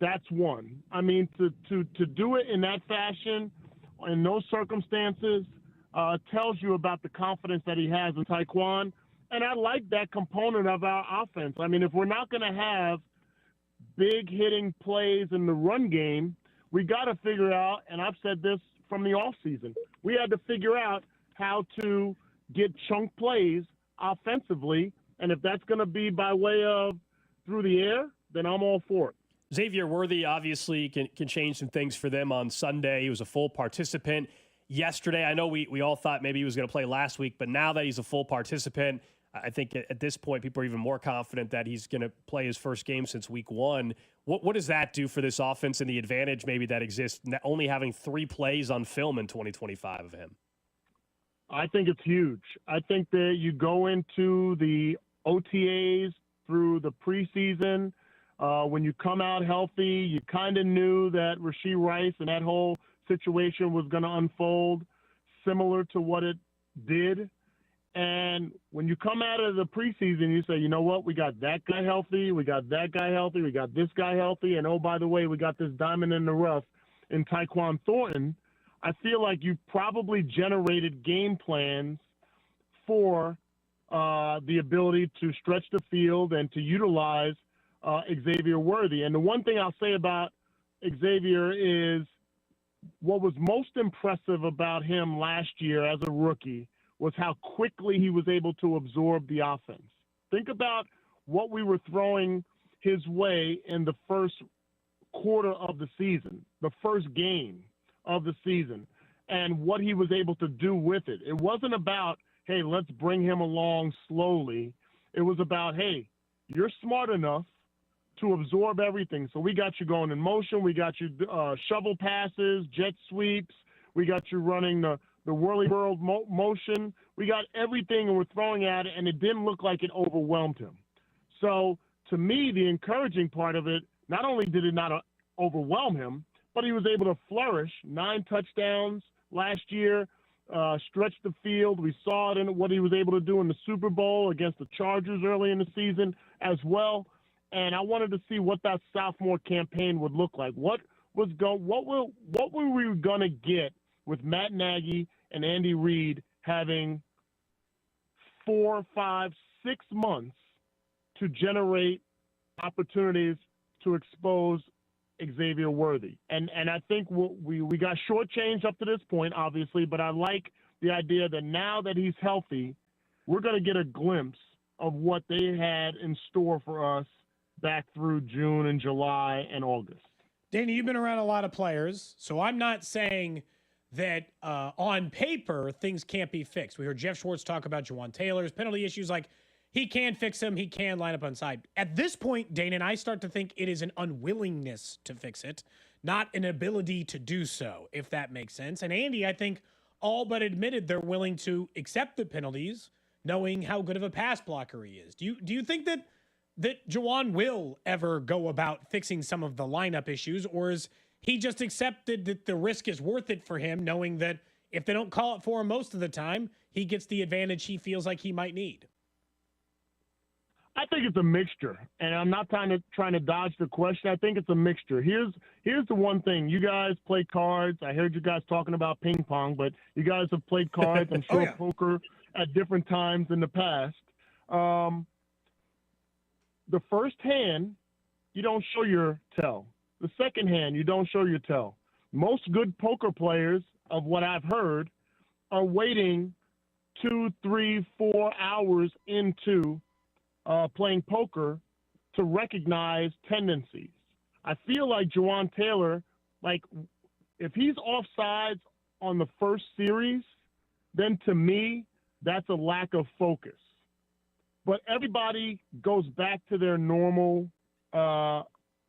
that's one. I mean, to do it in that fashion, in those circumstances, tells you about the confidence that he has in Tyquan. And I like that component of our offense. I mean, if we're not going to have big hitting plays in the run game, we got to figure out, and I've said this from the offseason, we had to figure out how to get chunk plays offensively. And if that's going to be by way of through the air, then I'm all for it. Xavier Worthy obviously can change some things for them on Sunday. He was a full participant yesterday. I know we all thought maybe he was going to play last week, but now that he's a full participant, I think at this point people are even more confident that he's going to play his first game since week 1. What does that do for this offense and the advantage maybe that exists only having 3 plays on film in 2025 of him? I think it's huge. I think that you go into the OTAs through the preseason. When you come out healthy, you kind of knew that Rashee Rice and that whole situation was going to unfold similar to what it did. And when you come out of the preseason, you say, you know what, we got that guy healthy, we got that guy healthy, we got this guy healthy, and oh, by the way, we got this diamond in the rough in Tyquan Thornton. I feel like you probably generated game plans for the ability to stretch the field and to utilize Xavier Worthy. And the one thing I'll say about Xavier is what was most impressive about him last year as a rookie was how quickly he was able to absorb the offense. Think about what we were throwing his way in the first quarter of the season, the first game of the season, and what he was able to do with it. It wasn't about, hey, let's bring him along slowly. It was about, hey, you're smart enough to absorb everything. So we got you going in motion. We got you shovel passes, jet sweeps. We got you running the whirly world motion. We got everything, and we're throwing at it, and it didn't look like it overwhelmed him. So to me, the encouraging part of it, not only did it not overwhelm him, but he was able to flourish. 9 touchdowns last year, stretched the field. We saw it in what he was able to do in the Super Bowl against the Chargers early in the season as well. And I wanted to see what that sophomore campaign would look like. What were we going to get with Matt Nagy and Andy Reid having 4, 5, 6 months to generate opportunities to expose Xavier Worthy? And I think we got shortchanged up to this point, obviously, but I like the idea that now that he's healthy, we're going to get a glimpse of what they had in store for us back through June and July and August. Danny, you've been around a lot of players, so I'm not saying that on paper things can't be fixed. We heard Jeff Schwartz talk about Jawan Taylor's penalty issues. Like, he can fix them. He can line up on side. At this point, Dana and I start to think it is an unwillingness to fix it, not an ability to do so, if that makes sense. And Andy, I think, all but admitted they're willing to accept the penalties, knowing how good of a pass blocker he is. Do you think that Jawan will ever go about fixing some of the lineup issues, or is he just accepted that the risk is worth it for him, knowing that if they don't call it for him most of the time, he gets the advantage he feels like he might need? I think it's a mixture, and I'm not trying to dodge the question. I think it's a mixture. Here's the one thing. You guys play cards. I heard you guys talking about ping pong, but you guys have played cards, I'm sure, poker at different times in the past. The first hand, you don't show your tell. The second hand, you don't show your tell. Most good poker players, of what I've heard, are waiting 2, 3, 4 hours into playing poker to recognize tendencies. I feel like Jawan Taylor, like, if he's offsides on the first series, then to me, that's a lack of focus. But everybody goes back to their normal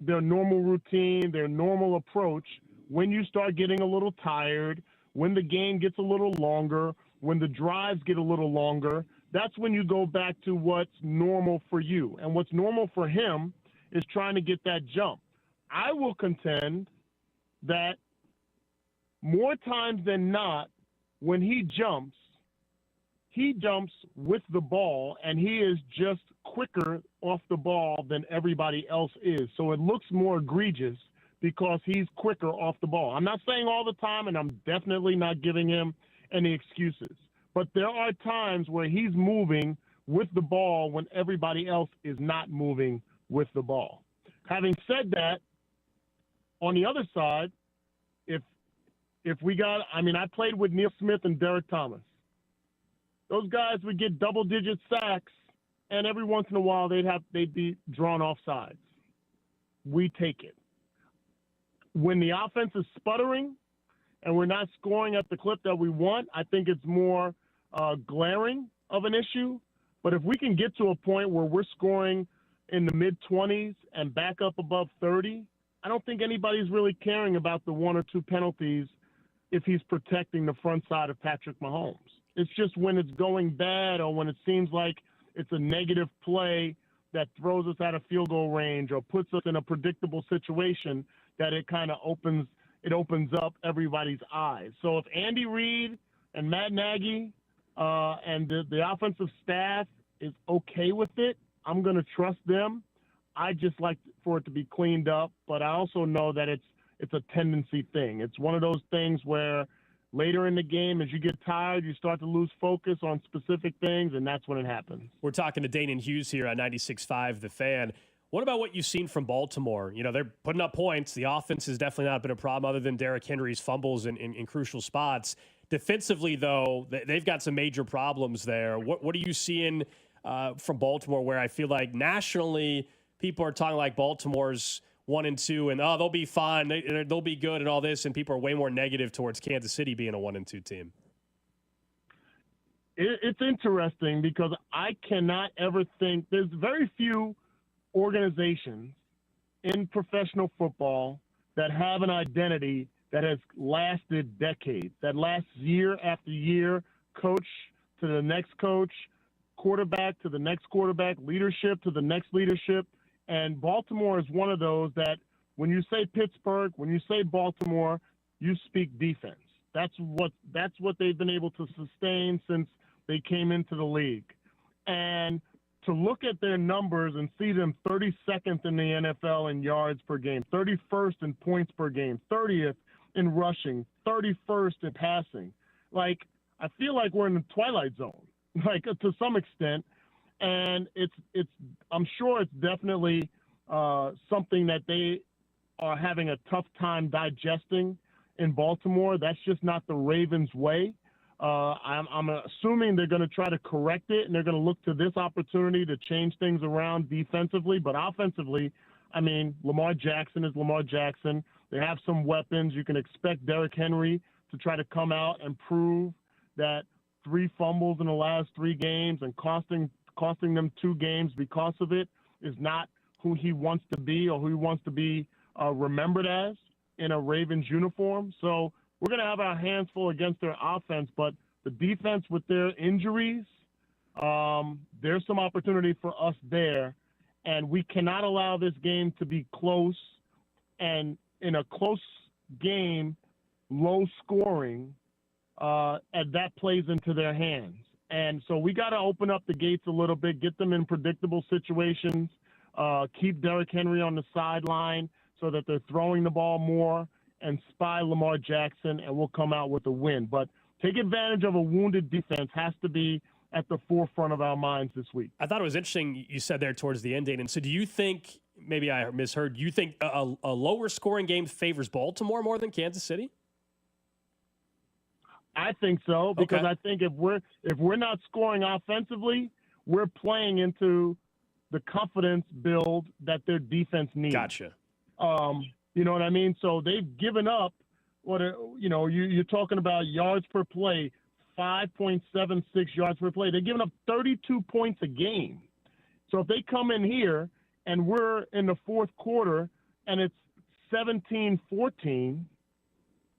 routine, their normal approach when you start getting a little tired, when the game gets a little longer, when the drives get a little longer. That's when you go back to what's normal for you. And what's normal for him is trying to get that jump. I will contend that more times than not, when he jumps with the ball, and he is just quicker off the ball than everybody else is. So it looks more egregious because he's quicker off the ball. I'm not saying all the time, and I'm definitely not giving him any excuses. But there are times where he's moving with the ball when everybody else is not moving with the ball. Having said that, on the other side, if we got – I mean, I played with Neil Smith and Derek Thomas. Those guys would get double-digit sacks, and every once in a while they'd be drawn off sides. we take it. When the offense is sputtering and we're not scoring at the clip that we want, I think it's more glaring of an issue. But if we can get to a point where we're scoring in the mid-20s and back up above 30, I don't think anybody's really caring about the 1 or 2 penalties if he's protecting the front side of Patrick Mahomes. It's just when it's going bad or when it seems like it's a negative play that throws us out of field goal range or puts us in a predictable situation that it kind of opens up everybody's eyes. So if Andy Reid and Matt Nagy and the offensive staff is okay with it, I'm going to trust them. I just like for it to be cleaned up, but I also know that it's a tendency thing. It's one of those things where later in the game, as you get tired, you start to lose focus on specific things, and that's when it happens. We're talking to Danan Hughes here on 96.5 The Fan. What about what you've seen from Baltimore? You know, they're putting up points. The offense has definitely not been a problem other than Derrick Henry's fumbles in crucial spots. Defensively, though, they've got some major problems there. What are you seeing from Baltimore where I feel like nationally people are talking like Baltimore's 1-2 and they'll be fine, they'll be good and all this, and people are way more negative towards Kansas City being a 1-2 team? It's interesting because I cannot ever think there's very few organizations in professional football that have an identity that has lasted decades, that lasts year after year, coach to the next coach, quarterback to the next quarterback, leadership to the next leadership. And Baltimore is one of those that when you say Pittsburgh, when you say Baltimore, you speak defense. That's what they've been able to sustain since they came into the league. And to look at their numbers and see them 32nd in the NFL in yards per game, 31st in points per game, 30th in rushing, 31st in passing. Like, I feel like we're in the twilight zone, like to some extent. And I'm sure it's definitely something that they are having a tough time digesting in Baltimore. That's just not the Ravens' way. I'm assuming they're going to try to correct it, and they're going to look to this opportunity to change things around defensively. But offensively, I mean, Lamar Jackson is Lamar Jackson. They have some weapons. You can expect Derrick Henry to try to come out and prove that 3 fumbles in the last 3 games and costing them 2 games because of it is not who he wants to be or who he wants to be remembered as in a Ravens uniform. So we're going to have our hands full against their offense, but the defense with their injuries, there's some opportunity for us there, and we cannot allow this game to be close. And in a close game, low scoring, and that plays into their hands. And so we got to open up the gates a little bit, get them in predictable situations, keep Derrick Henry on the sideline so that they're throwing the ball more, and spy Lamar Jackson, and we'll come out with a win. But take advantage of a wounded defense has to be at the forefront of our minds this week. I thought it was interesting you said there towards the end, Danan. So do you think, maybe I misheard, you think a lower scoring game favors Baltimore more than Kansas City? I think so, because Okay. I think if we're not scoring offensively, we're playing into the confidence build that their defense needs. Gotcha. You know what I mean? So they've given up you're talking about yards per play, 5.76 yards per play. They're giving up 32 points a game. So if they come in here and we're in the fourth quarter and it's 17-14,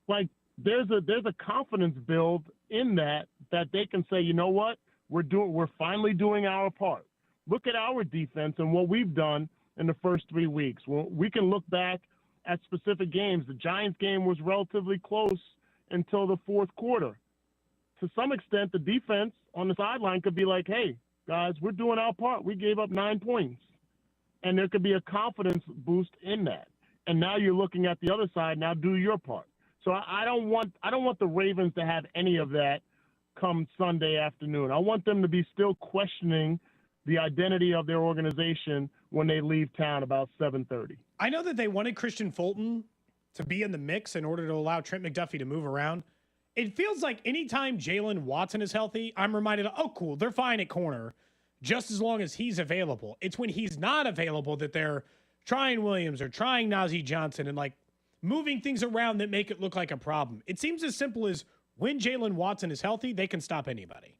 like there's a confidence build in that they can say, you know what, we're finally doing our part. Look at our defense and what we've done in the first 3 weeks. Well, we can look back at specific games. The Giants game was relatively close until the fourth quarter. To some extent, the defense on the sideline could be like, hey, guys, we're doing our part. We gave up 9 points. And there could be a confidence boost in that. And now you're looking at the other side. Now do your part. So I don't want the Ravens to have any of that come Sunday afternoon. I want them to be still questioning the identity of their organization when they leave town about 7:30. I know that they wanted Christian Fulton to be in the mix in order to allow Trent McDuffie to move around. It feels like anytime Jalen Watson is healthy, I'm reminded of, oh, cool, they're fine at corner just as long as he's available. It's when he's not available that they're trying Williams or trying Najee Johnson and like moving things around that make it look like a problem. It seems as simple as when Jalen Watson is healthy, they can stop anybody.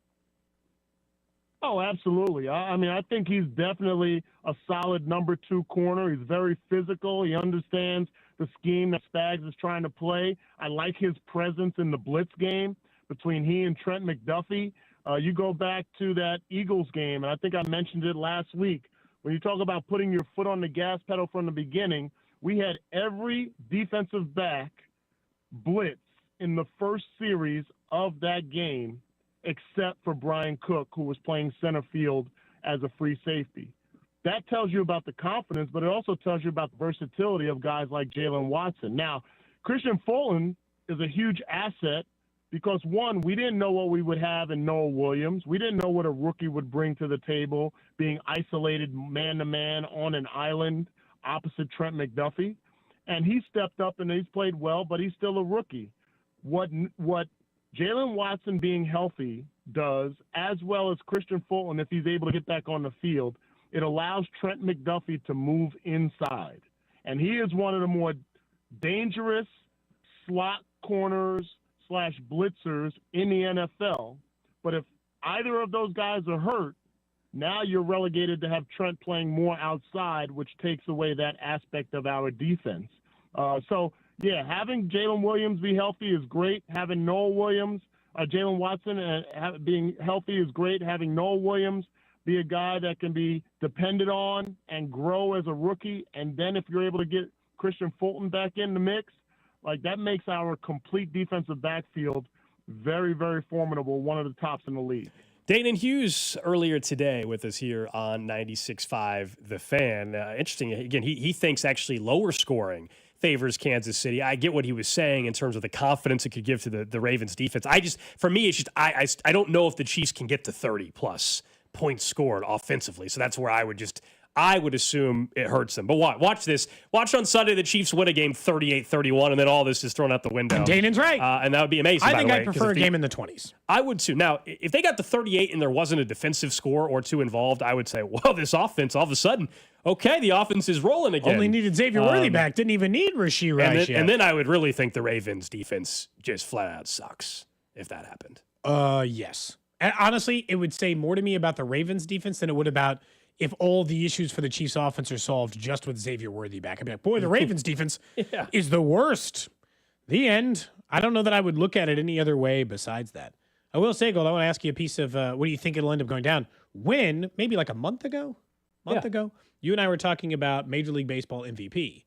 Oh, absolutely. I mean, I think he's definitely a solid number 2 corner. He's very physical. He understands the scheme that Spags is trying to play. I like his presence in the blitz game between he and Trent McDuffie. You go back to that Eagles game, and I think I mentioned it last week. When you talk about putting your foot on the gas pedal from the beginning, we had every defensive back blitz in the first series of that game except for Brian Cook, who was playing center field as a free safety. That tells you about the confidence, but it also tells you about the versatility of guys like Jalen Watson. Now, Christian Fulton is a huge asset because, one, we didn't know what we would have in Noah Williams. We didn't know what a rookie would bring to the table, being isolated man-to-man on an island opposite Trent McDuffie. And he stepped up and he's played well, but he's still a rookie. What Jalen Watson being healthy does, as well as Christian Fulton, if he's able to get back on the field, it allows Trent McDuffie to move inside. And he is one of the more dangerous slot corners / blitzers in the NFL. But if either of those guys are hurt, now you're relegated to have Trent playing more outside, which takes away that aspect of our defense. Yeah, having Jalen Williams be healthy is great. Having Noah Williams, Jalen Watson being healthy is great. Having Noah Williams be a guy that can be depended on and grow as a rookie. And then if you're able to get Christian Fulton back in the mix, like that makes our complete defensive backfield very, very formidable, one of the tops in the league. Danan Hughes earlier today with us here on 96.5 The Fan. Interesting. Again, he thinks actually lower scoring favors Kansas City. I get what he was saying in terms of the confidence it could give to the Ravens defense. For me, it's just I don't know if the Chiefs can get to 30 plus points scored offensively. So that's where I would assume it hurts them. But watch this. Watch on Sunday the Chiefs win a game 38-31, and then all this is thrown out the window. Danan's right. And that would be amazing, I think I prefer a game in the 20s. I would too. Now, if they got to 38 and there wasn't a defensive score or two involved, I would say, well, this offense, all of a sudden, okay, the offense is rolling again. Only needed Xavier Worthy back. Didn't even need Rashee Rice yet. And then I would really think the Ravens defense just flat out sucks if that happened. Yes. And honestly, it would say more to me about the Ravens defense than it would about if all the issues for the Chiefs offense are solved just with Xavier Worthy back. I'd be like, boy, the Ravens defense is the worst. The end. I don't know that I would look at it any other way besides that. I will say, Gold, I want to ask you a piece of what do you think it'll end up going down? When, maybe like a month ago, you and I were talking about Major League Baseball MVP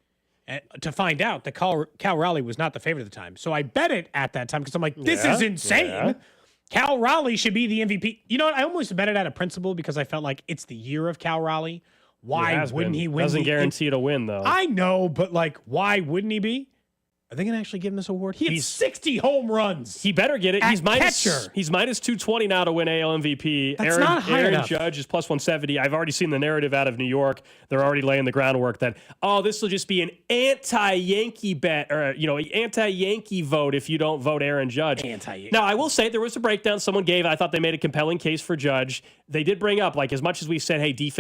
to find out that Cal Raleigh was not the favorite at the time. So I bet it at that time because I'm like, this is insane. Yeah. Cal Raleigh should be the MVP. You know what? I almost bet it out of principle because I felt like it's the year of Cal Raleigh. Why wouldn't he win? Doesn't guarantee to win, though. I know, but like, why wouldn't he be? Are they going to actually give him this award? He had 60 home runs. He better get it. He's minus 220 now to win AL MVP. That's not high enough. Aaron Judge is plus 170. I've already seen the narrative out of New York. They're already laying the groundwork that, this will just be an anti-Yankee bet or, anti-Yankee vote if you don't vote Aaron Judge. Anti-Yankee. Now, I will say there was a breakdown someone gave. I thought they made a compelling case for Judge. They did bring up, like, as much as we said, hey, defense